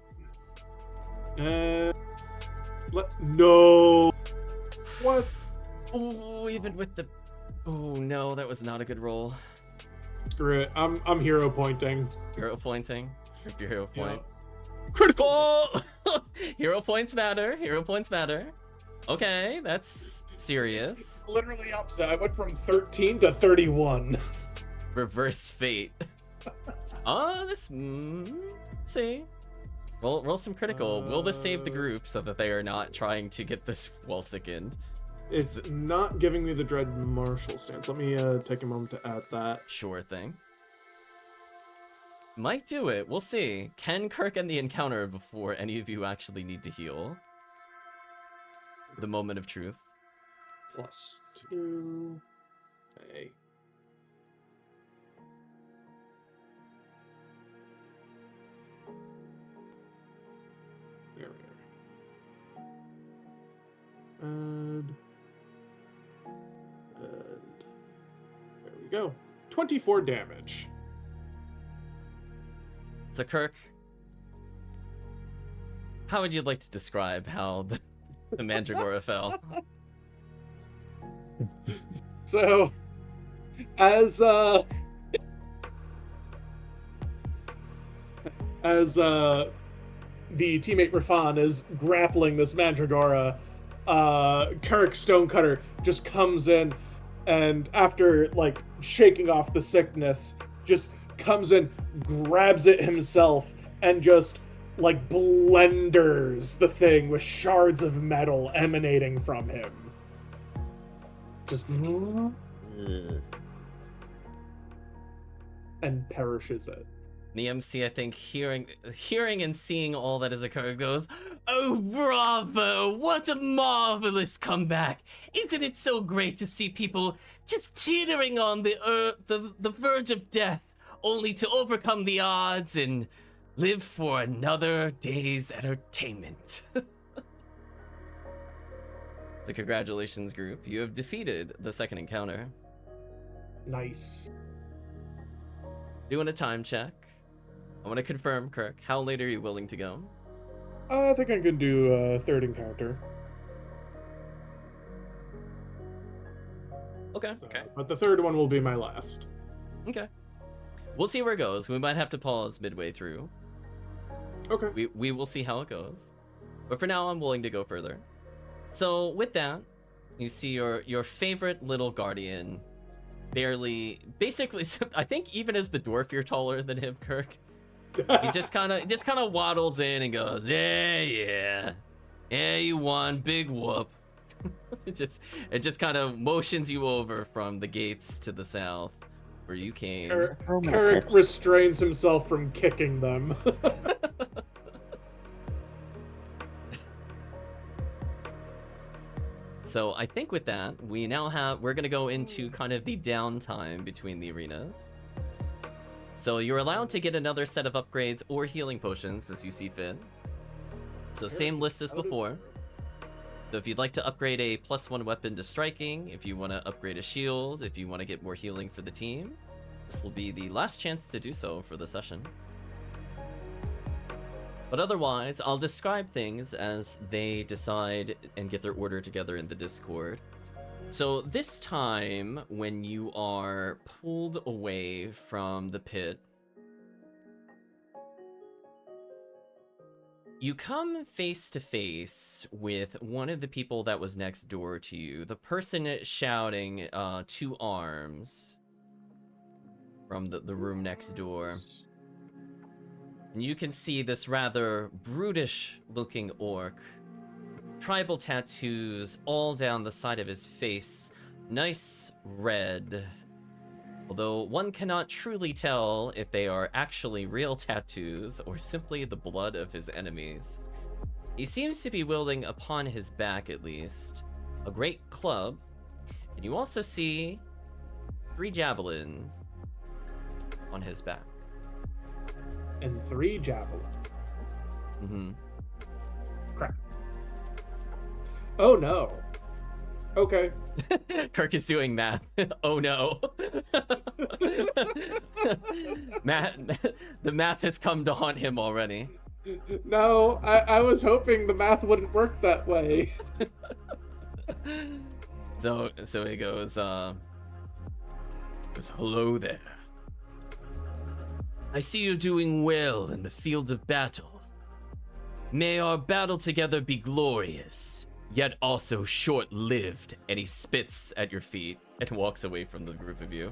No. What?
Oh, even with the. Oh no, that was not a good roll.
Screw it. I'm hero pointing.
Hero pointing. Trip your hero point.
Critical.
Oh! Hero points matter. Hero points matter. Okay, that's serious.
Literally opposite. I went from 13 to 31.
Reverse fate. This. Let's see. Roll some critical. Will this save the group so that they are not trying to get this well sickened?
It's not giving me the dread martial stance. Let me take a moment to add that.
Sure thing. Might do it. We'll see. Can Kirk end the encounter before any of you actually need to heal? The moment of truth.
+2. Hey. There we are. And there we go. 24 damage.
So Kirk, how would you like to describe how the Mandragora fell?
So, as the teammate Rafan is grappling this Mandragora, Carrick Stonecutter just comes in, and after like shaking off the sickness, just comes in, grabs it himself, and just like blenders the thing with shards of metal emanating from him. Just and perishes it.
The MC, I think, hearing and seeing all that has occurred, goes, "Oh, bravo! What a marvelous comeback! Isn't it so great to see people just teetering on the verge of death, only to overcome the odds and live for another day's entertainment?" So congratulations, group. You have defeated the second encounter.
Nice.
Doing a time check. I want to confirm, Kirk, how late are you willing to go?
I think I can do a third encounter.
Okay.
So,
Okay.
but the third one will be my last.
Okay. We'll see where it goes. We might have to pause midway through.
Okay.
We will see how it goes. But for now, I'm willing to go further. So with that, you see your favorite little guardian basically, I think even as the dwarf, you're taller than him, Kirk. He just kind of waddles in and goes, yeah, you won, big whoop. it just kind of motions you over from the gates to the south where you came.
Carrick restrains himself from kicking them.
So I think with that, we're gonna go into kind of the downtime between the arenas. So you're allowed to get another set of upgrades or healing potions as you see fit. So same list as before. So if you'd like to upgrade a +1 weapon to striking, if you want to upgrade a shield, if you want to get more healing for the team, this will be the last chance to do so for the session. But otherwise, I'll describe things as they decide and get their order together in the Discord. So this time, when you are pulled away from the pit, you come face to face with one of the people that was next door to you. The person shouting 2 arms from the room next door. And you can see this rather brutish-looking orc. Tribal tattoos all down the side of his face. Nice red. Although one cannot truly tell if they are actually real tattoos or simply the blood of his enemies. He seems to be wielding upon his back, at least, a great club. And you also see 3 javelins on his back.
And 3 javelins.
Mm-hmm.
Crap. Oh no. Okay.
Kirk is doing math. Oh no. The math has come to haunt him already.
No, I was hoping the math wouldn't work that way.
So he goes, "Hello there. I see you're doing well in the field of battle. May our battle together be glorious, yet also short-lived." And he spits at your feet and walks away from the group of you.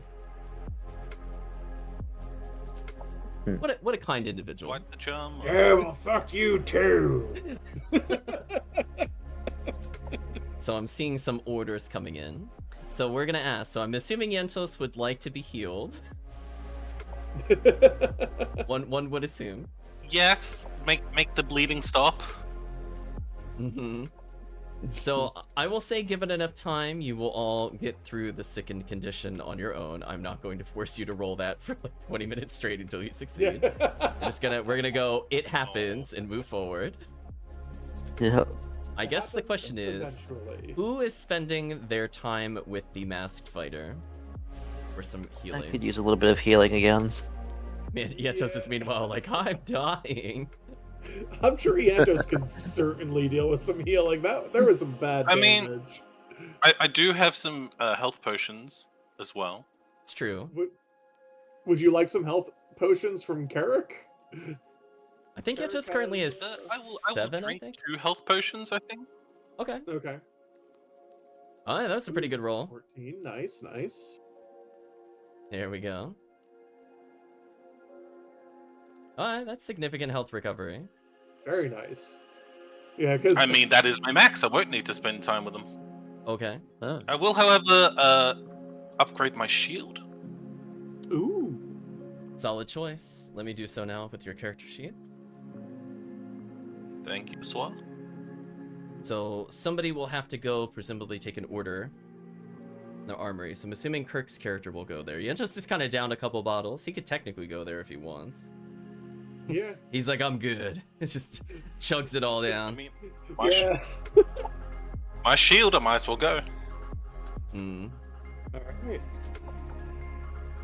What a kind individual.
Quite the charm.
Yeah, well, fuck you too.
So I'm seeing some orders coming in. So we're gonna ask. So I'm assuming Yentos would like to be healed. One would assume.
Yes, make the bleeding stop.
Mm-hmm. So I will say, given enough time, you will all get through the sickened condition on your own. I'm not going to force you to roll that for like 20 minutes straight until you succeed. We're gonna go. It happens and move forward.
Yeah.
I guess the question is, who is spending their time with the masked fighter for some
I
healing?
could use a little bit of healing again.
Man, Yetos is meanwhile like, I'm dying.
I'm sure Yantos can certainly deal with some healing. There was some bad
I mean-
damage.
I do have some health potions as well.
It's true.
Would you like some health potions from Carrick?
I think
Eric
Yetos currently
has-
is
I will
7, I
drink
think.
2 health potions, I think.
Okay.
Okay.
Oh, yeah, that was a pretty good roll.
14, nice.
There we go. Alright, that's significant health recovery.
Very nice. Yeah, because
I mean, that is my max. I won't need to spend time with them.
Okay.
Oh.
I will, however, upgrade my shield.
ooh,
Solid choice. Let me do so now with your character sheet.
Thank you, Swat.
So somebody will have to go, presumably take an order. The armory. So I'm assuming Kirk's character will go there. Yentos is kind of down a couple bottles. He could technically go there if he wants.
yeah,
He's like, I'm good. It just chugs it all
I
down.
mean,
yeah.
my shield, I might as well go.
Hmm.
All right.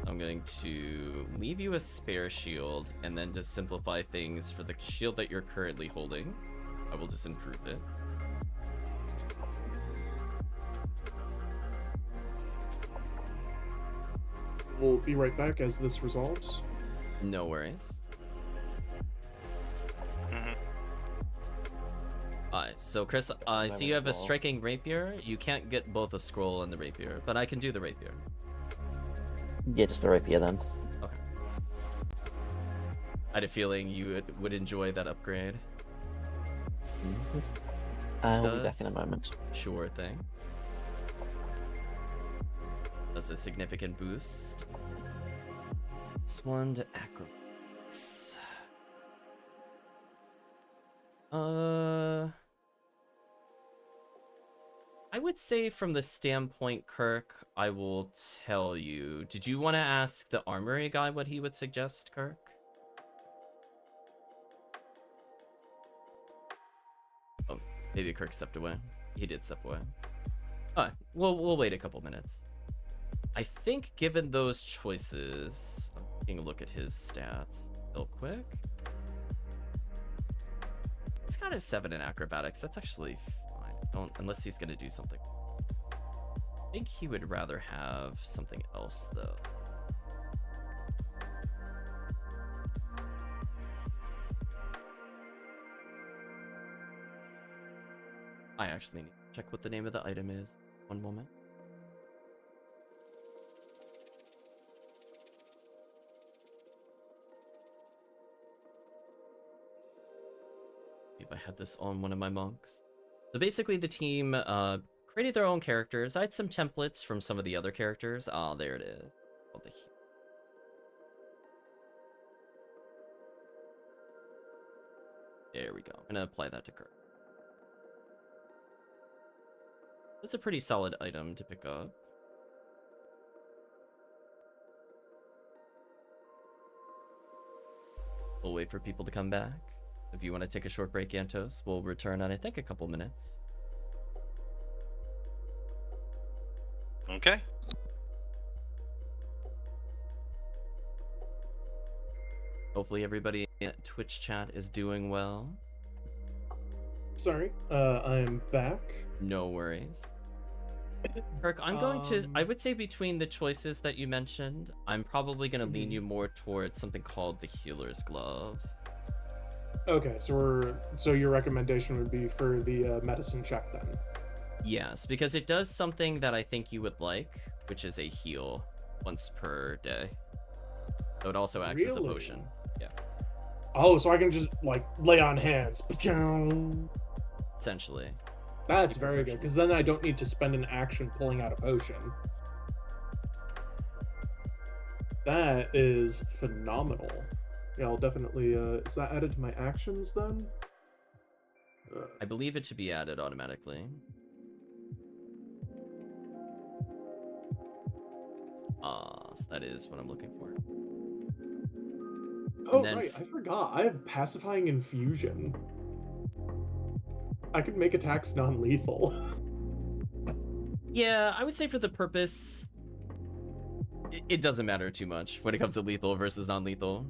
I'm going to leave you a spare shield and then just simplify things for the shield that you're currently holding. I will just improve it.
We'll be right back as this resolves.
No worries.
Mhm.
Alright, so Chris, I see you have a striking rapier. You can't get both a scroll and the rapier, but I can do the rapier.
Yeah, just the rapier then.
I had a feeling you would enjoy that upgrade.
I'll be back in a
Does-
moment.
Sure thing. That's a significant boost. This one to acrobatics. I would say from the standpoint, Kirk, I will tell you. Did you want to ask the armory guy what he would suggest, Kirk? Oh, maybe Kirk stepped away. He did step away. Alright, we'll wait a couple minutes. I think given those choices, I'm taking a look at his stats real quick. He's got a 7 in acrobatics. That's actually fine. Unless he's gonna do something. I think he would rather have something else though. I actually need to check what the name of the item is. One moment. If I had this on one of my monks. So basically the team created their own characters. I had some templates from some of the other characters. Ah, there it is. Called the There we go. I'm gonna apply that to Kirk. That's a pretty solid item to pick up. We'll wait for people to come back. If you want to take a short break, Yantos, we'll return in, I think, a couple minutes.
Okay.
Hopefully everybody at Twitch chat is doing well.
Sorry, I'm back.
No worries. Kirk, I'm going to... I would say between the choices that you mentioned, I'm probably going to lean you more towards something called the Healer's Glove.
Okay, so your recommendation would be for the medicine check then.
Yes, because it does something that I think you would like, which is a heal once per day. So it also acts as a
Really?
potion.
Oh, so I can just like lay on hands.
essentially.
That's very good, because then I don't need to spend an action pulling out a potion. That is phenomenal. Yeah, I'll definitely. Is that added to my actions then?
I believe it should be added automatically. So that is what I'm looking for.
Oh,
then
right, I forgot. I have pacifying infusion. I could make attacks non-lethal.
Yeah, I would say for the purpose, it doesn't matter too much when it comes to lethal versus non-lethal.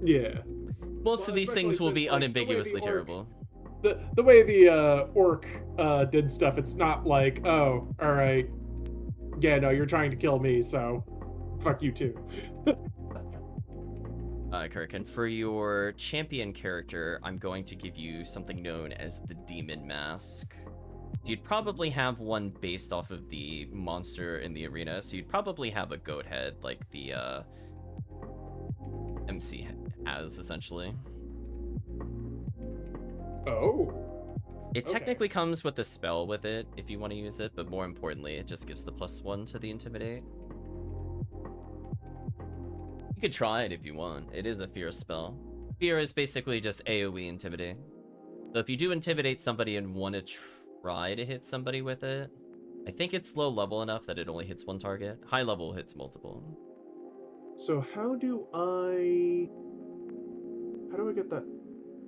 Yeah.
Most
Well,
of these things will
especially
be
since, like, the way the
unambiguously
orc-
terrible.
The way the orc did stuff, it's not like, oh, all right, yeah, no, you're trying to kill me, so fuck you too.
Kirk, and for your champion character, I'm going to give you something known as the Demon Mask. You'd probably have one based off of the monster in the arena, so you'd probably have a goat head like the MC has, essentially.
Oh.
It
Okay.
technically comes with a spell with it, if you want to use it, but more importantly, it just gives the +1 to the Intimidate. You could try it if you want. It is a fear spell. Fear is basically just AoE Intimidate. So if you do Intimidate somebody and want to try to hit somebody with it, I think it's low level enough that it only hits one target. High level hits multiple.
So how do I get that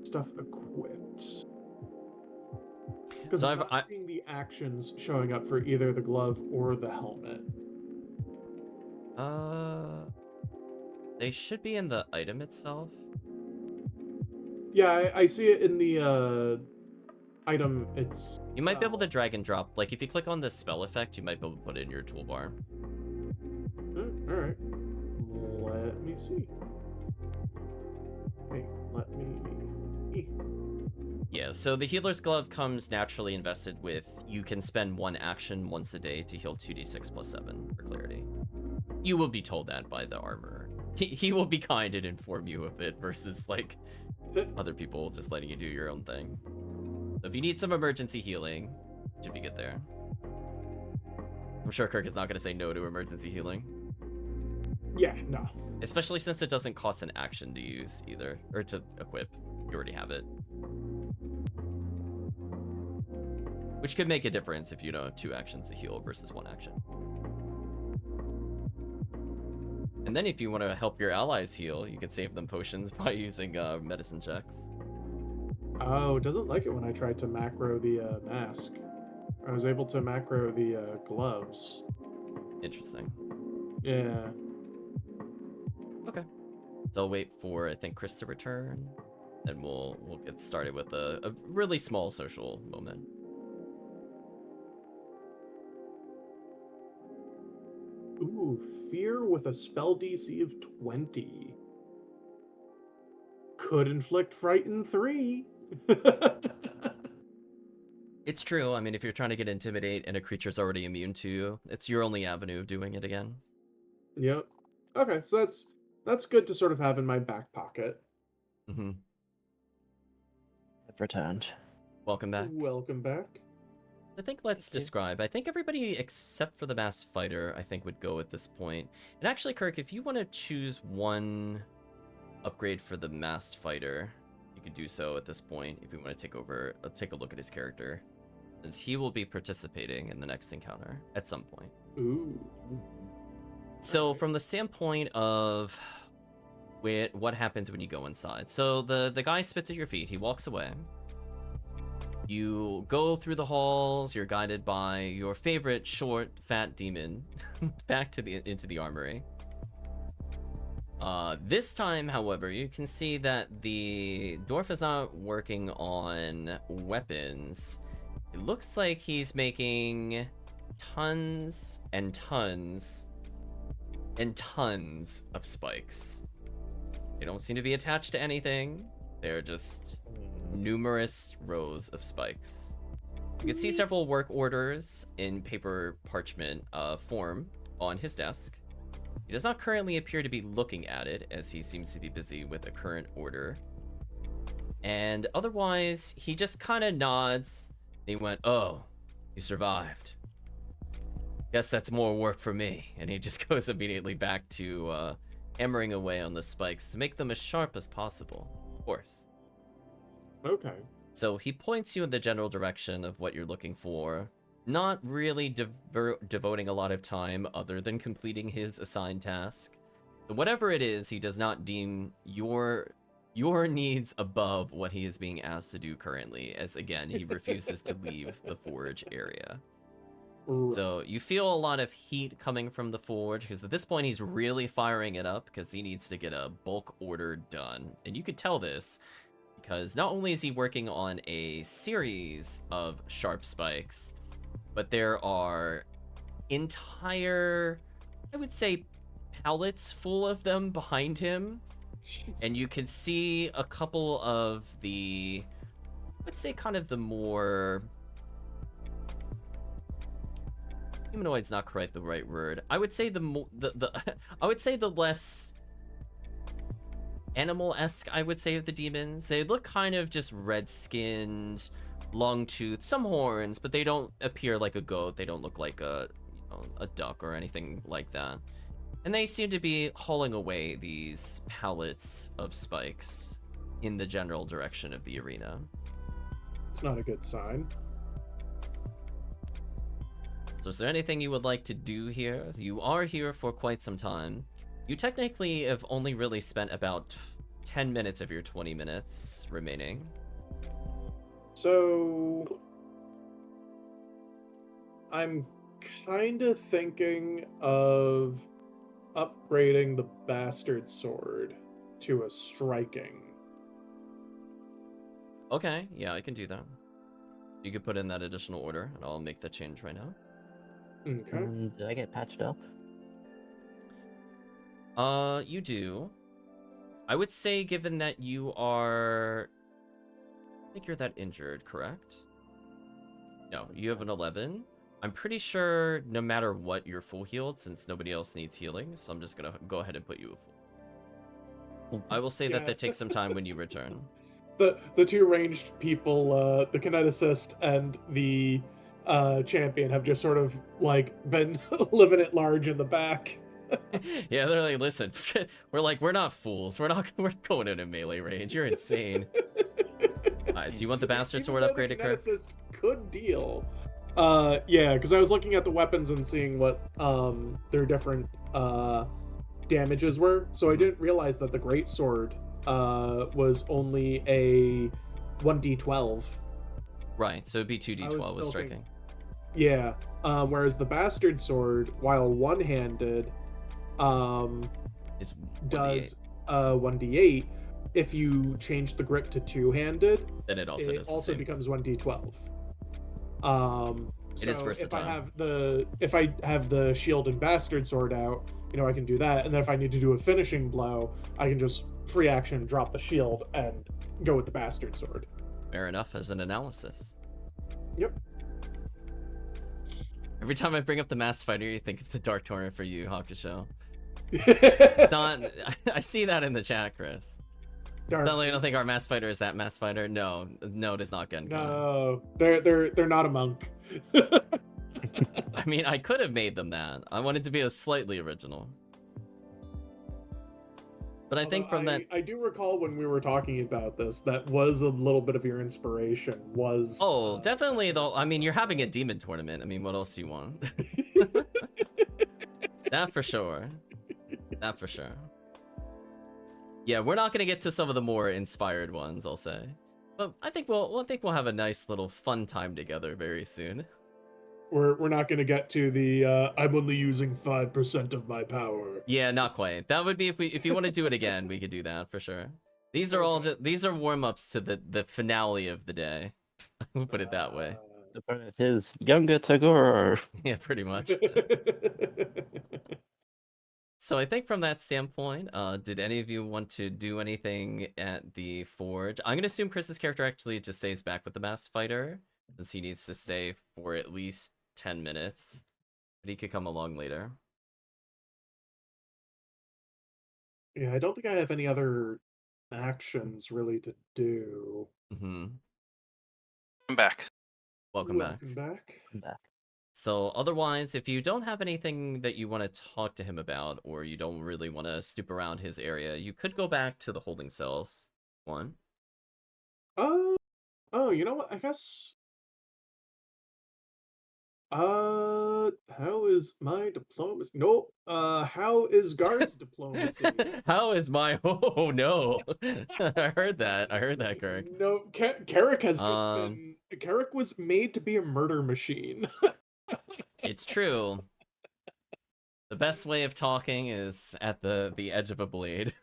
stuff equipped? Because
So
I'm not seeing the actions showing up for either the glove or the helmet.
They should be in the item itself.
Yeah, I see it in the item.
You might be able to drag and drop. Like, if you click on the spell effect, you might be able to put it in your toolbar.
Alright. Let me see. Wait, let me...
Yeah, so the healer's glove comes naturally invested with you can spend one action once a day to heal 2d6 + 7 for clarity. You will be told that by the armorer. He will be kind and inform you of it versus like other people just letting you do your own thing. So if you need some emergency healing, you should be good there. I'm sure Kirk is not going to say no to emergency healing.
Yeah, no.
Especially since it doesn't cost an action to use either, or to equip. You already have it. Which could make a difference if you don't have 2 actions to heal versus 1 action. And then if you want to help your allies heal, you can save them potions by using medicine checks.
Oh, it doesn't like it when I tried to macro the mask. I was able to macro the gloves.
Interesting.
Yeah.
Okay. So I'll wait for, I think, Chris to return, and we'll get started with a really small social moment.
Ooh, fear with a spell DC of 20. Could inflict fright in 3.
It's true. I mean, if you're trying to get Intimidate and a creature's already immune to you, it's your only avenue of doing it again.
Yep. Okay, so that's good to sort of have in my back pocket.
Mm-hmm.
I've returned.
Welcome back.
Welcome back.
I think let's describe. I think everybody except for the Masked Fighter, I think, would go at this point. And actually, Kirk, if you want to choose one upgrade for the Masked Fighter, you could do so at this point if you want to take a look at his character, since he will be participating in the next encounter at some point.
Ooh.
So from the standpoint of what happens when you go inside. So the guy spits at your feet. He walks away. You go through the halls. You're guided by your favorite short, fat demon back to into the armory. This time, however, you can see that the dwarf is not working on weapons. It looks like he's making tons and tons and tons of spikes. They don't seem to be attached to anything. They're just numerous rows of spikes. You can see several work orders in paper parchment form on his desk. He does not currently appear to be looking at it, as he seems to be busy with a current order. And otherwise, he just kind of nods. And he went, "Oh, you survived. Guess that's more work for me." And he just goes immediately back to hammering away on the spikes to make them as sharp as possible, of course.
Okay.
So he points you in the general direction of what you're looking for, not really devoting a lot of time other than completing his assigned task. So whatever it is, he does not deem your needs above what he is being asked to do currently, as again, he refuses to leave the forge area.
Right.
So you feel a lot of heat coming from the forge, because at this point he's really firing it up because he needs to get a bulk order done. And you could tell this because not only is he working on a series of sharp spikes, but there are entire, I would say, pallets full of them behind him. And you can see a couple of the, let's say, kind of the more... humanoid's not quite the right word. I would say I would say the less animal-esque, I would say, of the demons. They look kind of just red-skinned, long-toothed, some horns, but they don't appear like a goat. They don't look like a duck or anything like that. And they seem to be hauling away these pallets of spikes in the general direction of the arena.
It's not a good sign.
So is there anything you would like to do here? You are here for quite some time. You technically have only really spent about 10 minutes of your 20 minutes remaining.
So I'm kind of thinking of upgrading the bastard sword to a striking.
Okay, yeah, I can do that. You could put in that additional order, and I'll make the change right now.
Okay.
Did I get patched up?
You do. I would say, given that you are... I think you're that injured, correct? No, you have an 11. I'm pretty sure no matter what, you're full healed, since nobody else needs healing, so I'm just gonna go ahead and put you a full. I will say that
Yes.
takes some time when you return.
The two ranged people, the kineticist and the champion, have just sort of like been living at large in the back.
Yeah, they're like, listen, we're not fools. We're going in a melee range. You're insane. Alright, so you want the bastard sword
Even though
upgraded,
the
Kirk?
kineticist could deal. Yeah, because I was looking at the weapons and seeing what their different damages were. So I didn't realize that the great sword was only a 1d12.
Right, so it'd be 2d12 with
still
striking.
Yeah. Whereas the bastard sword, while one-handed,
Is 1d8.
does 1d8. If you change the grip to two-handed,
Then it also does the
also
same.
becomes 1d12.
It is
So
versatile.
if I have the shield and bastard sword out, I can do that. And then if I need to do a finishing blow, I can just free action drop the shield and go with the bastard sword.
Fair enough as an analysis.
Yep.
Every time I bring up the Mass Fighter, you think of the Dark Torrent for you, Hakusho.
It's
It's not... I see that in the chat, Chris.
Dark.
Don't you don't think our Mass Fighter is that Mass Fighter? No, it is not Genkai.
No, they're not a monk.
I mean, I could have made them that. I wanted to be a slightly original. But I think from that...
I do recall when we were talking about this, that was a little bit of your inspiration, was...
Oh, definitely, though. I mean, you're having a demon tournament. I mean, what else do you want? That for sure. That for sure. Yeah, we're not gonna get to some of the more inspired ones, I'll say. But I think we'll have a nice little fun time together very soon.
We're not going to get to the I'm only using 5% of my power.
Yeah, not quite. That would be if you want to do it again, we could do that for sure. These are all these are warm-ups to the finale of the day. We'll put it that way.
The opponent is younger Tagore.
Yeah, pretty much. So I think from that standpoint, did any of you want to do anything at the forge? I'm gonna assume Chris's character actually just stays back with the Mass Fighter, since he needs to stay for at least 10 minutes. But he could come along later.
Yeah, I don't think I have any other actions really to do.
Mm-hmm.
I'm back.
Welcome back.
Welcome back.
I'm back.
So otherwise, if you don't have anything that you want to talk to him about, or you don't really want to stoop around his area, you could go back to the holding cells. One.
Oh, you know what? I guess. How is my diplomacy? Nope. How is Guard's diplomacy?
How is my? Oh no! I heard that. I heard that, Kirk.
No, Carrick has just
Um,
been. Carrick was made to be a murder machine.
it's true. The best way of talking is at the edge of a blade.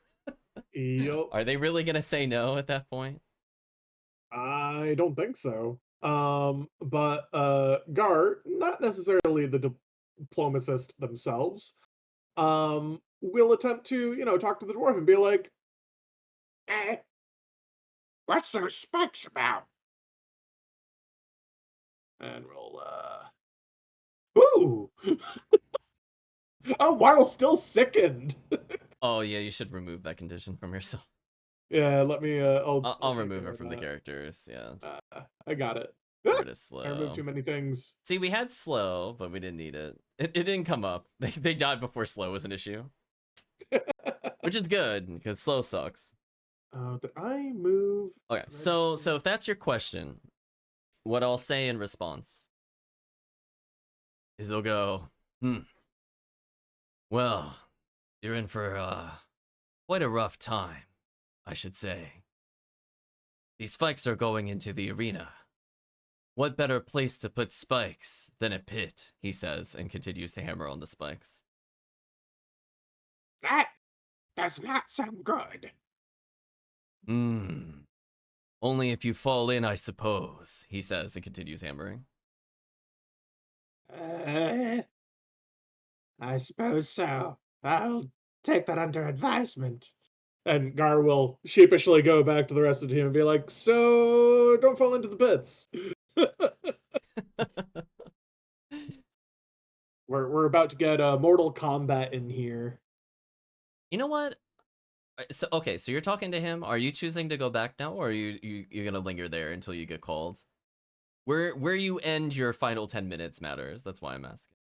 Yup.
Are they really gonna say no at that point?
I don't think so. But Gar, not necessarily the diplomacist themselves, will attempt to, talk to the dwarf and be like, "Eh, what's those spikes about?" And we'll ooh, oh, while still sickened.
Oh yeah, you should remove that condition from yourself.
Yeah, let me. I'll
I'll
take
remove
care
it
of
from the
that.
characters. Yeah,
I got it.
get rid of
I removed
slow.
too many things.
See, we had slow, but we didn't need it. It didn't come up. They died before slow was an issue, which is good because slow sucks.
Did I move?
Okay, so if that's your question, what I'll say in response is they'll go, well, you're in for quite a rough time, I should say. These spikes are going into the arena. What better place to put spikes than a pit, he says, and continues to hammer on the spikes.
That does not sound good.
Only if you fall in, I suppose, he says, and continues hammering.
I suppose so. I'll take that under advisement. And Gar will sheepishly go back to the rest of the team and be like, "So don't fall into the pits." We're about to get Mortal Kombat in here.
You know what? So okay, so you're talking to him. Are you choosing to go back now, or are you're gonna linger there until you get called? Where you end your final 10 minutes matters. That's why I'm asking.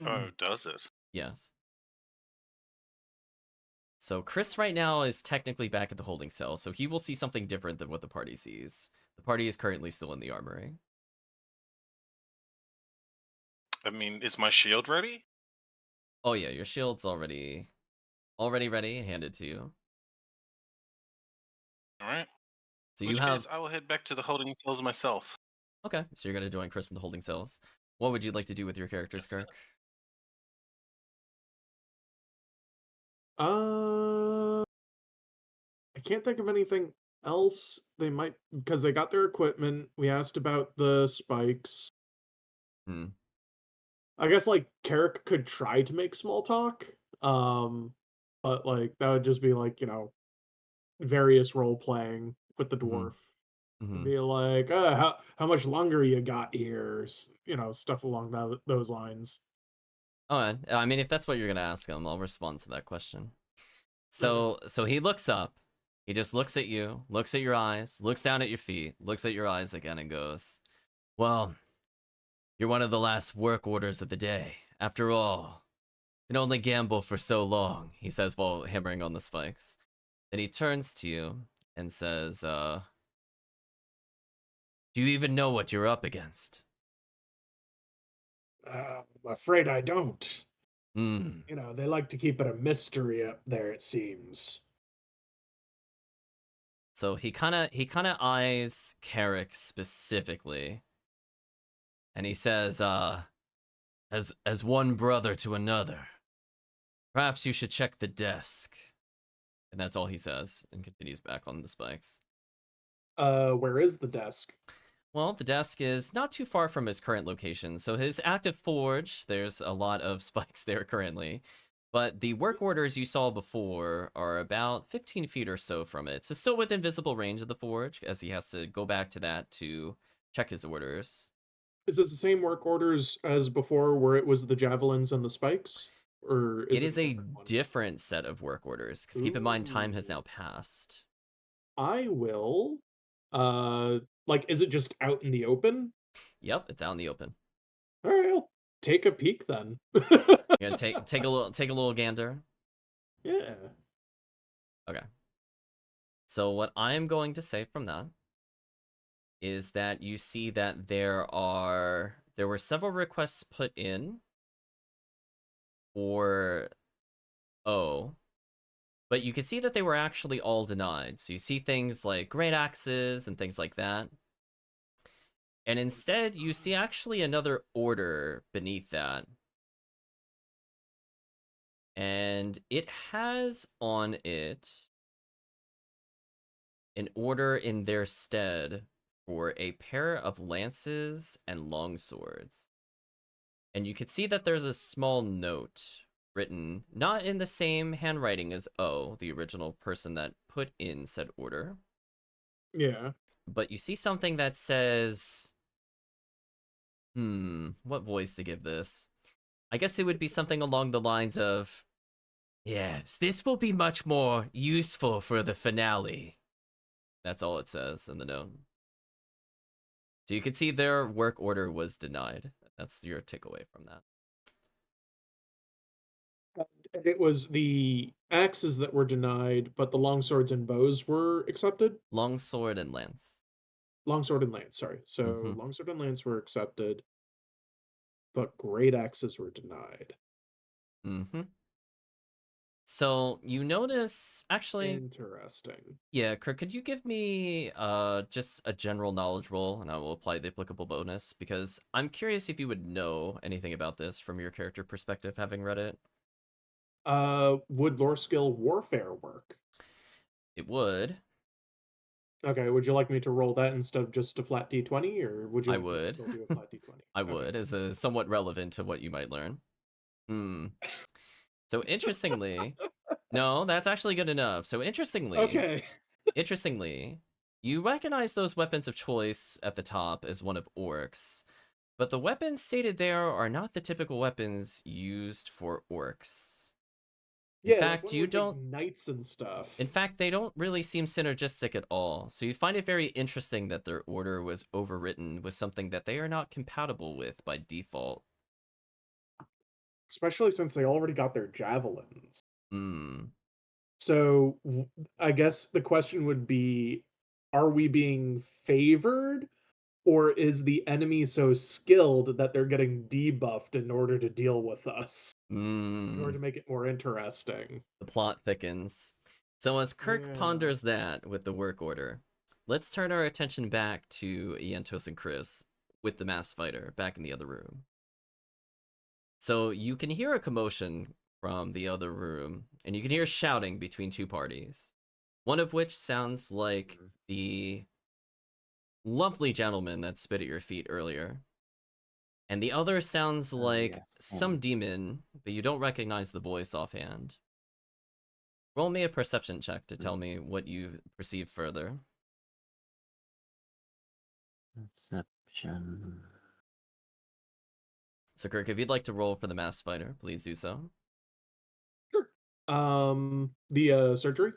Oh, does it?
Yes. So Chris right now is technically back at the holding cell, so he will see something different than what the party sees. The party is currently still in the armory.
I mean, is my shield ready?
Oh yeah, your shield's already ready, handed to you.
All right.
So
In
you
which
have
case, I will head back to the holding cells myself.
okay. So you're gonna join Chris in the holding cells. What would you like to do with your characters,
Yes,
Kirk?
I can't think of anything else. They might, because they got their equipment. We asked about the spikes.
Hmm.
I guess like Carrick could try to make small talk. But like that would just be like, various role playing with the dwarf.
Mm-hmm.
Be like, how much longer you got here? Stuff along those lines.
Oh, I mean, if that's what you're gonna ask him, I'll respond to that question.
Okay.
So he looks up. He just looks at you, looks at your eyes, looks down at your feet, looks at your eyes again, and goes, "Well, you're one of the last work orders of the day. After all, can only gamble for so long," he says while hammering on the spikes. Then he turns to you and says, "Do you even know what you're up against?"
I'm afraid I don't.
Hmm.
They like to keep it a mystery up there, it seems.
So he kind of eyes Carrick specifically, and he says, as one brother to another, perhaps you should check the desk." And that's all he says, and continues back on the spikes.
Where is the desk?
Well, the desk is not too far from his current location. So his active forge, there's a lot of spikes there currently. But the work orders you saw before are about 15 feet or so from it. So still within visible range of the forge, as he has to go back to that to check his orders.
Is this the same work orders as before, where it was the javelins and the spikes? or is
It is a
different one?
different set of work orders, because keep in mind time has
Ooh.
now passed.
I will. Like, is it just out in the open?
Yep, it's out in the open.
All right, I'll take a peek then.
You're gonna take a little gander.
Yeah.
Okay. So what I'm going to say from that is that you see that there were several requests put in for O, but you can see that they were actually all denied. So you see things like great axes and things like that. And instead, you see actually another order beneath that. And it has on it an order in their stead for a pair of lances and longswords. And you can see that there's a small note written, not in the same handwriting as O, the original person that put in said order.
Yeah.
But you see something that says, what voice to give this? I guess it would be something along the lines of, yes, this will be much more useful for the finale. That's all it says in the note. So you can see their work order was denied. That's your takeaway from that.
And it was the axes that were denied, but the longswords and bows were accepted.
Longsword and lance.
Longsword and lance, sorry. So longsword and lance were accepted, but great axes were denied.
So you notice, actually,
Interesting.
yeah, Kirk, could you give me just a general knowledge roll, and I will apply the applicable bonus, because I'm curious if you would know anything about this from your character perspective, having read it.
Would lore skill warfare work?
It would.
Okay, would you like me to roll that instead of just a flat d20, or would you
I
like me to
would.
still do a flat d20?
I
Okay.
would, as a somewhat relevant to what you might learn. So interestingly, no, that's actually good enough. So
Okay.
interestingly, you recognize those weapons of choice at the top as one of orcs, but the weapons stated there are not the typical weapons used for orcs. In
Yeah, like
fact,
one
you
with like
don't.
knights and stuff.
In fact, they don't really seem synergistic at all. So you find it very interesting that their order was overwritten with something that they are not compatible with by default.
Especially since they already got their javelins.
Hmm.
So I guess the question would be, are we being favored, or is the enemy so skilled that they're getting debuffed in order to deal with us? In order to make it more interesting.
The plot thickens. So as Kirk
Yeah.
ponders that with the work order, let's turn our attention back to Iantos and Chris with the mass fighter back in the other room. So you can hear a commotion from the other room, and you can hear shouting between two parties. One of which sounds like the lovely gentleman that spit at your feet earlier. And the other sounds like
yes,
some
him.
demon, but you don't recognize the voice offhand. Roll me a perception check to tell me what you perceive further.
Perception.
So, Kirk, if you'd like to roll for the masked fighter, please do so.
Sure. The surgery?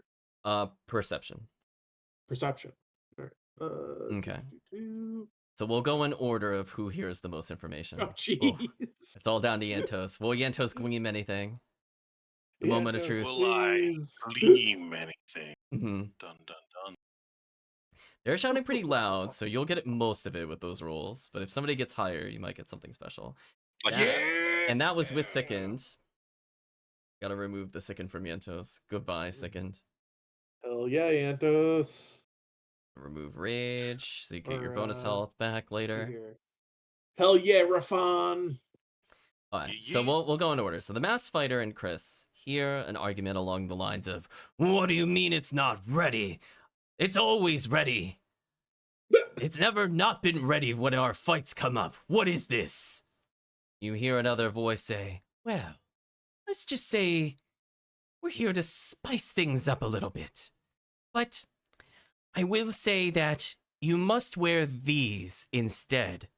Perception.
Perception. All right.
Okay.
doo-doo-doo.
So we'll go in order of who hears the most information.
Oh, jeez.
It's all down to Yantos. Will Yantos gleam anything? The moment of truth.
Will I
please.
gleam anything?
Mm-hmm.
Dun dun dun.
They're shouting pretty loud, so you'll get most of it with those rolls. But if somebody gets higher, you might get something special.
Like
That-
Yeah.
And that was with Sickened. Gotta remove the Sickened from Yantos. Goodbye, Sickened.
Hell yeah, Antos.
Remove Rage, so you get your
Or,
bonus health back
Let's see
later.
here. Hell yeah, Rafan.
Alright, so
Yeet.
we'll go in order. So the Mass Fighter and Chris hear an argument along the lines of, "What do you mean it's not ready? It's always ready. It's never not been ready when our fights come up. What is this?" You hear another voice say, "Well, let's just say we're here to spice things up a little bit. But I will say that you must wear these instead."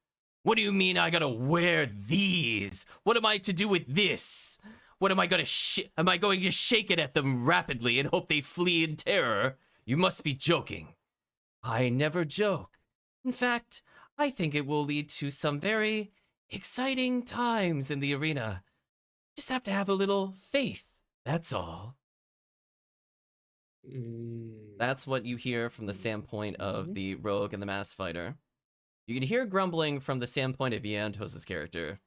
"What do you mean I gotta wear these? What am I to do with this? What am I going to am I going to shake it at them rapidly and hope they flee in terror? You must be joking. I never joke. In fact, I think it will lead to some very exciting times in the arena. Just have to have a little faith, that's all. That's what you hear from the standpoint of the rogue and the mass fighter. You can hear grumbling from the standpoint of Iantos' character.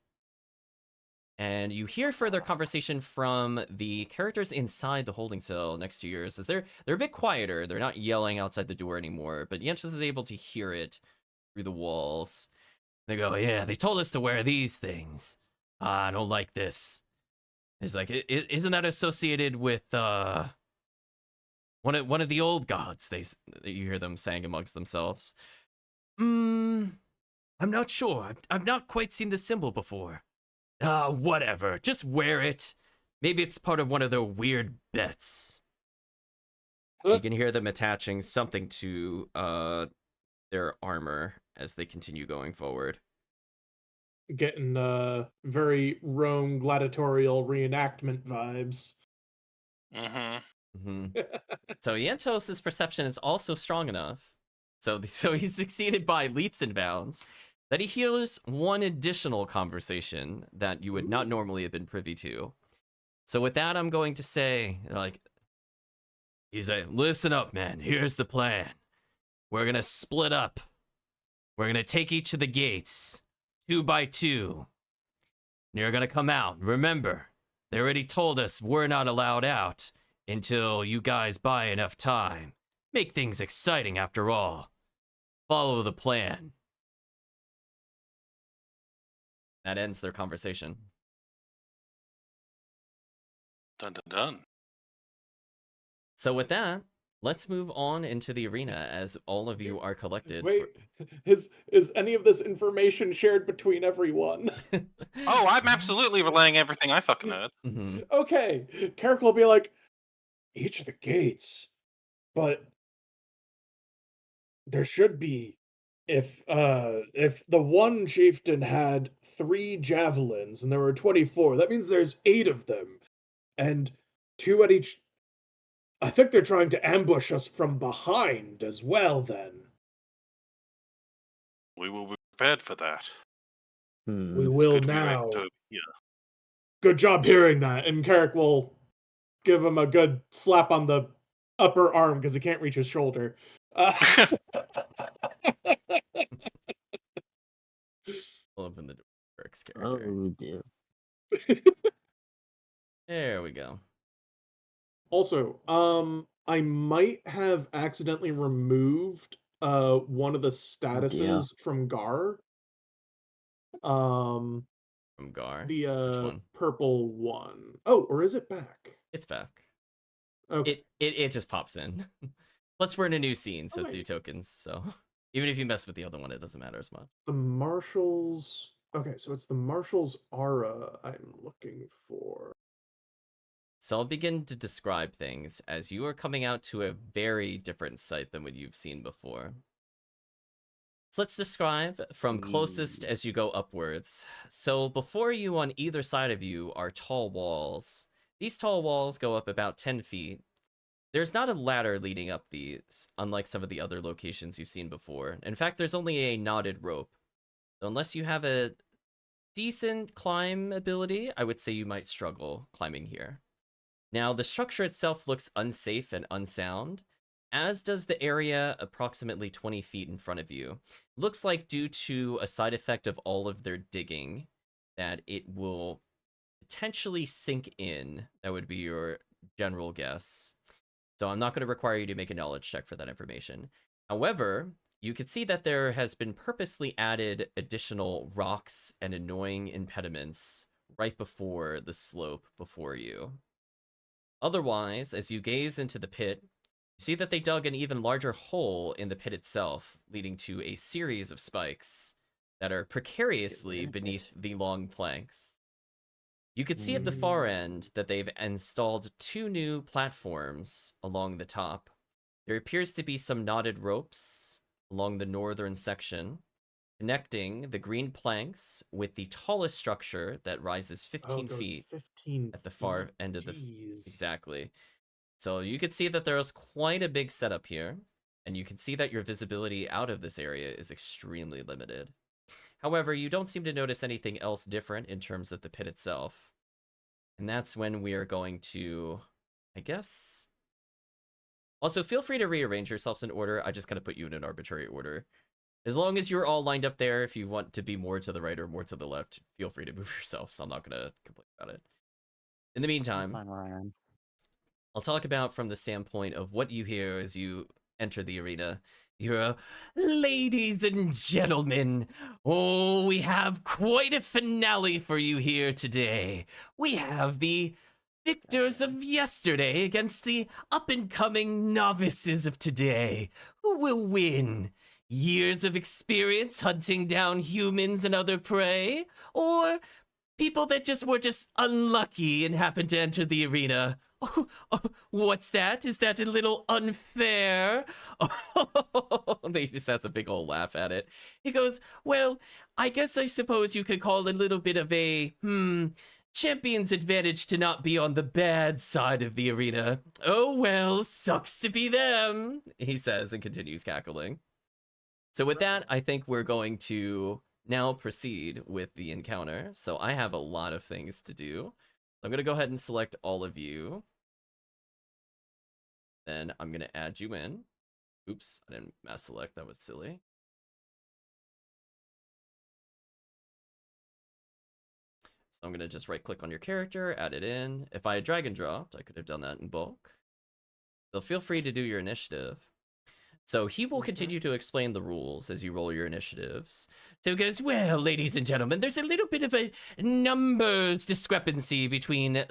And you hear further conversation from the characters inside the holding cell next to yours, as they're a bit quieter. They're not yelling outside the door anymore, but Iantos is able to hear it through the walls. They go, yeah, they told us to wear these things. I don't like this. It's like, isn't that associated with one of the old gods? You hear them saying amongst themselves. I'm not sure. I've not quite seen the symbol before. Whatever. Just wear it. Maybe it's part of one of their weird bets. You can hear them attaching something to their armor as they continue going forward.
Getting very Rome gladiatorial reenactment vibes.
So Iantos' perception is also strong enough. So he's succeeded by leaps and bounds that he hears one additional conversation that you would not normally have been privy to. So with that, I'm going to say, he's like, listen up, man. Here's the plan. We're going to split up. We're going to take each of the gates, 2 by 2. And you're going to come out. Remember, they already told us we're not allowed out until you guys buy enough time. Make things exciting after all. Follow the plan. That ends their conversation.
Dun dun dun.
So with that, let's move on into the arena as all of you are collected.
Wait, is any of this information shared between everyone?
Oh, I'm absolutely relaying everything I fucking heard.
Okay, Carrick will be like, each of the gates, but there should be, if the one chieftain had 3 javelins and there were 24, that means there's 8 of them, and 2 at each. I think they're trying to ambush us from behind as well, then.
We will be prepared for that.
We
It's
will
good to be right
now.
over here.
Good job hearing that. And Carrick will give him a good slap on the upper arm because he can't reach his shoulder.
Open the door. Eric's character.
Oh dear.
There we go.
Also, I might have accidentally removed one of the statuses from Gar.
From Gar.
The
Which one?
purple one. Oh, or is it back?
It's back.
Okay.
It just pops in. Plus, we're in a new scene, so it's
Alright.
2 tokens. So even if you mess with the other one, it doesn't matter as much.
The Marshals. Okay, so it's the Marshals aura I'm looking for.
So I'll begin to describe things as you are coming out to a very different site than what you've seen before. So let's describe from closest as you go upwards. So before you, on either side of you, are tall walls. These tall walls go up about 10 feet. There's not a ladder leading up these, unlike some of the other locations you've seen before. In fact, there's only a knotted rope. So unless you have a decent climb ability, I would say you might struggle climbing here. Now, the structure itself looks unsafe and unsound, as does the area approximately 20 feet in front of you. Looks like due to a side effect of all of their digging, that it will potentially sink in. That would be your general guess. So I'm not going to require you to make a knowledge check for that information. However, you can see that there has been purposely added additional rocks and annoying impediments right before the slope before you. Otherwise, as you gaze into the pit, you see that they dug an even larger hole in the pit itself, leading to a series of spikes that are precariously beneath the long planks. You can see at the far end that they've installed 2 new platforms along the top. There appears to be some knotted ropes along the northern section, connecting the green planks with the tallest structure that rises 15
it goes
feet
15
at the far
feet.
end of the.
Jeez.
Exactly. So you can see that there's quite a big setup here, and you can see that your visibility out of this area is extremely limited. However, you don't seem to notice anything else different in terms of the pit itself. And that's when we are going to, I guess. Also, feel free to rearrange yourselves in order. I just kind of put you in an arbitrary order. As long as you're all lined up there, if you want to be more to the right or more to the left, feel free to move yourselves. I'm not going to complain about it. In the
I'm
meantime,
fine where I am.
I'll talk about from the standpoint of what you hear as you enter the arena. You're, ladies and gentlemen, oh, we have quite a finale for you here today. We have the victors of yesterday against the up-and-coming novices of today. Who will win? Years of experience hunting down humans and other prey? Or people that were just unlucky and happened to enter the arena? Oh, what's that? Is that a little unfair? Oh, he just has a big old laugh at it. He goes, well, I guess I suppose you could call it a little bit of a, champion's advantage to not be on the bad side of the arena. Oh well, sucks to be them, he says and continues cackling. So with that, I think we're going to now proceed with the encounter. So I have a lot of things to do. I'm going to go ahead and select all of you. Then I'm going to add you in. Oops, I didn't mass select. That was silly. So I'm going to just right click on your character, add it in. If I had drag and dropped, I could have done that in bulk. So feel free to do your initiative. So he will continue to explain the rules as you roll your initiatives. So he goes, well, ladies and gentlemen, there's a little bit of a numbers discrepancy between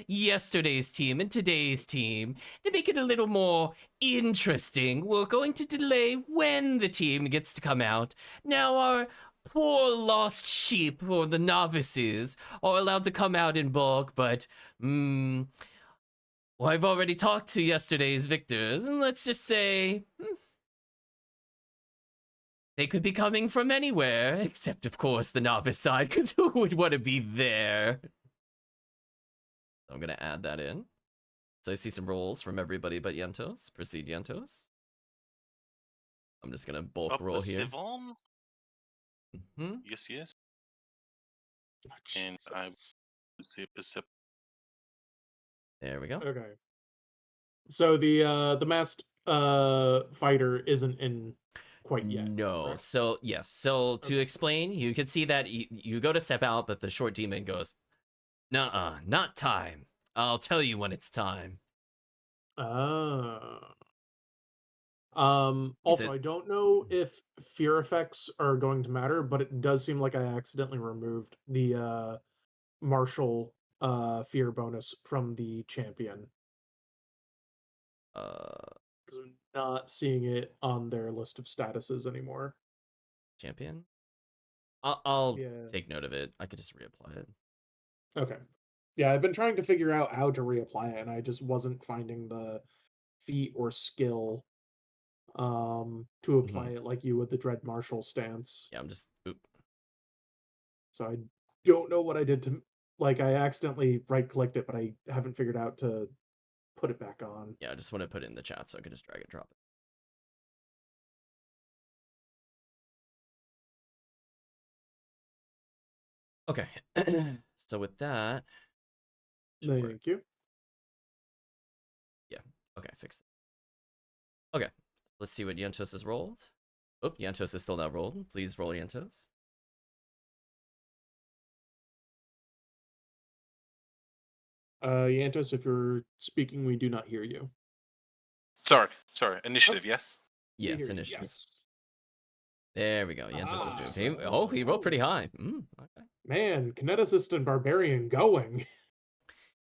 yesterday's team and today's team. To make it a little more interesting, we're going to delay when the team gets to come out. Now, our poor lost sheep, or the novices, are allowed to come out in bulk, but, well, I've already talked to yesterday's victors, and let's just say they could be coming from anywhere, except, of course, the novice side, because who would want to be there? So I'm going to add that in. So I see some rolls from everybody but Yentos. Proceed, Yentos. I'm just going to bulk roll here.
Sivon? Yes, yes. And I see a perception.
There we go.
Okay. So the masked fighter isn't in quite yet.
No.
Correct?
So, yes. So to explain, you can see that you go to step out, but the short demon goes, nuh-uh, not time. I'll tell you when it's time.
Also,
it-
I don't know if fear effects are going to matter, but it does seem like I accidentally removed the martial fear bonus from the champion. Because I'm not seeing it on their list of statuses anymore.
Champion? I'll
Yeah.
take note of it. I could just reapply it.
Okay. Yeah, I've been trying to figure out how to reapply it, and I just wasn't finding the feat or skill to apply it like you with the Dread Martial stance.
Yeah, I'm just... Oop.
So I don't know what I did to... Like, I accidentally right-clicked it, but I haven't figured out to put it back on.
Yeah, I just want to put it in the chat so I can just drag and drop it. Okay. So with that...
Thank you.
Yeah. Okay, fix it. Okay. Let's see what Yentos has rolled. Oh, Yentos is still not rolled. Please roll Yentos.
Yantos, if you're speaking, we do not hear you.
Sorry. Initiative, yes?
We
Yes,
hear you,
initiative.
yes.
There we go. Yentos is
just
doing. He rolled pretty high. Okay.
Man, Kineticist and Barbarian going.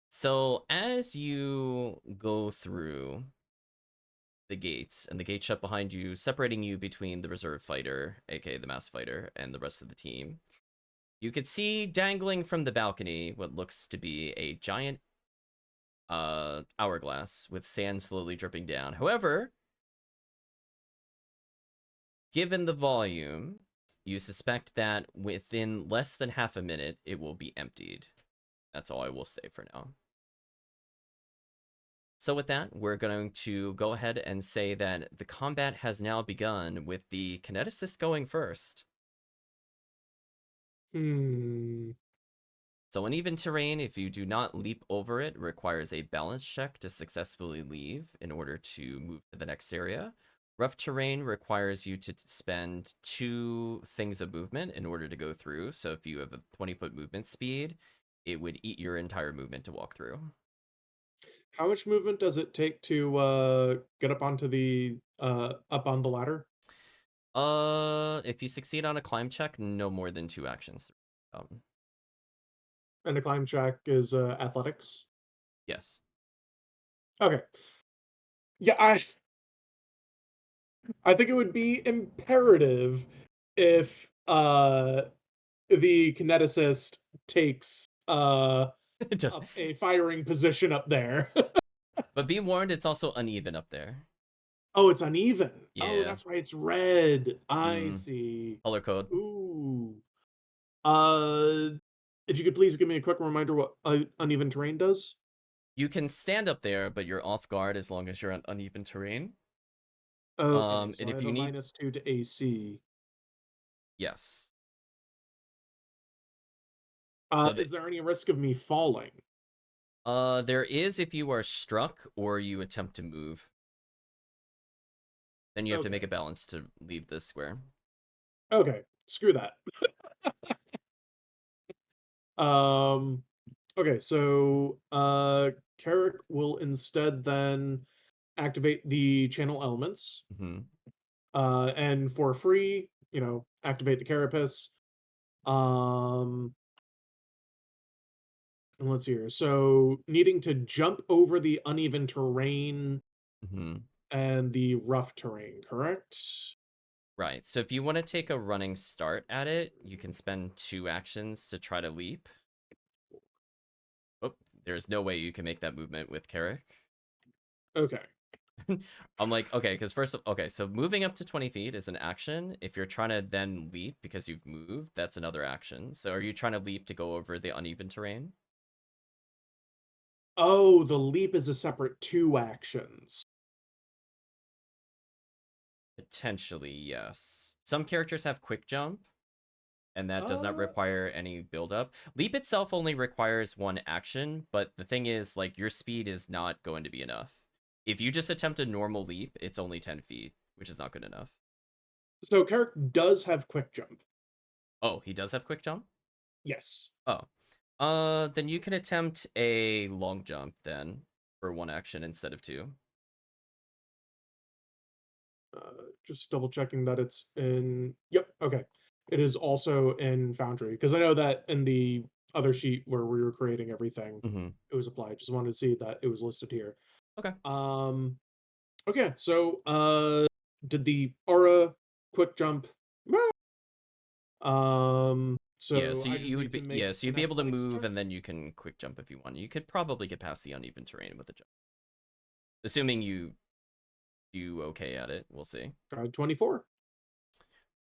So as you go through the gates, and the gate shut behind you, separating you between the reserve fighter, aka the mass fighter, and the rest of the team, you could see dangling from the balcony what looks to be a giant hourglass with sand slowly dripping down. However, Given the volume, you suspect that within less than half a minute, it will be emptied. That's all I will say for now. So with that, we're going to go ahead and say that the combat has now begun with the kineticist going first. So uneven terrain, if you do not leap over it, requires a balance check to successfully leave in order to move to the next area. Rough terrain requires you to spend 2 things of movement in order to go through. So if you have a 20-foot movement speed, it would eat your entire movement to walk through.
How much movement does it take to get up onto the up on the ladder?
If you succeed on a climb check, no more than 2 actions.
And the climb check is athletics.
Yes.
Okay. Yeah, I think it would be imperative if the kineticist takes
Just,
up a firing position up there.
but be warned, it's also uneven up there.
Oh, it's uneven. Oh,
Yeah.
that's why it's red. I
Mm.
see.
Color code.
Ooh. If you could please give me a quick reminder what uneven terrain does.
You can stand up there, but you're off guard as long as you're on uneven terrain.
Okay, so
And
I
if
have
you
a
need,
-2 to AC.
yes. So
Is there any risk of me falling?
there is if you are struck or you attempt to move. Then you have to make
Okay.
a balance to leave this square.
Okay, screw that. Okay, so Carrick will instead then activate the channel elements.
Hmm.
And for free, activate the carapace. And let's see here. So needing to jump over the uneven terrain
Hmm.
and the rough terrain, correct?
Right. So if you want to take a running start at it, you can spend 2 actions to try to leap. Oh, there's no way you can make that movement with Carrick.
Okay.
I'm like, okay, because so moving up to 20 feet is an action. If you're trying to then leap because you've moved, that's another action. So are you trying to leap to go over the uneven terrain?
Oh, the leap is a separate 2 actions.
Potentially, yes. Some characters have quick jump, and that does not
Uh,
require any build up. Leap itself only requires 1 action, but the thing is, like, your speed is not going to be enough. If you just attempt a normal leap, it's only 10 feet, which is not good enough.
so Carrick does have quick jump.
Oh, he does have quick jump?
Yes.
Oh. Then you can attempt a long jump then for 1 action instead of 2.
Just double checking that it's in. Yep. Okay. It is also in Foundry because I know that in the other sheet where we were creating everything,
Mm-hmm.
it was applied. Just wanted to see that it was listed here.
Okay.
Okay. So did the aura quick jump? So
Yeah, so
I just
you
need
would
to
be
make
so you'd
an
be able to
athletics
move
check.
and then you can quick jump if you want. You could probably get past the uneven terrain with a jump. Assuming you do okay at it, we'll see.
24.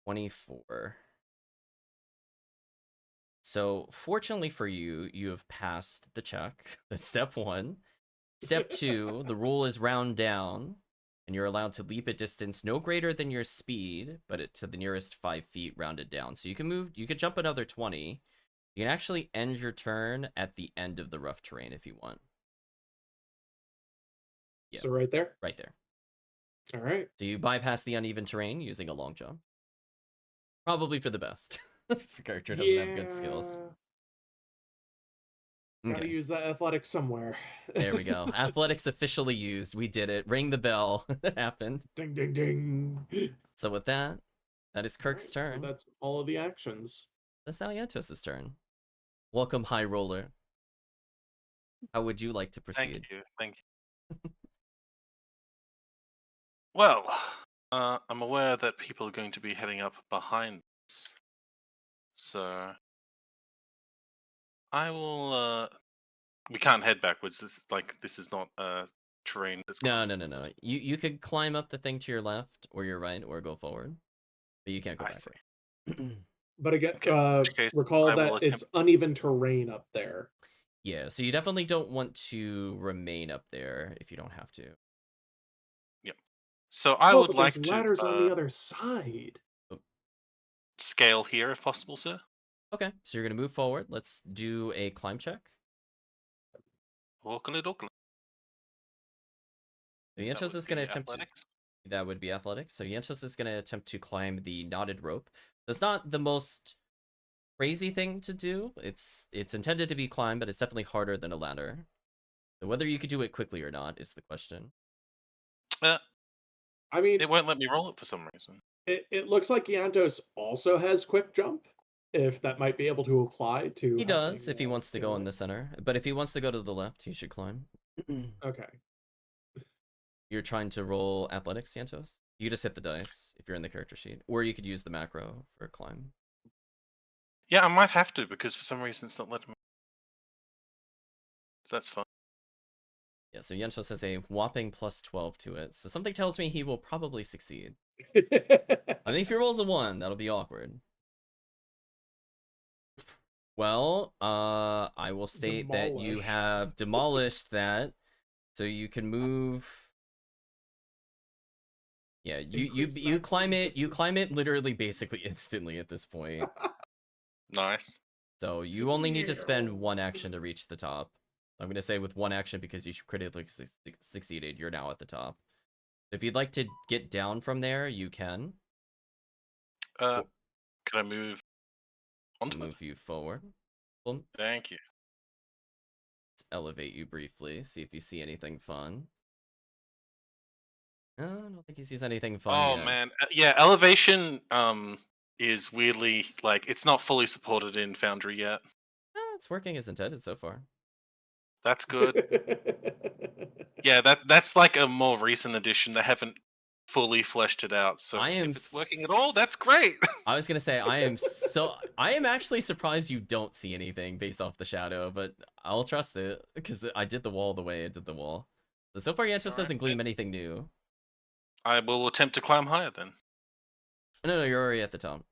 24. So fortunately for you, you have passed the check. That's step 1. Step 2, the rule is round down, and you're allowed to leap a distance no greater than your speed, but to the nearest 5 feet rounded down. So you can jump another 20. You can actually end your turn at the end of the rough terrain if you want. Yeah,
So right there.
right there.
All right.
So you bypass the uneven terrain using a long jump. Probably for the best. If your character doesn't have good skills.
Gotta
Okay,
use that athletics somewhere.
there we go. Athletics officially used. We did it. Ring the bell. It happened.
Ding, ding, ding.
So with that, that is Kirk's
All right,
turn.
so that's all of the actions.
That's Alyantos' turn. Welcome, High Roller. How would you like to proceed?
Thank you. Thank you. Well, I'm aware that people are going to be heading up behind us. So I will. We can't head backwards. This is not terrain that's
No.
climbable, so-
You could climb up the thing to your left or your right or go forward. But you can't go
I
backward.
But again,
Okay, in which case
recall
I will
that it's
attempt.
uneven terrain up there.
Yeah, so you definitely don't want to remain up there if you don't have to.
Yep. So I
Oh,
would
but
like
there's
to
ladders on the other side.
scale here if possible, sir.
Okay, so you're gonna move forward. Let's do a climb check.
Walkily dockily.
So
That
Yenchos
would
is gonna
be
attempt to,
athletics.
that would be athletics. So Yenchos is gonna attempt to climb the knotted rope. That's not the most crazy thing to do. It's intended to be climbed, but it's definitely harder than a ladder. So whether you could do it quickly or not is the question.
Uh,
I mean,
it won't let me roll it for some reason.
it looks like Yantos also has quick jump. If that might be able to apply to
He
helping,
does if he wants to go in the center, but if he wants to go to the left, he should climb.
Okay.
You're trying to roll athletics, Santos? You just hit the dice if you're in the character sheet, or you could use the macro for a climb.
Yeah, I might have to because for some reason it's not letting me. That's fine.
Yeah, so Yenchos has a whopping plus 12 to it, so something tells me he will probably succeed. I think if he rolls a 1, that'll be awkward. Well, I will state that you
Demolish.
have demolished that, so you can move. Yeah, you climb it. You climb it literally basically instantly at this point.
Nice.
So you only need to spend 1 action to reach the top. I'm gonna say with 1 action because you critically succeeded. You're now at the top. If you'd like to get down from there, you can.
Can I move onto
Move you forward. Boom.
Thank you.
Let's elevate you briefly. See if you see anything fun. No, I don't think he sees anything fun
Oh
yet.
man, yeah, elevation is weirdly like it's not fully supported in Foundry yet.
It's working as intended so far.
That's good. Yeah, that's like a more recent addition. They haven't fully fleshed it out. So
I am
if it's working at all, that's great.
I was gonna say I am actually surprised you don't see anything based off the shadow, but I'll trust it because I did the wall the way I did the wall. So far, Yanchos doesn't gleam anything new.
I will attempt to climb higher then.
No, you're already at the top.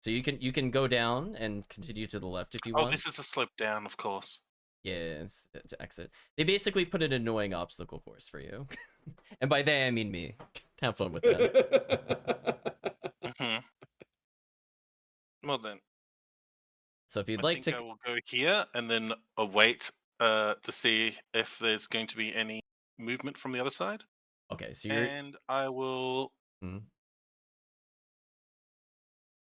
So you can go down and continue to the left if you want.
Oh, this is a slope down, of course.
Yeah, it's to exit. They basically put an annoying obstacle course for you, and by they I mean me. Have fun with that.
Well then.
So if you'd
I
like
think
to,
I will go here and then await to see if there's going to be any movement from the other side.
okay, so you're.
And I will.
Hmm.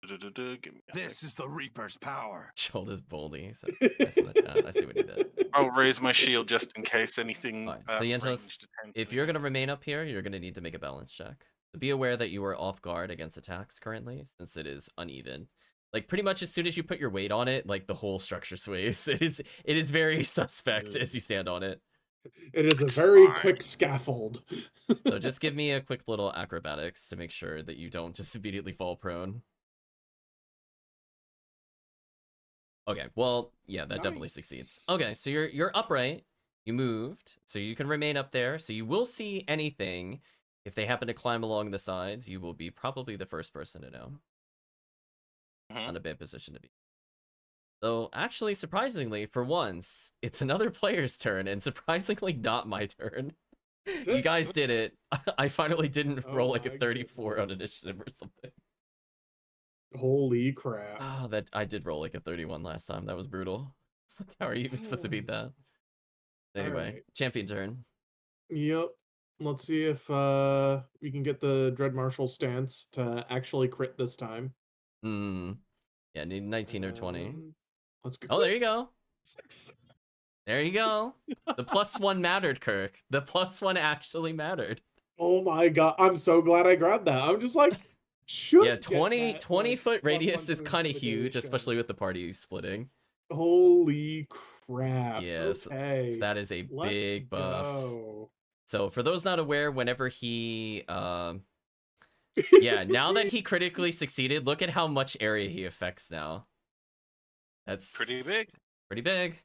Give me a
This
second.
is the Reaper's power.
Joel is boldy. So nice in the chat. I see what he did.
I'll raise my shield just in case anything.
Alright, so Yentos,
ranged attempts
if
me.
you're gonna remain up here, you're gonna need to make a balance check. Be aware that you are off guard against attacks currently, since it is uneven. Like pretty much as soon as you put your weight on it, like the whole structure sways. It is very suspect as you stand on it.
It is
It's
a very
fine.
quick scaffold.
So just give me a quick little acrobatics to make sure that you don't just immediately fall prone. Okay, well, yeah, that definitely succeeds. Okay, so you're upright. You moved, so you can remain up there. So you will see anything. If they happen to climb along the sides, you will be probably the first person to know. Not a bad position to be. So actually, surprisingly, for once, it's another player's turn, and surprisingly not my turn. You guys did it. I finally didn't roll like a 34 on initiative or something.
Holy crap.
Oh, that I did roll like a 31 last time. That was brutal. How are you even supposed to beat that? Anyway,
right.
champion turn.
Yep. Let's see if we can get the Dread Marshal stance to actually crit this time.
Yeah, need 19 or 20.
Let's go.
Oh, there you go.
6.
There you go. The +1 mattered, Kirk. The +1 actually mattered.
Oh my god, I'm so glad I grabbed that. I'm just like, should
Yeah,
get
20
that,
20
like,
foot
+1
radius is
through
kind of huge,
intimidation.
especially with the party splitting.
Holy crap.
Yes,
Okay.
so that is a
Let's
big buff.
go.
So for those not aware, whenever he yeah, now that he critically succeeded, look at how much area he affects now. That's
Pretty big.
Pretty big.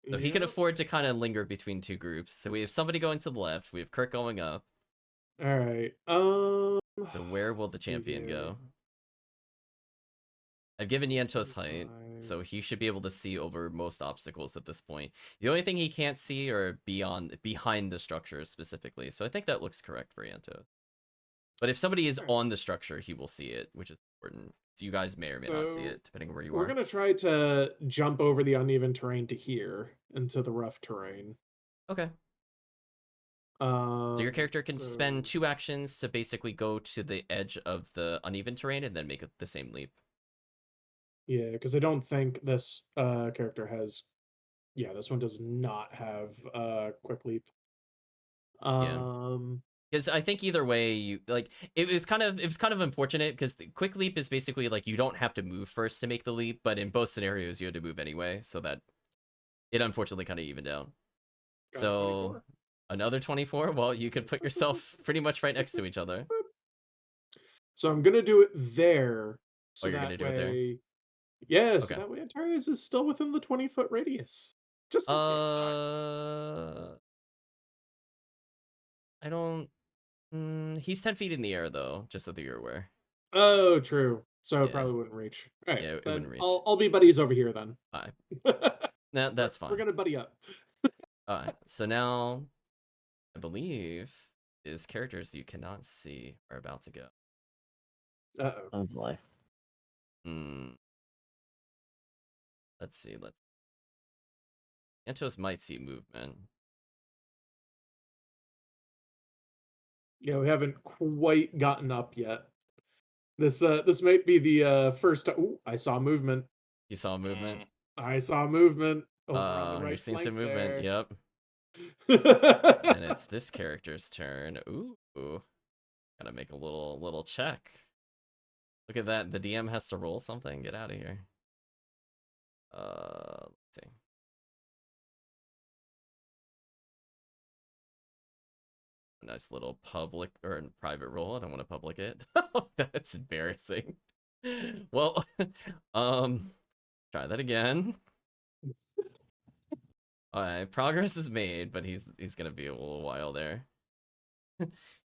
So he can
Yep.
afford to kind of linger between two groups. So we have somebody going to the left, we have Kirk going up.
All right.
So where will the champion go? I've given Yento's height, so he should be able to see over most obstacles at this point. The only thing he can't see are behind the structure specifically. So I think that looks correct for Yento. But if somebody is
Alright.
on the structure, he will see it, which is important. So you guys may or may not see
So,
it, depending on where you
We're
are.
gonna try to jump over the uneven terrain to here, into the rough terrain.
Okay.
So
So your character can spend 2 actions to basically go to the edge of the uneven terrain and then make the same leap.
Yeah, because I don't think this character has. Yeah, this one does not have quick leap.
Yeah. Because I think either way, you like it was kind of unfortunate because the quick leap is basically like you don't have to move first to make the leap, but in both scenarios you had to move anyway, so that it unfortunately kind of evened out.
Got
So
24.
another 24. Well, you could put yourself pretty much right next to each other.
So I'm gonna do it there,
Oh,
so
you're gonna
that
do it there.
way. Yeah, so
Okay.
that way Antares is still within the 20-foot radius. Just in case.
I don't. He's 10 feet in the air though, just so that you're aware.
Oh, true. So it
Yeah.
probably wouldn't reach. All right,
Yeah, it
then
wouldn't reach.
I'll be buddies over here then.
Alright. That's fine.
We're gonna buddy up.
Alright, so now I believe his characters you cannot see are about to go.
Uh-oh.
Oh boy.
Let's see. Antos might see movement.
Yeah, we haven't quite gotten up yet. This might be the first. Ooh, I saw movement.
You saw movement?
I saw movement over on the
You're
right
seeing some
flank
movement.
there.
Yep. And it's this character's turn. Ooh. Gotta make a little check. Look at that. The DM has to roll something. Get out of here. Let's see. A nice little public or private roll. I don't want to public it. That's embarrassing. Well, try that again. Alright, progress is made, but he's gonna be a little while there.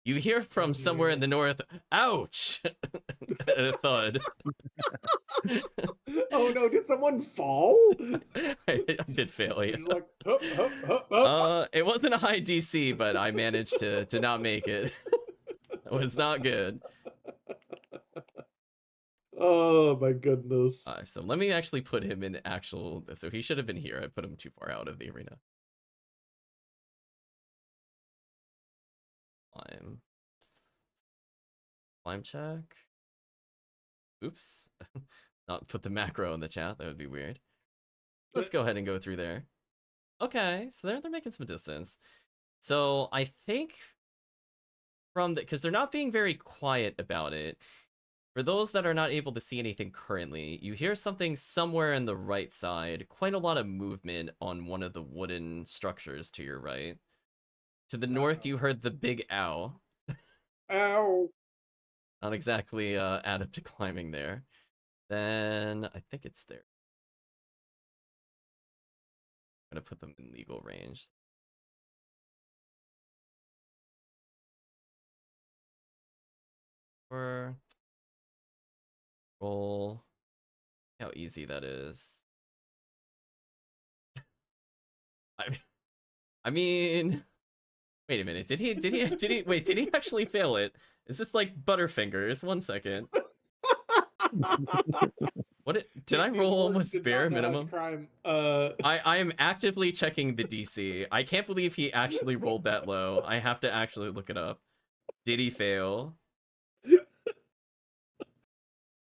You hear from somewhere in the north, ouch! And a thud.
Oh no, did someone fall?
I did fail, yeah.
He's like, hup, hup, hup, hup.
It wasn't a high DC, but I managed to not make it. It was not good.
Oh my goodness.
So let me actually put him in actual. So he should have been here. I put him too far out of the arena. Climb check. Oops. Not put the macro in the chat. That would be weird. Let's go ahead and go through there. Okay, so they're making some distance. So I think from the because they're not being very quiet about it. For those that are not able to see anything currently, you hear something somewhere in the right side. Quite a lot of movement on one of the wooden structures to your right. To the north, you heard the big ow.
Ow.
Not exactly adept to climbing there. Then I think it's there. I'm gonna put them in legal range. Or roll. How easy that is. I mean, wait a minute. Did he wait, did he actually fail it? Is this like Butterfingers? 1 second. Did I roll almost bare minimum? I am actively checking the DC. I can't believe he actually rolled that low. I have to actually look it up. Did he fail?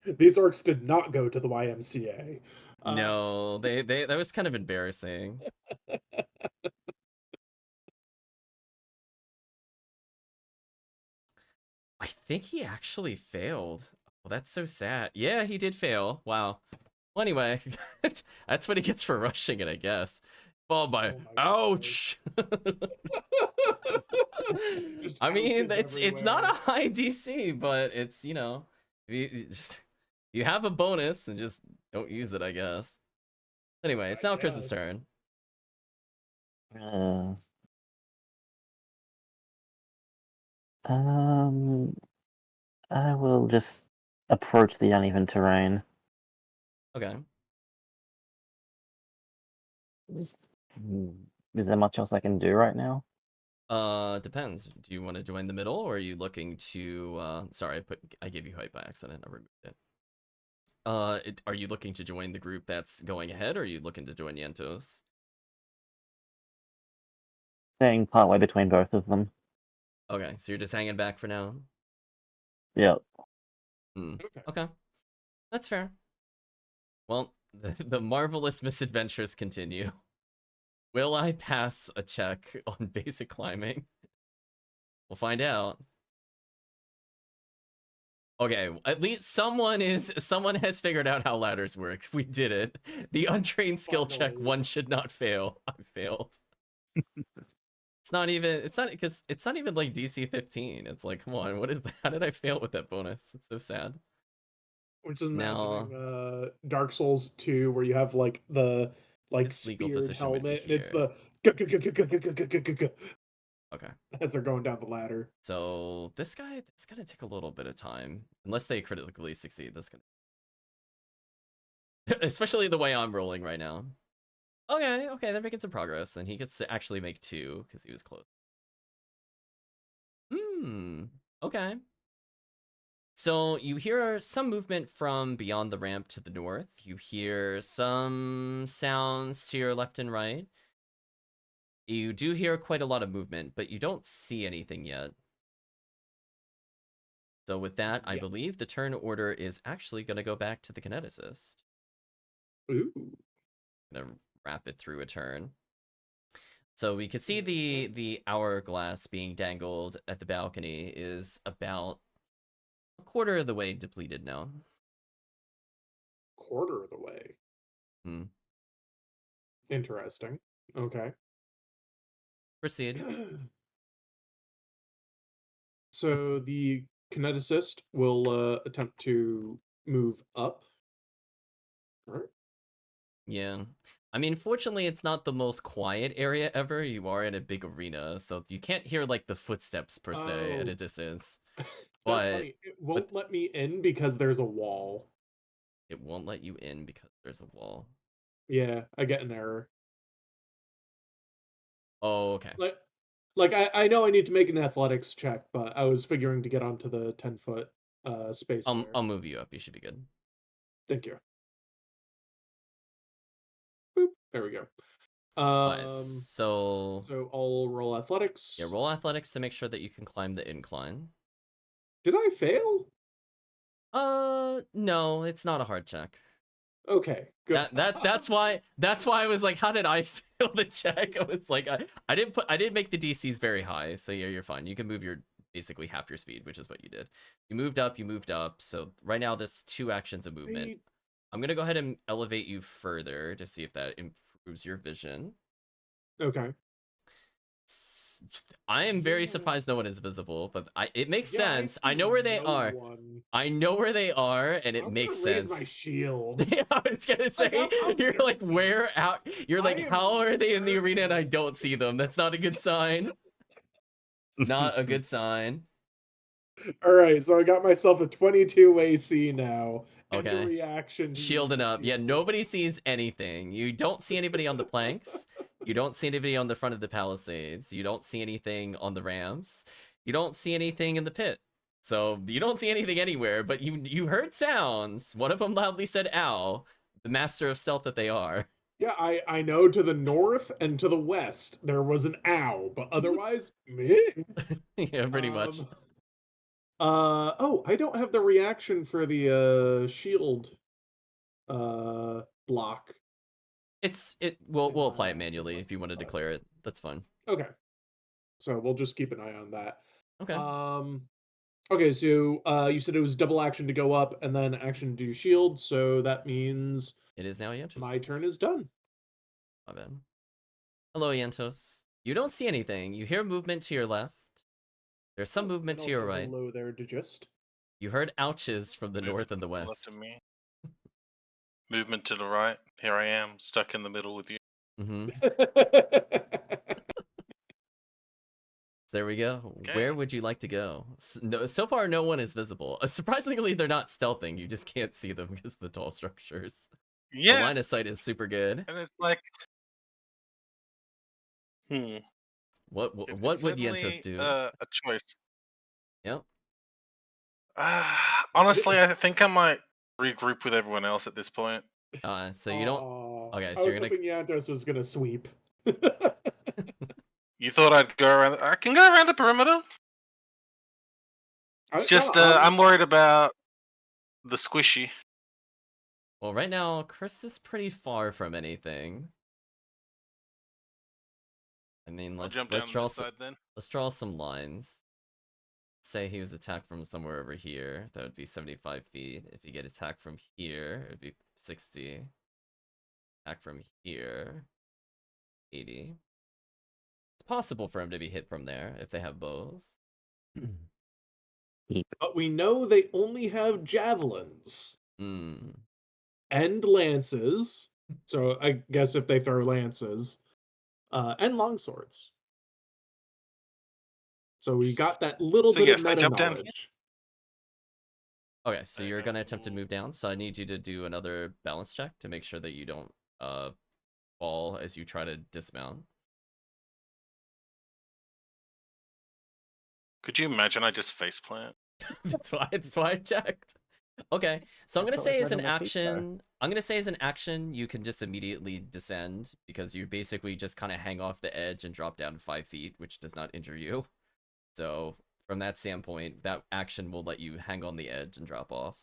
These orcs did not go to the YMCA.
No, they that was kind of embarrassing. I think he actually failed. Well, that's so sad. Yeah, he did fail. Wow. Well, anyway, that's what he gets for rushing it, I guess. Followed by, ouch! I mean, it's not a high DC, but it's, you know, you have a bonus and just don't use it, I guess. Anyway, it's now Chris's turn.
I will just approach the uneven terrain.
Okay.
Is there much else I can do right now?
Depends. Do you want to join the middle, or are you looking to? Sorry, I gave you height by accident. I removed it. Are you looking to join the group that's going ahead, or are you looking to join Yentos?
Staying partway between both of them.
Okay, so you're just hanging back for now.
Yep.
Okay, that's fair. Well, the marvelous misadventures continue. Will I pass a check on basic climbing? We'll find out. Okay, at least someone has figured out how ladders work. We did it. The untrained skill check
Finally.
one should not fail. I failed. It's not even like DC 15. It's like, come on, what is that? How did I fail with that bonus? It's so sad.
Which is
Now,
imagining Dark Souls 2 where you have like the
this legal
speared
position might be
helmet and it's
here.
the
Okay.
as they're going down the ladder.
So this guy, it's gonna take a little bit of time. Unless they critically succeed, that's gonna especially the way I'm rolling right now. Okay, they're making some progress, and he gets to actually make 2 because he was close. Okay. So you hear some movement from beyond the ramp to the north. You hear some sounds to your left and right. You do hear quite a lot of movement, but you don't see anything yet. So with that, I believe the turn order is actually going to go back to the kineticist.
Ooh.
Gonna wrap it through a turn. So we could see the hourglass being dangled at the balcony is about a quarter of the way depleted now.
Quarter of the way. Interesting. Okay.
Proceed.
So the kineticist will attempt to move up. All right.
Yeah. I mean, fortunately, it's not the most quiet area ever. You are in a big arena, so you can't hear like the footsteps per se at a distance.
That's
But
funny. It won't let me in because there's a wall.
it won't let you in because there's a wall.
Yeah, I get an error.
Oh, okay.
I know I need to make an athletics check, but I was figuring to get onto the 10-foot space there.
I'll move you up. You should be good.
Thank you. Boop. There we go.
Nice. So
I'll roll athletics.
yeah, roll athletics to make sure that you can climb the incline.
Did I fail?
No, it's not a hard check.
Okay, good.
That's why I was like, how did I fail the check? I was like, I didn't make the DCs very high, so yeah, you're fine. You can move your basically half your speed, which is what you did. You moved up. So right now this 2 actions of movement. I'm gonna go ahead and elevate you further to see if that improves your vision.
Okay.
I am very surprised no one is visible, but it makes sense. I
see
know where they
no
are.
one.
I know where they are, and it
I'm
makes
gonna raise
sense.
my shield.
Yeah, I was gonna say, you're like, where out? You're like, how are they in the arena and I don't see them? That's not a good sign. Not a good sign.
All right, so I got myself a 22 AC now. And a
Okay.
reaction. to use
Shielding
the
up. Yeah,
shield.
nobody sees anything. You don't see anybody on the planks. You don't see anybody on the front of the palisades. You don't see anything on the ramps. You don't see anything in the pit. So you don't see anything anywhere, but you heard sounds. One of them loudly said, ow, the master of stealth that they are.
Yeah, I know to the north and to the west there was an ow, but otherwise, meh.
Yeah, pretty much.
Oh, I don't have the reaction for the shield block.
We'll apply it manually if you want to declare it. That's fine.
Okay. So we'll just keep an eye on that.
Okay.
Okay, so you said it was double action to go up and then action to shield, so that means
it is now Yentos.
My turn is done.
My bad. Hello, Yentos. You don't see anything. You hear movement to your left. There's some movement to your right.
Hello there, Digist.
You heard ouches from the north and the
Movement to
west.
left of me. Movement to the right. Here I am, stuck in the middle with you.
There we go.
Okay.
Where would you like to go? So far, no one is visible. Surprisingly, they're not stealthing. You just can't see them because of the tall structures. The
Yeah,
line of sight is super good.
and it's like, hmm,
What
it's
would Yentos
certainly
do?
a choice.
Yep.
Honestly, I think I might regroup with everyone else at this point.
So you don't. Okay,
I
so
was
you're gonna.
hoping Yantos was gonna sweep.
You thought I'd go around? I can go around the perimeter. It's just I'm worried about the squishy.
Well, right now Chris is pretty far from anything. I mean,
I'll
let's
jump
let's
down on
draw
this
some,
side then.
let's draw some lines. Say he was attacked from somewhere over here. That would be 75 feet. If you get attacked from here, it'd be 60. Attack from here, 80. It's possible for him to be hit from there if they have bows.
But we know they only have javelins
Hmm.
and lances. So I guess if they throw lances, and longswords. So we got that little
So
bit of
yes, I
meta
jump down here.
knowledge.
Okay, so you're
I
gonna attempt to
will-
move down. So I need you to do another balance check to make sure that you don't fall as you try to dismount.
Could you imagine I just faceplant?
That's why I checked. Okay, so I'm
I
gonna
felt
say
like
as an
riding on my feet, though.
action, I'm gonna say as an action, you can just immediately descend because you basically just kind of hang off the edge and drop down 5 feet, which does not injure you. So from that standpoint, that action will let you hang on the edge and drop off.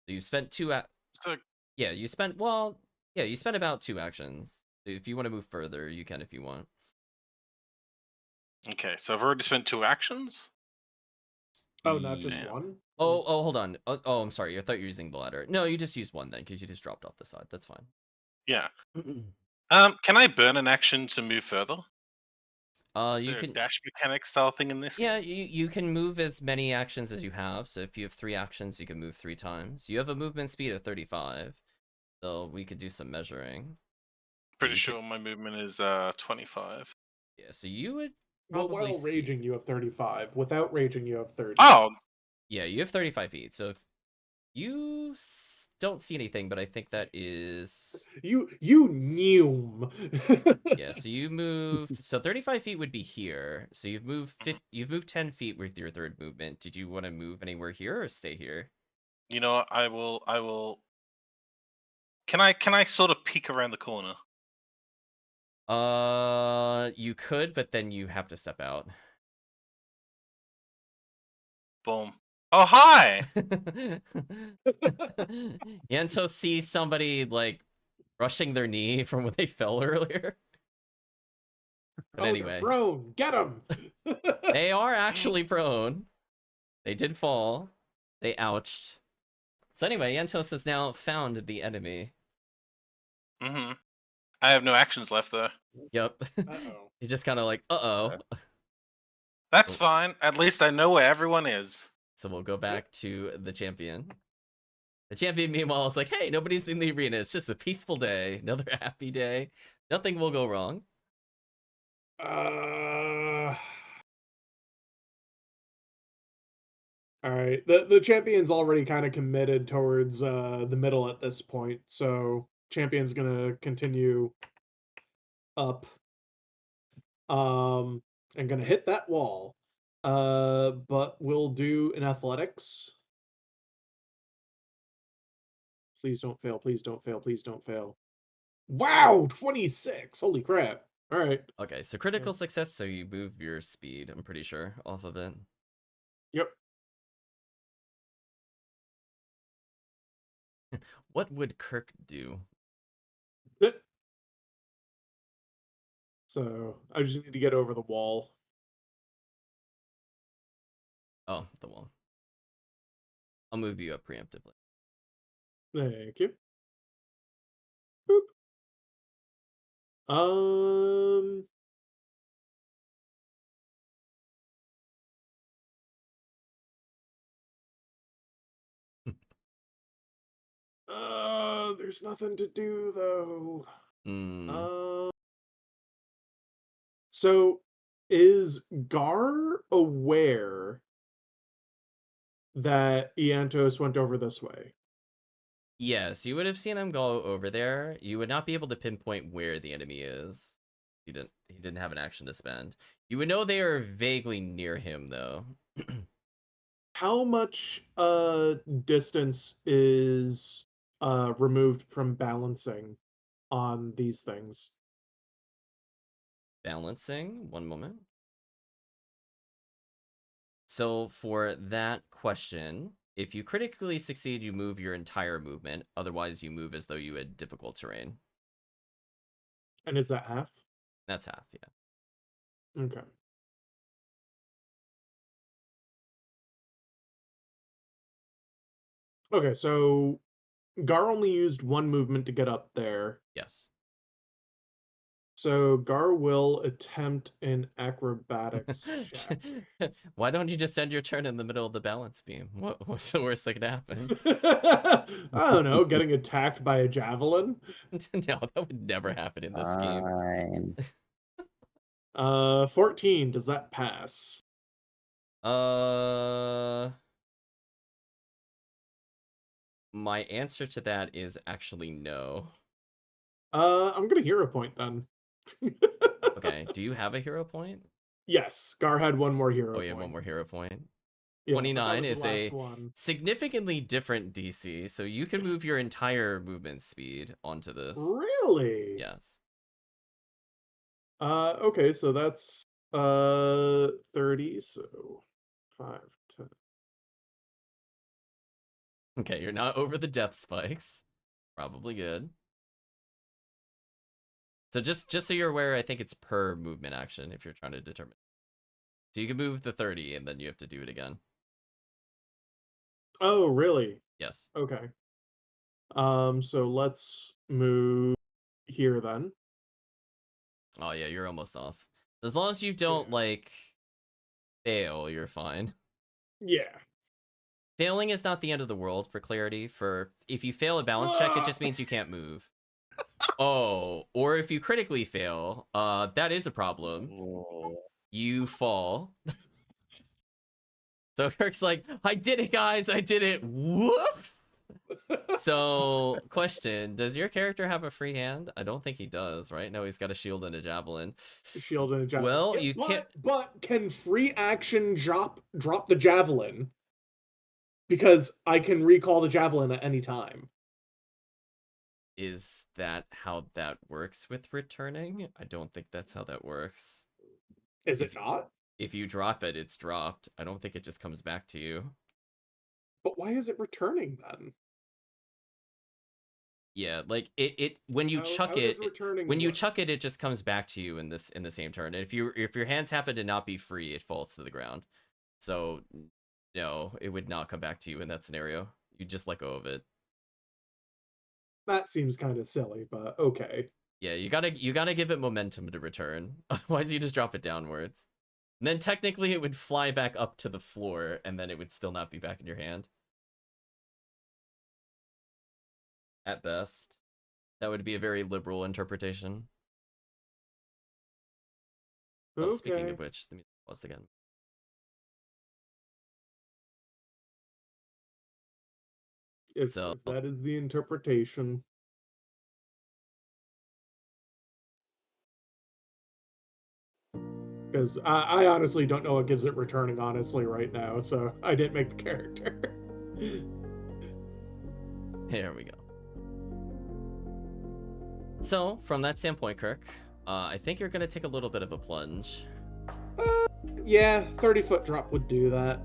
So you spent
So
yeah, you spent about 2 actions. If you want to move further, you can if you want.
okay, so I've already spent 2 actions.
Oh, not just
Damn.
one?
Hold on. I'm sorry. I thought you were using the ladder. No, you just used one then, because you just dropped off the side. That's fine.
Yeah. Can I burn an action to move further? Is
You
there a
can.
dash mechanic style thing in this?
Yeah, you can move as many actions as you have. So if you have 3 actions, you can move 3 times. You have a movement speed of 35, so we could do some measuring.
Pretty
you
sure
could-
my movement is 25.
Yeah, so you would
Well,
probably
while
see.
raging, you have 35. Without raging, you have 30.
Oh,
Yeah, you have 35 feet. So if you don't see anything, but I think that is.
You knew.
Yeah, so you move. So 35 feet would be here. So you've moved 10 feet with your third movement. Did you want to move anywhere here or stay here?
you know what? I will. Can I sort of peek around the corner?
You could, but then you have to step out.
Boom. Oh, hi!
Yanto sees somebody like brushing their knee from when they fell earlier. But
Oh,
anyway,
they're prone. Get them.
they are actually prone. They did fall. They ouched. So anyway, Yantos has now found the enemy.
Mm-hmm. I have no actions left though.
Yep.
Uh-oh.
He's just kind of like, uh-oh.
That's
Oh.
fine. At least I know where everyone is.
So we'll go back to the champion. The champion, meanwhile, is like, hey, nobody's in the arena. It's just a peaceful day. Another happy day. Nothing will go wrong.
All right. The champion's already kind of committed towards the middle at this point, so champion's gonna continue up, and gonna hit that wall. But we'll do an athletics. Please don't fail. Please don't fail. Please don't fail. Wow, 26. Holy crap. All right.
Okay, so critical success, so you move your speed, I'm pretty sure, off of it.
Yep.
What would Kirk do?
So I just need to get over the wall.
Oh, the wall. I'll move you up preemptively.
Thank you. Boop. Um. There's nothing to do though.
Hmm.
So is Gar aware that Iantos went over this way?
Yes, you would have seen him go over there. You would not be able to pinpoint where the enemy is. He didn't have an action to spend. You would know they are vaguely near him though.
How much distance is removed from balancing on these things?
Balancing, one moment. So for that question, if you critically succeed, you move your entire movement. Otherwise, you move as though you had difficult terrain.
And is that half?
That's half, yeah.
Okay. Okay, so Gar only used one movement to get up there.
Yes.
So Gar will attempt an acrobatics check.
Why don't you just end your turn in the middle of the balance beam? What's the worst that could happen?
I don't know, getting attacked by a javelin.
No, that would never happen in this game.
Fine.
14, does that pass?
My answer to that is actually no.
I'm gonna hero point then.
Okay, do you have a hero point?
Yes, Gar had one more hero
Oh,
point.
you have one more hero point.
Yeah, but
29
that was
is
the
a
last one.
significantly different DC, so you can move your entire movement speed onto this.
Really?
Yes.
Okay, so that's 30, so 5, 10.
Okay, you're not over the death spikes. Probably good. So just so you're aware, I think it's per movement action if you're trying to determine. So you can move the 30 and then you have to do it again.
Oh, really?
Yes.
Okay. So let's move here then.
Oh yeah, you're almost off. As long as you don't
Yeah.
like fail, you're fine.
Yeah.
Failing is not the end of the world, for clarity. For if you fail a balance check, it just means you can't move. Oh, or if you critically fail, that is a problem. You fall. So Kirk's like, I did it, guys, I did it. Whoops. So, question, does your character have a free hand? I don't think he does, right? No, he's got a shield and a javelin.
Shield and a javelin.
Well,
Guess
you
what?
can't.
But can free action drop the javelin? Because I can recall the javelin at any time.
Is that how that works with returning? I don't think that's how that works.
Is it not?
If you drop it, it's dropped. I don't think it just comes back to you.
But why is it returning then?
Yeah, like it when you chuck it,
returning
chuck it, it just comes back to you in the same turn. And if your hands happen to not be free, it falls to the ground. So no, it would not come back to you in that scenario. You just let go of it.
That seems kind of silly, but okay.
Yeah, you gotta give it momentum to return. Otherwise, you just drop it downwards. And then technically, it would fly back up to the floor, and then it would still not be back in your hand. At best, that would be a very liberal interpretation. Oh,
Okay.
speaking of which, the music paused again.
If that is the interpretation. Because I honestly don't know what gives it returning, honestly, right now, so I didn't make the character.
Here we go. So, from that standpoint, Kirk, I think you're going to take a little bit of a plunge.
Yeah, 30-foot drop would do that.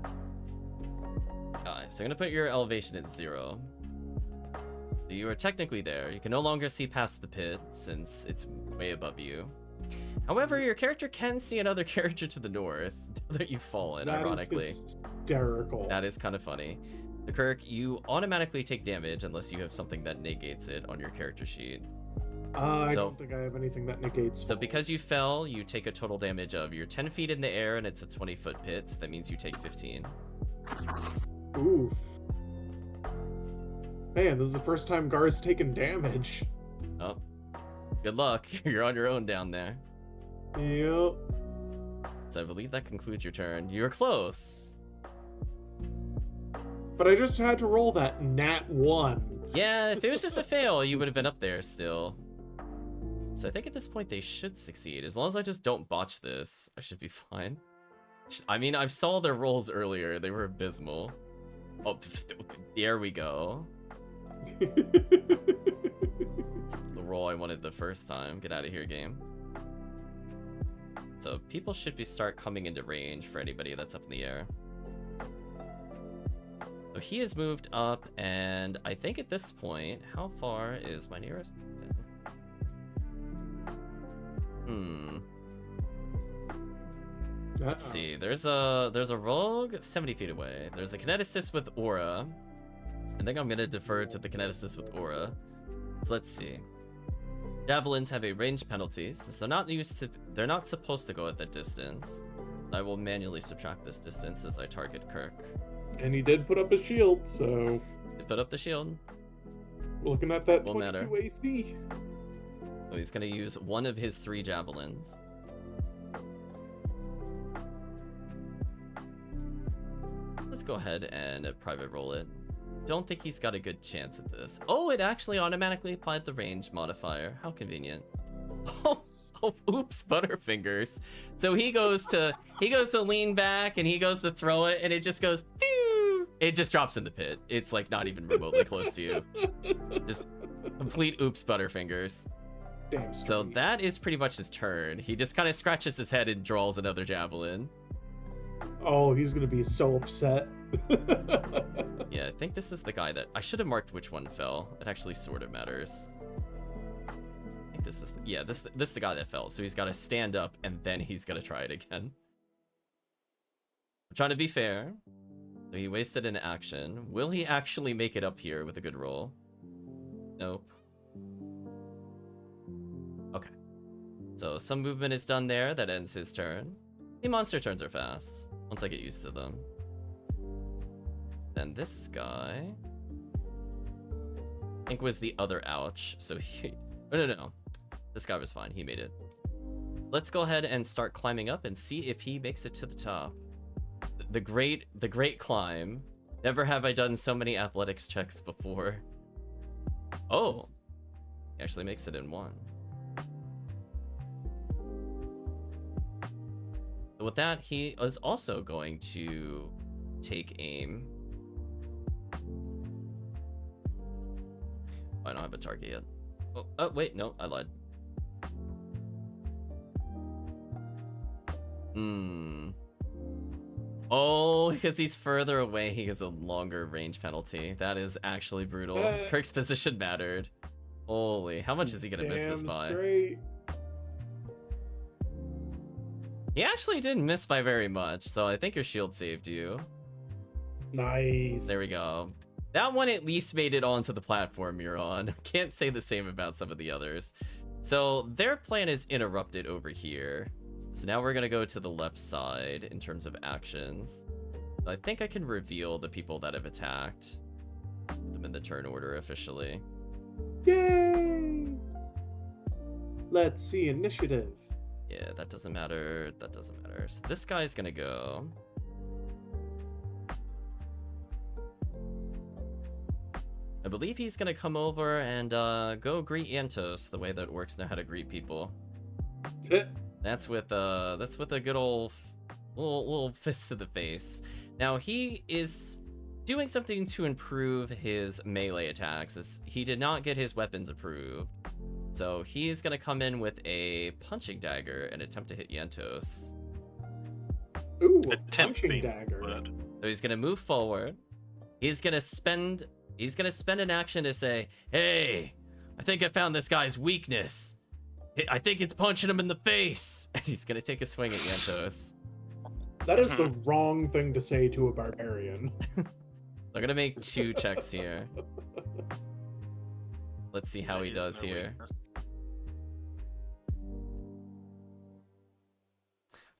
So I'm going to put your elevation at 0. So you are technically there. You can no longer see past the pit, since it's way above you. However, your character can see another character to the north that you've fallen, ironically.
Is hysterical.
That is kind of funny. So Kirk, you automatically take damage unless you have something that negates it on your character sheet.
I don't think I have anything that negates.
So because you fell, you take a total damage of you're 10 feet in the air and it's a 20-foot pit. So that means you take 15.
Oof. Man, this is the first time Gar's taken damage.
Oh, good luck. You're on your own down there.
Yep.
So I believe that concludes your turn. You're close.
But I just had to roll that nat 1.
Yeah, if it was just a fail, you would have been up there still. So I think at this point they should succeed. As long as I just don't botch this, I should be fine. I mean, I saw their rolls earlier. They were abysmal. Oh, there we go. The roll I wanted the first time. Get out of here, game. So people should start coming into range for anybody that's up in the air. So he has moved up, and I think at this point, how far is my nearest? Let's see. There's a rogue 70 feet away. There's the kineticist with aura. I think I'm gonna defer to the kineticist with aura. So let's see. Javelins have a range penalty since they're not supposed to go at that distance. I will manually subtract this distance as I target Kirk.
And he did put up his shield, so
He put up the shield.
we're looking at that
Won't matter.
22 AC.
So he's gonna use one of his 3 javelins. Let's go ahead and private roll it. Don't think he's got a good chance at this. Oh, it actually automatically applied the range modifier. How convenient. Oh, oops, Butterfingers. So he goes to lean back and he goes to throw it and it just goes pew! It just drops in the pit. It's like not even remotely close to you. Just complete oops, Butterfingers.
Damn
So
straight.
that is pretty much his turn. He just kind of scratches his head and draws another javelin.
Oh, he's gonna be so upset.
Yeah, I think this is the guy that I should have marked which one fell. It actually sort of matters. I think this is this is the guy that fell. So he's got to stand up and then he's gonna try it again. I'm trying to be fair. So he wasted an action. Will he actually make it up here with a good roll? Nope. Okay. So some movement is done there. That ends his turn. The monster turns are fast once I get used to them. Then this guy, I think, was the other ouch. So he, no. This guy was fine. He made it. Let's go ahead and start climbing up and see if he makes it to the top. The great climb. Never have I done so many athletics checks before. Oh, he actually makes it in 1. So with that, he is also going to take aim. I don't have a target yet. Oh, wait, no, I lied. Oh, because he's further away, he has a longer range penalty. That is actually brutal. Kirk's position mattered. Holy, how much is he gonna miss this by?
Straight.
He actually didn't miss by very much, so I think your shield saved you.
Nice.
There we go. That one at least made it onto the platform you're on. Can't say the same about some of the others. So their plan is interrupted over here. So now we're gonna go to the left side in terms of actions. I think I can reveal the people that have attacked. Put them in the turn order officially.
Yay! Let's see initiative.
Yeah, that doesn't matter. That doesn't matter. So this guy's gonna go. I believe he's gonna come over and go greet Yantos the way that orcs know how to greet people. That's with a good old little fist to the face. Now he is doing something to improve his melee attacks, as he did not get his weapons approved. So he's gonna come in with a punching dagger and attempt to hit Yantos.
Ooh, a
Attempt
punching
being
dagger.
word.
So he's gonna move forward. He's gonna spend an action to say, "Hey, I think I found this guy's weakness. I think it's punching him in the face." And he's gonna take a swing at Yantos.
That is the wrong thing to say to a barbarian.
I'm gonna make 2 checks here. Let's see how
There
he
is
does
no
here.
weakness.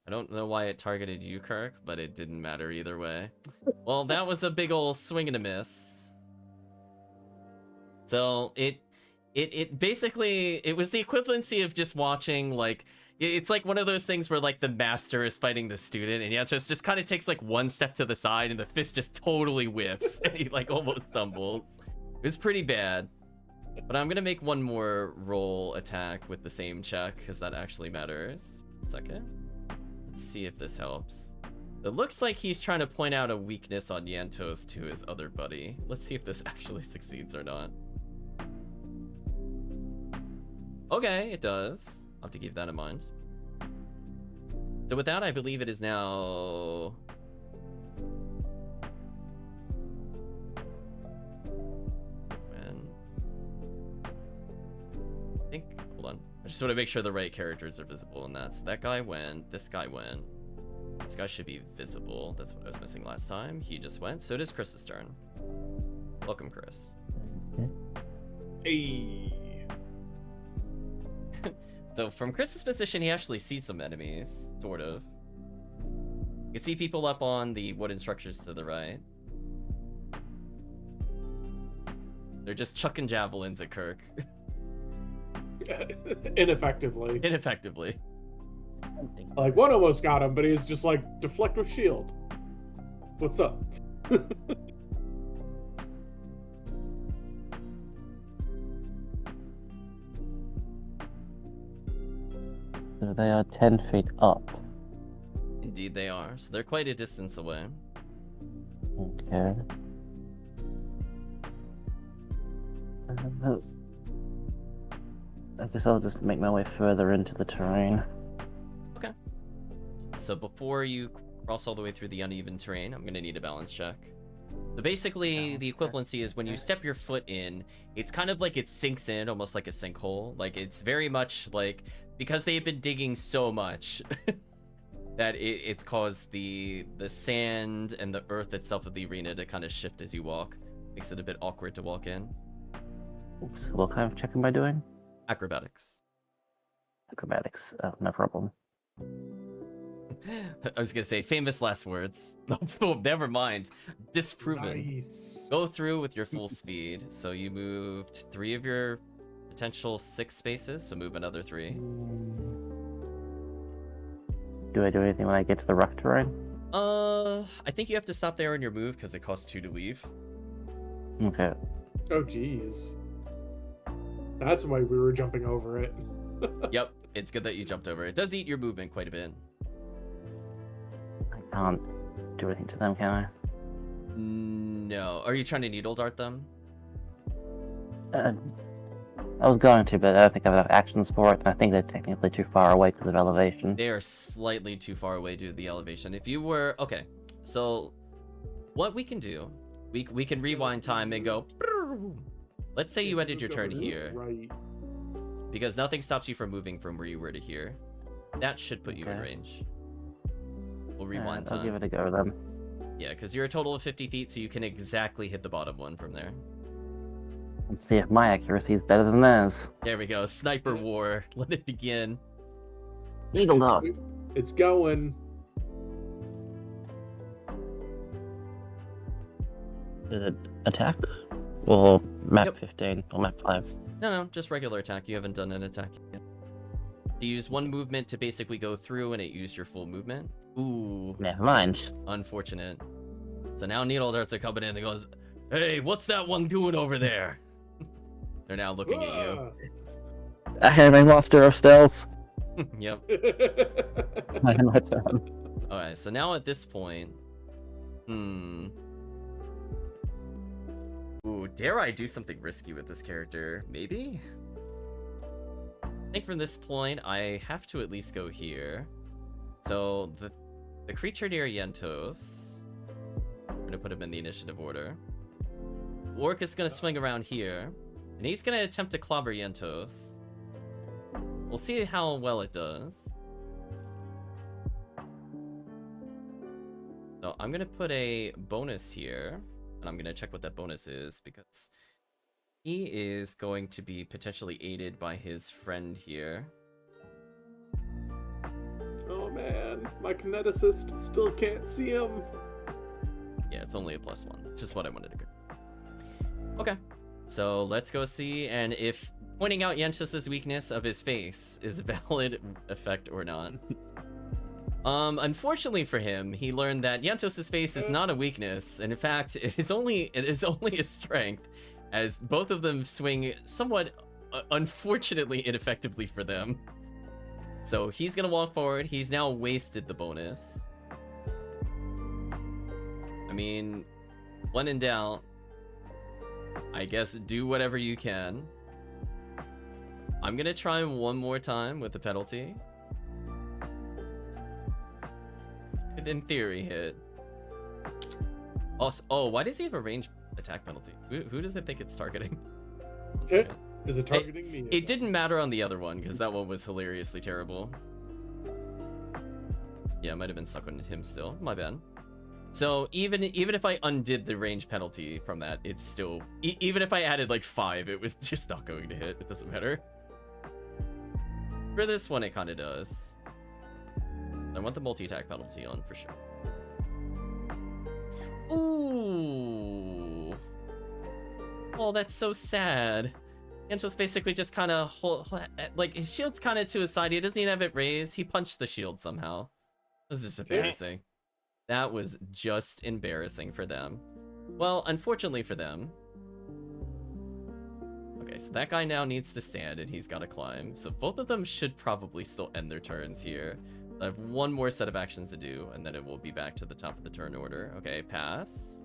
I don't know why it targeted you, Kirk, but it didn't matter either way. Well, that was a big ol' swing and a miss. So it basically, it was the equivalency of just watching, like, it's like one of those things where, like, the master is fighting the student, and just kind of takes, like, 1 step to the side, and the fist just totally whiffs, and he, like, almost stumbles. It's pretty bad. But I'm gonna make one more roll attack with the same check, because that actually matters. 1 second. Let's see if this helps. It looks like he's trying to point out a weakness on Yantos to his other buddy. Let's see if this actually succeeds or not. Okay, it does. I'll have to keep that in mind. So with that, I believe it is now... I think, hold on. I just want to make sure the right characters are visible in that. So that guy went, this guy went. This guy should be visible. That's what I was missing last time. He just went. So it is Chris's turn. Welcome, Chris.
Hey.
So from Chris's position, he actually sees some enemies, sort of. You can see people up on the wooden structures to the right. They're just chucking javelins at Kirk.
Ineffectively.
Ineffectively.
Like, one almost got him, but he's just like, deflect with shield. What's up?
So they are 10 feet up.
Indeed they are. So they're quite a distance away.
Okay. I guess I'll just make my way further into the terrain.
Okay. So before you cross all the way through the uneven terrain, I'm gonna need a balance check. So basically, the equivalency is when you step your foot in, it's kind of like it sinks in, almost like a sinkhole. Like, it's very much like, because they've been digging so much, that it's caused the sand and the earth itself of the arena to kind of shift as you walk. Makes it a bit awkward to walk in.
Oops, what kind of check am I doing?
Acrobatics.
Acrobatics, no problem.
I was gonna say famous last words. Oh, never mind. Disproven.
Nice.
Go through with your full speed. So you moved 3 of your potential 6 spaces, so move another 3.
Do I do anything when I get to the rough terrain?
I think you have to stop there on your move because it costs 2 to leave.
Okay.
Oh, jeez. That's why we were jumping over it.
Yep, it's good that you jumped over. It does eat your movement quite a bit.
I can't do anything to them, can I?
No. Are you trying to needle dart them?
I was going to, but I don't think I have enough actions for it, and I think they're technically too far away because of elevation.
They are slightly too far away due to the elevation. If you were... Okay, so what we can do, we can rewind time and go... Let's say you ended your turn here.
Right.
Because nothing stops you from moving from where you were to here. That should put you in
Okay.
range. We'll rewind time.
I'll give it a go then.
Yeah, because you're a total of 50 feet, so you can exactly hit the bottom one from there.
Let's see if my accuracy is better than theirs.
There we go. Sniper war. Let it begin.
Eagle dog.
It's going.
Is it attack? Or map
Yep.
15 or map 5?
No, just regular attack. You haven't done an attack yet. You use one movement to basically go through, and it used your full movement. Ooh,
Never mind.
unfortunate. So now needle darts are coming in. They goes, "Hey, what's that one doing over there?" They're now looking at you.
I am a master of stealth.
Yep.
I am my turn.
Alright, so now at this point... Ooh, dare I do something risky with this character? Maybe? I think from this point, I have to at least go here. So, the creature near Yentos... I'm gonna put him in the initiative order. Orc is gonna swing around here. And he's gonna attempt to clobber Yentos. We'll see how well it does. So I'm gonna put a bonus here, and I'm gonna check what that bonus is, because he is going to be potentially aided by his friend here.
Oh man, my kineticist still can't see him.
Yeah, it's only a +1. Just what I wanted to go. Okay, so let's go see, and if pointing out Yentos' weakness of his face is a valid effect or not. Unfortunately for him, he learned that Yentos' face is not a weakness, and in fact, it is only a strength. as both of them swing somewhat unfortunately ineffectively for them. So he's gonna walk forward. He's now wasted the bonus. I mean, when in doubt, I guess do whatever you can. I'm gonna try one more time with the penalty. Could in theory hit. Also, oh, why does he have a range attack penalty? Who does it think it's targeting? One second.
Is it targeting me?
It didn't matter on the other one because that one was hilariously terrible. Yeah, it might have been stuck on him still. My bad. So even if I undid the range penalty from that, it's still even if I added like 5, it was just not going to hit. It doesn't matter. For this one, it kind of does. I want the multi-attack penalty on for sure. Ooh. Oh, that's so sad. Angel's basically just kind of like his shield's kind of to his side. He doesn't even have it raised. He punched the shield somehow. It was just embarrassing. That was just embarrassing for them. Well, unfortunately for them. Okay, so that guy now needs to stand and he's got to climb. So both of them should probably still end their turns here. I have one more set of actions to do, and then it will be back to the top of the turn order. Okay, pass.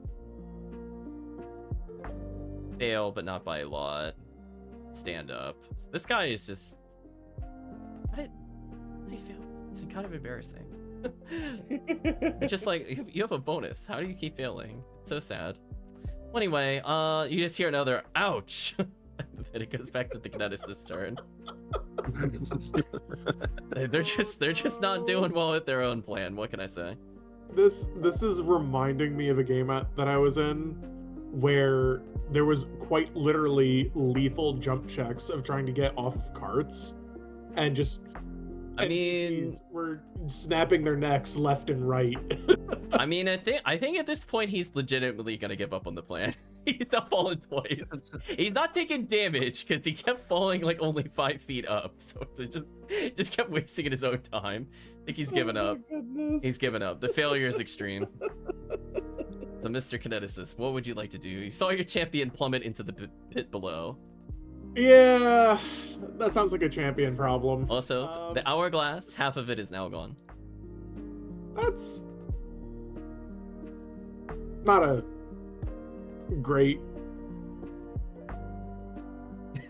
Fail, but not by a lot. Stand up. So this guy is just... How does he fail? It's kind of embarrassing. It's just like, you have a bonus. How do you keep failing? It's so sad. Well, anyway, you just hear another ouch. Then it goes back to the kineticist's turn. They're just not doing well with their own plan. What can I say?
This is reminding me of a game that I was in where there was quite literally lethal jump checks of trying to get off of carts, and just NPCs were snapping their necks left and right.
I mean, I think at this point he's legitimately gonna give up on the plan. He's not falling twice. He's not taking damage because he kept falling like only 5 feet up. So it just kept wasting his own time. I think he's given up.
Goodness.
He's given up. The failure is extreme. So, Mr. Kineticist, what would you like to do? You saw your champion plummet into the pit below.
Yeah, that sounds like a champion problem.
Also, the hourglass, half of it is now gone.
That's not a great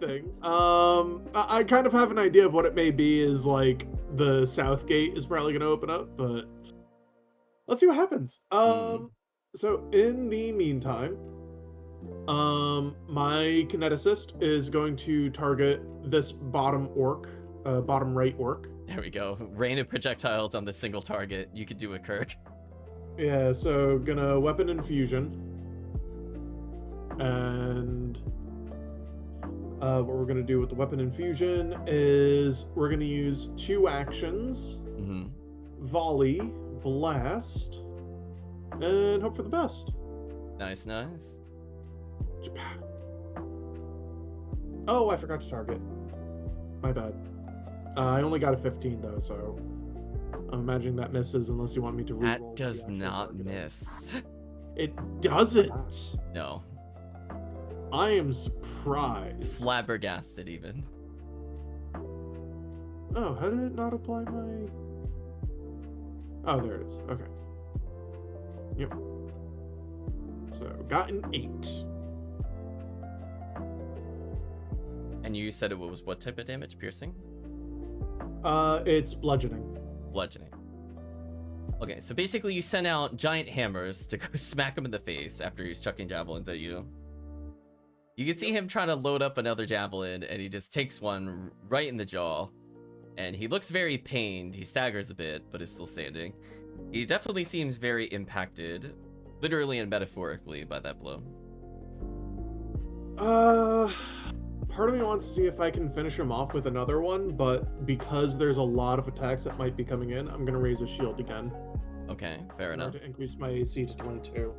thing. I kind of have an idea of what it may be. Is like the south gate is probably going to open up, but let's see what happens. So in the meantime, my kineticist is going to target this bottom right orc.
There we go. Rain of projectiles on the single target. You could do it, Kurt.
Yeah, so gonna weapon infusion. And what we're going to do with the weapon infusion is we're going to use 2 actions. Volley, blast, and hope for the best.
Nice, nice.
Oh, I forgot to target. My bad. I only got a 15 though, so I'm imagining that misses unless you want me to reroll.
That does not miss.
It doesn't.
No.
I am surprised.
Flabbergasted, even.
Oh, how did it not apply my... Oh, there it is. Okay. Yep. So, got an 8.
And you said it was what type of damage? Piercing?
It's bludgeoning.
Bludgeoning. Okay, so basically you send out giant hammers to go smack him in the face after he's chucking javelins at you. You can see him trying to load up another javelin, and he just takes one right in the jaw. And he looks very pained. He staggers a bit, but is still standing. He definitely seems very impacted, literally and metaphorically, by that blow.
Part of me wants to see if I can finish him off with another one, but because there's a lot of attacks that might be coming in, I'm gonna raise a shield again.
Okay, fair enough.
To increase my AC to 22.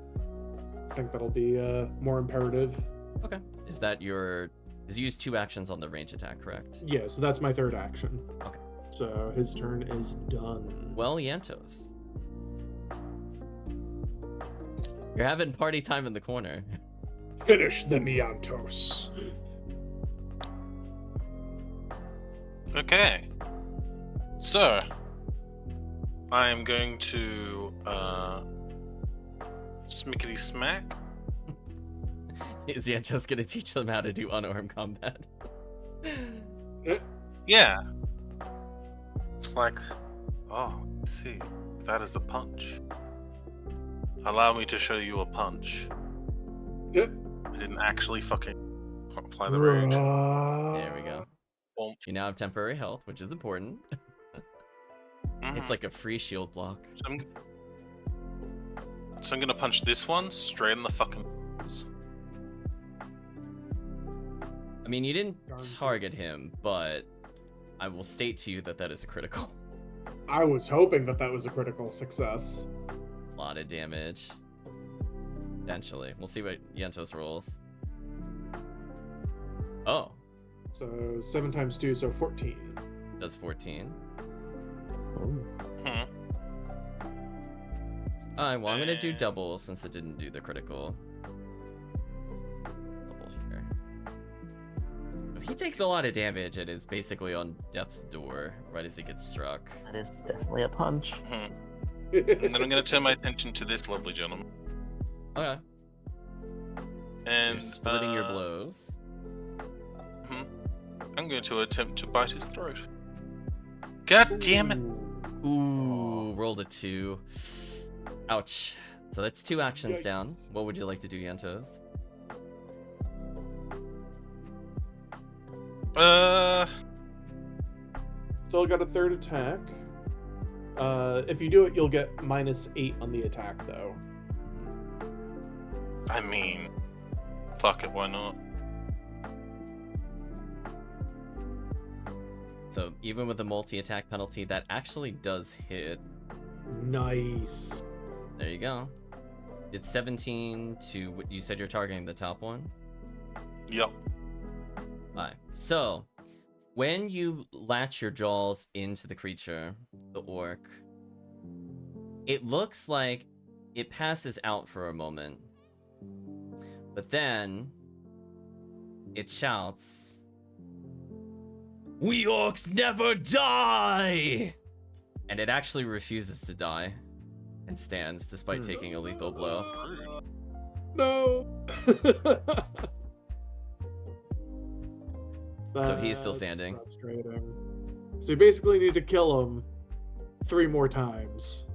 I think that'll be more imperative.
Okay. Is that your... Is you use 2 actions on the range attack, correct?
Yeah, so that's my 3rd action.
Okay.
So his turn is done.
Well, Yantos. You're having party time in the corner.
Finish the Miantos.
Okay. So, I am going to smickety smack.
Is he just gonna teach them how to do unarmed combat?
Yeah. It's like, oh, I see. That is a punch. Allow me to show you a punch.
Yep.
I didn't actually fucking apply the rage.
There we go.
Boom.
You now have temporary health, which is important. It's like a free shield block.
So I'm gonna punch this one straight in the fucking nose.
I mean, you didn't
Darn
target him, but I will state to you that that is a critical.
I was hoping that was a critical success.
A lot of damage. Potentially. We'll see what Yentos rolls. Oh,
So 7 times 2, so 14.
does 14.
Hmm.
Alright, well, I'm gonna do double since it didn't do the critical. Double here. If he takes a lot of damage, it is basically on death's door right as he gets struck.
That is definitely a punch.
And then I'm gonna turn my attention to this lovely gentleman.
Okay.
And
You're splitting your blows.
I'm going to attempt to bite his throat. God damn it!
Ooh, rolled a 2. Ouch. So that's 2 actions down.
Yikes.
What would you like to do, Yentos?
Still got a third attack. If you do it, you'll get -8 on the attack, though.
I mean, fuck it, why not?
So even with the multi-attack penalty, that actually does hit.
Nice.
There you go. It's 17 to what you said you're targeting the top one.
Yep.
Alright. So when you latch your jaws into the creature, the orc, it looks like it passes out for a moment. But then it shouts, "We orcs never die!" And it actually refuses to die and stands despite taking a lethal blow.
No.
So he is still
That's
standing.
Frustrating. So you basically need to kill him 3 more times.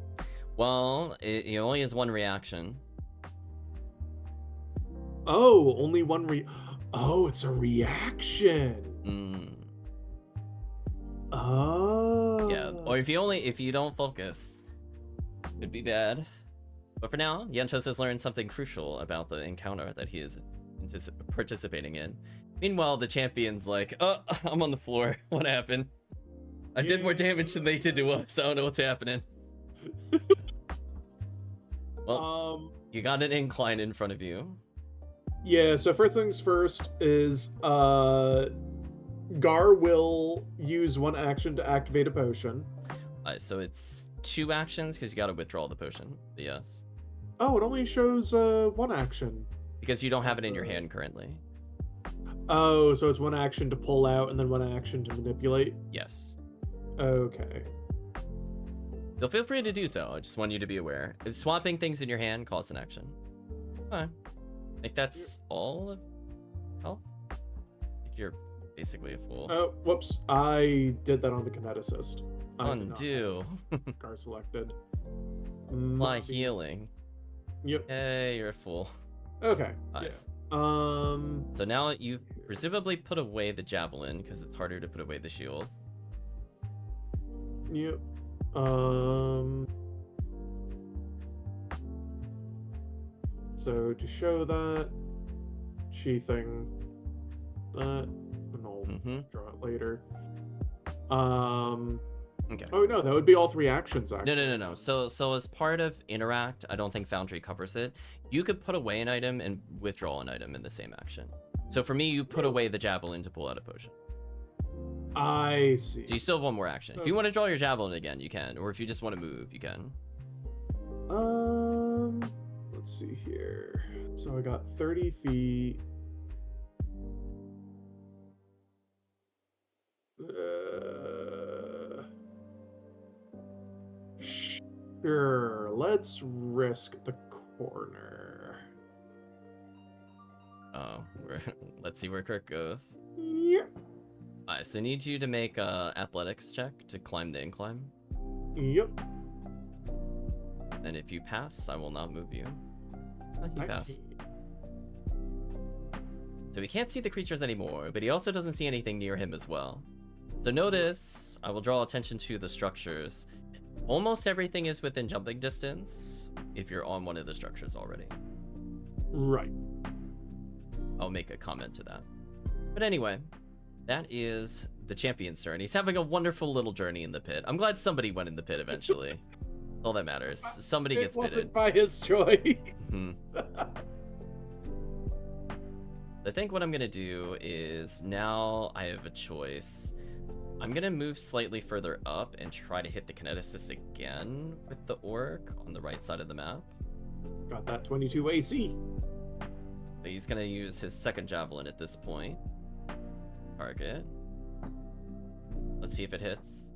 Well, it only has 1 reaction.
Oh, only one Oh, it's a reaction. Oh.
Yeah, or if you don't focus, could be bad. But for now, Yentos has learned something crucial about the encounter that he is participating in. Meanwhile, the champion's like, "Oh, I'm on the floor. What happened? I did more damage than they did to us. I don't know what's happening." Well, you got an incline in front of you.
Yeah, so first things first is Gar will use 1 action to activate a potion.
So it's 2 actions because you got to withdraw the potion. But yes.
Oh, it only shows 1 action.
Because you don't have it in your hand currently.
Oh, so it's 1 action to pull out and then 1 action to manipulate?
Yes.
Okay.
So feel free to do so. I just want you to be aware. If swapping things in your hand costs an action. Okay. I think that's all of health. I think you're basically a fool.
Oh, whoops. I did that on the kineticist.
Undo.
Gar selected.
Apply healing.
Yep.
Hey, you're a fool.
Okay.
Nice.
Yeah.
So now you presumably put away the javelin because it's harder to put away the shield.
Yep. So to show that, sheathing that, and I'll draw it later.
Okay.
Oh no, that would be all 3 actions actually.
No. So as part of interact, I don't think Foundry covers it. You could put away an item and withdraw an item in the same action. So for me, you put away the javelin to pull out a potion.
I see.
So you still have 1 more action. If you want to draw your javelin again, you can. Or if you just want to move, you can.
let's see here. So I got 30 feet. Sure, let's risk the corner.
Oh, let's see where Kirk goes.
Yep.
Alright, so I need you to make a athletics check to climb the incline.
Yep.
And if you pass, I will not move you. You pass. So he can't see the creatures anymore, but he also doesn't see anything near him as well. So notice, I will draw attention to the structures. Almost everything is within jumping distance if you're on one of the structures already.
Right.
I'll make a comment to that. But anyway, that is the champion's turn. He's having a wonderful little journey in the pit. I'm glad somebody went in the pit eventually. All that matters. Somebody gets
It wasn't
pitted.
by his choice.
I think what I'm going to do is now I have a choice. I'm going to move slightly further up and try to hit the kineticist again with the orc on the right side of the map.
Got that 22 AC.
But he's going to use his second javelin at this point. Target. Let's see if it hits.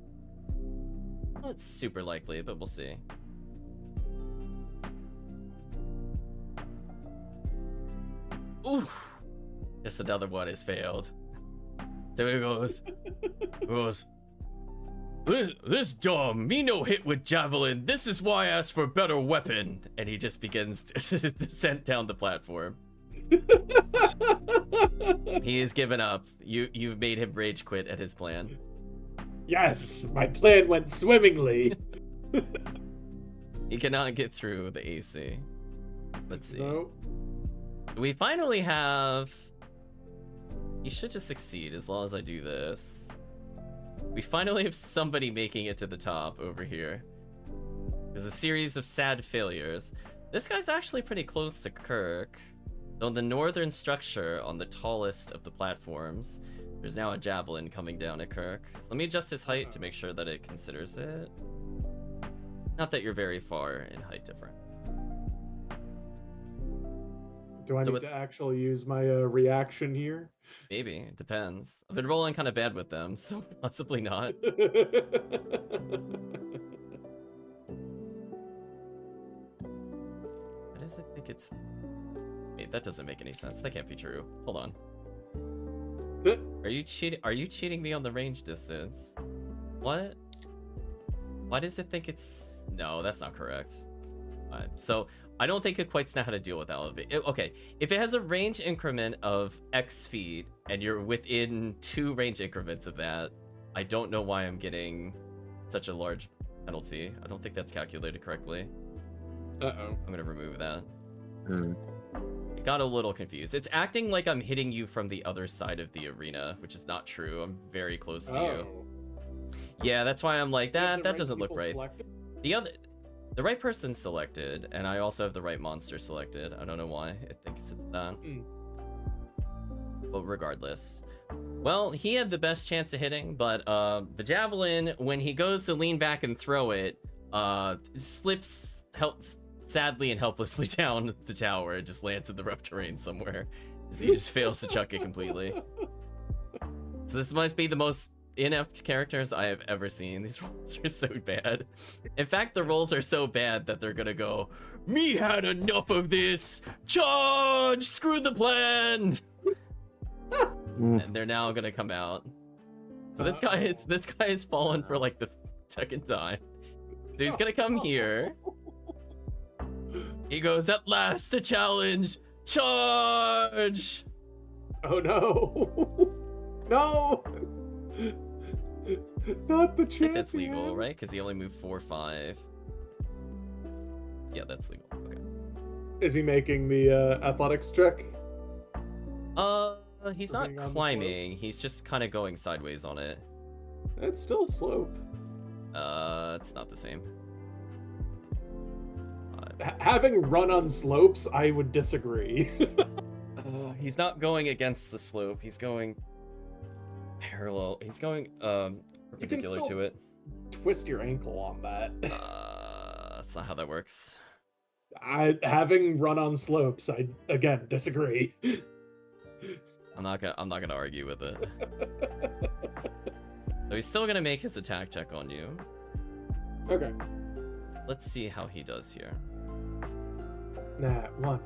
Well, it's super likely, but we'll see. Oof! Just another one has failed. So he goes. This dumb. Me no hit with javelin. This is why I asked for a better weapon. And he just begins to descend down the platform. He has given up. You've made him rage quit at his plan.
Yes, my plan went swimmingly.
He cannot get through the AC. Let's see.
No.
We finally have... He should just succeed as long as I do this. We finally have somebody making it to the top over here. There's a series of sad failures. This guy's actually pretty close to Kirk. On the northern structure, on the tallest of the platforms, there's now a javelin coming down at Kirk. So let me adjust his height to make sure that it considers it. Not that you're very far in height difference.
Do I need to actually use my reaction here?
Maybe, it depends. I've been rolling kind of bad with them, so possibly not. Why does it think it's... Wait, that doesn't make any sense. That can't be true. Hold on. Are you cheating me on the range distance? What? Why does it think it's... No, that's not correct. So, I don't think it quite knows how to deal with elevate. Okay, if it has a range increment of X feet, and you're within 2 range increments of that, I don't know why I'm getting such a large penalty. I don't think that's calculated correctly.
Uh-oh.
I'm gonna remove that. I got a little confused. It's acting like I'm hitting you from the other side of the arena, which is not true. I'm very close to you. Yeah, that's why I'm like, that doesn't look right.
Selected?
The right person selected, and I also have the right monster selected. I don't know why it thinks it's that. But regardless. Well, he had the best chance of hitting, but the javelin, when he goes to lean back and throw it, slips sadly and helplessly down the tower. It just lands in the rough terrain somewhere. He just fails to chuck it completely. So this must be the most inept characters I have ever seen. These rolls are so bad. In fact, the rolls are so bad that they're gonna go, "Me had enough of this! Charge! Screw the plan!" And they're now gonna come out. So this guy has fallen for like the second time. So he's gonna come here. He goes, "At last, the challenge! Charge!"
Oh no! No! Not the champion.
I think that's legal, right? Because he only moved 4 or 5. Yeah, that's legal. Okay.
Is he making the athletics check?
He's not climbing. He's just kind of going sideways on it.
It's still a slope.
It's not the same.
Having run on slopes, I would disagree.
He's not going against the slope. He's going parallel. He's going perpendicular to it.
Twist your ankle on that.
That's not how that works.
Having run on slopes, I again disagree.
I'm not gonna argue with it. So he's still gonna make his attack check on you.
Okay.
Let's see how he does here.
Nat 1.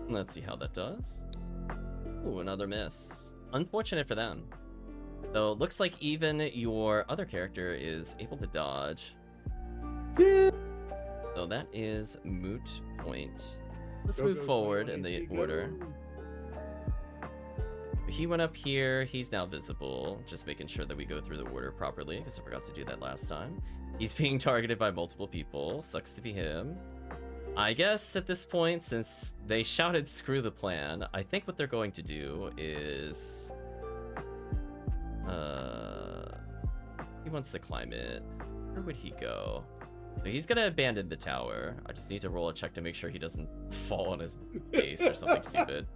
Let's see how that does. Ooh, another miss. Unfortunate for them. So it looks like even your other character is able to dodge. So that is moot point. Let's move forward in the order. He went up here. He's now visible. Just making sure that we go through the order properly, because I forgot to do that last time. He's being targeted by multiple people. Sucks to be him. I guess at this point, since they shouted screw the plan, I think what they're going to do is... He wants to climb it. Where would he go? So he's gonna abandon the tower. I just need to roll a check to make sure he doesn't fall on his base or something stupid.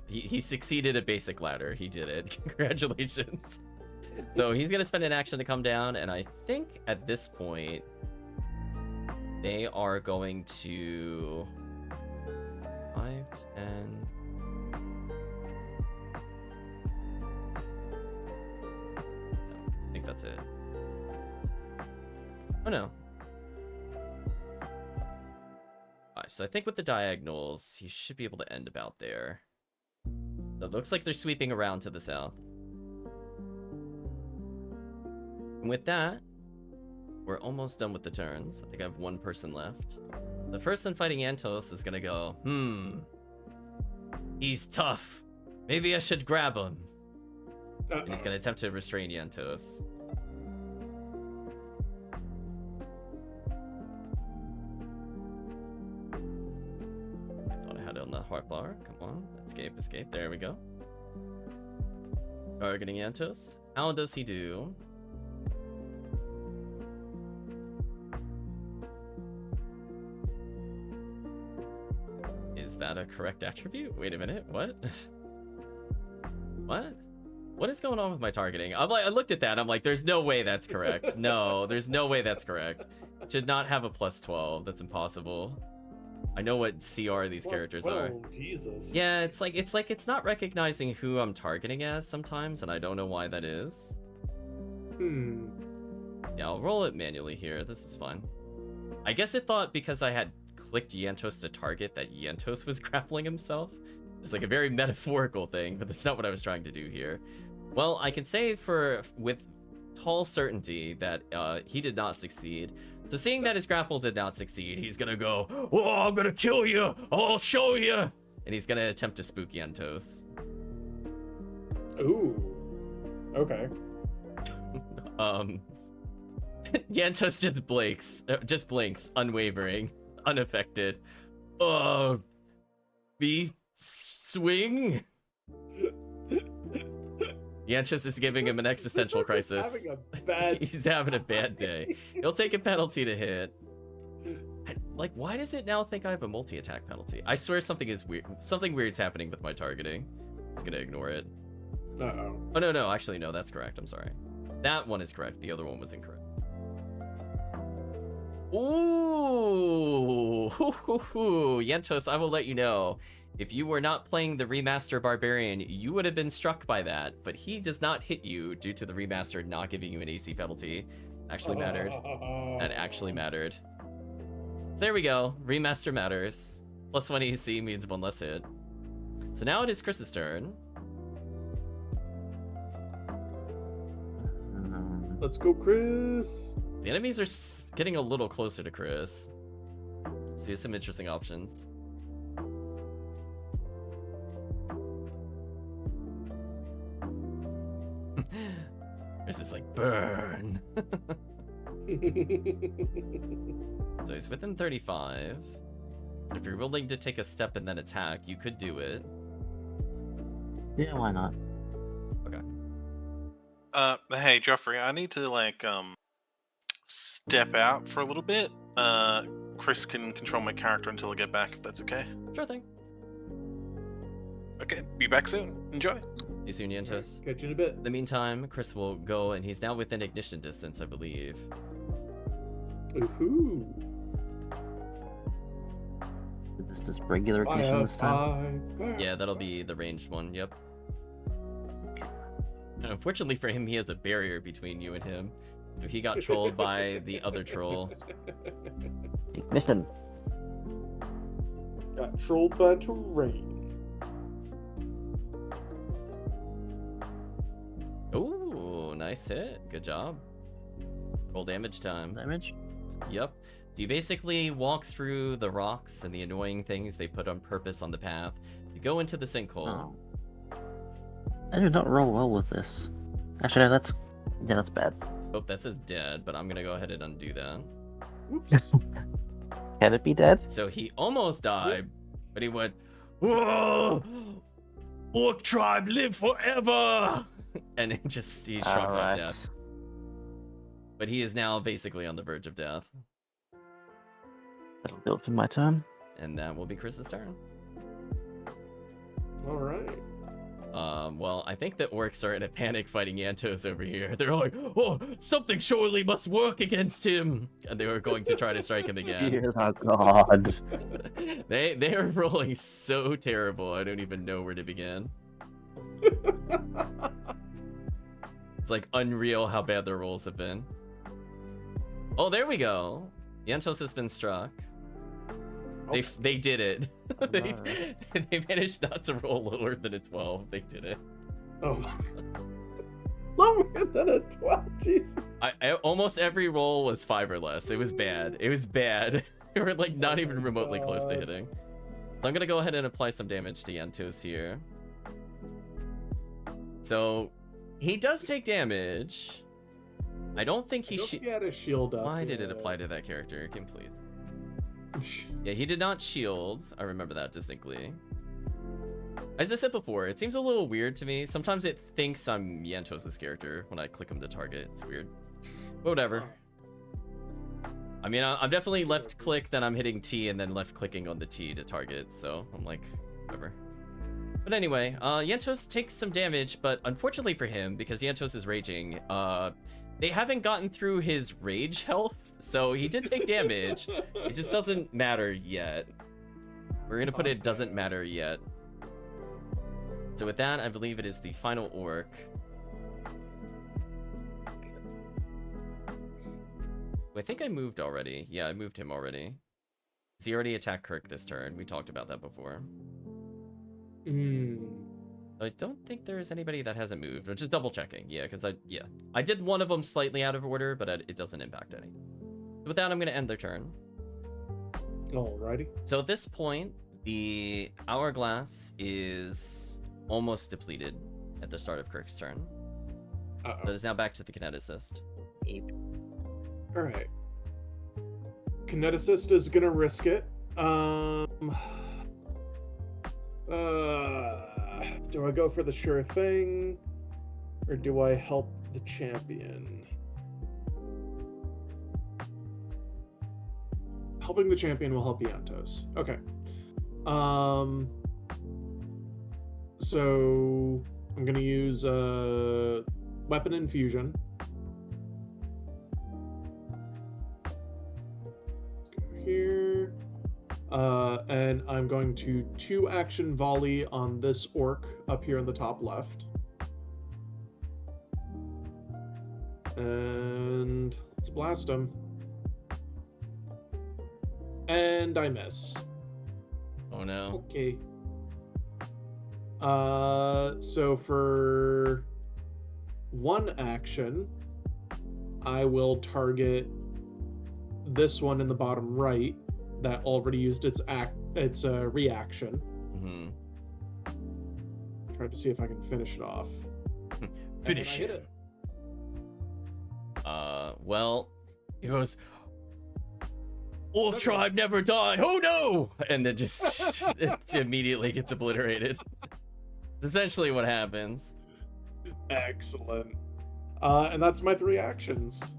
He succeeded a basic ladder. He did it. Congratulations. So he's gonna spend an action to come down, and I think at this point they are going to 5, 10. I think that's it. Oh no. Alright, so I think with the diagonals, he should be able to end about there. So it looks like they're sweeping around to the south. And with that, we're almost done with the turns. I think I have one person left. The person fighting Yantos is gonna go, he's tough. Maybe I should grab him. And he's gonna attempt to restrain Yantos. I thought I had it on the heart bar. Come on. Escape. There we go. Targeting Yantos. How does he do? Is that a correct attribute? Wait a minute. What? What is going on with my targeting? I looked at that. I'm like, there's no way that's correct. No, there's no way that's correct. Should not have a plus 12. That's impossible. I know what CR these
Plus
characters
12,
are.
Jesus.
Yeah, it's like it's not recognizing who I'm targeting as sometimes, and I don't know why that is. Yeah, I'll roll it manually here. This is fine. I guess it thought because I had clicked Yantos to target that Yantos was grappling himself. It's like a very metaphorical thing, but that's not what I was trying to do here. Well, I can say with tall certainty that he did not succeed. So seeing that his grapple did not succeed, he's gonna go, "Oh, I'm gonna kill you! I'll show you!" And he's gonna attempt to spook Yantos.
Ooh. Okay.
Yantos just blinks, unwavering, unaffected. Oh, be swing. Yantos is giving him an existential crisis. He's having a bad day. He'll take a penalty to hit. Like, why does it now think I have a multi-attack penalty? I swear something is weird. Something weird's happening with my targeting. It's gonna ignore it.
Uh-oh.
Oh, no. Actually, no, that's correct. I'm sorry. That one is correct. The other one was incorrect. Ooh! Yantos, I will let you know. If you were not playing the Remaster Barbarian, you would have been struck by that, but he does not hit you due to the Remaster not giving you an AC penalty. Actually mattered. That actually mattered. There we go. Remaster matters. +1 AC means one less hit. So now it is Chris's turn.
Let's go, Chris.
The enemies are getting a little closer to Chris. So he has some interesting options. Chris is like, burn. So he's within 35. If you're willing to take a step and then attack, you could do it.
Yeah, why not?
Okay.
Hey, Joffrey, I need to, step out for a little bit. Chris can control my character until I get back, if that's okay.
Sure thing.
Okay, be back soon. Enjoy.
You soon, Yentos?
Catch you in a bit.
In the meantime, Chris will go, and he's now within ignition distance, I believe.
Ooh.
Is this just regular ignition this time?
Yeah, that'll be the ranged one, yep. And unfortunately for him, he has a barrier between you and him. If he got trolled by the other troll.
Ignition.
Got trolled by terrain.
Ooh, nice hit. Good job. Roll damage time.
Damage?
Yep. So you basically walk through the rocks and the annoying things they put on purpose on the path. You go into the sinkhole.
Oh. I do not roll well with this. Actually, no, that's bad.
Oh, that says dead, but I'm gonna go ahead and undo that.
Can it be dead?
So he almost died, but he went, "Whoa! Orc tribe live forever!" And he shrugs off
Alright.
death. But he is now basically on the verge of death.
That'll do it for my turn.
And that will be Chris's turn.
All right.
Well, I think the orcs are in a panic fighting Yantos over here. They're like, "Oh, something surely must work against him!" And they were going to try to strike him again.
Yes, oh god.
They are rolling so terrible, I don't even know where to begin. It's like unreal how bad their rolls have been. Oh, there we go. Yantos has been struck. They did it. they managed not to roll lower than a 12. They did it.
Oh. Lower than a 12, Jesus.
Almost every roll was 5 or less. It was bad. It was bad. They were like not even remotely close to hitting. So I'm gonna go ahead and apply some damage to Yantos here. So he does take damage. I don't think he
had a shield up.
Why did it apply to that character? Can please? Yeah, he did not shield. I remember that distinctly. As I said before, it seems a little weird to me. Sometimes it thinks I'm Yantos' character when I click him to target. It's weird. But whatever. I mean, I'm definitely left click, then I'm hitting T, and then left clicking on the T to target. So I'm like, whatever. But anyway, Yantos takes some damage, but unfortunately for him, because Yantos is raging, they haven't gotten through his rage health, so he did take damage. It just doesn't matter yet. We're gonna put it doesn't matter yet. So with that, I believe it is the final orc. I think I moved already. Yeah, I moved him already. He already attacked Kirk this turn. We talked about that before. I don't think there's anybody that hasn't moved, which is double checking. Yeah, because I did one of them slightly out of order, but it doesn't impact any. With that, I'm going to end their turn.
Alrighty.
So at this point, the hourglass is almost depleted at the start of Kirk's turn. So it's now back to the kineticist.
Alright. Kineticist is gonna risk it. Do I go for the sure thing? Or do I help the champion? Helping the champion will help Yantos. Okay. So I'm gonna use weapon infusion. Here. And I'm going to 2-action volley on this orc up here in the top left. And let's blast him. And I miss.
Oh no.
Okay. So for 1 action, I will target this one in the bottom right that already used its reaction.
Mm-hmm.
Try to see if I can finish it off.
Finish
it.
it. Well, he goes, "All tribe never die. Oh no!" And then just it immediately gets obliterated. That's essentially what happens.
Excellent. And that's my 3 actions.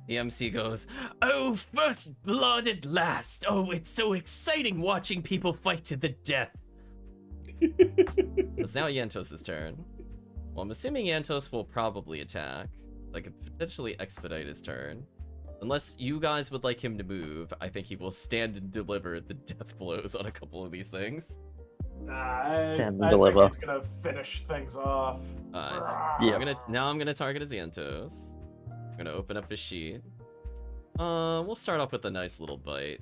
The MC goes, "Oh, first blood at last. Oh, it's so exciting watching people fight to the death." It's now Yantos' turn. Well, I'm assuming Yantos will probably attack. Like, could potentially expedite his turn. Unless you guys would like him to move, I think he will stand and deliver the death blows on a couple of these things.
I
Stand and
think
deliver.
he's gonna finish things off.
So
Yeah.
I'm gonna target his Yantos. I'm gonna open up his sheet. We'll start off with a nice little bite.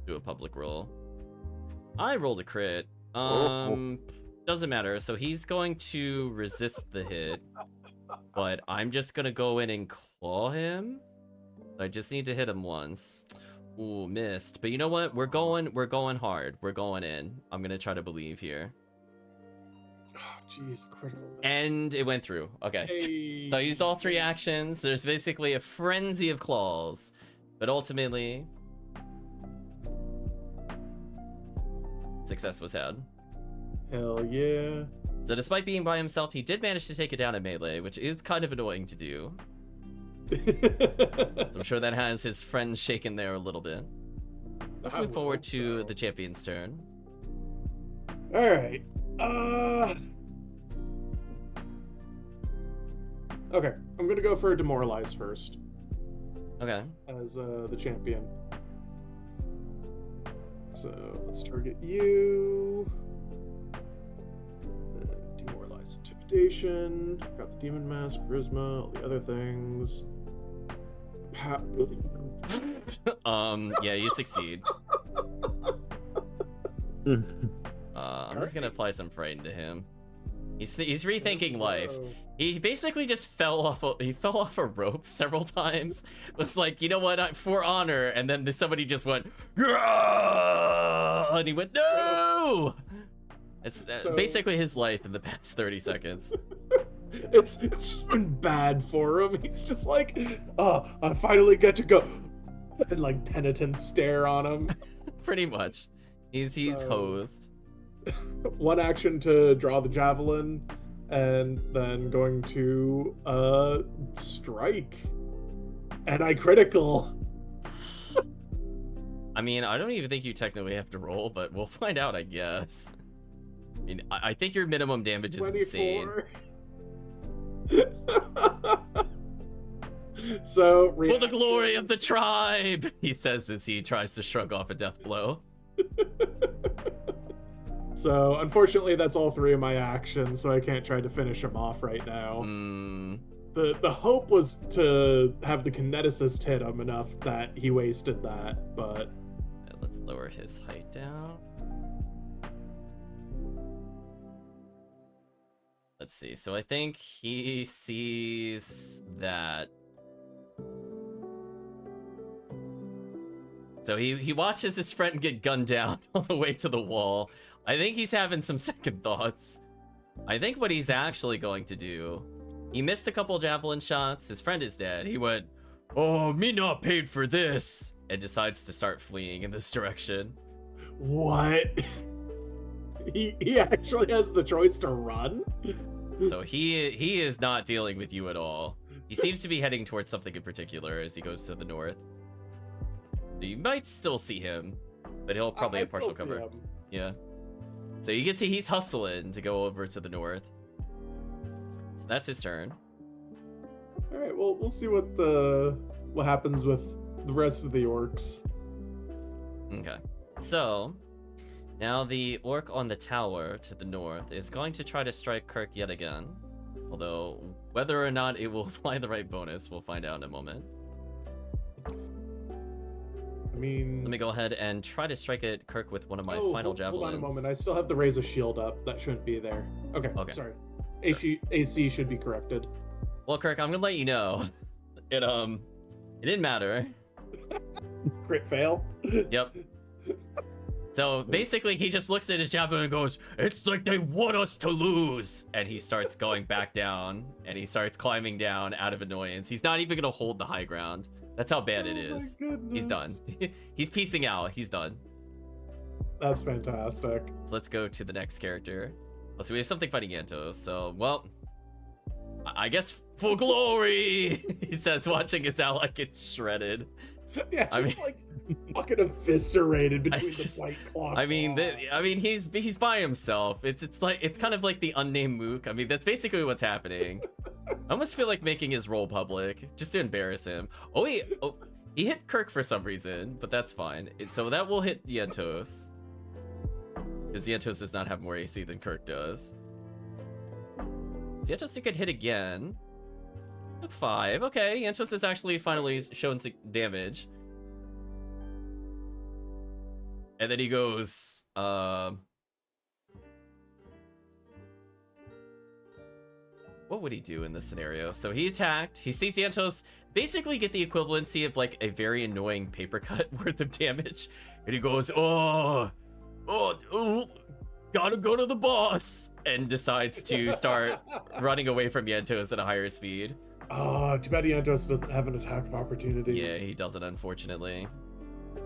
Do a public roll. I rolled a crit. Doesn't matter. So he's going to resist the hit, but I'm just gonna go in and claw him. I just need to hit him once. Ooh, missed. But you know what? We're going hard. We're going in. I'm gonna try to believe here.
Oh, jeez, critical.
And it went through. Okay.
Hey.
So I used all 3 actions. There's basically a frenzy of claws, but ultimately, success was had.
Hell yeah.
So despite being by himself, he did manage to take it down in melee, which is kind of annoying to do. So I'm sure that has his friends shaken there a little bit. Let's
I
move
would
forward
hope
to
so.
the champion's turn.
All right. Okay, I'm gonna go for demoralize first
Okay.
as the champion. So let's target you. Demoralize, intimidation. Got the demon mask, charisma, all the other things.
Yeah, you succeed. I'm just gonna apply some frighten to him. He's rethinking life. He basically just fell off a rope several times. Was like, you know what, for honor, and then somebody just went, "Grrrr!" and he went, no. It's
So-
basically his life in the past 30 seconds.
It's just been bad for him. He's just like, oh, I finally get to go, and like penitent stare on him.
Pretty much. He's
So-
hosed.
One action to draw the javelin, and then going to strike, and I critical.
I mean, I don't even think you technically have to roll, but we'll find out, I guess. I mean, I think your minimum damage is insane.
24. So
For the glory of the tribe, he says as he tries to shrug off a death blow.
So unfortunately, that's all 3 of my actions, so I can't try to finish him off right now. The hope was to have the kineticist hit him enough that he wasted that, but
Let's lower his height down. Let's see. So I think he sees that. So he watches his friend get gunned down all the way to the wall. I think he's having some second thoughts. I think what he's actually going to do, he missed a couple javelin shots. His friend is dead. He went, "Oh, me not paid for this," and decides to start fleeing in this direction.
what? He actually has the choice to run?
So he is not dealing with you at all. He seems to be heading towards something in particular as he goes to the north. So you might still see him, but he'll probably
I
have partial
still see
cover.
him.
Yeah. So you can see he's hustling to go over to the north. So that's his turn.
All right, well, we'll see what happens with the rest of the orcs.
Okay. So now the orc on the tower to the north is going to try to strike Kirk yet again. Although whether or not it will apply the right bonus, we'll find out in a moment.
I mean,
Let me go ahead and try to strike at Kirk with one of my final javelins.
Hold on a moment. I still have the raise a shield up. That shouldn't be there. Okay.
Okay.
Sorry. AC should be corrected.
Well, Kirk, I'm gonna let you know. It didn't matter.
Crit fail.
Yep. So basically, he just looks at his javelin and goes, "It's like they want us to lose," and he starts going back down, and he starts climbing down out of annoyance. He's not even gonna hold the high ground. That's how bad it
Oh my
is. He's
goodness.
done. He's piecing out. He's done.
That's fantastic.
So let's go to the next character. Oh, so we have something fighting Yantos. So, well, I guess for glory, he says, watching his ally get shredded.
Yeah,
I
just
mean-
like Fucking eviscerated
I
between
just-
the white claw.
I mean, he's by himself. It's kind of like the unnamed mook. I mean, that's basically what's happening. I almost feel like making his role public just to embarrass him. Oh wait, he hit Kirk for some reason, but that's fine. So that will hit Yentos, because Yentos does not have more AC than Kirk does. Yentos you could hit again. Took 5. Okay, Yentos is actually finally showing some damage. And then he goes, what would he do in this scenario? So he attacked. He sees Yantos basically get the equivalency of like a very annoying paper cut worth of damage. And he goes, oh, gotta go to the boss. And decides to start running away from Yantos at a higher speed.
Oh, too bad Yantos doesn't have an attack of opportunity.
Yeah, he doesn't, unfortunately.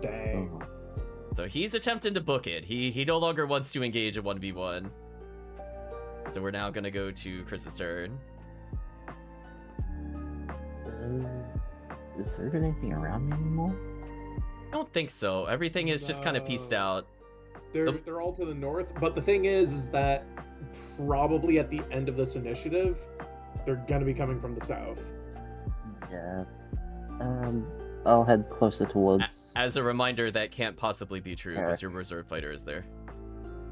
Dang.
Oh.
So he's attempting to book it. He no longer wants to engage a 1v1. So we're now gonna go to Chris's turn.
Is there even anything around me anymore?
I don't think so. Everything is just kind of pieced
No.
out.
They're all to the north, but the thing is that probably at the end of this initiative, they're gonna be coming from the south.
Yeah. I'll head closer towards.
As a reminder, that can't possibly be true because
Alright.
your reserve fighter is there.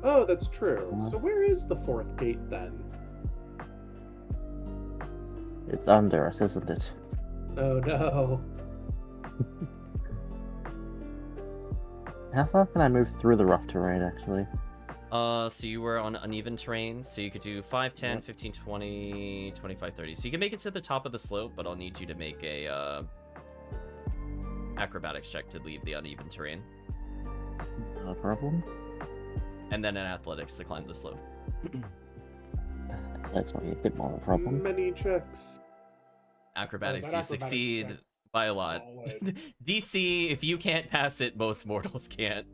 Oh, that's true. So where is the fourth gate then?
It's under us, isn't it?
Oh no.
How far can I move through the rough terrain, actually?
So you were on uneven terrain, so you could do 5, 10,
Yep.
15, 20, 25, 30. So you can make it to the top of the slope, but I'll need you to make a acrobatics check to leave the uneven terrain.
No problem.
And then an athletics to climb the slope.
That's might be a bit more of a problem.
Many checks.
Acrobatics,
that
you
acrobatics
succeed
check's
by a lot.
solid.
DC, if you can't pass it, most mortals can't.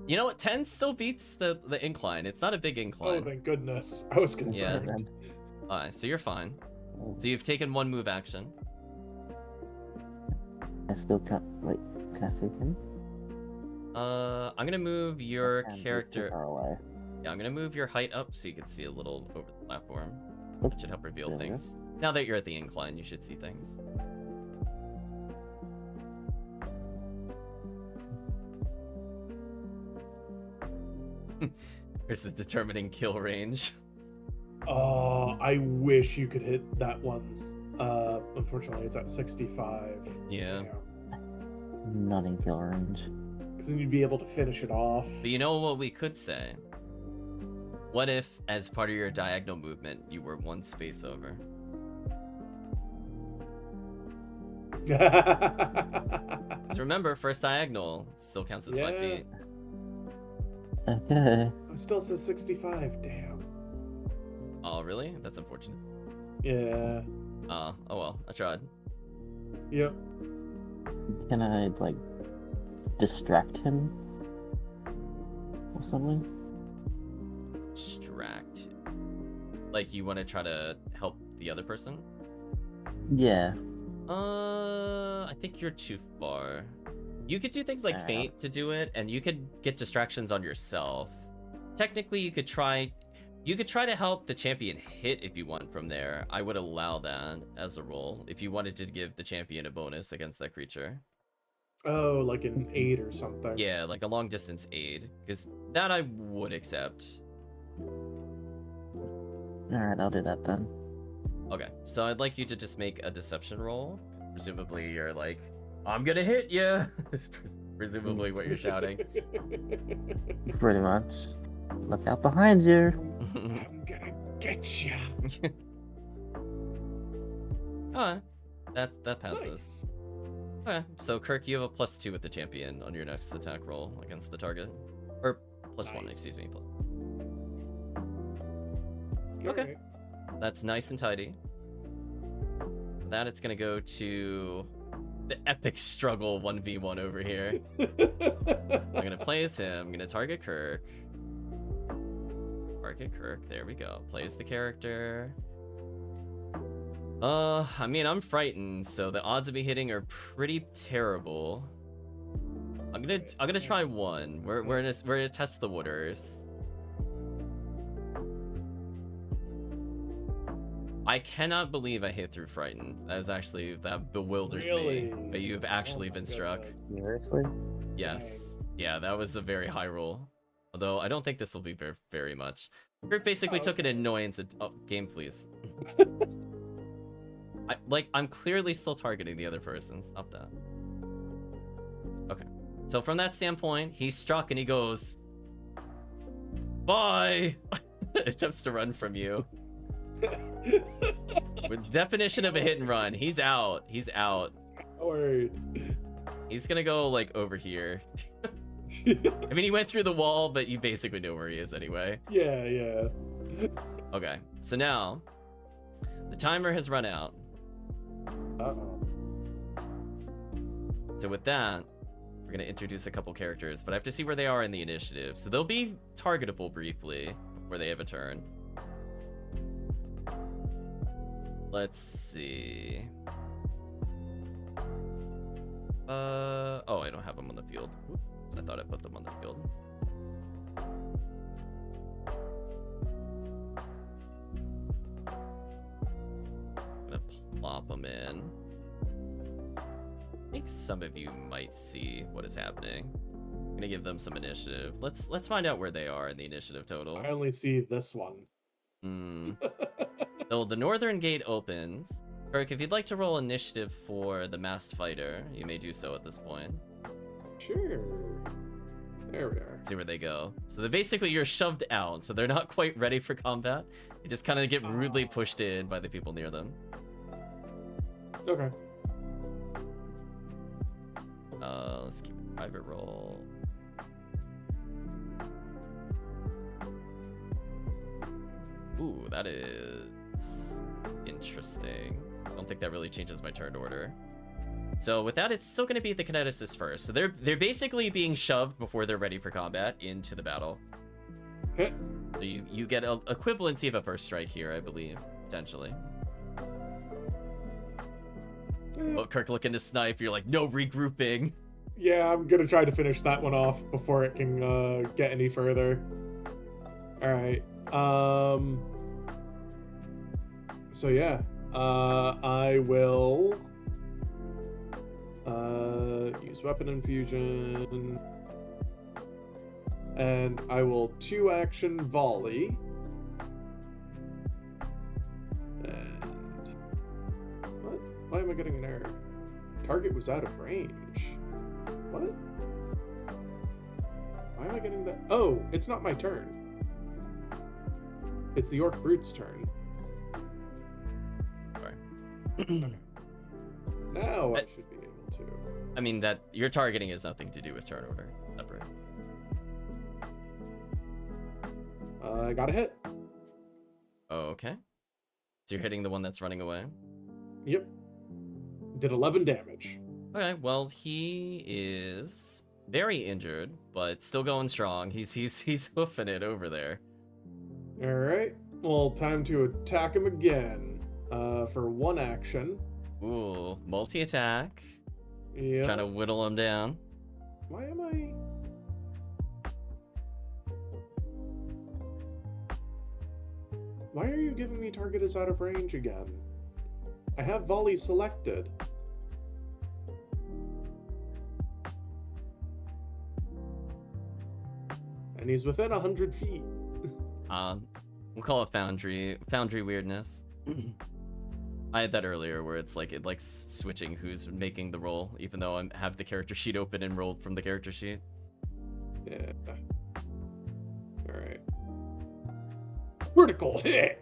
You know what? 10 still beats the incline. It's not a big
Oh,
incline.
thank goodness. I was
Yeah.
concerned.
So you're fine.
Oh,
So you've taken 1 move action.
I still can't. Wait, can I see him?
I'm gonna move your
And he's too
character.
far away.
Yeah, I'm gonna move your height up so you can see a little over the platform.
Oop.
That should help reveal
There we go.
things. Now that you're at the incline, you should see things. This is determining kill range.
Oh, I wish you could hit that one. Unfortunately, it's at 65.
Yeah.
Not in kill range.
Because then you'd be able to finish it off.
But you know what we could say? What if, as part of your diagonal movement, you were 1 space over? So remember, first diagonal still counts as 5
Yeah.
feet.
Okay.
It still says 65. Damn.
Oh, really? That's unfortunate.
Yeah.
Oh well, I tried.
Yep.
Can I, like, distract him? Or something?
Distract. Like you want to try to help the other person?
Yeah.
I think you're too far. You could do things like
Fair
feint to do it, and you could get distractions on yourself. Technically, you could try to help the champion hit if you want from there. I would allow that as a roll if you wanted to give the champion a bonus against that creature.
Oh, like an 8 or something.
Yeah, like a long distance aid, because that I would accept.
Alright, I'll do that then.
Okay, so I'd like you to just make a deception roll. Presumably, you're like, I'm gonna hit ya! Is presumably what you're shouting.
Pretty much. Look out behind you!
I'm gonna get ya.
Alright, that passes.
Nice.
Okay, so Kirk, you have a +2 with the champion on your next attack roll against the target. Or +1,
Nice.
excuse me. Okay.
Alright.
That's nice and tidy. That it's gonna go to the epic struggle 1v1 over here. I'm gonna play as him. I'm gonna target Kirk. Target Kirk. There we go. Plays the character. I mean, I'm frightened, so the odds of me hitting are pretty terrible. I'm gonna try one. We're gonna test the waters. I cannot believe I hit through Frightened. That bewilders
Really?
me. But you've actually
Oh my
been struck.
goodness.
Seriously?
Yes. Yeah, that was a very high roll. Although I don't think this will be very, very much. Kurt basically took an annoyance. Oh, game, please. I'm clearly still targeting the other person. Stop that. Okay. So from that standpoint, he's struck and he goes, bye! Attempts to run from you. With definition of a hit and run, he's out. He's out.
Word.
He's gonna go, like, over here. I mean, he went through the wall, but you basically know where he is anyway.
Yeah.
Okay, so now, the timer has run out.
Uh-oh.
So with that, we're gonna introduce a couple characters, but I have to see where they are in the initiative. So they'll be targetable briefly before they have a turn. Let's see. Oh, I don't have them on the field. Oops, I thought I put them on the field. I'm gonna plop them in. I think some of you might see what is happening. I'm gonna give them some initiative. Let's find out where they are in the initiative total.
I only see this one.
So the northern gate opens. Kirk, if you'd like to roll initiative for the masked fighter, you may do so at this point.
Sure. There we are.
See where they go. So you're shoved out, so they're not quite ready for combat. You just kind of get rudely pushed in by the people near them.
Okay.
Let's keep a private roll. Ooh, that is interesting. I don't think that really changes my turn order. So with that, it's still going to be the kineticists first. So they're basically being shoved before they're ready for combat into the battle.
Okay.
So you get an equivalency of a first strike here, I believe, potentially. Oh, Kirk looking to snipe. You're like, no regrouping.
Yeah, I'm gonna try to finish that one off before it can get any further. All right. So yeah, I will use weapon infusion, and I will 2-action volley. And what? Why am I getting an error? Target was out of range. What? Why am I getting that? Oh, it's not my turn. It's the Orc Brute's turn.
Sorry.
Now I should be able to.
I mean, that your targeting has nothing to do with turn order. Separate.
I got a hit.
Oh, okay. So you're hitting the one that's running away?
Yep. Did 11 damage.
Okay, well, he is very injured, but still going strong. He's hoofing it over there.
All right. Well, time to attack him again. For 1 action.
Ooh, multi-attack.
Yeah.
Trying to whittle him down.
Why am I? Why are you giving me target is out of range again? I have volley selected. And he's within 100 feet.
We'll call it foundry weirdness. I had that earlier where it's like it likes switching who's making the roll, even though I have the character sheet open and rolled from the character sheet.
Yeah. Alright. Critical hit!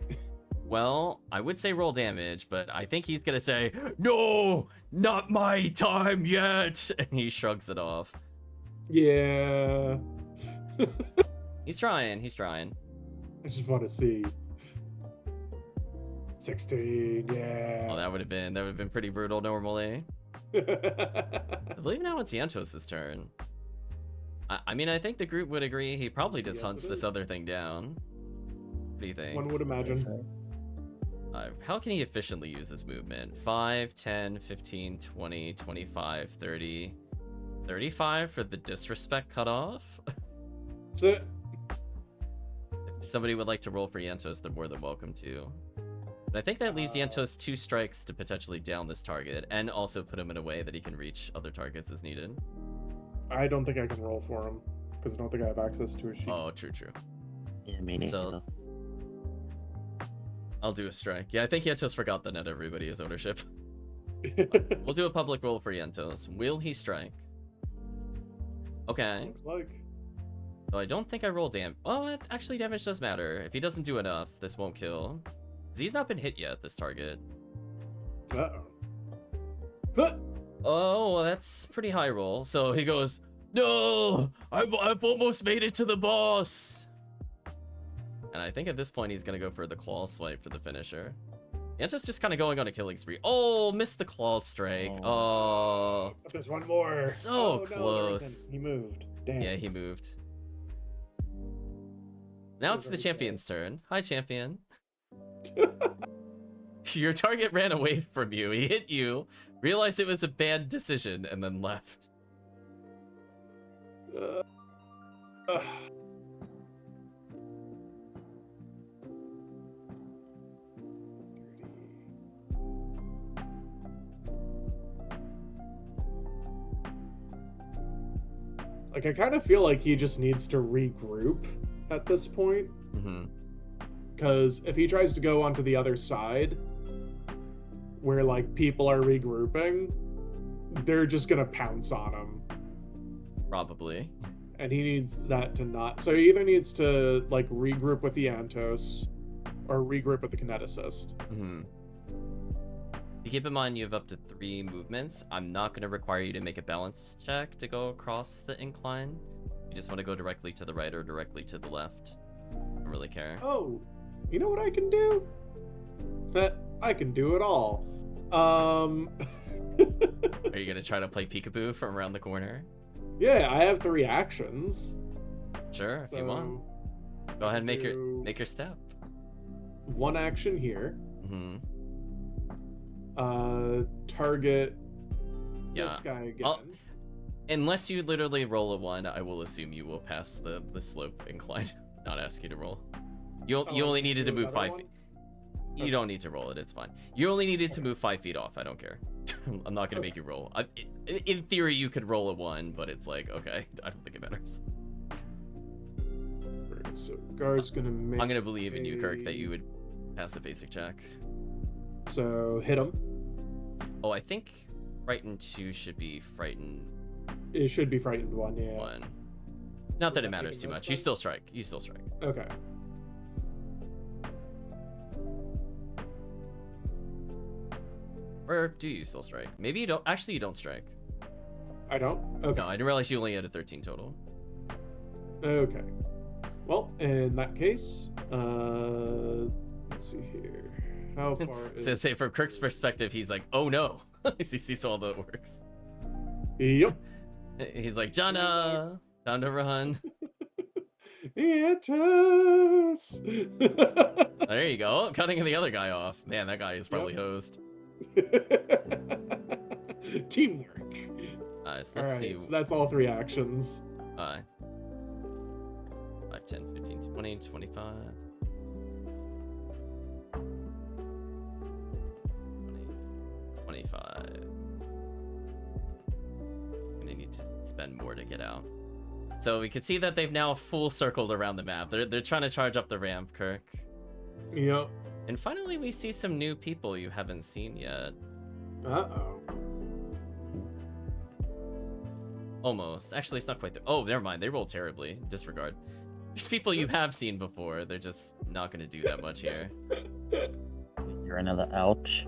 Well, I would say roll damage, but I think he's gonna say, no, not my time yet, and he shrugs it off.
Yeah.
He's trying.
I just want to see. 16, yeah.
Oh, that would have been pretty brutal normally. I believe now it's Yantos' turn. I mean, I think the group would agree he probably just
Yes,
hunts
it
this
is.
other thing down. What do you think?
One would imagine.
How can he efficiently use his movement? 5, 10, 15, 20, 25, 30. 35 for the disrespect cutoff.
That's it.
If somebody would like to roll for Yantos, they're more than welcome to. But I think that leaves Yantos 2 strikes to potentially down this target, and also put him in a way that he can reach other targets as needed.
I don't think I can roll for him because I don't think I have access to a sheet.
Oh, true.
Yeah, me neither.
So I'll do a strike. Yeah, I think Yantos forgot that not everybody has ownership. We'll do a public roll for Yantos. Will he strike? Okay.
Looks like.
So I don't think I roll damage. Oh, actually, damage does matter. If he doesn't do enough, this won't kill. 'Cause he's not been hit yet, this target.
Uh-oh.
Oh, well, that's pretty high roll. So he goes, no, I've almost made it to the boss. And I think at this point he's going to go for the claw swipe for the finisher. Yantos just kind of going on a killing spree. Oh, missed the claw strike. Oh.
There's one more.
So
no, there
close.
isn't. He moved. Damn.
Yeah, he moved. Now it's the
very
champion's turn. Hi, champion. Your target ran away from you. He hit you, realized it was a bad decision, and then left.
Uh, Like, I kind of feel like he just needs to regroup at this point.
Mm-hmm.
Because if he tries to go onto the other side, where, like, people are regrouping, they're just gonna pounce on him.
Probably.
And he needs that to not... So he either needs to, like, regroup with the Antos, or regroup with the Kineticist.
Mm-hmm. You keep in mind you have up to 3 movements. I'm not going to require you to make a balance check to go across the incline. You just want to go directly to the right or directly to the left. I don't really care.
Oh, you know what I can do? That I can do it all.
Are you going to try to play peekaboo from around the corner?
Yeah, I have 3 actions.
Sure, if
So
you want. Go ahead and make
do
your step.
1 action here.
Mm-hmm.
Target
Yeah.
this guy again.
Unless you literally roll a 1, I will assume you will pass the slope incline. Not ask you to roll. You only needed to move 5 feet. You don't need to roll it, it's fine. You only needed to move 5 feet off, I don't care. I'm not gonna make you roll. In theory, you could roll a 1, but it's like, okay, I don't think it matters.
Alright, so Gar's gonna make...
I'm gonna believe in you, Kirk, that you would pass a basic check.
So, hit him.
Oh, I think Frightened 2 should be Frightened
It should be Frightened 1, yeah.
1. Not that it
Would that
matters
make
too
it
much.
this
You
time?
still strike. You still strike.
Okay.
Or do you still strike? Maybe you don't. Actually, you don't strike.
I don't? Okay.
No, I didn't realize you only had a 13 total.
Okay. Well, in that case, let's see here. How far is...
So say from Kirk's perspective, he's like, oh no. He sees all that works.
Yep.
He's like, Jana, time to run.
Yes.
There you go. Cutting the other guy off. Man, that guy is probably hosed.
Teamwork.
So let's
Alright,
see.
so that's all 3 actions.
5, 10, 15, 20, 25. 25. Gonna need to spend more to get out. So we can see that they've now full circled around the map. They're trying to charge up the ramp, Kirk.
Yep.
And finally, we see some new people you haven't seen yet.
Uh-oh.
Almost. Actually, it's not quite there. Oh, never mind. They rolled terribly. Disregard. There's people you have seen before. They're just not going to do that much here.
You're another ouch.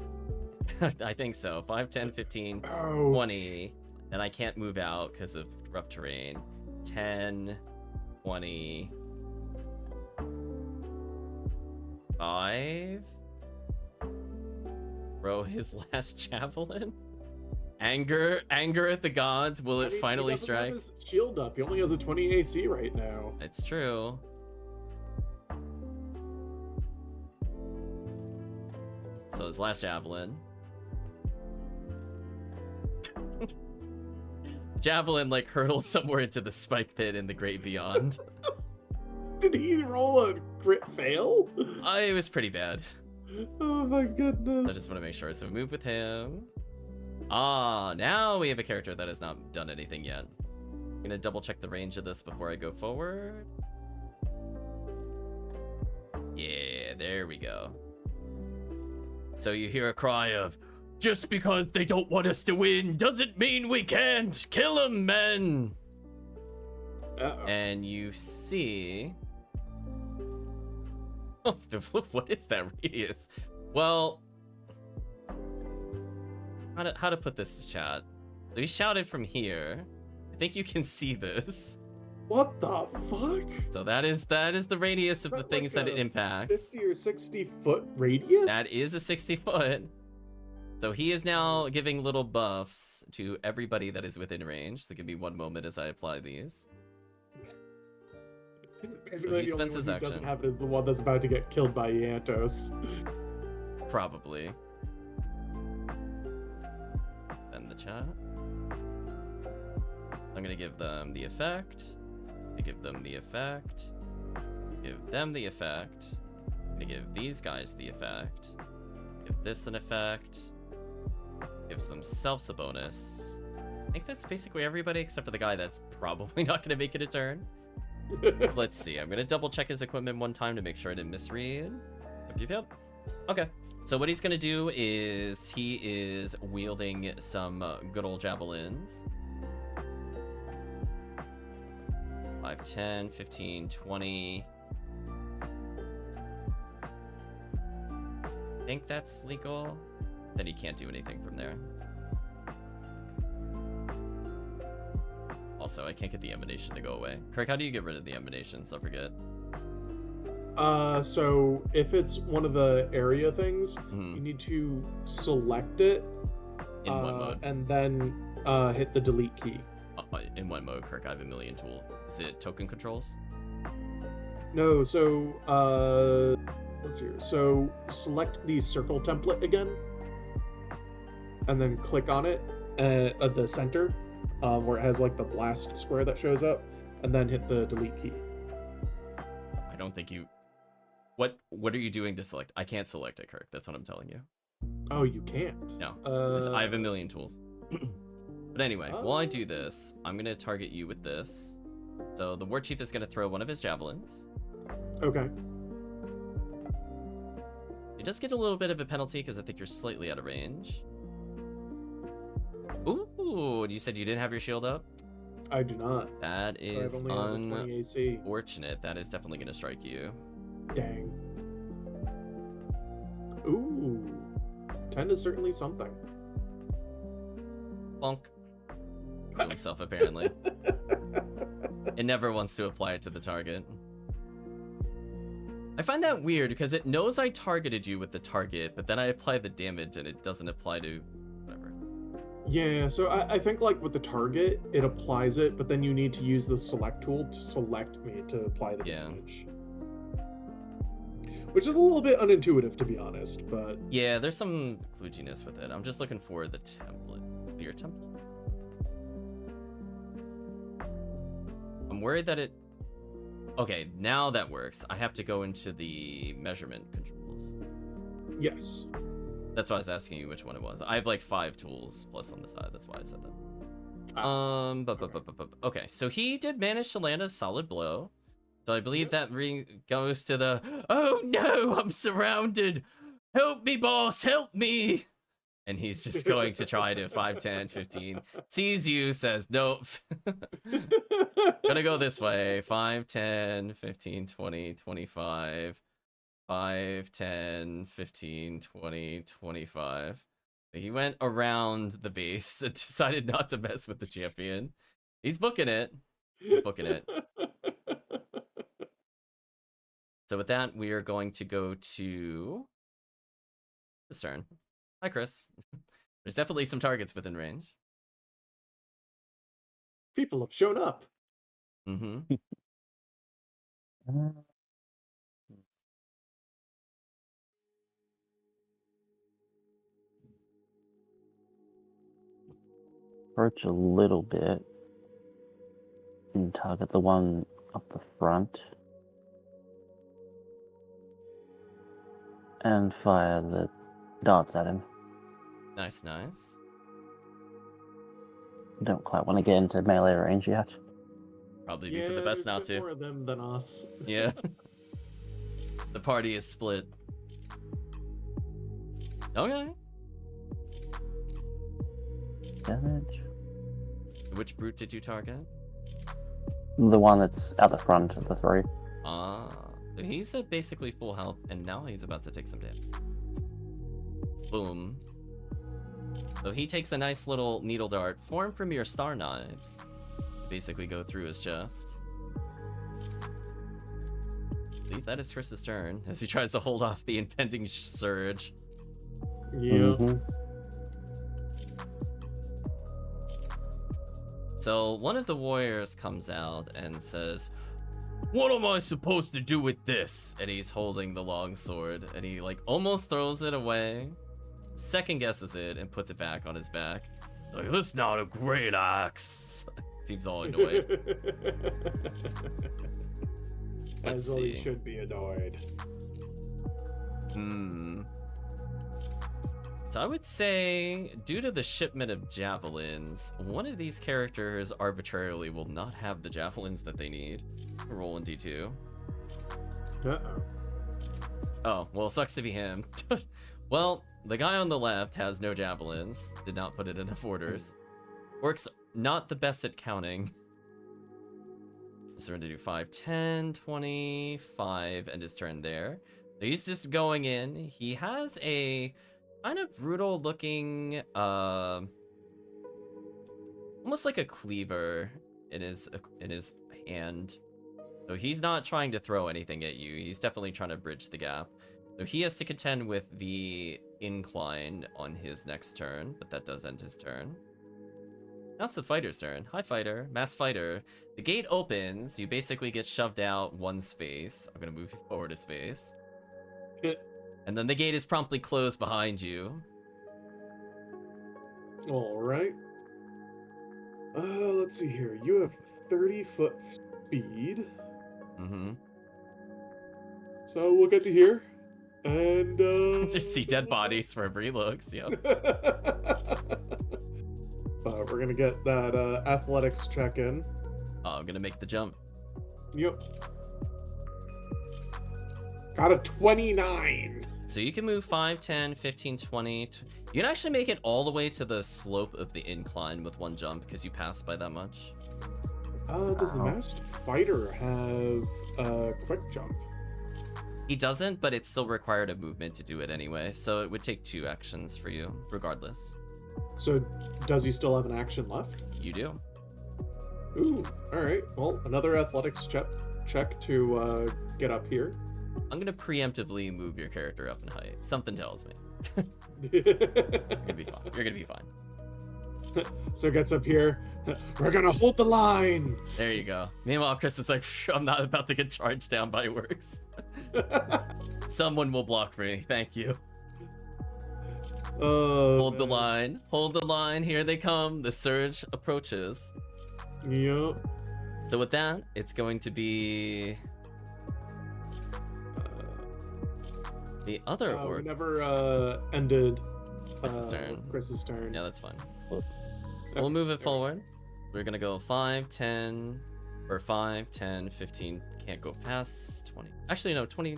I think so. 5, 10, 15,
Oh.
20. And I can't move out because of rough terrain. 10, 20. 5. Throw his last javelin. Anger at the gods. Will it finally
he doesn't
strike?
have his shield up. He only has a 20 AC right now.
It's true. So his last javelin. javelin like hurtles somewhere into the spike pit in the great beyond.
Did he roll a crit fail?
It was pretty bad.
Oh my goodness.
So I just want to make sure. So move with him. Now we have a character that has not done anything yet. I'm gonna double check the range of this before I go forward. Yeah, there we go. So you hear a cry of, "Just because they don't want us to win doesn't mean we can't! Kill them, men!"
Uh-oh.
And you see... what is that radius? Well... How to put this to chat? We shouted from here. I think you can see this.
What the fuck?
So that is the radius of the
That's
things
like
that it
a
impacts.
50 or 60 foot radius?
That is a 60 foot. So he is now giving little buffs to everybody that is within range. So give me one moment as I apply these.
Basically,
he
the only
spends
one
his
who
action.
doesn't have it is the one that's about to get killed by Yantos.
Probably. And the chat. I'm gonna give them the effect. I give them the effect. Give them the effect. I'm gonna give these guys the effect. Give this an effect. Gives themselves a bonus. I think that's basically everybody except for the guy that's probably not gonna make it a turn. So let's see. I'm gonna double check his equipment one time to make sure I didn't misread. Yep. Okay. So what he's gonna do is he is wielding some good old javelins. 5, 10, 15, 20. I think that's legal. Then he can't do anything from there. Also, I can't get the emanation to go away. Kirk, how do you get rid of the emanations? I forget.
So if it's one of the area things,
Mhm.
you need to select it
In what mode?
and then hit the delete key.
In what mode, Kirk? I have a million tools. Is it token controls?
No, so let's see here. So select the circle template again, and then click on it at the center, where it has like the blast square that shows up, and then hit the delete key.
I don't think you... What are you doing to select? I can't select it, Kirk. That's what I'm telling you.
Oh, you can't.
No. I have a million tools. But anyway, while I do this, I'm going to target you with this. So the War Chief is going to throw one of his javelins.
Okay.
You just get a little bit of a penalty because I think you're slightly out of range. Ooh, you said you didn't have your shield up?
I do not.
That is
I have only 20 AC.
unfortunate. That is definitely going to strike you.
Dang. Ooh. 10 is certainly something.
Bonk. To himself, apparently. It never wants to apply it to the target. I find that weird because it knows I targeted you with the target, but then I apply the damage and it doesn't apply to whatever.
Yeah, so I think like with the target, it applies it, but then you need to use the select tool to select me to apply the damage. Which is a little bit unintuitive, to be honest, but...
Yeah, there's some kludginess with it. I'm just looking for the template. Your template? I'm worried that it... Okay, now that works. I have to go into the measurement controls.
Yes.
That's why I was asking you which one it was. I have like 5 tools plus on the side. That's why I said that. Okay, so he did manage to land a solid blow. So I believe that goes to the, "Oh no, I'm surrounded. Help me, boss, help me." And he's just going to try to 5, 10, 15. Sees you, says, "Nope." Gonna go this way. 5, 10, 15, 20, 25. 5, 10, 15, 20, 25. He went around the base and decided not to mess with the champion. He's booking it. He's booking it. So with that, we are going to go to this turn. Hi, Chris. There's definitely some targets within range.
People have shown up.
Mm-hmm.
approach a little bit and target the one up the front and fire the darts at him.
Nice, nice.
Don't quite want to get into melee range yet.
Probably be for the best now
there's been
too.
more of them than us.
Yeah. The party is split. Okay.
Damage.
Which brute did you target?
The one that's at the front of the three.
So he's at basically full health, and now he's about to take some damage. Boom. So he takes a nice little needle dart formed from your star knives. Basically go through his chest. I believe that is Chris's turn as he tries to hold off the impending surge.
Yeah.
Mhm.
So one of the warriors comes out and says, "What am I supposed to do with this?" And he's holding the long sword, and he like almost throws it away, second guesses it, and puts it back on his back. Like, "That's not a great axe." Seems all annoyed. Let's
As well, he
see.
should be annoyed.
So I would say, due to the shipment of javelins, one of these characters arbitrarily will not have the javelins that they need. Roll in D2.
Uh-oh.
Oh, well, sucks to be him. Well, the guy on the left has no javelins. Did not put it in enough orders. Orcs not the best at counting. So we're going to do 5, 10, 20, 5, and his turn there. So he's just going in. He has a kind of brutal looking, almost like a cleaver in his hand. So he's not trying to throw anything at you. He's definitely trying to bridge the gap. So he has to contend with the incline on his next turn, but that does end his turn. Now it's the fighter's turn. Hi, fighter. Mass fighter. The gate opens. You basically get shoved out one space. I'm going to move you forward a space. And then the gate is promptly closed behind you.
All right. Let's see here. You have 30-foot speed.
Mm-hmm.
So we'll get to here. And,
Just see dead bodies wherever he looks, yep.
We're gonna get that athletics check in.
Oh, I'm gonna make the jump.
Yep. Got a 29.
So you can move 5, 10, 15, 20. You can actually make it all the way to the slope of the incline with one jump because you passed by that much.
Does the masked fighter have a quick jump?
He doesn't, but it's still required a movement to do it anyway. So it would take 2 actions for you, regardless.
So does he still have an action left?
You do.
Ooh, all right. Well, another athletics check to get up here.
I'm gonna preemptively move your character up in height. Something tells me. You're gonna be fine. You're gonna be fine.
So gets up here. We're gonna hold the line.
There you go. Meanwhile, Chris is like, I'm not about to get charged down by works. Someone will block me. Thank you. Hold the line. Hold the line. Here they come. The surge approaches.
Yep.
So with that, it's going to be the other orc.
We never ended
Chris's turn.
Chris's turn.
Yeah, that's fine. We'll move it forward. We're gonna go 5, 10, or 5, 10, 15. Can't go past 20. Actually, no, 20.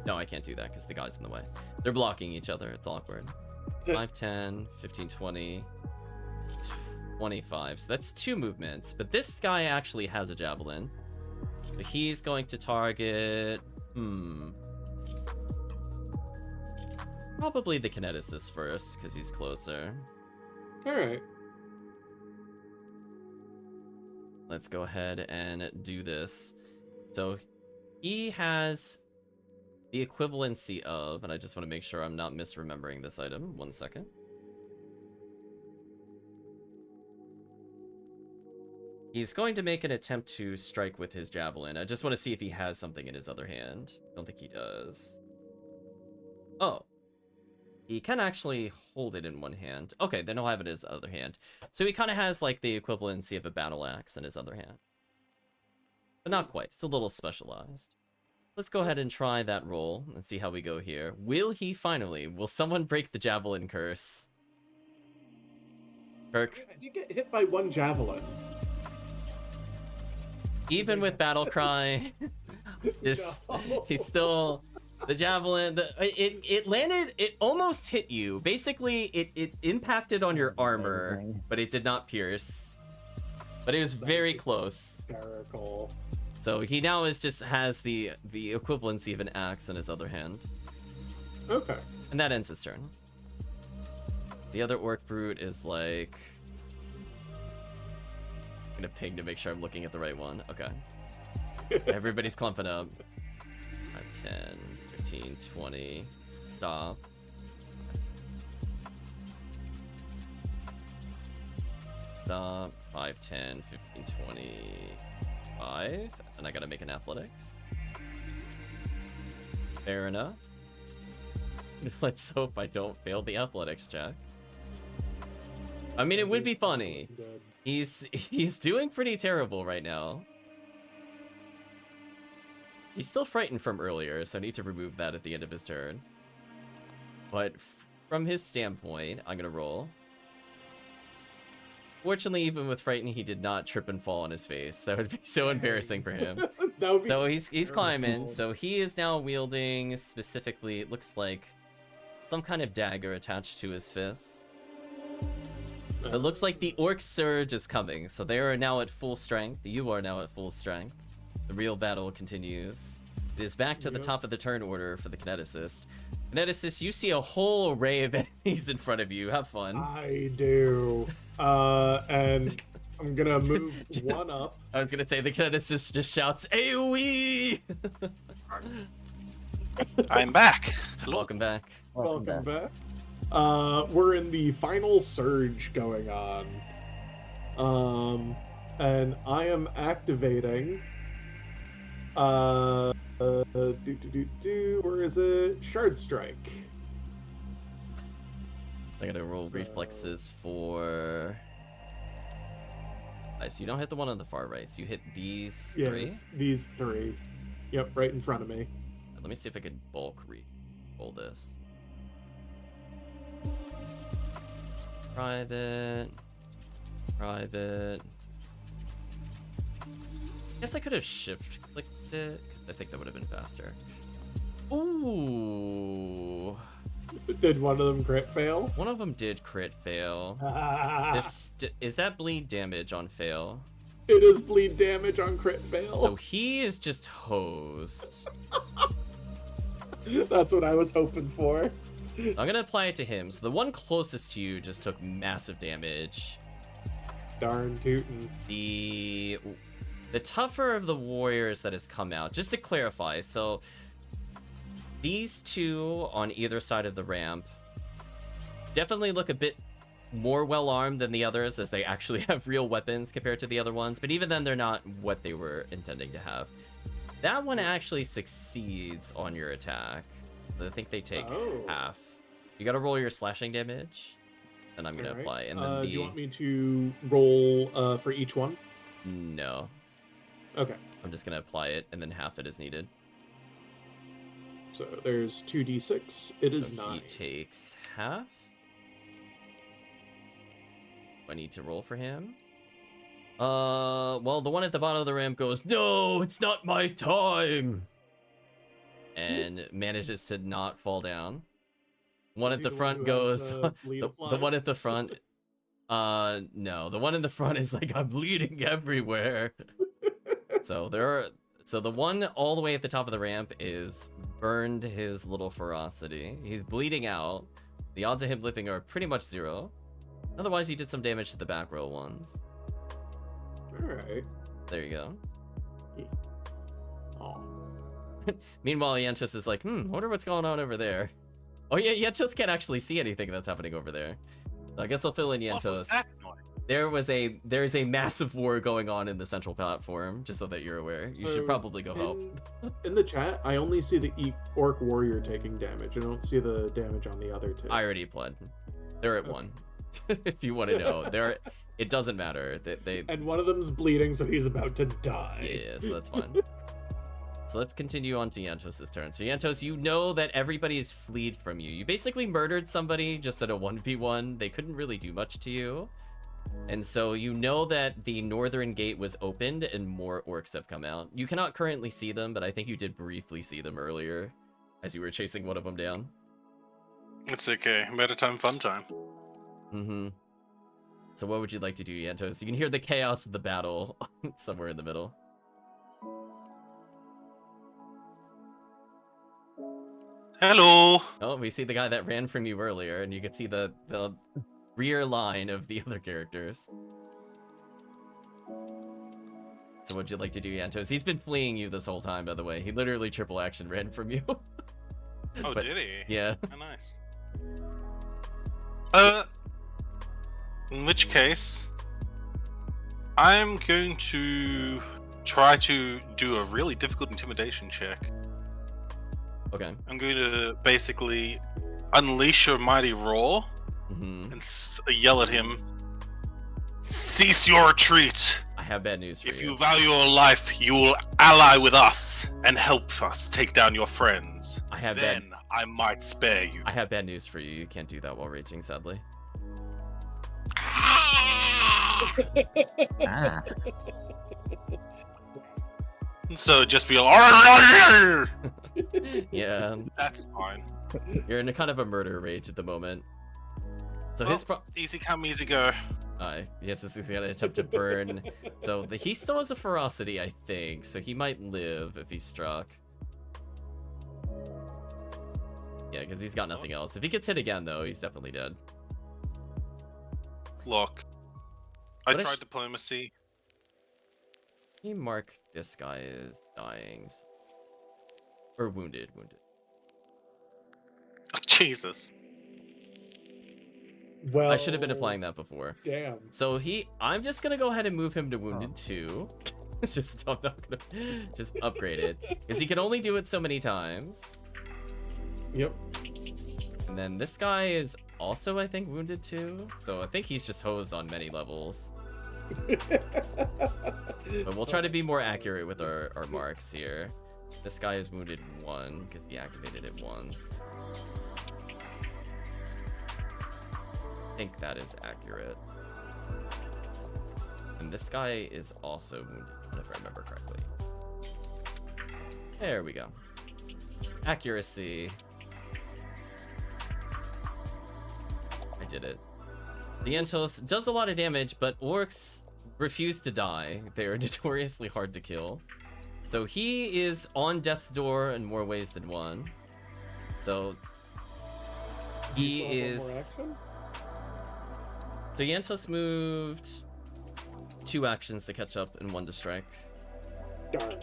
No, I can't do that because the guy's in the way. They're blocking each other. It's awkward. 5, 10, 15, 20, 25. So that's 2 movements. But this guy actually has a javelin. So he's going to target... Probably the kineticist first, because he's closer.
Alright.
Let's go ahead and do this. So he has the equivalency of, and I just want to make sure I'm not misremembering this item. 1 second. He's going to make an attempt to strike with his javelin. I just want to see if he has something in his other hand. Don't think he does. Oh. He can actually hold it in one hand. Okay, then he'll have it in his other hand. So he kind of has like the equivalency of a battle axe in his other hand. But not quite. It's a little specialized. Let's go ahead and try that roll and see how we go here. Will he finally? Will someone break the javelin curse? Kirk?
I did get hit by one javelin.
Even with battle cry, he's still the javelin. It landed. It almost hit you. Basically, it impacted on your armor, but it did not pierce. But it was very close.
Hysterical.
So he now has the equivalency of an axe in his other hand.
Okay.
And that ends his turn. The other orc brute is like. I'm gonna ping to make sure I'm looking at the right one. Okay. Everybody's clumping up. 5, 10, 15, 20. Stop. Stop. 5, 10, 15, 25. And I gotta make an athletics. Fair enough. Let's hope I don't fail the athletics check. I mean, it would be funny. He's doing pretty terrible right now. He's still frightened from earlier, so I need to remove that at the end of his turn. But from his standpoint, I'm gonna roll. Fortunately, even with frightened, he did not trip and fall on his face. That would be so embarrassing for him. So he's climbing. So he is now wielding specifically, it looks like some kind of dagger attached to his fist. It looks like the orc surge is coming, so they are now at full strength. You are now at full strength. The real battle continues. It is back to the top of the turn order for the kineticist. Kineticist, you see a whole array of enemies in front of you. Have fun.
I do. And I'm gonna move one up.
I was gonna say the kineticist just shouts AoE.
I'm back. Hello.
Welcome back.
Welcome back. We're in the final surge going on. And I am activating. Where is it? Shard Strike.
I gotta roll reflexes for. Nice. You don't hit the one on the far right. So you hit these three.
It's these three. Yep, right in front of me.
Let me see if I can bulk roll this. Private. Guess I could have shift clicked it, because I think that would have been faster. Ooh.
Did one of them crit fail?
One of them did crit fail. Is that bleed damage on fail?
It is bleed damage on crit fail.
So he is just hosed.
That's what I was hoping for.
I'm gonna apply it to him. So the one closest to you just took massive damage.
Darn tootin'.
The tougher of the warriors that has come out, just to clarify, so these two on either side of the ramp definitely look a bit more well-armed than the others, as they actually have real weapons compared to the other ones, but even then they're not what they were intending to have. That one actually succeeds on your attack. I think they take half. You gotta roll your slashing damage, and I'm gonna apply. And then
do you want me to roll for each one?
No.
Okay.
I'm just gonna apply it, and then half it is needed.
So there's 2d6. It is
So
9.
he takes half. Do I need to roll for him? Well, the one at the bottom of the ramp goes, "No, it's not my time," and manages to not fall down. One at the front goes, the one at the front, no, the one in the front is like, "I'm bleeding everywhere." So the one all the way at the top of the ramp is burned his little ferocity. He's bleeding out. The odds of him living are pretty much 0. Otherwise, he did some damage to the back row ones.
Alright.
There you go.
Oh.
Meanwhile, Yantis is like, wonder what's going on over there. Oh yeah, Yantis can't actually see anything that's happening over there. So I guess I'll fill in
What was
Yantis.
that noise?
There's a massive war going on in the central platform, just so that you're aware. You should
So,
probably go help.
In the chat, I only see the orc warrior taking damage. I don't see the damage on the other two.
I already pled. They're at 1. If you want to know. It doesn't matter. They
And one of them's bleeding, so he's about to die.
Yeah, so that's fine. So let's continue on to Yantos' turn. So Yantos, you know that everybody is fleed from you. You basically murdered somebody just at a 1v1. They couldn't really do much to you. And so you know that the northern gate was opened and more orcs have come out. You cannot currently see them, but I think you did briefly see them earlier as you were chasing one of them down.
It's okay. Better time, fun time.
Mm-hmm. So what would you like to do, Yantos? You can hear the chaos of the battle somewhere in the middle.
Hello.
Oh, we see the guy that ran from you earlier, and you can see the rear line of the other characters. So what'd you like to do, Yantos? He's been fleeing you this whole time, by the way. He literally triple action ran from you.
Oh,
But-
did he?
Yeah.
Oh, nice. In which case, I'm going to try to do a really difficult intimidation check.
Okay.
I'm going to basically unleash a mighty roar
Mm-hmm.
and yell at him, "Cease your retreat!
I have bad news for
If
you.
you value your life, you will ally with us and help us take down your friends.
I have
Then I might spare you."
I have bad news for you. You can't do that while raging, sadly.
Ah.
So just be like,
Yeah,
that's fine.
you're in a kind of a murder rage at the moment. So his
Easy come, easy go.
he's gonna attempt to burn. So he still has a ferocity, I think. So he might live if he's struck. Yeah, because he's got nothing else. If he gets hit again, though, he's definitely dead.
Look, I
What if
tried
sh-
diplomacy.
Can you mark this guy as dying? Or wounded.
Oh, Jesus.
Well,
I should have been applying that before.
Damn.
So I'm just gonna go ahead and move him to wounded 2. I'm not gonna just upgrade it. Because he can only do it so many times.
Yep.
And then this guy is also, I think, wounded 2. So I think he's just hosed on many levels. But we'll try to be more accurate with our marks here. This guy is wounded 1 because he activated it once. I think that is accurate. And this guy is also wounded, if I remember correctly. There we go. Accuracy. I did it. The Entos does a lot of damage, but orcs refuse to die. They are notoriously hard to kill. So he is on death's door in more ways than one. So he
You still have one
is.
more action?
So Yantos moved 2 actions to catch up and 1 to strike.
Darn.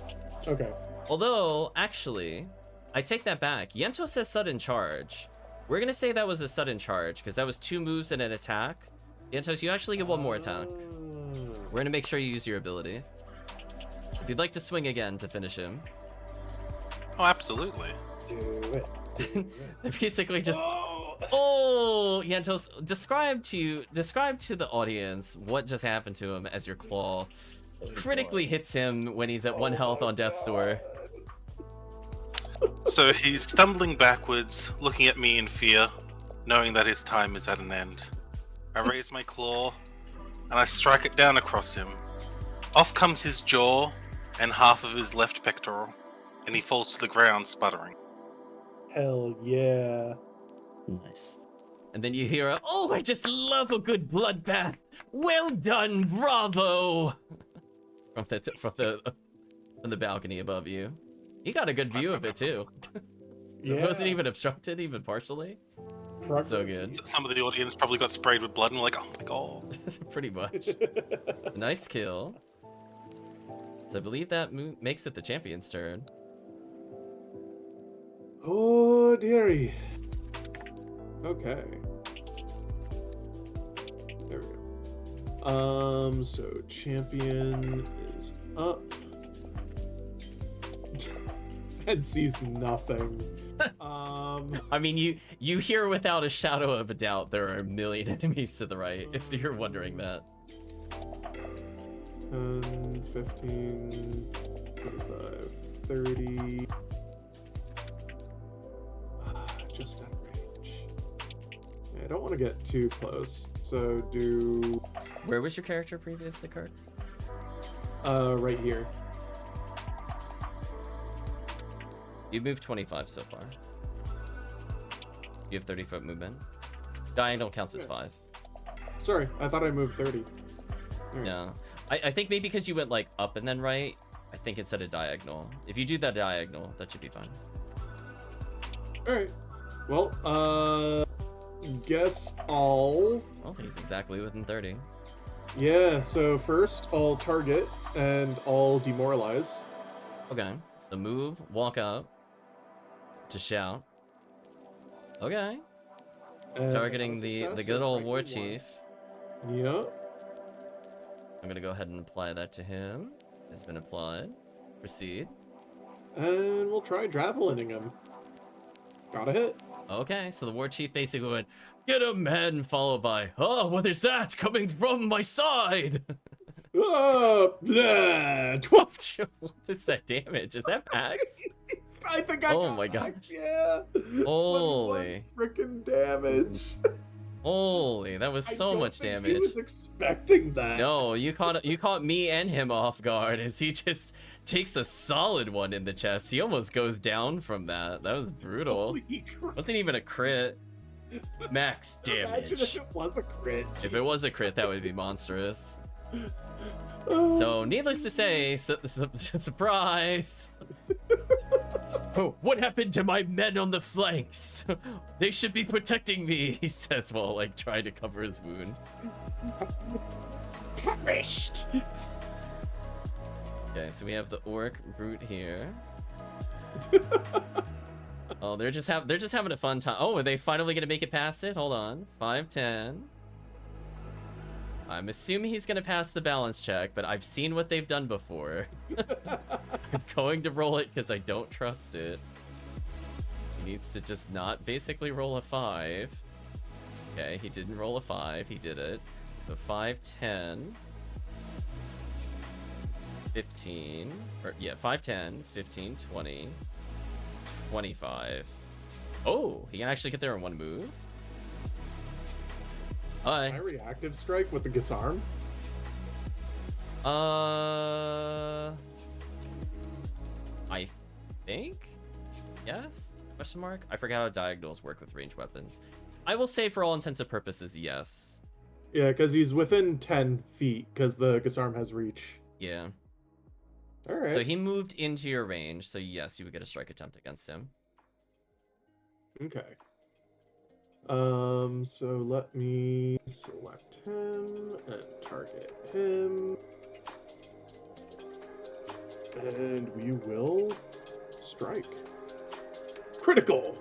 Okay.
Although, actually, I take that back. Yantos says sudden charge. We're gonna say that was a sudden charge because that was 2 moves and an attack. Yantos, you actually get 1 more attack. We're gonna make sure you use your ability. If you'd like to swing again to finish him.
Oh, absolutely.
Do it. Do it.
Basically just
Oh!
Oh, Yantos, describe to the audience what just happened to him as your claw critically hits him when he's at 1 health on death's door.
So he's stumbling backwards, looking at me in fear, knowing that his time is at an end. I raise my claw, and I strike it down across him. Off comes his jaw and half of his left pectoral, and he falls to the ground, sputtering.
Hell yeah.
Nice.
And then you hear a, "Oh, I just love a good bloodbath. Well done, bravo!" from the balcony above you. You got a good view of it too. So it wasn't
Yeah.
even obstructed, even partially.
Progress.
So good.
Some of the audience probably got sprayed with blood and were like, "Oh my god."
Pretty much. Nice kill. So I believe that makes it the champion's turn.
Oh, dearie. Okay. There we go. So champion is up. And sees nothing.
I mean, you hear without a shadow of a doubt there are a million enemies to the right, if you're wondering that.
10, 15, 25, 30. Just at range. Yeah, I don't want to get too close, so do...
Where was your character previously, Kurt?
Right here.
You've moved 25 so far. You have 30-foot movement. Diagonal counts as 5.
Sorry, I thought I moved 30. Alright.
Yeah. I think maybe because you went like up and then right, I think instead of diagonal. If you do that diagonal, that should be fine.
Alright. Well, guess I'll...
Well, he's exactly within 30.
Yeah, so first I'll target and I'll demoralize.
Okay. So move, walk up, to shout. Okay.
And
Targeting
a
the
success,
good
so
old war
91.
chief.
Yep.
I'm gonna go ahead and apply that to him. It's been applied. Proceed.
And we'll try javelining him. Got a hit.
Okay, so the war chief basically went, "Get him, man," followed by, "Oh, what is that coming from my side?"
Oh, bleh.
What is that damage? Is that max?
I think I
Oh
got
my
max,
gosh.
yeah.
Holy.
Freaking damage.
Holy, that was
I
so
don't
much
think
damage.
He was expecting that.
No, you caught me and him off guard as he just takes a solid one in the chest. He almost goes down from that. That was brutal.
Holy crap.
Wasn't even a crit. Max
Imagine if
damage.
it was a crit.
If it was a crit, that would be monstrous.
Oh.
So, needless to say, surprise! Oh, what happened to my men on the flanks? They should be protecting me, he says while like trying to cover his wound.
Perished.
Okay, so we have the orc brute here. Oh, they're just having a fun time. Oh, are they finally gonna make it past it? Hold on. 5-10. I'm assuming he's gonna pass the balance check, but I've seen what they've done before. I'm going to roll it because I don't trust it. He needs to just not basically roll a 5. Okay, he didn't roll a 5, he did it. So 5, 10, 15, or yeah, 5, 10, 15, 20, 25. Oh, he can actually get there in one move.
My
Hi.
reactive strike with the Gisarm.
I think? Yes? Question mark? I forgot how diagonals work with ranged weapons. I will say for all intents and purposes, yes.
Yeah, because he's within 10 feet, because the Gisarm has reach.
Yeah.
Alright.
So he moved into your range, so yes, you would get a strike attempt against him.
Okay. So let me select him and target him. And we will strike. Critical!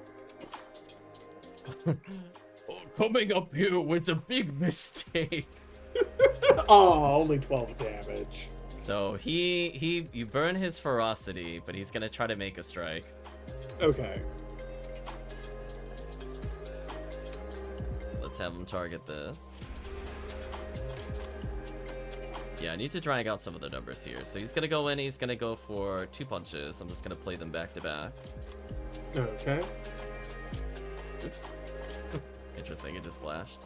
Coming up here was a big mistake.
Oh, only 12 damage.
So you burn his ferocity, but he's gonna try to make a strike.
Okay.
Let's have him target this. Yeah, I need to drag out some of the numbers here. So he's gonna go in, he's gonna go for 2 punches. I'm just gonna play them back to back.
Okay.
Oops. Interesting, it just flashed.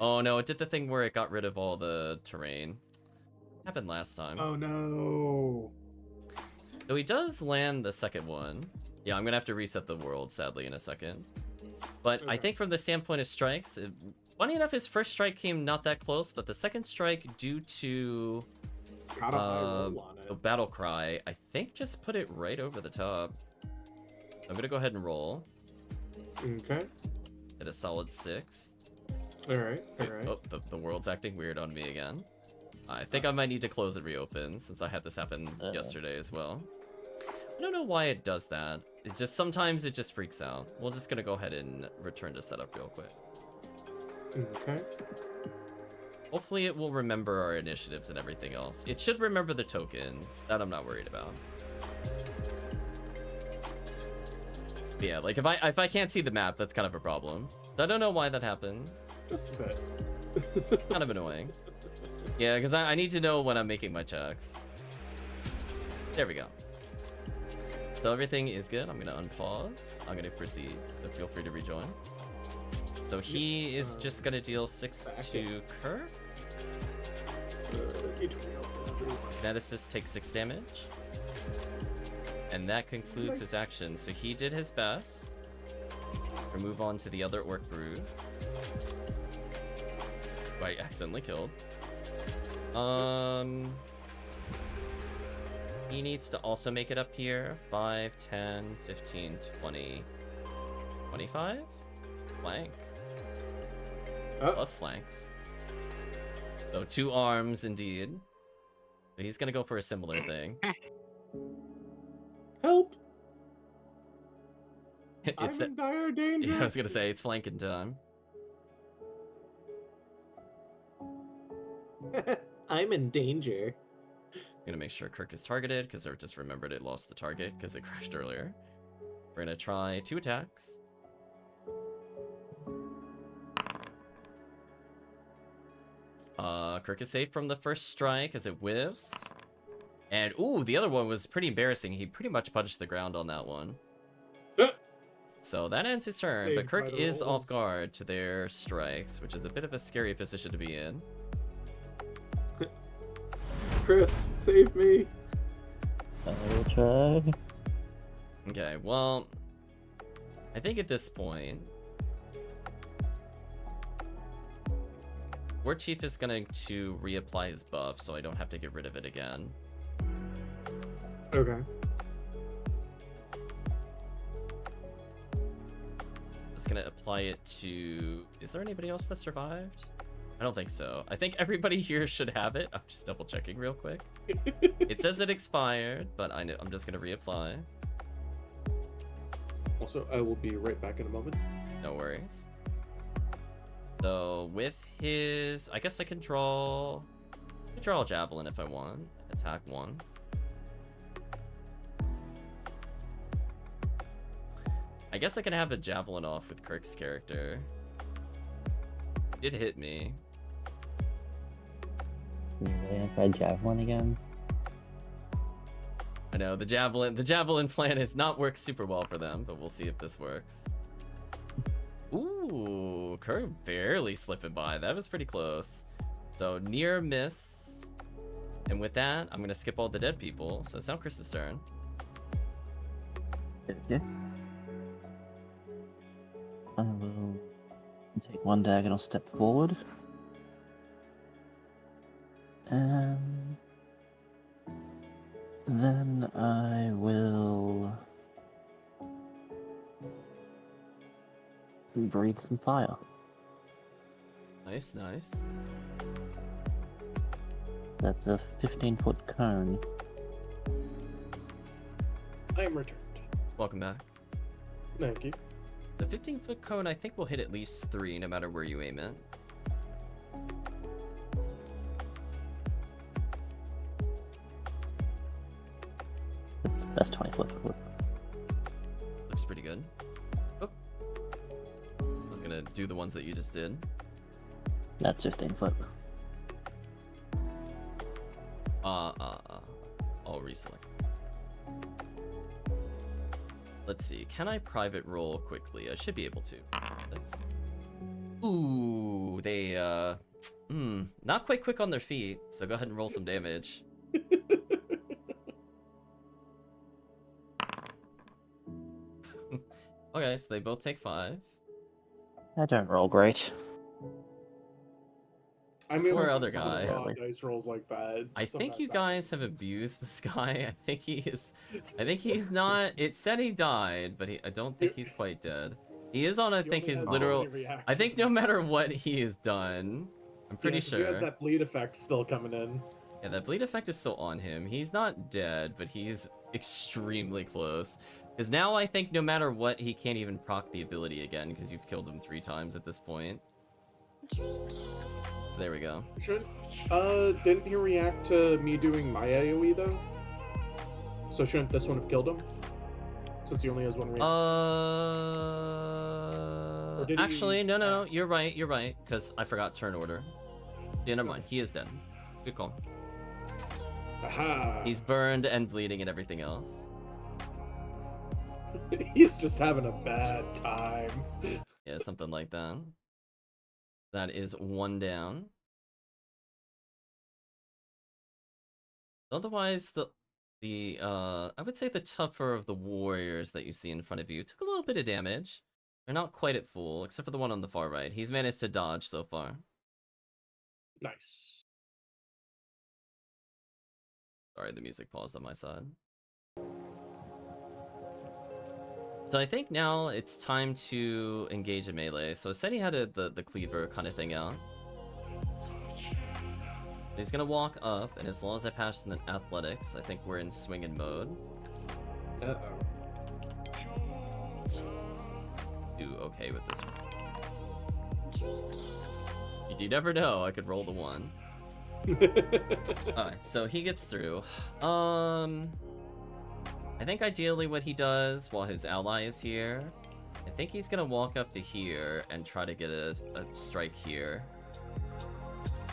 Oh no, it did the thing where it got rid of all the terrain. Happened last time.
Oh no.
So he does land the second one. Yeah, I'm gonna have to reset the world, sadly, in a second. But I
Okay.
think from the standpoint of strikes, funny enough, his first strike came not that close, but the second strike, due to
Got a high roll on
the
it.
battle cry, I think just put it right over the top. I'm gonna go ahead and roll.
Okay.
Hit a solid 6.
Alright, alright.
Oh, the world's acting weird on me again. I think I might need to close and reopen since I had this happen yesterday as well. I don't know why it does that. It just sometimes it just freaks out. We're just gonna go ahead and return to setup real quick.
Okay.
Hopefully it will remember our initiatives and everything else. It should remember the tokens. That I'm not worried about. But yeah, like if I can't see the map, that's kind of a problem. So I don't know why that happens.
Just a bit.
Kind of annoying. Yeah, because I need to know when I'm making my checks. There we go. So everything is good. I'm gonna unpause. I'm gonna proceed. So feel free to rejoin. So he is just gonna deal 6 to Kirk. Geneticist takes 6 damage. And that concludes his action. So he did his best. We'll move on to the other Orc Brood. Who I accidentally killed. He needs to also make it up here. 5, 10, 15, 20, 25? Flank. Buff flanks. So 2 arms indeed. So he's gonna go for a similar thing.
Help!
It's
I'm in dire danger.
Yeah, I was gonna say it's flanking time.
I'm in danger.
I'm gonna make sure Kirk is targeted because I just remembered it lost the target because it crashed earlier. We're gonna try 2 attacks. Kirk is safe from the first strike as it whiffs. And ooh, the other one was pretty embarrassing. He pretty much punched the ground on that one. So that ends his turn, but
Saved
Kirk
by the
is
rolls.
off guard to their strikes, which is a bit of a scary position to be in.
Chris, save me.
I will try.
Okay, well, I think at this point, War Chief is going to reapply his buff, so I don't have to get rid of it again.
Okay.
Just going to apply it to... Is there anybody else that survived? I don't think so. I think everybody here should have it. I'm just double checking real quick. It says it expired, but I'm just going to reapply.
Also, I will be right back in a moment.
No worries. So with his, I guess I can draw a javelin if I want. Attack once. I guess I can have a javelin off with Kirk's character. It hit me.
You really tried javelin again?
I know the javelin plan has not worked super well for them, but we'll see if this works. Ooh, Kirk barely slipping by. That was pretty close. So near miss. And with that, I'm gonna skip all the dead people. So it's now Chris's turn.
Yeah. I will take 1 diagonal step forward. And then I will breathe some fire.
Nice, nice.
That's a 15-foot cone.
I am returned.
Welcome back.
Thank you.
The 15-foot cone, I think, will hit at least 3 no matter where you aim it.
It's best 20-foot.
Looks pretty good. Oh. I was gonna do the ones that you just did.
That's 15-foot.
Oh, recently. Let's see. Can I private roll quickly? I should be able to. Thanks. Ooh, they, not quite quick on their feet, so go ahead and roll some damage. Okay, so they both take 5.
I don't roll great.
I mean,
Poor
when
other
it comes to
guy.
raw dice rolls like that.
I think
sometimes
you
that
guys have
happens.
abused this guy. I think he's not. It said he died, but I don't think he's quite dead. He is on, I
You
think,
only
his
had so
literal.
many
I think no
reactions.
matter what he has done, I'm pretty
Yeah, 'cause
sure.
You had that bleed effect still coming in.
Yeah, that bleed effect is still on him. He's not dead, but he's extremely close. Because now I think no matter what, he can't even proc the ability again because you've killed him 3 times at this point. So there we go.
Didn't he react to me doing my AoE though? So shouldn't this one have killed him? Since he only has one reaction. Did he-
Actually, no. You're right. Because I forgot turn order. Yeah, never mind. He is dead. Good call.
Aha!
He's burned and bleeding and everything else.
He's just having a bad time.
Yeah, something like that. That is one down. Otherwise, I would say the tougher of the warriors that you see in front of you took a little bit of damage. They're not quite at full, except for the one on the far right. He's managed to dodge so far.
Nice.
Sorry, the music paused on my side. So I think now it's time to engage in melee. So I said he had the cleaver kind of thing out. He's gonna walk up, and as long as I pass in the athletics, I think we're in swinging mode.
Uh-oh.
Do okay with this one. You never know, I could roll the 1. Alright, so he gets through. I think ideally what he does while his ally is here, I think he's gonna walk up to here and try to get a strike here.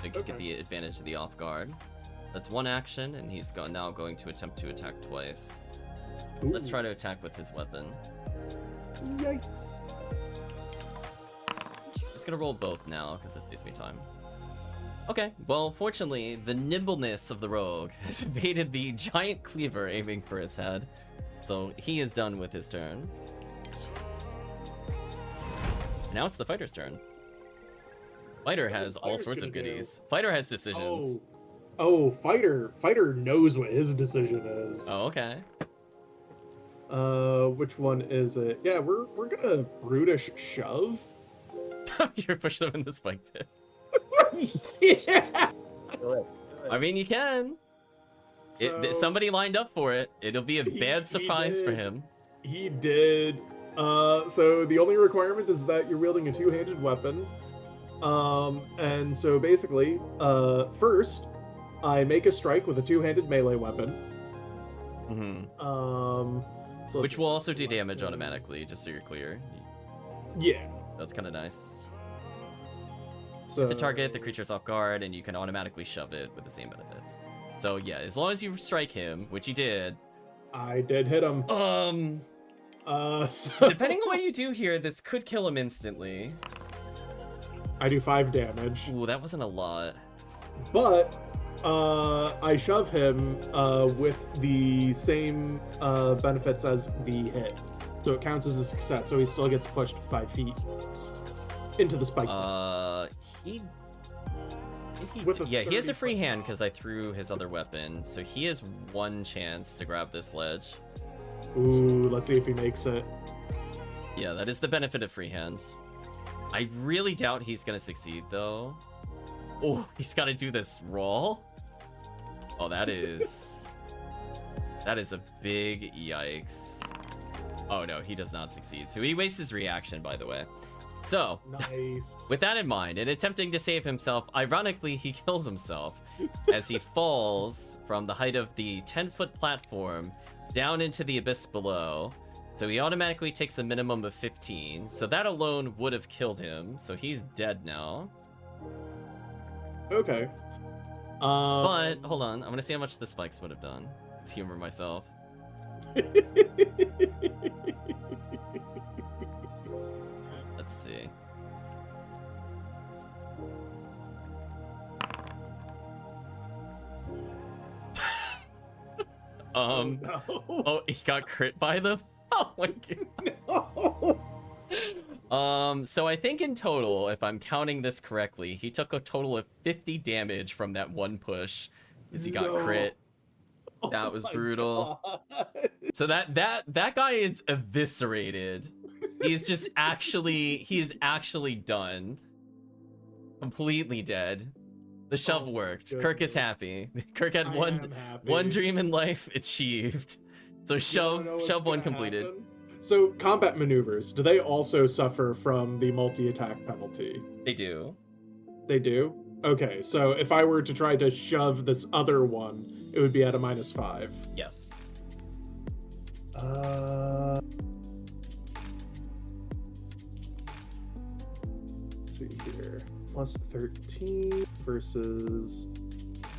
To get the advantage of the off guard. That's one action, and he's now going to attempt to attack twice.
Ooh.
Let's try to attack with his weapon.
Yikes.
Just gonna roll both now, because this saves me time. Okay, well, fortunately, the nimbleness of the rogue has evaded the giant cleaver aiming for his head. So he is done with his turn. And now it's the fighter's turn. Fighter has all sorts of goodies. Fighter has decisions.
Fighter knows what his decision is.
Oh, okay.
Which one is it? Yeah, we're gonna brutish shove.
You're pushing him in the spike pit.
Yeah.
I mean, you can. Somebody lined up for it. It'll be a bad surprise for him.
He did. So the only requirement is that you're wielding a two-handed weapon. And so basically, first, I make a strike with a two-handed melee weapon.
Mm-hmm. Which will also do damage automatically, just so you're clear.
Yeah.
That's kind of nice.
So
The target, the creature's off guard, and you can automatically shove it with the same benefits. So yeah, as long as you strike him, which you did.
I did hit him. So...
Depending on what you do here, this could kill him instantly.
I do 5 damage.
Ooh, that wasn't a lot.
But I shove him with the same benefits as the hit. So it counts as a success, so he still gets pushed 5 feet into the spike.
He
With
he has a free hand because I threw his other weapon, so he has one chance to grab this ledge.
Ooh, let's see if he makes it.
Yeah, that is the benefit of free hand. I really doubt he's gonna succeed though. Oh, he's got to do this roll. Oh, that is a big yikes. Oh no, he does not succeed. So he wastes his reaction, by the way. So,
nice.
With that in mind, in attempting to save himself, ironically, he kills himself as he falls from the height of the 10-foot platform down into the abyss below. So he automatically takes a minimum of 15. So that alone would have killed him. So he's dead now.
Okay.
But, hold on. I'm going to see how much the spikes would have done. Let's humor myself. Let's see.
No.
Oh, he got crit by them? Oh my god.
No.
So I think in total, if I'm counting this correctly, he took a total of 50 damage from that one push because he got crit. That was brutal.
God.
So that guy is eviscerated. He is actually done. Completely dead. The shove worked.
goodness.
Kirk is happy. Kirk had
I
one
am happy.
one dream in life achieved. So
You wanna know what's
shove one
gonna
completed.
happen? So combat maneuvers, do they also suffer from the multi-attack penalty?
They do.
They do? Okay, so if I were to try to shove this other one, it would be at a -5.
Yes.
Let's see here. Plus 13 versus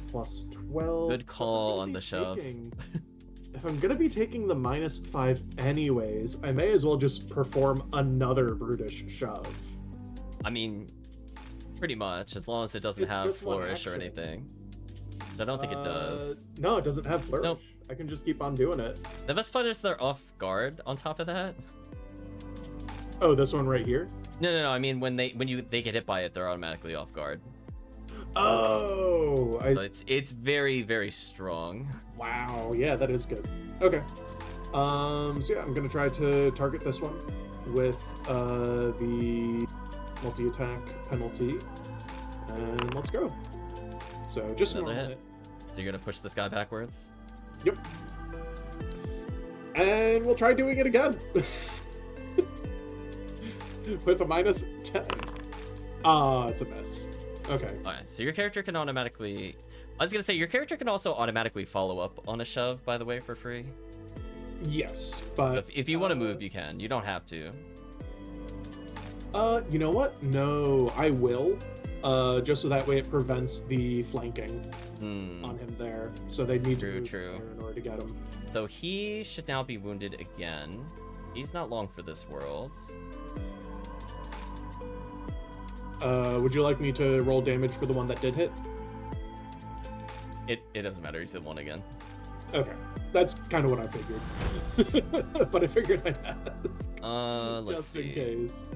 plus 12.
Good call on the shove.
If I'm gonna be taking the -5 anyways, I may as well just perform another brutish shove.
I mean, pretty much, as long as it doesn't
It's
have
just one
flourish or
action.
anything. I don't think it does.
No, it doesn't have flourish.
Nope.
I can just keep on doing it.
The best fighters, they're off guard on top of that.
Oh, this one right here?
No. I mean, when they get hit by it, they're automatically off guard.
Oh,
So it's very, very strong.
wow. Yeah, that is good. Okay. So yeah, I'm gonna try to target this one with the multi-attack penalty, and let's go. So just
Another
normal
hit. So you're gonna push this guy backwards.
Yep. And we'll try doing it again. With a -10. Ah, it's a miss. Okay.
Alright, so your character can automatically... I was gonna say, your character can also automatically follow up on a shove, by the way, for free.
Yes,
So
but
if you want to move, you can. You don't have to.
you know what? No, I will. Just so that way it prevents the flanking on him there. So they need to move
True.
there in order to get him.
So he should now be wounded again. He's not long for this world.
Would you like me to roll damage for the one that did hit?
It doesn't matter. He's at 1 again.
Okay, that's kind of what I figured. But I figured I'd ask.
Let's
Just
see.
in case.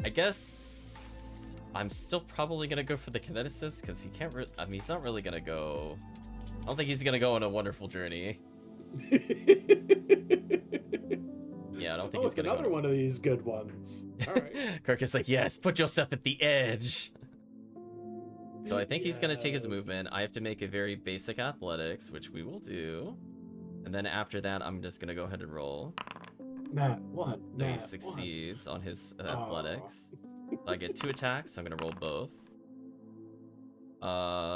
I guess I'm still probably gonna go for the kineticist because he can't. I mean, he's not really gonna go. I don't think he's gonna go on a wonderful journey. Yeah, I don't think
Oh,
he's
it's
gonna
another
go.
one of these good ones. All right.
Kirk is like, yes, put yourself at the edge. So I think he's gonna take his
Yes.
movement. I have to make a very basic athletics, which we will do. And then after that, I'm just gonna go ahead and roll.
Nat, what?
No, he
Nat,
succeeds on his
Aw.
athletics. I get 2 attacks, so I'm gonna roll both.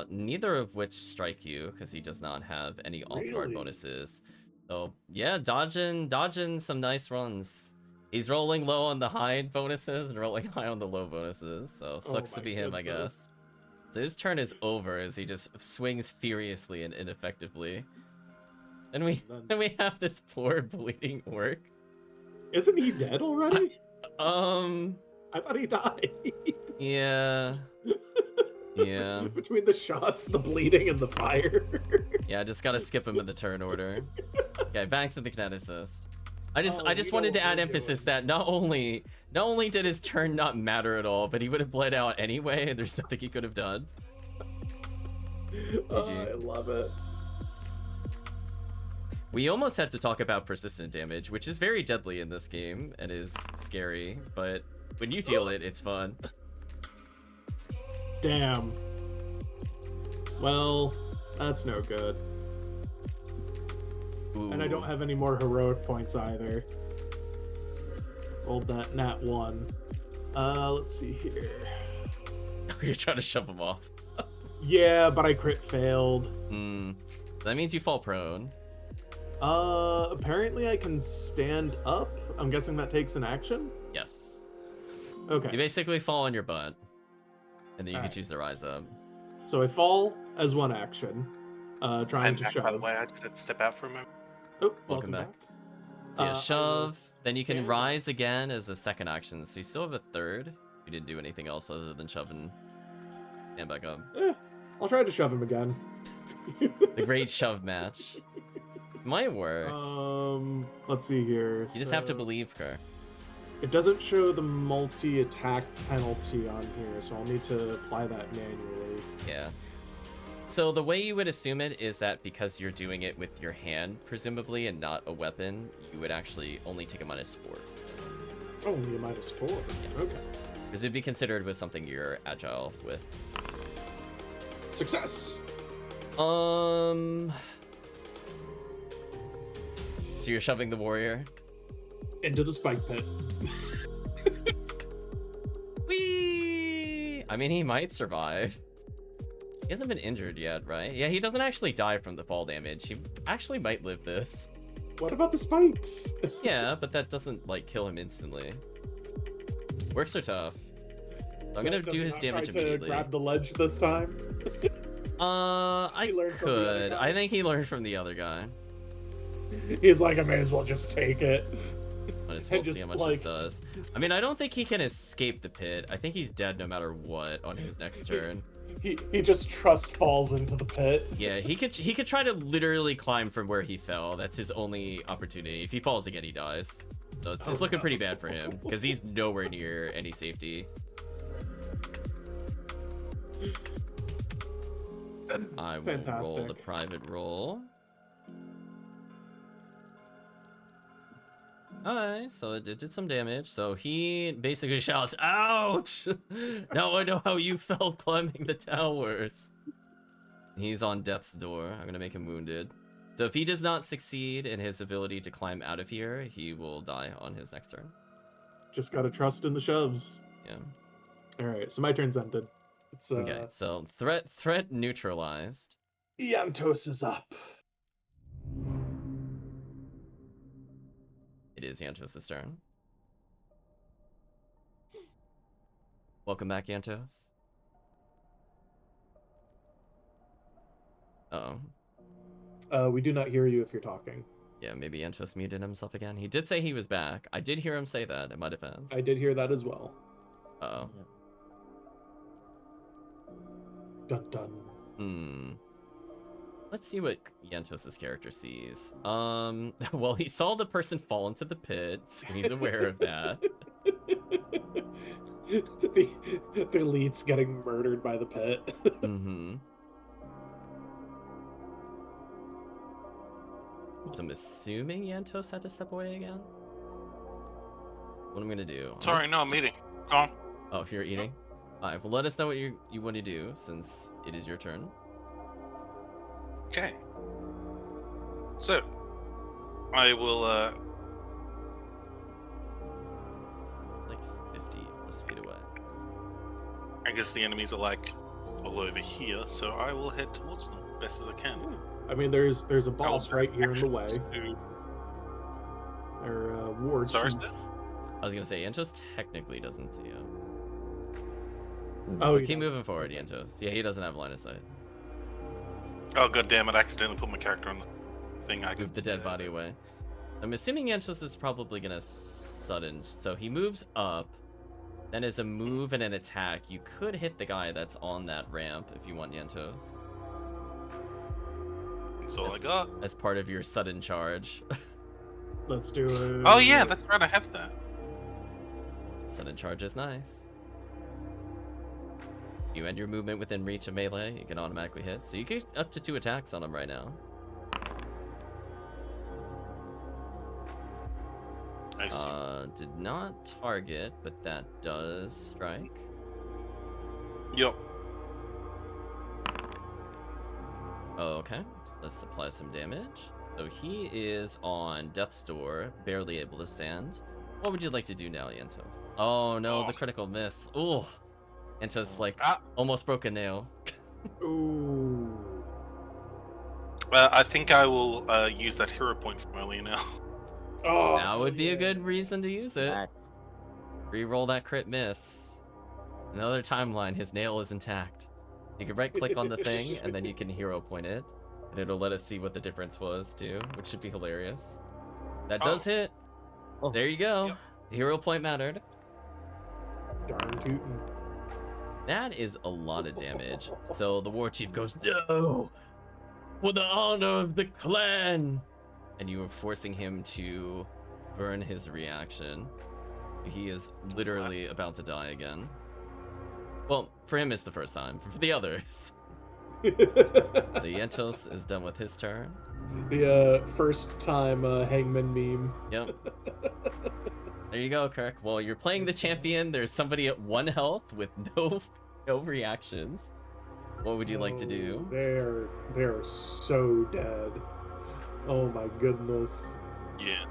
Neither of which strike you, because he does not have any off-guard
Really?
bonuses. So yeah, dodging some nice runs. He's rolling low on the high bonuses and rolling high on the low bonuses. So
Oh
sucks to
my
be him, I
goodness.
guess. So his turn is over as he just swings furiously and ineffectively. And we have this poor bleeding orc.
Isn't he dead already? I thought he died.
Yeah. Yeah.
Between the shots, the bleeding, and the fire.
Yeah, I just gotta skip him in the turn order. Okay, back to the kineticist. I just
Oh, we
wanted
know
to
what
add
we're
emphasis
doing.
that not only did his turn not matter at all, but he would have bled out anyway, and there's nothing he could have done.
Oh,
GG.
I love it.
We almost had to talk about persistent damage, which is very deadly in this game and is scary, but when you deal it, it's fun.
Damn. Well, that's no good. And I don't
Ooh.
have any more heroic points either. Rolled that nat 1. Let's see here.
You're trying to shove him off.
Yeah, but I crit failed.
Hmm. That means you fall prone.
Apparently I can stand up. I'm guessing that takes an action?
Yes.
Okay.
You basically fall on your butt, and then you can
Alright.
choose to rise up.
So I fall as one action. Trying
I'm
to
back,
shove.
by the way. I just had to step out for a moment.
Oh,
Welcome
welcome
back.
back.
So yeah,
I
shove.
was
Then you can
standing.
rise again as a second action. So you still have a third. You didn't do anything else other than shove and stand back up.
I'll try to shove him again.
The great shove match. Might work.
Let's see here.
You just have to
So,
believe her.
It doesn't show the multi-attack penalty on here, so I'll need to apply that manually.
Yeah. So the way you would assume it is that because you're doing it with your hand, presumably, and not a weapon, you would actually only take a -4.
Only a -4.
Yeah.
Okay.
Because it'd be considered with something you're agile with.
Success.
So you're shoving the warrior?
Into the spike pit.
I mean, he might survive. He hasn't been injured yet, right? Yeah, he doesn't actually die from the fall damage. He actually might live this.
What about the spikes?
Yeah, but that doesn't, like, kill him instantly. Works are tough. So I'm gonna
Does
do
he
his
not
damage
try
immediately.
to grab the ledge this time?
I
He learned from the other
could.
guy?
I think he learned from the other guy.
He's like, I may as well just take it.
Might as well
And
see
just,
how much
like-
this does. I mean, I don't think he can escape the pit. I think he's dead no matter what on his next turn.
He just trust falls into the pit.
Yeah, he could try to literally climb from where he fell. That's his only opportunity. If he falls again, he dies. So it's looking pretty bad for him because he's nowhere near any safety. I will roll the
Fantastic.
private roll. Alright, so it did some damage. So he basically shouts, "Ouch! Now I know how you felt climbing the towers." He's on death's door. I'm gonna make him wounded. So if he does not succeed in his ability to climb out of here, he will die on his next turn.
Just gotta trust in the shoves.
Yeah.
Alright, so my turn's ended. It's
Okay, so threat neutralized.
Yantos is up.
It is Yantos' turn. Welcome back, Yantos. Uh-oh.
We do not hear you if you're talking.
Yeah, maybe Yantos muted himself again. He did say he was back. I did hear him say that in my defense.
I did hear that as well.
Uh-oh.
Dun dun.
Hmm. Let's see what Yantos' character sees. Well, he saw the person fall into the pit, so he's aware of that.
the elite's getting murdered by the pit.
Mm-hmm. So I'm assuming Yantos had to step away again? What I'm gonna do...
Sorry, no, I'm eating. Go on.
Oh, you're eating? Alright, well let us know what you want to do, since it is your turn.
Okay. So, I will,
Like 50 plus feet away.
I guess the enemies are like all over here, so I will head towards them best as I can.
I mean, there's a boss
I'll
right here in the way.
actions to-
Or war
Sorry,
chief.
sir?
I was gonna say, Yantos technically doesn't see him.
Oh, he
Keep
does.
moving forward, Yantos. Yeah, he doesn't have line of sight.
Oh, god damn it, I accidentally put my character on the thing I
Move
could...
the dead body away. I'm assuming Yantos is probably gonna sudden, so he moves up. Then as a move and an attack, you could hit the guy that's on that ramp if you want Yantos.
That's all I got.
As part of your sudden charge.
Let's do it.
Oh yeah, that's right, I have that.
Sudden charge is nice. You end your movement within reach of melee, you can automatically hit. So you get up to 2 attacks on him right now.
I see.
Did not target, but that does strike.
Yup.
Okay, so let's apply some damage. So he is on death's door, barely able to stand. What would you like to do now, Yantos? Oh no, the
Oh.
critical miss. Ooh. Yantos, like,
Ah.
almost broke a nail.
Ooh.
I think I will use that hero point from earlier now.
Oh,
That would be
yeah.
a good reason to use it.
Nice.
Reroll that crit miss. Another timeline, his nail is intact. You can right click on the thing, and then you can hero point it. And it'll let us see what the difference was, too, which should be hilarious. That does
Oh.
hit.
Oh.
There you go.
Yep.
Hero point mattered.
Darn tootin'.
That is a lot of damage. So the war chief goes, "No! For the honor of the clan!" And you are forcing him to burn his reaction. He is literally about to die again. Well, for him it's the first time. For the others. So Yantos is done with his turn.
The first time hangman meme.
Yep. There you go, Kirk. Well, you're playing the champion. There's somebody at 1 health with no reactions. What would you like to do?
They're so dead. Oh my goodness.
Yeah.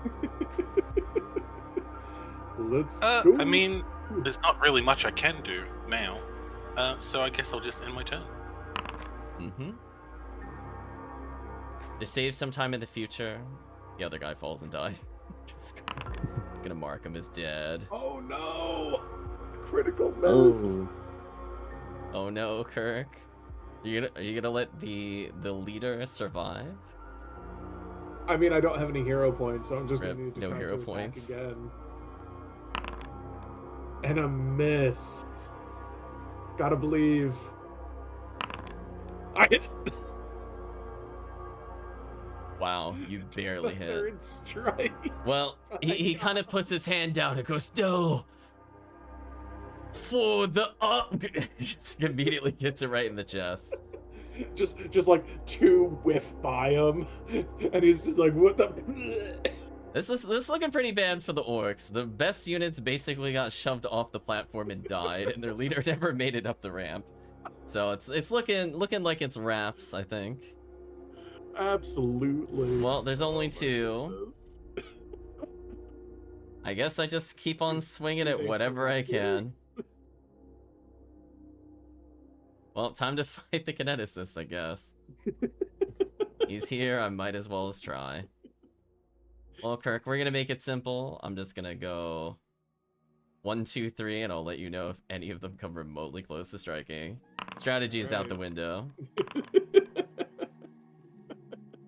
Let's go.
I mean, there's not really much I can do now. So I guess I'll just end my turn.
Mm-hmm. To save some time in the future, the other guy falls and dies. Just gonna mark him as dead.
Oh no! Critical miss.
Oh,
Oh no, Kirk. Are you gonna let the leader survive?
I mean, I don't have any hero points, so I'm just
Rip,
gonna need to
no
try
hero
to attack
points.
again. And a miss. Gotta believe. I hit
Wow, you barely
the
hit.
third strike.
Well, he kind of puts his hand down and goes, no! For the up! Just immediately gets it right in the chest.
Just like two whiff by him, and he's just like, what the?
This is looking pretty bad for the orcs. The best units basically got shoved off the platform and died, and their leader never made it up the ramp. So it's looking like it's wraps, I think.
Absolutely.
Well, there's only
Oh my
two.
goodness.
I guess I just keep on swinging
Do
at
they
whatever I
surrender?
can. Well, time to fight the kineticist, I guess. He's here, I might as well as try. Well, Kirk, we're gonna make it simple. I'm just gonna go 1, 2, 3, and I'll let you know if any of them come remotely close to striking. Strategy is out the
Right.
window.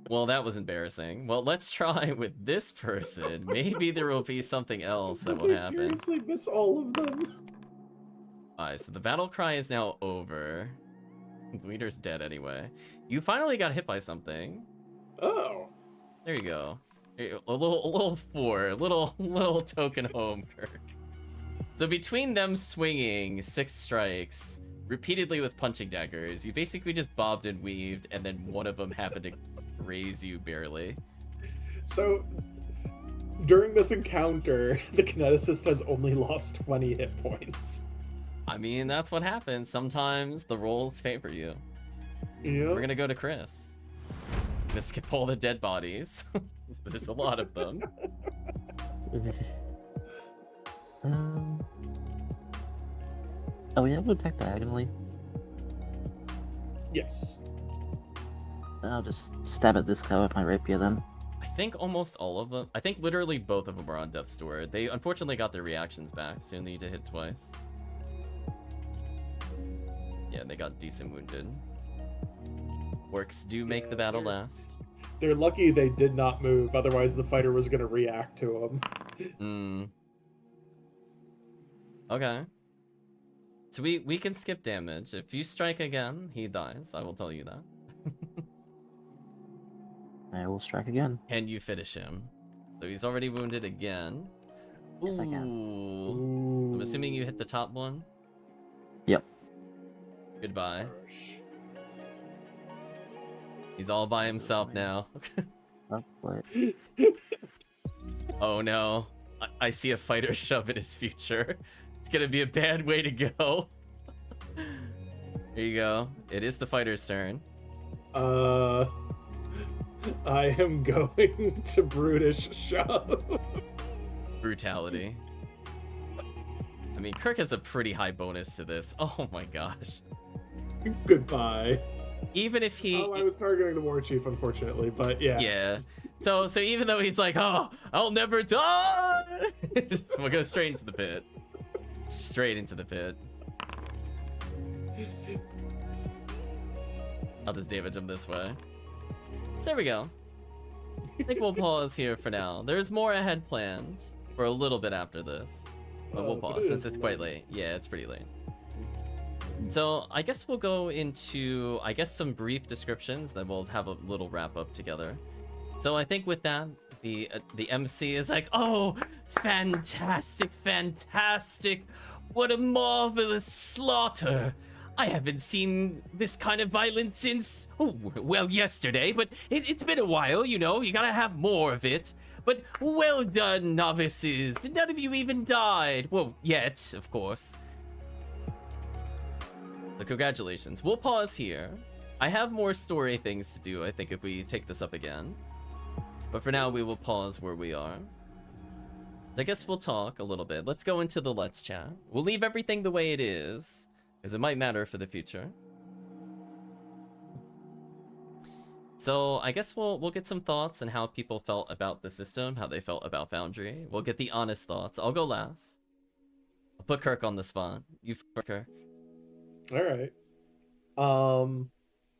Well, that was embarrassing. Well, let's try with this person. Maybe there will be something else that will
Did I
happen.
seriously miss all of them?
Alright, so the battle cry is now over. The leader's dead anyway. You finally got hit by something.
Oh.
There you go. A little 4, a little token home, Kirk. So between them swinging 6 strikes, repeatedly with punching daggers, you basically just bobbed and weaved, and then one of them happened to raise you barely.
So, during this encounter, the kineticist has only lost 20 hit points.
I mean, that's what happens. Sometimes the rolls favor you.
Yeah.
We're gonna go to Chris. Gonna skip all the dead bodies. There's a lot of them.
Are we able to attack diagonally?
Yes.
I'll just stab at this guy with my rapier then.
I think almost all of them. I think literally both of them are on death's door. They unfortunately got their reactions back, so you'll need to hit twice. Yeah, they got decent wounded. Orcs do make the battle
they're-
last.
They're lucky they did not move, otherwise the fighter was going to react to him.
Okay. So we can skip damage. If you strike again, he dies. I will tell you that.
I will strike again.
Can you finish him? So he's already wounded again.
Yes, I can.
Ooh.
Ooh.
I'm assuming you hit the top one?
Yep.
Goodbye. He's all by himself now.
Oh, wait.
Oh no. I see a fighter shove in his future. It's gonna be a bad way to go. Here you go. It is the fighter's turn.
I am going to brutish shove.
Brutality. I mean, Kirk has a pretty high bonus to this. Oh my gosh.
Goodbye.
Even if he...
Oh, I was targeting the war chief, unfortunately, but yeah.
Yeah. So even though he's like, oh, I'll never die! We'll go straight into the pit. Straight into the pit. I'll just damage him this way. So there we go. I think we'll pause here for now. There's more ahead planned for a little bit after this. But we'll
But
pause
it
since
is
it's quite late. Yeah, it's pretty late. So I guess we'll go into, some brief descriptions, then we'll have a little wrap up together. So I think with that, the MC is like, oh, fantastic, fantastic. What a marvelous slaughter. I haven't seen this kind of violence since, yesterday, but it's been a while, you know, you gotta have more of it. But well done, novices. None of you even died. Well, yet, of course. So congratulations. We'll pause here. I have more story things to do, I think, if we take this up again. But for now, we will pause where we are. I guess we'll talk a little bit. Let's go into the Let's Chat. We'll leave everything the way it is. because it might matter for the future. So I guess we'll get some thoughts on how people felt about the system, how they felt about Foundry. We'll get the honest thoughts. I'll go last. I'll put Kirk on the spot. You first, Kirk.
All right.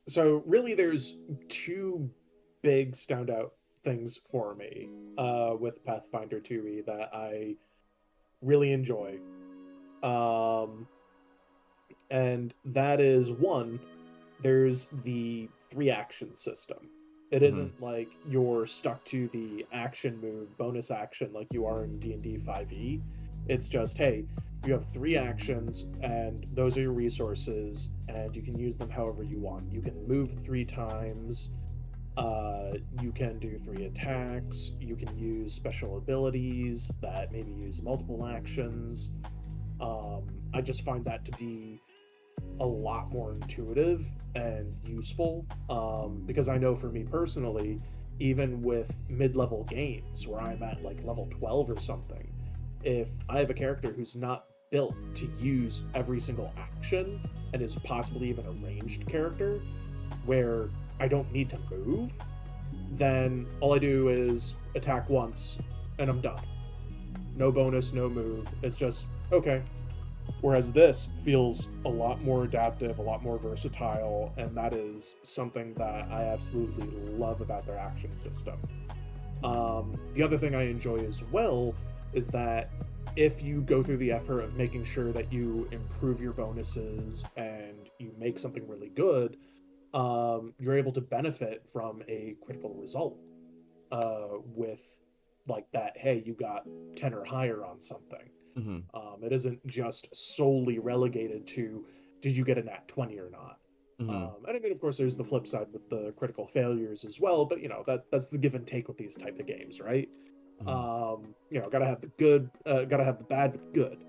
So really, there's two big standout things for me with Pathfinder 2e that I really enjoy. And that is one, there's the 3 action system. It isn't like you're stuck to the action move, bonus action like you are in D&D 5e. It's just, hey, you have 3 actions and those are your resources and you can use them however you want. You can move 3 times, you can do 3 attacks, you can use special abilities that maybe use multiple actions. I just find that to be a lot more intuitive and useful, because I know for me personally, even with mid-level games where I'm at like level 12 or something, if I have a character who's not built to use every single action and is possibly even a ranged character where I don't need to move, then all I do is attack once and I'm done. No bonus, no move. It's just, okay. Whereas this feels a lot more adaptive, a lot more versatile, and that is something that I absolutely love about their action system. The other thing I enjoy as well is that if you go through the effort of making sure that you improve your bonuses and you make something really good, you're able to benefit from a critical result with like that, hey, you got 10 or higher on something. It isn't just solely relegated to did you get a nat 20 or not. And I mean, of course, there's the flip side with the critical failures as well, but you know, that's the give and take with these type of games, right? You know, gotta have the good, gotta have the bad with the good.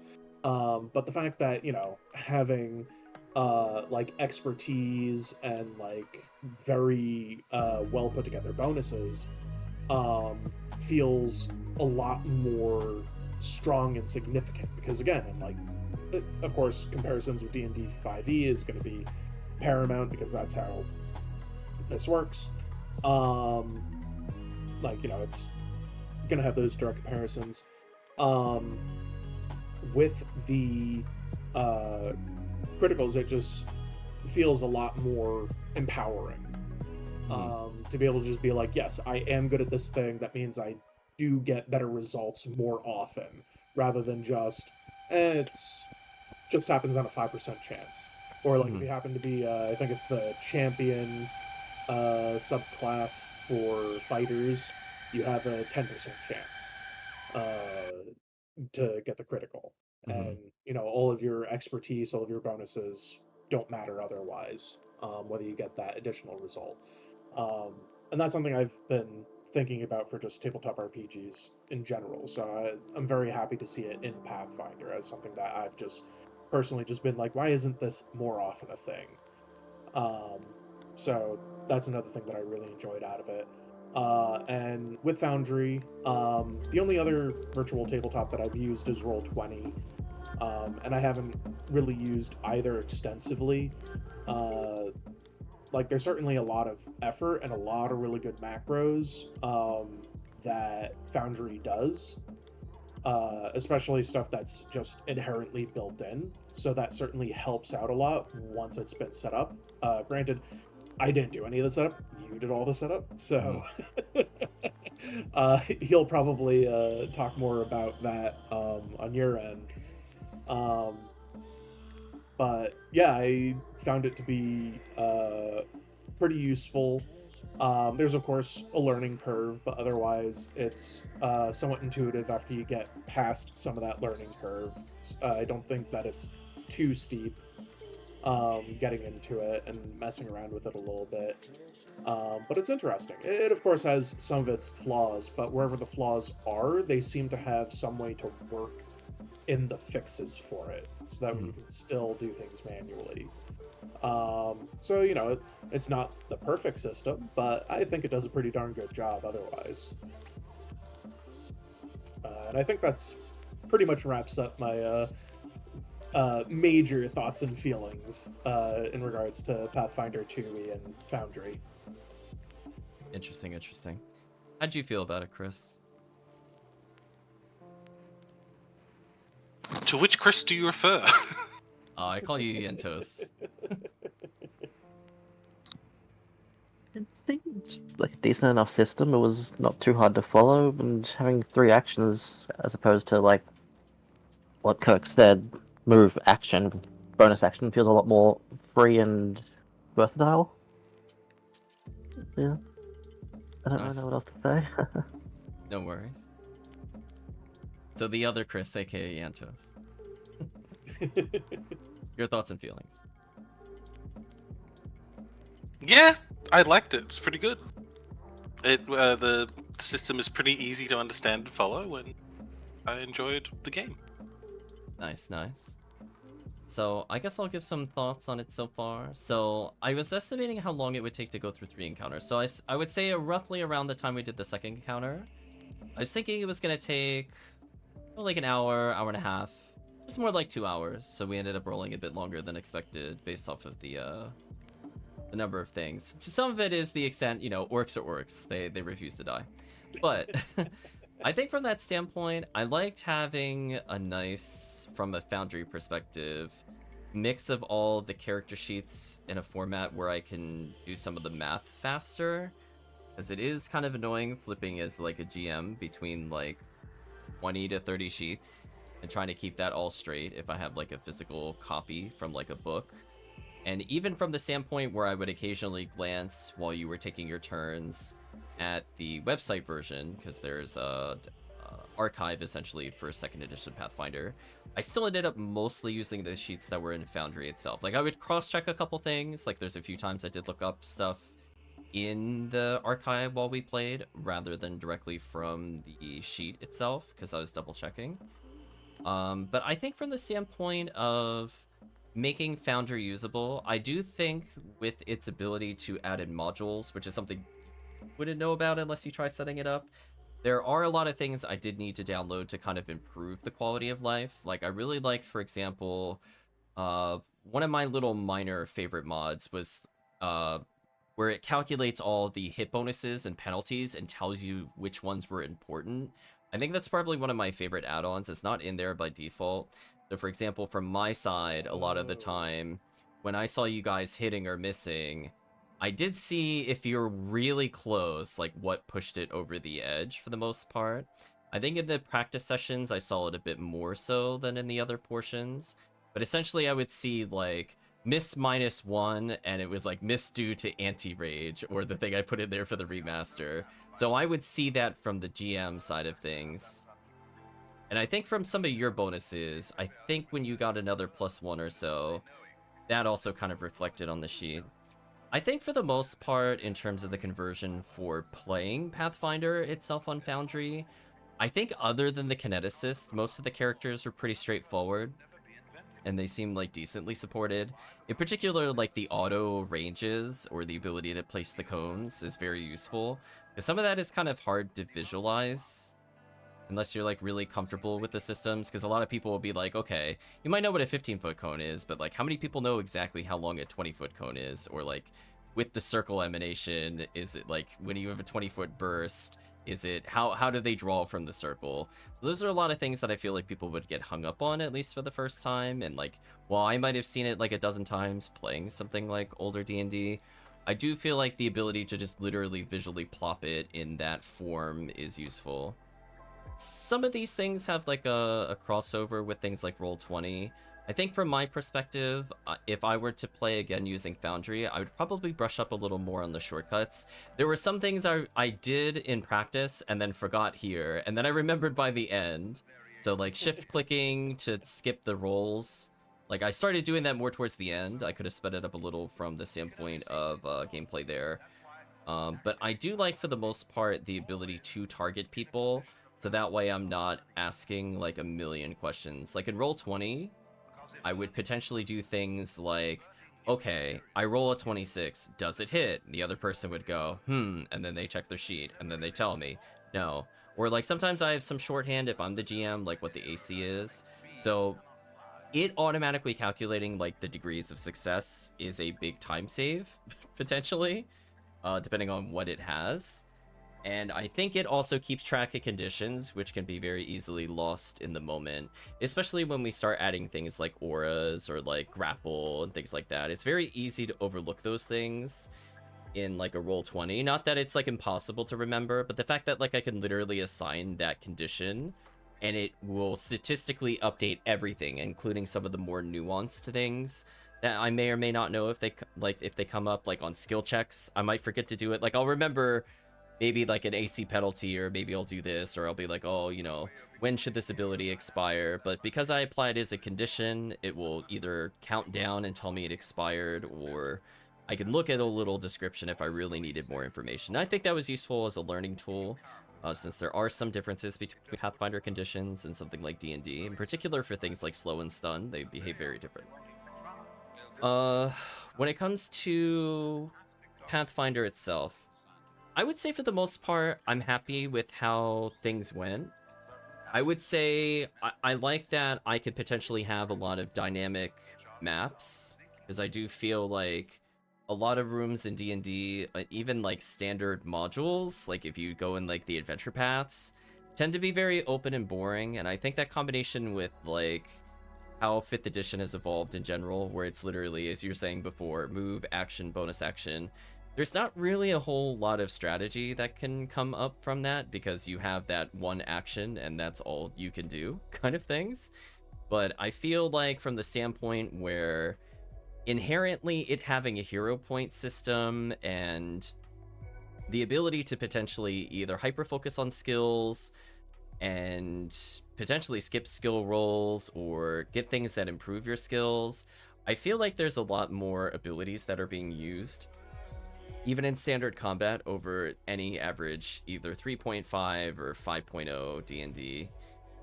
But the fact that, you know, having like expertise and like very well put together bonuses feels a lot more strong and significant, because again, and like of course comparisons with D&D 5e is going to be paramount because that's how this works. Like, you know, it's going to have those direct comparisons. With the criticals, it just feels a lot more empowering. To be able to just be like, yes, I am good at this thing, that means I do get better results more often, rather than just, it's just happens on a 5% chance. Or like if you happen to be, I think it's the champion subclass for fighters, you have a 10% chance to get the critical. And, you know, all of your expertise, all of your bonuses don't matter otherwise, whether you get that additional result. And that's something I've been thinking about for just tabletop RPGs in general. So I'm very happy to see it in Pathfinder as something that I've just personally just been like, why isn't this more often a thing? So that's another thing that I really enjoyed out of it. And with Foundry, the only other virtual tabletop that I've used is Roll20, and I haven't really used either extensively. Like, there's certainly a lot of effort and a lot of really good macros that Foundry does, especially stuff that's just inherently built in. So that certainly helps out a lot once it's been set up. Granted, I didn't do any of the setup. You did all the setup. So he'll probably talk more about that on your end. But yeah, I found it to be pretty useful. There's of course a learning curve, but otherwise it's somewhat intuitive after you get past some of that learning curve. I don't think that it's too steep getting into it and messing around with it a little bit. But it's interesting. It of course has some of its flaws, but wherever the flaws are, they seem to have some way to work in the fixes for it, so that we can still do things manually. So, you know, it's not the perfect system, but I think it does a pretty darn good job otherwise. And I think that's pretty much wraps up my major thoughts and feelings in regards to Pathfinder 2e and Foundry.
Interesting, interesting. How'd you feel about it, Chris?
To which Chris do you refer?
I call you Yentos.
I think it's like a decent enough system. It was not too hard to follow, and having 3 actions as opposed to like what Kirk said, move, action, bonus action feels a lot more free and versatile. Yeah, I don't really
Nice.
know what else to say.
No worries. So the other Chris, aka Yantos. Your thoughts and feelings.
Yeah, I liked it. It's pretty good. The system is pretty easy to understand and follow, and I enjoyed the game.
Nice, nice. So I guess I'll give some thoughts on it so far. So I was estimating how long it would take to go through 3 encounters. So I would say roughly around the time we did the second encounter. I was thinking it was going to take like an hour, hour and a half. It was more like 2 hours. So we ended up rolling a bit longer than expected based off of the number of things. Some of it is the extent, orcs are orcs. They refuse to die. But I think from that standpoint, I liked having a nice, from a Foundry perspective, mix of all the character sheets in a format where I can do some of the math faster. Because it is kind of annoying flipping as like a GM between like 20 to 30 sheets and trying to keep that all straight if I have like a physical copy from like a book. And even from the standpoint where I would occasionally glance while you were taking your turns at the website version, because there's a archive essentially for 2nd edition Pathfinder, I still ended up mostly using the sheets that were in Foundry itself. Like I would cross-check a couple things, like there's a few times I did look up stuff in the archive while we played, rather than directly from the sheet itself, because I was double-checking. But I think from the standpoint of making Foundry usable, I do think with its ability to add in modules, which is something you wouldn't know about unless you try setting it up, there are a lot of things I did need to download to kind of improve the quality of life. Like I really liked, for example, one of my little minor favorite mods was where it calculates all the hit bonuses and penalties and tells you which ones were important. I think that's probably one of my favorite add-ons. It's not in there by default. So for example, from my side, a lot of the time, when I saw you guys hitting or missing, I did see if you're really close, like what pushed it over the edge for the most part. I think in the practice sessions, I saw it a bit more so than in the other portions. But essentially, I would see like miss -1, and it was like miss due to anti-rage, or the thing I put in there for the remaster. So I would see that from the GM side of things. And I think from some of your bonuses, I think when you got another +1 or so, that also kind of reflected on the sheet. I think for the most part, in terms of the conversion for playing Pathfinder itself on Foundry, I think other than the kineticist, most of the characters were pretty straightforward. And they seem like decently supported. In particular, like the auto ranges or the ability to place the cones is very useful. Because some of that is kind of hard to visualize unless you're like really comfortable with the systems. Because a lot of people will be like, okay, you might know what a 15-foot cone is, but like how many people know exactly how long a 20-foot cone is? Or like with the circle emanation, is it like when you have a 20-foot burst, is it how do they draw from the circle? So those are a lot of things that I feel like people would get hung up on, at least for the first time. And like, while I might have seen it like a dozen times playing something like older D&D, I do feel like the ability to just literally visually plop it in that form is useful. Some of these things have like a crossover with things like Roll20. I think from my perspective, if I were to play again using Foundry, I would probably brush up a little more on the shortcuts. There were some things I did in practice and then forgot here, and then I remembered by the end. So like shift clicking to skip the rolls. Like I started doing that more towards the end. I could have sped it up a little from the standpoint of gameplay there. But I do like, for the most part, the ability to target people. So that way I'm not asking like a million questions. Like in Roll20, I would potentially do things like, okay, I roll a 26, does it hit? And the other person would go, and then they check their sheet, and then they tell me, no. Or like sometimes I have some shorthand if I'm the GM, like what the AC is. So it automatically calculating like the degrees of success is a big time save potentially, depending on what it has. And I think it also keeps track of conditions, which can be very easily lost in the moment, especially when we start adding things like auras or like grapple and things like that. It's very easy to overlook those things in like a roll 20. Not that it's like impossible to remember, but the fact that like I can literally assign that condition and it will statistically update everything, including some of the more nuanced things that I may or may not know if they come up like on skill checks. I might forget to do it. Like I'll remember maybe like an AC penalty, or maybe I'll do this, or I'll be like, oh, you know, when should this ability expire? But because I apply it as a condition, it will either count down and tell me it expired, or I can look at a little description if I really needed more information. I think that was useful as a learning tool, since there are some differences between Pathfinder conditions and something like D&D. In particular for things like slow and stun, they behave very different. When it comes to Pathfinder itself, I would say for the most part, I'm happy with how things went. I would say I like that I could potentially have a lot of dynamic maps, because I do feel like a lot of rooms in D&D, even like standard modules, like if you go in like the adventure paths, tend to be very open and boring. And I think that combination with like how 5th edition has evolved in general, where it's literally, as you were saying before, move, action, bonus action, there's not really a whole lot of strategy that can come up from that, because you have that one action and that's all you can do kind of things. But I feel like from the standpoint where inherently it having a hero point system and the ability to potentially either hyper focus on skills and potentially skip skill rolls or get things that improve your skills, I feel like there's a lot more abilities that are being used even in standard combat over any average either 3.5 or 5.0 D&D,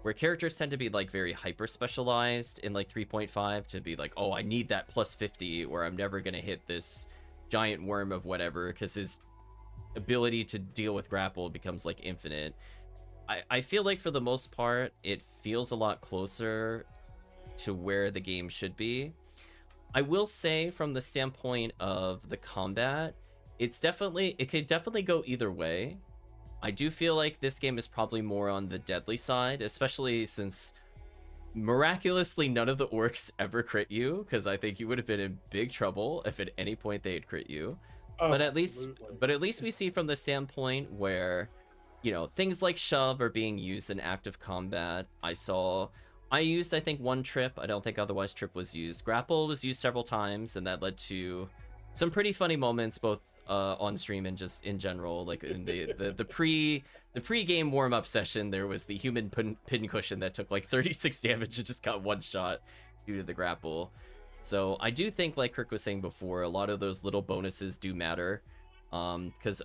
where characters tend to be like very hyper specialized in like 3.5 to be like, oh, I need that plus 50 or I'm never gonna hit this giant worm of whatever, because his ability to deal with grapple becomes like infinite. I feel like for the most part it feels a lot closer to where the game should be. I will say from the standpoint of the combat, it could definitely go either way. I do feel like this game is probably more on the deadly side, especially since miraculously none of the orcs ever crit you, because I think you would have been in big trouble if at any point they had crit you.
Oh,
But at least we see from the standpoint where, you know, things like shove are being used in active combat. I used, I think, one trip. I don't think otherwise trip was used. Grapple was used several times, and that led to some pretty funny moments, both on stream and just in general. Like in the pre-game warm-up session, there was the human pin cushion that took like 36 damage and just got one shot due to the grapple. So I do think, like Kirk was saying before, a lot of those little bonuses do matter, because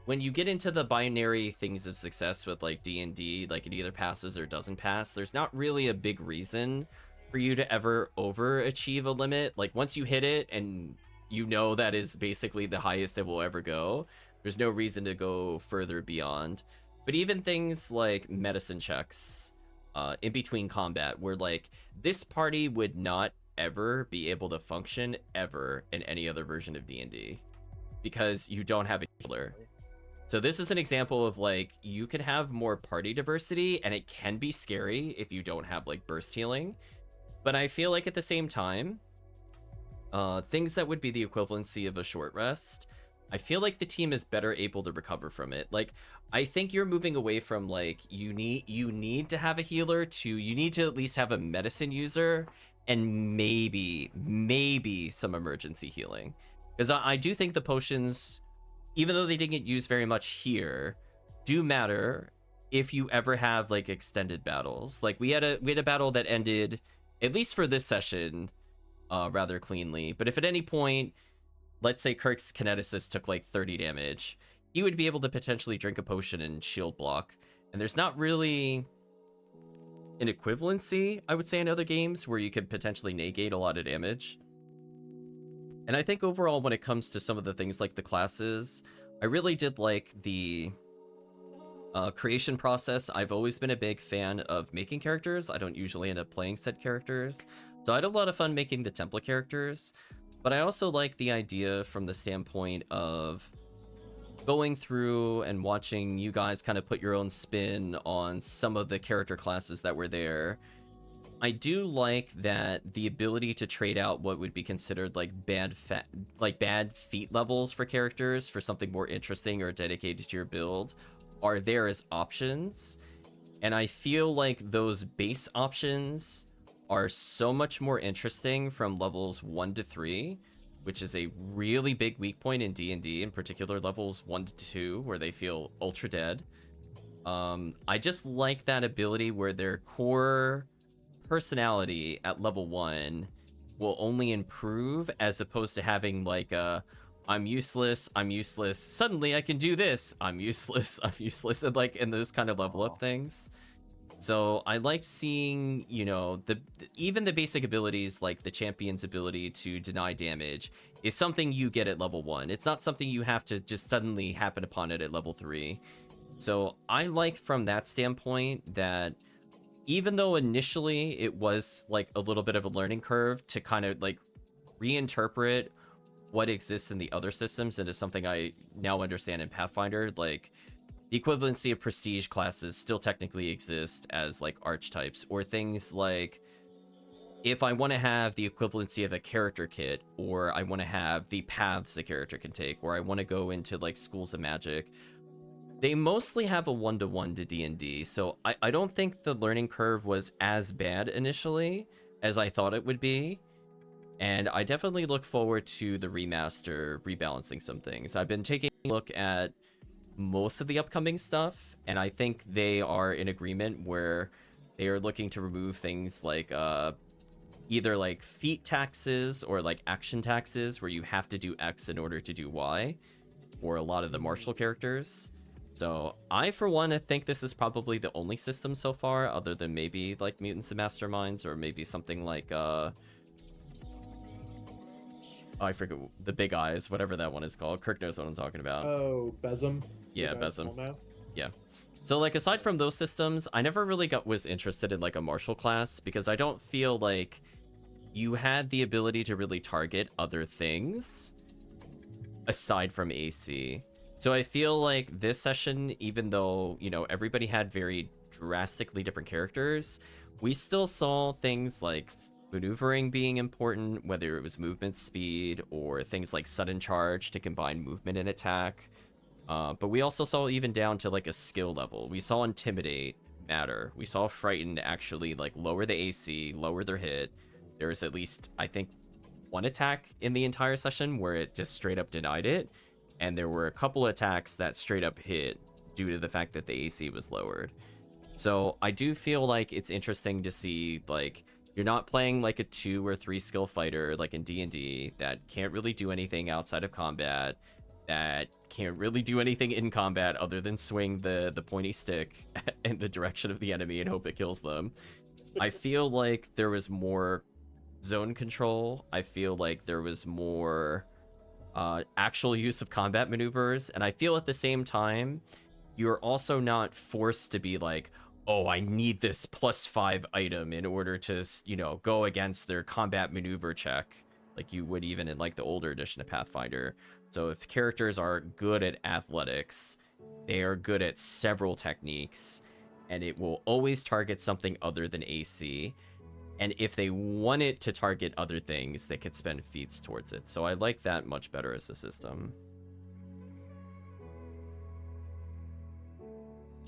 when you get into the binary things of success with like D&D, like it either passes or doesn't pass, there's not really a big reason for you to ever overachieve a limit. Like once you hit it and you know that is basically the highest it will ever go, there's no reason to go further beyond. But even things like medicine checks in between combat, where like this party would not ever be able to function ever in any other version of D&D because you don't have a healer. So this is an example of like you can have more party diversity and it can be scary if you don't have like burst healing. But I feel like at the same time, things that would be the equivalency of a short rest, I feel like the team is better able to recover from it. Like I think you're moving away from like you need to have a healer to you need to at least have a medicine user and maybe some emergency healing. Because I do think the potions, even though they didn't get used very much here, do matter if you ever have like extended battles. Like we had a battle that ended, at least for this session, rather cleanly. But if at any point, let's say Kirk's kineticist took like 30 damage, he would be able to potentially drink a potion and shield block. And there's not really an equivalency, I would say, in other games where you could potentially negate a lot of damage. And I think overall, when it comes to some of the things like the classes, I really did like the creation process. I've always been a big fan of making characters. I don't usually end up playing set characters. So I had a lot of fun making the template characters, but I also like the idea from the standpoint of going through and watching you guys kind of put your own spin on some of the character classes that were there. I do like that the ability to trade out what would be considered like bad feat levels for characters for something more interesting or dedicated to your build are there as options. And I feel like those base options are so much more interesting from levels 1 to 3, which is a really big weak point in D&D, in particular levels 1 to 2, where they feel ultra dead. I just like that ability where their core personality at level 1 will only improve, as opposed to having like I'm useless, suddenly I can do this, I'm useless, and like in those kind of level up things. So I like seeing, you know, even the basic abilities like the champion's ability to deny damage is something you get at level 1. It's not something you have to just suddenly happen upon it at level 3. So I like from that standpoint that even though initially it was like a little bit of a learning curve to kind of like reinterpret what exists in the other systems into something I now understand in Pathfinder, like the equivalency of prestige classes still technically exist as like archetypes, or things like if I want to have the equivalency of a character kit, or I want to have the paths a character can take, or I want to go into like schools of magic, they mostly have a one-to-one to D&D, so I don't think the learning curve was as bad initially as I thought it would be. And I definitely look forward to the remaster rebalancing some things. I've been taking a look at most of the upcoming stuff, and I think they are in agreement where they are looking to remove things like either like feat taxes or like action taxes where you have to do X in order to do Y for a lot of the martial characters. So I, for one, I think this is probably the only system so far, other than maybe like Mutants and Masterminds, or maybe something like I forget the Big Eyes, whatever that one is called. Kirk knows what I'm talking about.
Oh, Besm.
Yeah,
You guys
Besm.
all know?
Yeah. So like aside from those systems, I never really was interested in like a martial class, because I don't feel like you had the ability to really target other things aside from AC. So I feel like this session, even though, you know, everybody had very drastically different characters, we still saw things like maneuvering being important, whether it was movement speed or things like sudden charge to combine movement and attack. But we also saw even down to like a skill level. We saw intimidate matter. We saw frighten actually like lower the AC, lower their hit. There was at least, I think, one attack in the entire session where it just straight up denied it, and there were a couple attacks that straight up hit due to the fact that the AC was lowered. So I do feel like it's interesting to see, like, you're not playing like a 2 or 3 skill fighter like in D&D that can't really do anything outside of combat, that can't really do anything in combat other than swing the pointy stick in the direction of the enemy and hope it kills them. I feel like there was more zone control. I feel like there was more actual use of combat maneuvers, and I feel at the same time you're also not forced to be like, oh, I need this +5 item in order to, you know, go against their combat maneuver check, like you would even in like the older edition of Pathfinder. So if characters are good at athletics, they are good at several techniques, and it will always target something other than AC. And if they want it to target other things, they could spend feats towards it. So I like that much better as a system.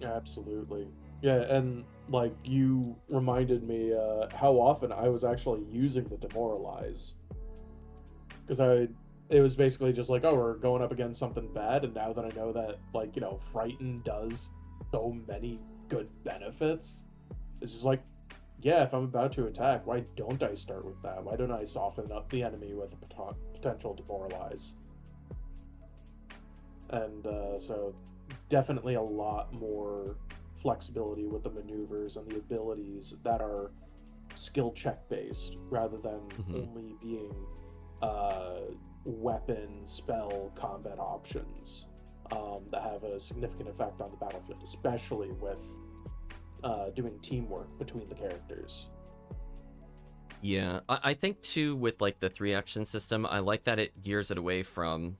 Absolutely. Yeah, and like you reminded me how often I was actually using the demoralize. Because it was basically just like, oh, we're going up against something bad, and now that I know that, like, you know, frighten does so many good benefits, it's just like, yeah, if I'm about to attack, why don't I start with that? Why don't I soften up the enemy with a potential demoralize? And so definitely a lot more flexibility with the maneuvers and the abilities that are skill check based rather than only being weapon, spell, combat options that have a significant effect on the battlefield, especially with doing teamwork between the characters.
Yeah, I think too with like the 3-action system, I like that it gears it away from,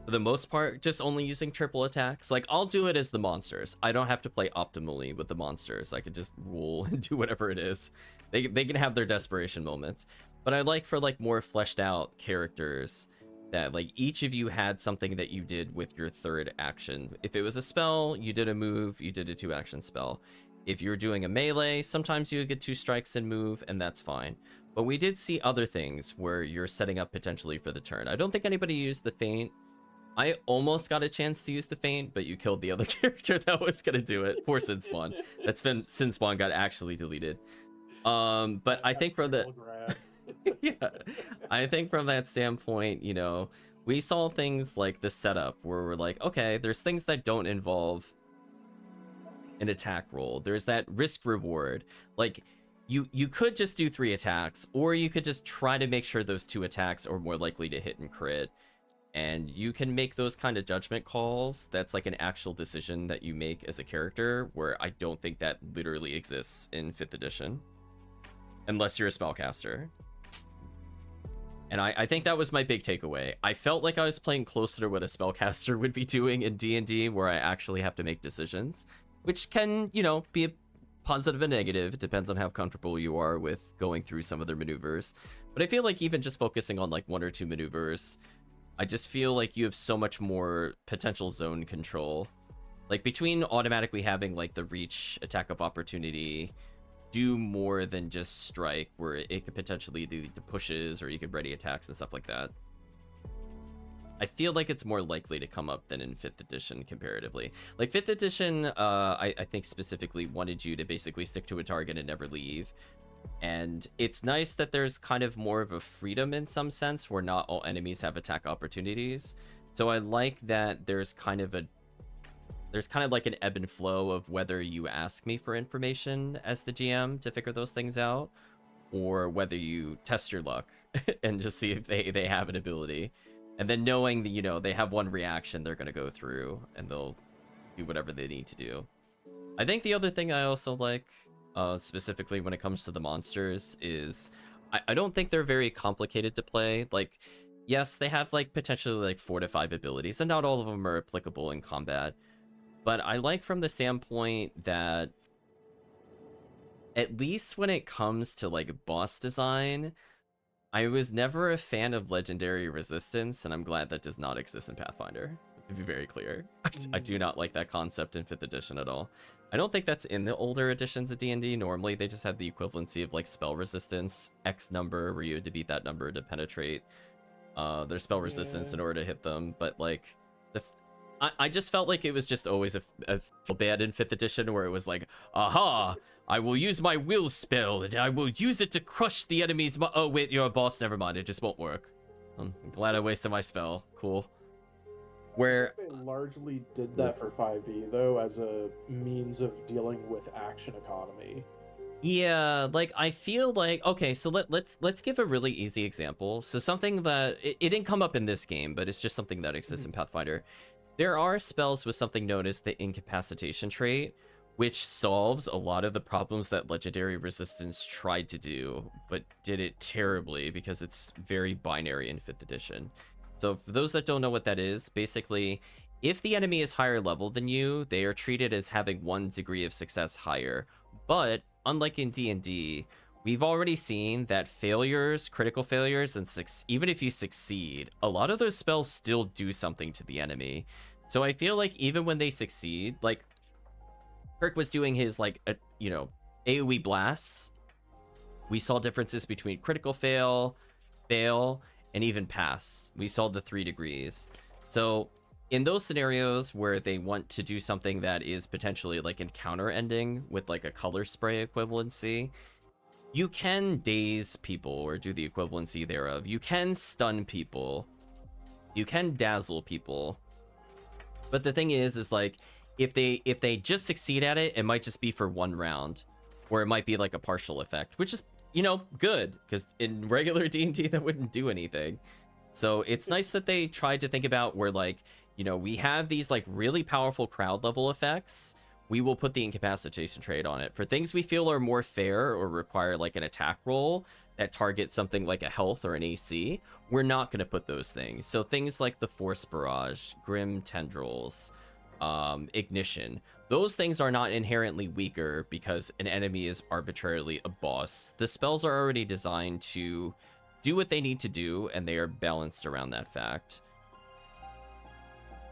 for the most part, just only using triple attacks. Like, I'll do it as the monsters. I don't have to play optimally with the monsters. I could just rule and do whatever it is. They can have their desperation moments. But I like for like more fleshed out characters that like each of you had something that you did with your third action. If it was a spell, you did a move, you did a 2-action spell. If you're doing a melee, sometimes you get 2 strikes and move, and that's fine. But we did see other things where you're setting up potentially for the turn. I don't think anybody used the feint. I almost got a chance to use the feint, but you killed the other character that was gonna do it. Poor Sin Spawn. That's been Sin Spawn got actually deleted. But I think from the yeah, I think from that standpoint, you know, we saw things like the setup where we're like, okay, there's things that don't involve an attack roll. There's that risk reward. Like you could just do 3 attacks, or you could just try to make sure those 2 attacks are more likely to hit and crit. And you can make those kind of judgment calls. That's like an actual decision that you make as a character, where I don't think that literally exists in 5th edition. Unless you're a spellcaster. And I think that was my big takeaway. I felt like I was playing closer to what a spellcaster would be doing in D&D, where I actually have to make decisions. Which can, you know, be a positive and negative. It depends on how comfortable you are with going through some of their maneuvers. But I feel like even just focusing on like 1 or 2 maneuvers, I just feel like you have so much more potential zone control. Like between automatically having like the reach, attack of opportunity, do more than just strike, where it could potentially lead to pushes, or you could ready attacks and stuff like that. I feel like it's more likely to come up than in 5th edition comparatively. Like 5th edition, I think specifically wanted you to basically stick to a target and never leave. And it's nice that there's kind of more of a freedom in some sense, where not all enemies have attack opportunities. So I like that there's kind of like an ebb and flow of whether you ask me for information as the GM to figure those things out, or whether you test your luck and just see if they have an ability. And then knowing that, you know, they have one reaction they're going to go through, and they'll do whatever they need to do. I think the other thing I also like, specifically when it comes to the monsters, is I don't think they're very complicated to play. Like, yes, they have like potentially like 4 to 5 abilities, and not all of them are applicable in combat. But I like from the standpoint that, at least when it comes to like boss design, I was never a fan of legendary resistance, and I'm glad that does not exist in Pathfinder. To be very clear, I do not like that concept in 5th edition at all. I don't think that's in the older editions of D&D. Normally, they just had the equivalency of like spell resistance, X number, where you had to beat that number to penetrate their spell resistance in order to hit them. But like, I just felt like it was just always a bad in 5th edition, where it was like, aha, I will use my will spell, and I will use it to crush the enemy's... Oh, wait, you're a boss, never mind, it just won't work. I'm glad I wasted my spell. Cool. Where...
They largely did that for 5e, though, as a means of dealing with action economy.
Yeah, like, I feel like... Okay, so let's give a really easy example. So something that... It didn't come up in this game, but it's just something that exists in Pathfinder. There are spells with something known as the incapacitation trait, which solves a lot of the problems that legendary resistance tried to do, but did it terribly because it's very binary in 5th edition. So for those that don't know what that is, basically, if the enemy is higher level than you, they are treated as having 1 degree of success higher. But unlike in D&D, we've already seen that failures, critical failures, and even if you succeed, a lot of those spells still do something to the enemy. So I feel like even when they succeed, like Kirk was doing his like AoE blasts, we saw differences between critical fail, and even pass. We saw the 3 degrees. So in those scenarios where they want to do something that is potentially like encounter ending with like a color spray equivalency, you can daze people or do the equivalency thereof. You can stun people. You can dazzle people. But the thing is like, if they just succeed at it, it might just be for 1 round, or it might be like a partial effect, which is, good, because in regular D&D that wouldn't do anything. So it's nice that they tried to think about where, like, we have these like really powerful crowd level effects. We will put the incapacitation trait on it. For things we feel are more fair or require like an attack roll, that target something like a health or an AC, we're not going to put those things. So things like the Force Barrage, Grim Tendrils, Ignition, those things are not inherently weaker because an enemy is arbitrarily a boss. The spells are already designed to do what they need to do, and they are balanced around that fact.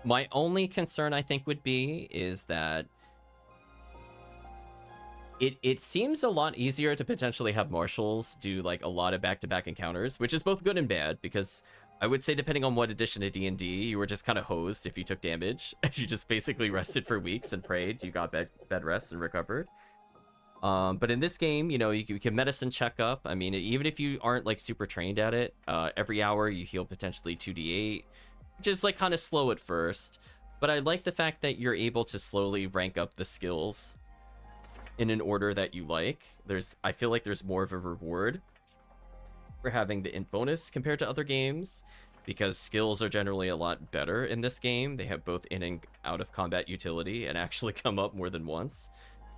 My only concern, I think, would be is that it seems a lot easier to potentially have marshals do like a lot of back-to-back encounters, which is both good and bad, because I would say depending on what edition of D&D, you were just kind of hosed if you took damage. You just basically rested for weeks and prayed you got bed rest and recovered. But in this game, you know, you can medicine check up. I mean, even if you aren't like super trained at it, every hour you heal potentially 2d8, which is like kind of slow at first. But I like the fact that you're able to slowly rank up the skills in an order that you like. I feel like there's more of a reward for having the int bonus compared to other games, because skills are generally a lot better in this game. They have both in and out of combat utility and actually come up more than once.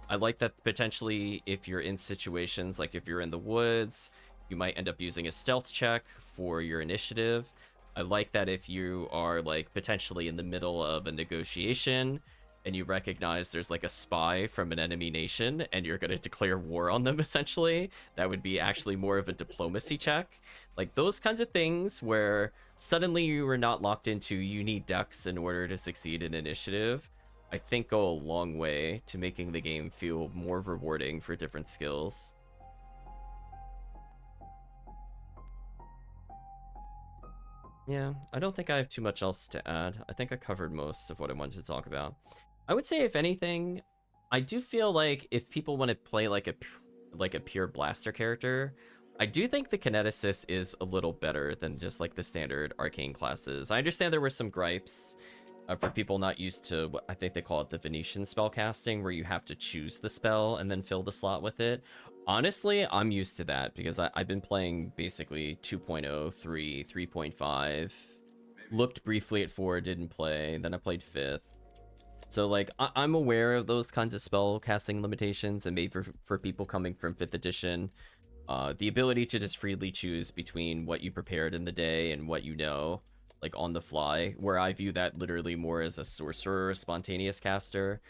I like that potentially if you're in situations like if you're in the woods, you might end up using a stealth check for your initiative. I like that if you are like potentially in the middle of a negotiation and you recognize there's like a spy from an enemy nation and you're going to declare war on them, essentially, that would be actually more of a diplomacy check. Like those kinds of things where suddenly you are not locked into you need dex in order to succeed in initiative, I think go a long way to making the game feel more rewarding for different skills. Yeah, I don't think I have too much else to add. I think I covered most of what I wanted to talk about. I would say, if anything, I do feel like if people want to play like a pure blaster character, I do think the kineticist is a little better than just like the standard arcane classes. I understand there were some gripes for people not used to what I think they call it the Venetian spellcasting, where you have to choose the spell and then fill the slot with it. Honestly, I'm used to that because I've been playing basically 2.0, 3, 3.5. Looked briefly at 4, didn't play. Then I played 5th. So, like, I'm aware of those kinds of spell casting limitations, and maybe for people coming from 5th edition, the ability to just freely choose between what you prepared in the day and what you know, like, on the fly, where I view that literally more as a sorcerer or spontaneous caster.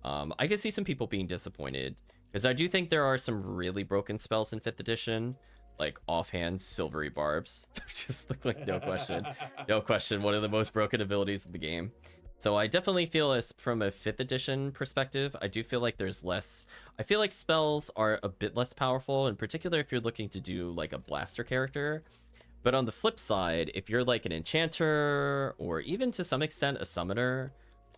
I could see some people being disappointed, because I do think there are some really broken spells in 5th edition, like offhand silvery barbs. Just like no question, one of the most broken abilities of the game. So I definitely feel, as from a 5th edition perspective, I do feel like there's less. I feel like spells are a bit less powerful, in particular if you're looking to do like a blaster character. But on the flip side, if you're like an enchanter, or even to some extent a summoner,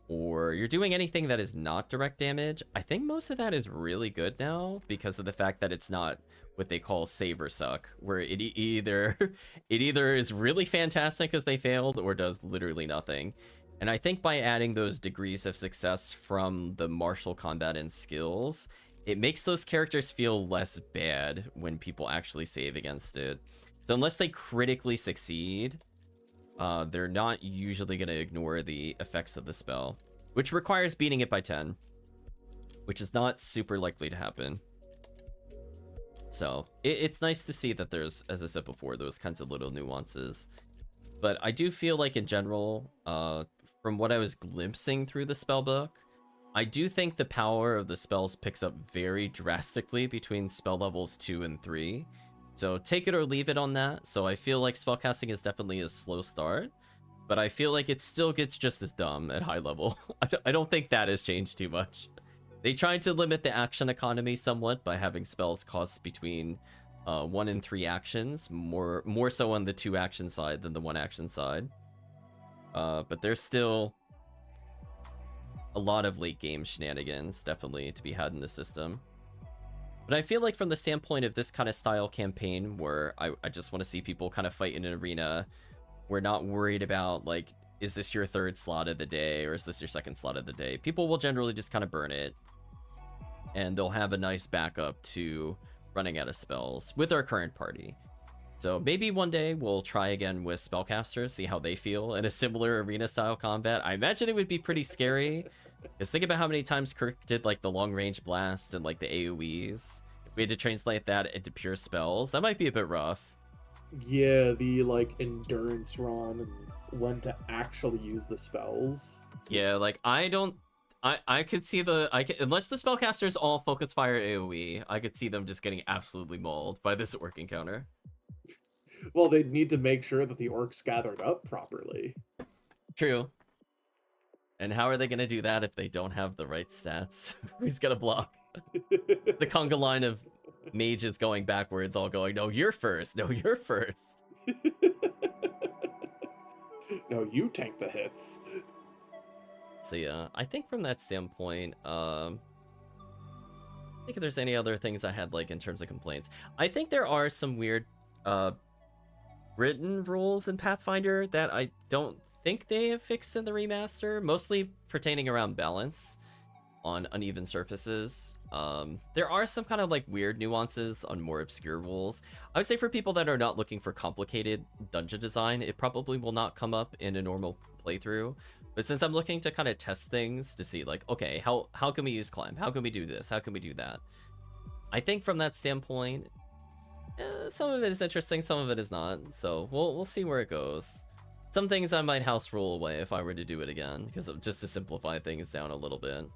or you're doing anything that is not direct damage, I think most of that is really good now because of the fact that it's not what they call save or suck, where it either is really fantastic because they failed, or does literally nothing. And I think by adding those degrees of success from the martial combat and skills, it makes those characters feel less bad when people actually save against it. So unless they critically succeed, they're not usually going to ignore the effects of the spell, which requires beating it by 10, which is not super likely to happen. So it's nice to see that there's, as I said before, those kinds of little nuances. But I do feel like in general, from what I was glimpsing through the spellbook, I do think the power of the spells picks up very drastically between spell levels 2 and 3. So take it or leave it on that. So I feel like spellcasting is definitely a slow start, but I feel like it still gets just as dumb at high level. I don't think that has changed too much. They tried to limit the action economy somewhat by having spells cost between 1 and 3 actions, more so on the 2 action side than the 1 action side. But there's still a lot of late game shenanigans definitely to be had in the system. But I feel like from the standpoint of this kind of style campaign, where I just want to see people kind of fight in an arena, we're not worried about, like, is this your 3rd slot of the day, or is this your 2nd slot of the day? People will generally just kind of burn it, and they'll have a nice backup to running out of spells with our current party. So maybe one day we'll try again with spellcasters, see how they feel in a similar arena style combat. I imagine it would be pretty scary, because think about how many times Kirk did like the long range blast and like the AoEs. We had to translate that into pure spells. That might be a bit rough.
Yeah, the like endurance run and when to actually use the spells.
Yeah, like I could see unless the spellcaster is all focus fire AoE, I could see them just getting absolutely mauled by this orc encounter.
Well, they need to make sure that the orcs gathered up properly.
True. And how are they going to do that if they don't have the right stats? Who's going to block? The conga line of mages going backwards, all going, no, you're first. No, you're first.
No, you tank the hits.
So yeah, I think from that standpoint, I think if there's any other things I had like in terms of complaints, I think there are some weird written rules in Pathfinder that I don't think they have fixed in the remaster, mostly pertaining around balance on uneven surfaces. There are some kind of like weird nuances on more obscure rules. I would say for people that are not looking for complicated dungeon design, it probably will not come up in a normal playthrough. But since I'm looking to kind of test things to see like, okay, how can we use climb? How can we do this? How can we do that? I think from that standpoint, some of it is interesting, some of it is not. So we'll see where it goes. Some things I might house rule away if I were to do it again, because just to simplify things down a little bit.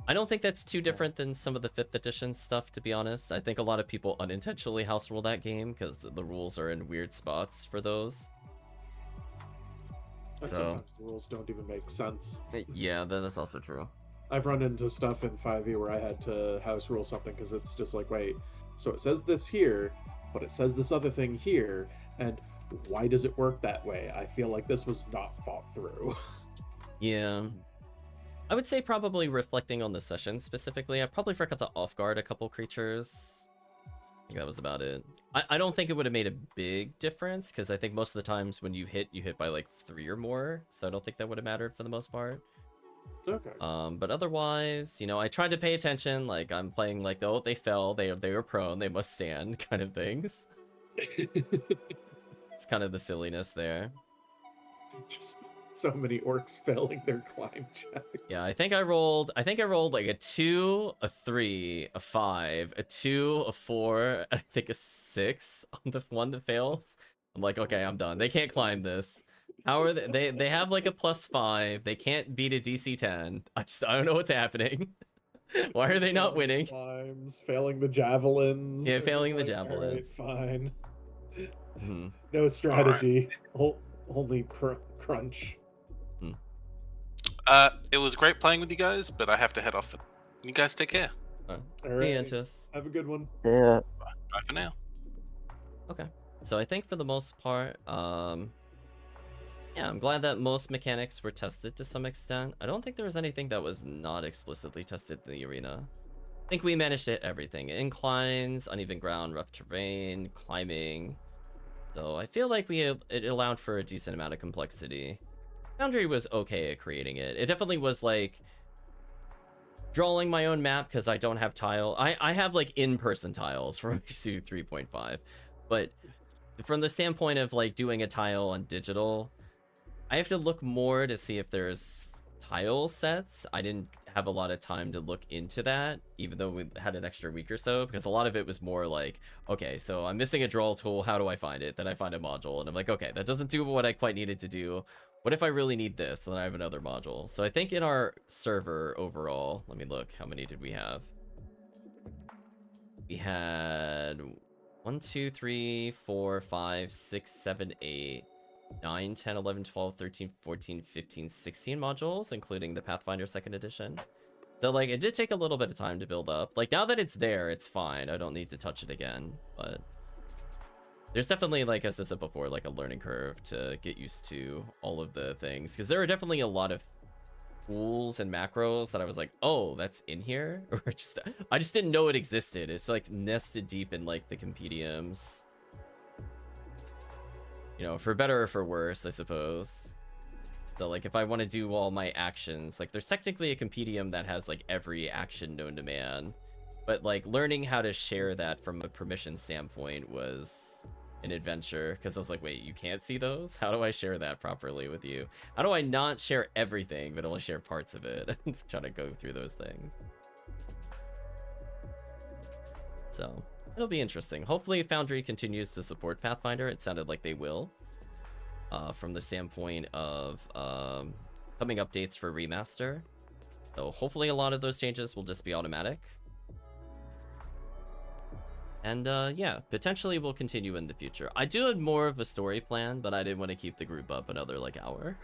I don't think that's too different than some of the 5th edition stuff, to be honest. I think a lot of people unintentionally house rule that game because the rules are in weird spots for those.
And
So
sometimes the rules don't even make sense.
yeah, that is also true.
I've run into stuff in 5e where I had to house rule something because it's just like, wait, so it says this here, but it says this other thing here, and why does it work that way? I feel like this was not thought through.
Yeah. I would say probably reflecting on the session specifically, I probably forgot to off-guard a couple creatures. I think that was about it. I don't think it would have made a big difference, because I think most of the times when you hit by like 3 or more, so I don't think that would have mattered for the most part.
Okay.
But otherwise, you know, I tried to pay attention, like I'm playing like, oh, they fell, they were prone, they must stand, kind of things. It's kind of the silliness there.
Just so many orcs failing their climb check.
Yeah, I think I rolled like a 2, a 3, a 5, a 2, a 4, I think a 6 on the one that fails. I'm like, okay, I'm done. They can't climb this. How are they have like a +5. They can't beat a DC 10. I don't know what's happening. Why are they not winning?
Climbs, failing the javelins.
Yeah,
They're
failing the
just like,
javelins.
"All right, fine.
Hmm.
No strategy. Only crunch.
It was great playing with you guys, but I have to head off. You guys take care.
All
See
right.
you, Antus.
Have a good one.
Yeah.
Bye for now.
Okay. So I think for the most part, yeah, I'm glad that most mechanics were tested to some extent. I don't think there was anything that was not explicitly tested in the arena. I think we managed to hit everything. Inclines, uneven ground, rough terrain, climbing. So I feel like it allowed for a decent amount of complexity. Foundry was okay at creating it. It definitely was like drawing my own map because I don't have tile. I have like in-person tiles from HC 3.5, but from the standpoint of like doing a tile on digital, I have to look more to see if there's tile sets. I didn't have a lot of time to look into that, even though we had an extra week or so, because a lot of it was more like, okay, so I'm missing a draw tool, how do I find it? Then I find a module, and I'm like, okay, that doesn't do what I quite needed to do. What if I really need this? And then I have another module. So I think in our server overall, let me look, how many did we have? We had 1, 2, 3, 4, 5, 6, 7, 8, 9, 10, 11, 12, 13, 14, 15, 16 modules, including the Pathfinder 2nd edition. So, like, it did take a little bit of time to build up. Like, now that it's there, it's fine. I don't need to touch it again, but there's definitely, like, as I said before, like a learning curve to get used to all of the things. Because there are definitely a lot of tools and macros that I was like, oh, that's in here? Or I just didn't know it existed. It's, like, nested deep in, like, the compendiums. You know, for better or for worse, I suppose. So, like, if I want to do all my actions, like, there's technically a compendium that has, like, every action known to man. But, like, learning how to share that from a permission standpoint was an adventure. Because I was like, wait, you can't see those? How do I share that properly with you? How do I not share everything, but only share parts of it? I'm trying to go through those things. So it'll be interesting. Hopefully Foundry continues to support Pathfinder. It sounded like they will, from the standpoint of coming updates for remaster. So hopefully a lot of those changes will just be automatic. And yeah, potentially we'll continue in the future. I do have more of a story plan, but I didn't want to keep the group up another like hour.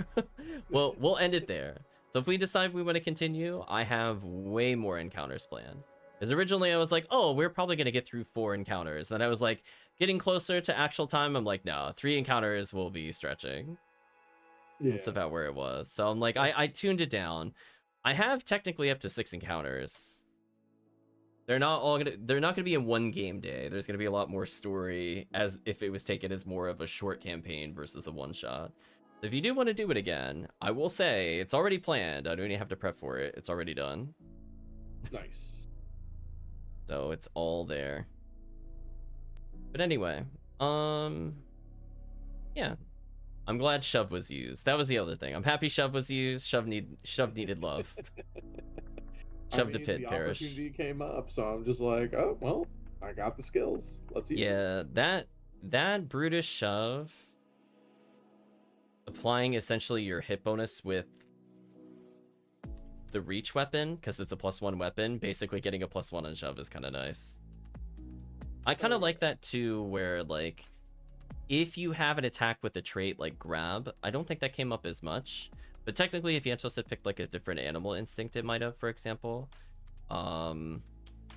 Well, we'll end it there. So if we decide we want to continue, I have way more encounters planned. Because originally I was like, oh, we're probably going to get through 4 encounters. Then I was like, getting closer to actual time, I'm like, no, 3 encounters will be stretching.
Yeah.
That's about where it was. So I'm like, I tuned it down. I have technically up to 6 encounters. They're not gonna be in one game day. There's gonna be a lot more story, as if it was taken as more of a short campaign versus a one-shot. If you do want to do it again, I will say it's already planned. I don't even have to prep for it. It's already done.
Nice.
So it's all there. But anyway, yeah. I'm glad Shove was used. That was the other thing. I'm happy Shove was used. Shove needed love. Shove the pit,
the
Parish.
opportunity came up, so I'm just like, oh well, I got the skills. Let's use it.
Yeah, that Brutus Shove, applying essentially your hit bonus with the reach weapon, because it's a +1 weapon, basically getting a +1 on Shove is kind of nice. I kind of like that too, where like, if you have an attack with a trait like grab, I don't think that came up as much. But technically, if Yantos had picked like a different animal instinct, it might have, for example.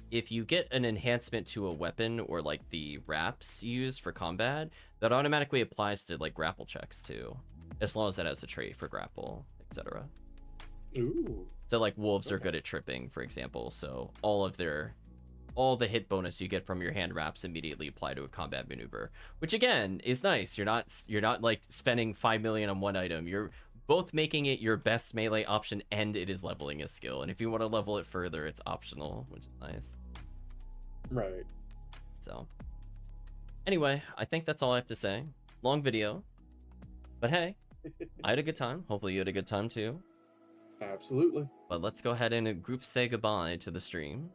If you get an enhancement to a weapon or like the wraps used for combat, that automatically applies to like grapple checks too, as long as that has a trait for grapple, etc.
Ooh.
So like wolves are good at tripping, for example. So all the hit bonus you get from your hand wraps immediately apply to a combat maneuver, which again is nice. You're not like spending 5 million on one item. You're both making it your best melee option, and it is leveling a skill. And if you want to level it further, it's optional, which is nice.
Right.
So anyway, I think that's all I have to say. Long video, but hey, I had a good time. Hopefully you had a good time too.
Absolutely.
But let's go ahead and group say goodbye to the stream.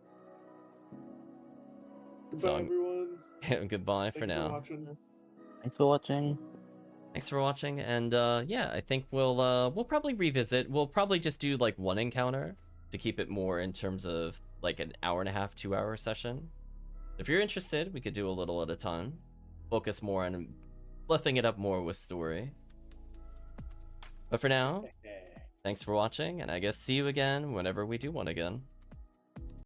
Goodbye,
So,
everyone.
Goodbye for
Thanks
now.
watching.
Thanks for watching.
Thanks for watching, and yeah, I think we'll probably revisit. We'll probably just do like 1 encounter to keep it more in terms of like an hour and a half, 2-hour session. If you're interested, we could do a little at a time. Focus more on fluffing it up more with story. But for now, thanks for watching, and I guess see you again whenever we do one again.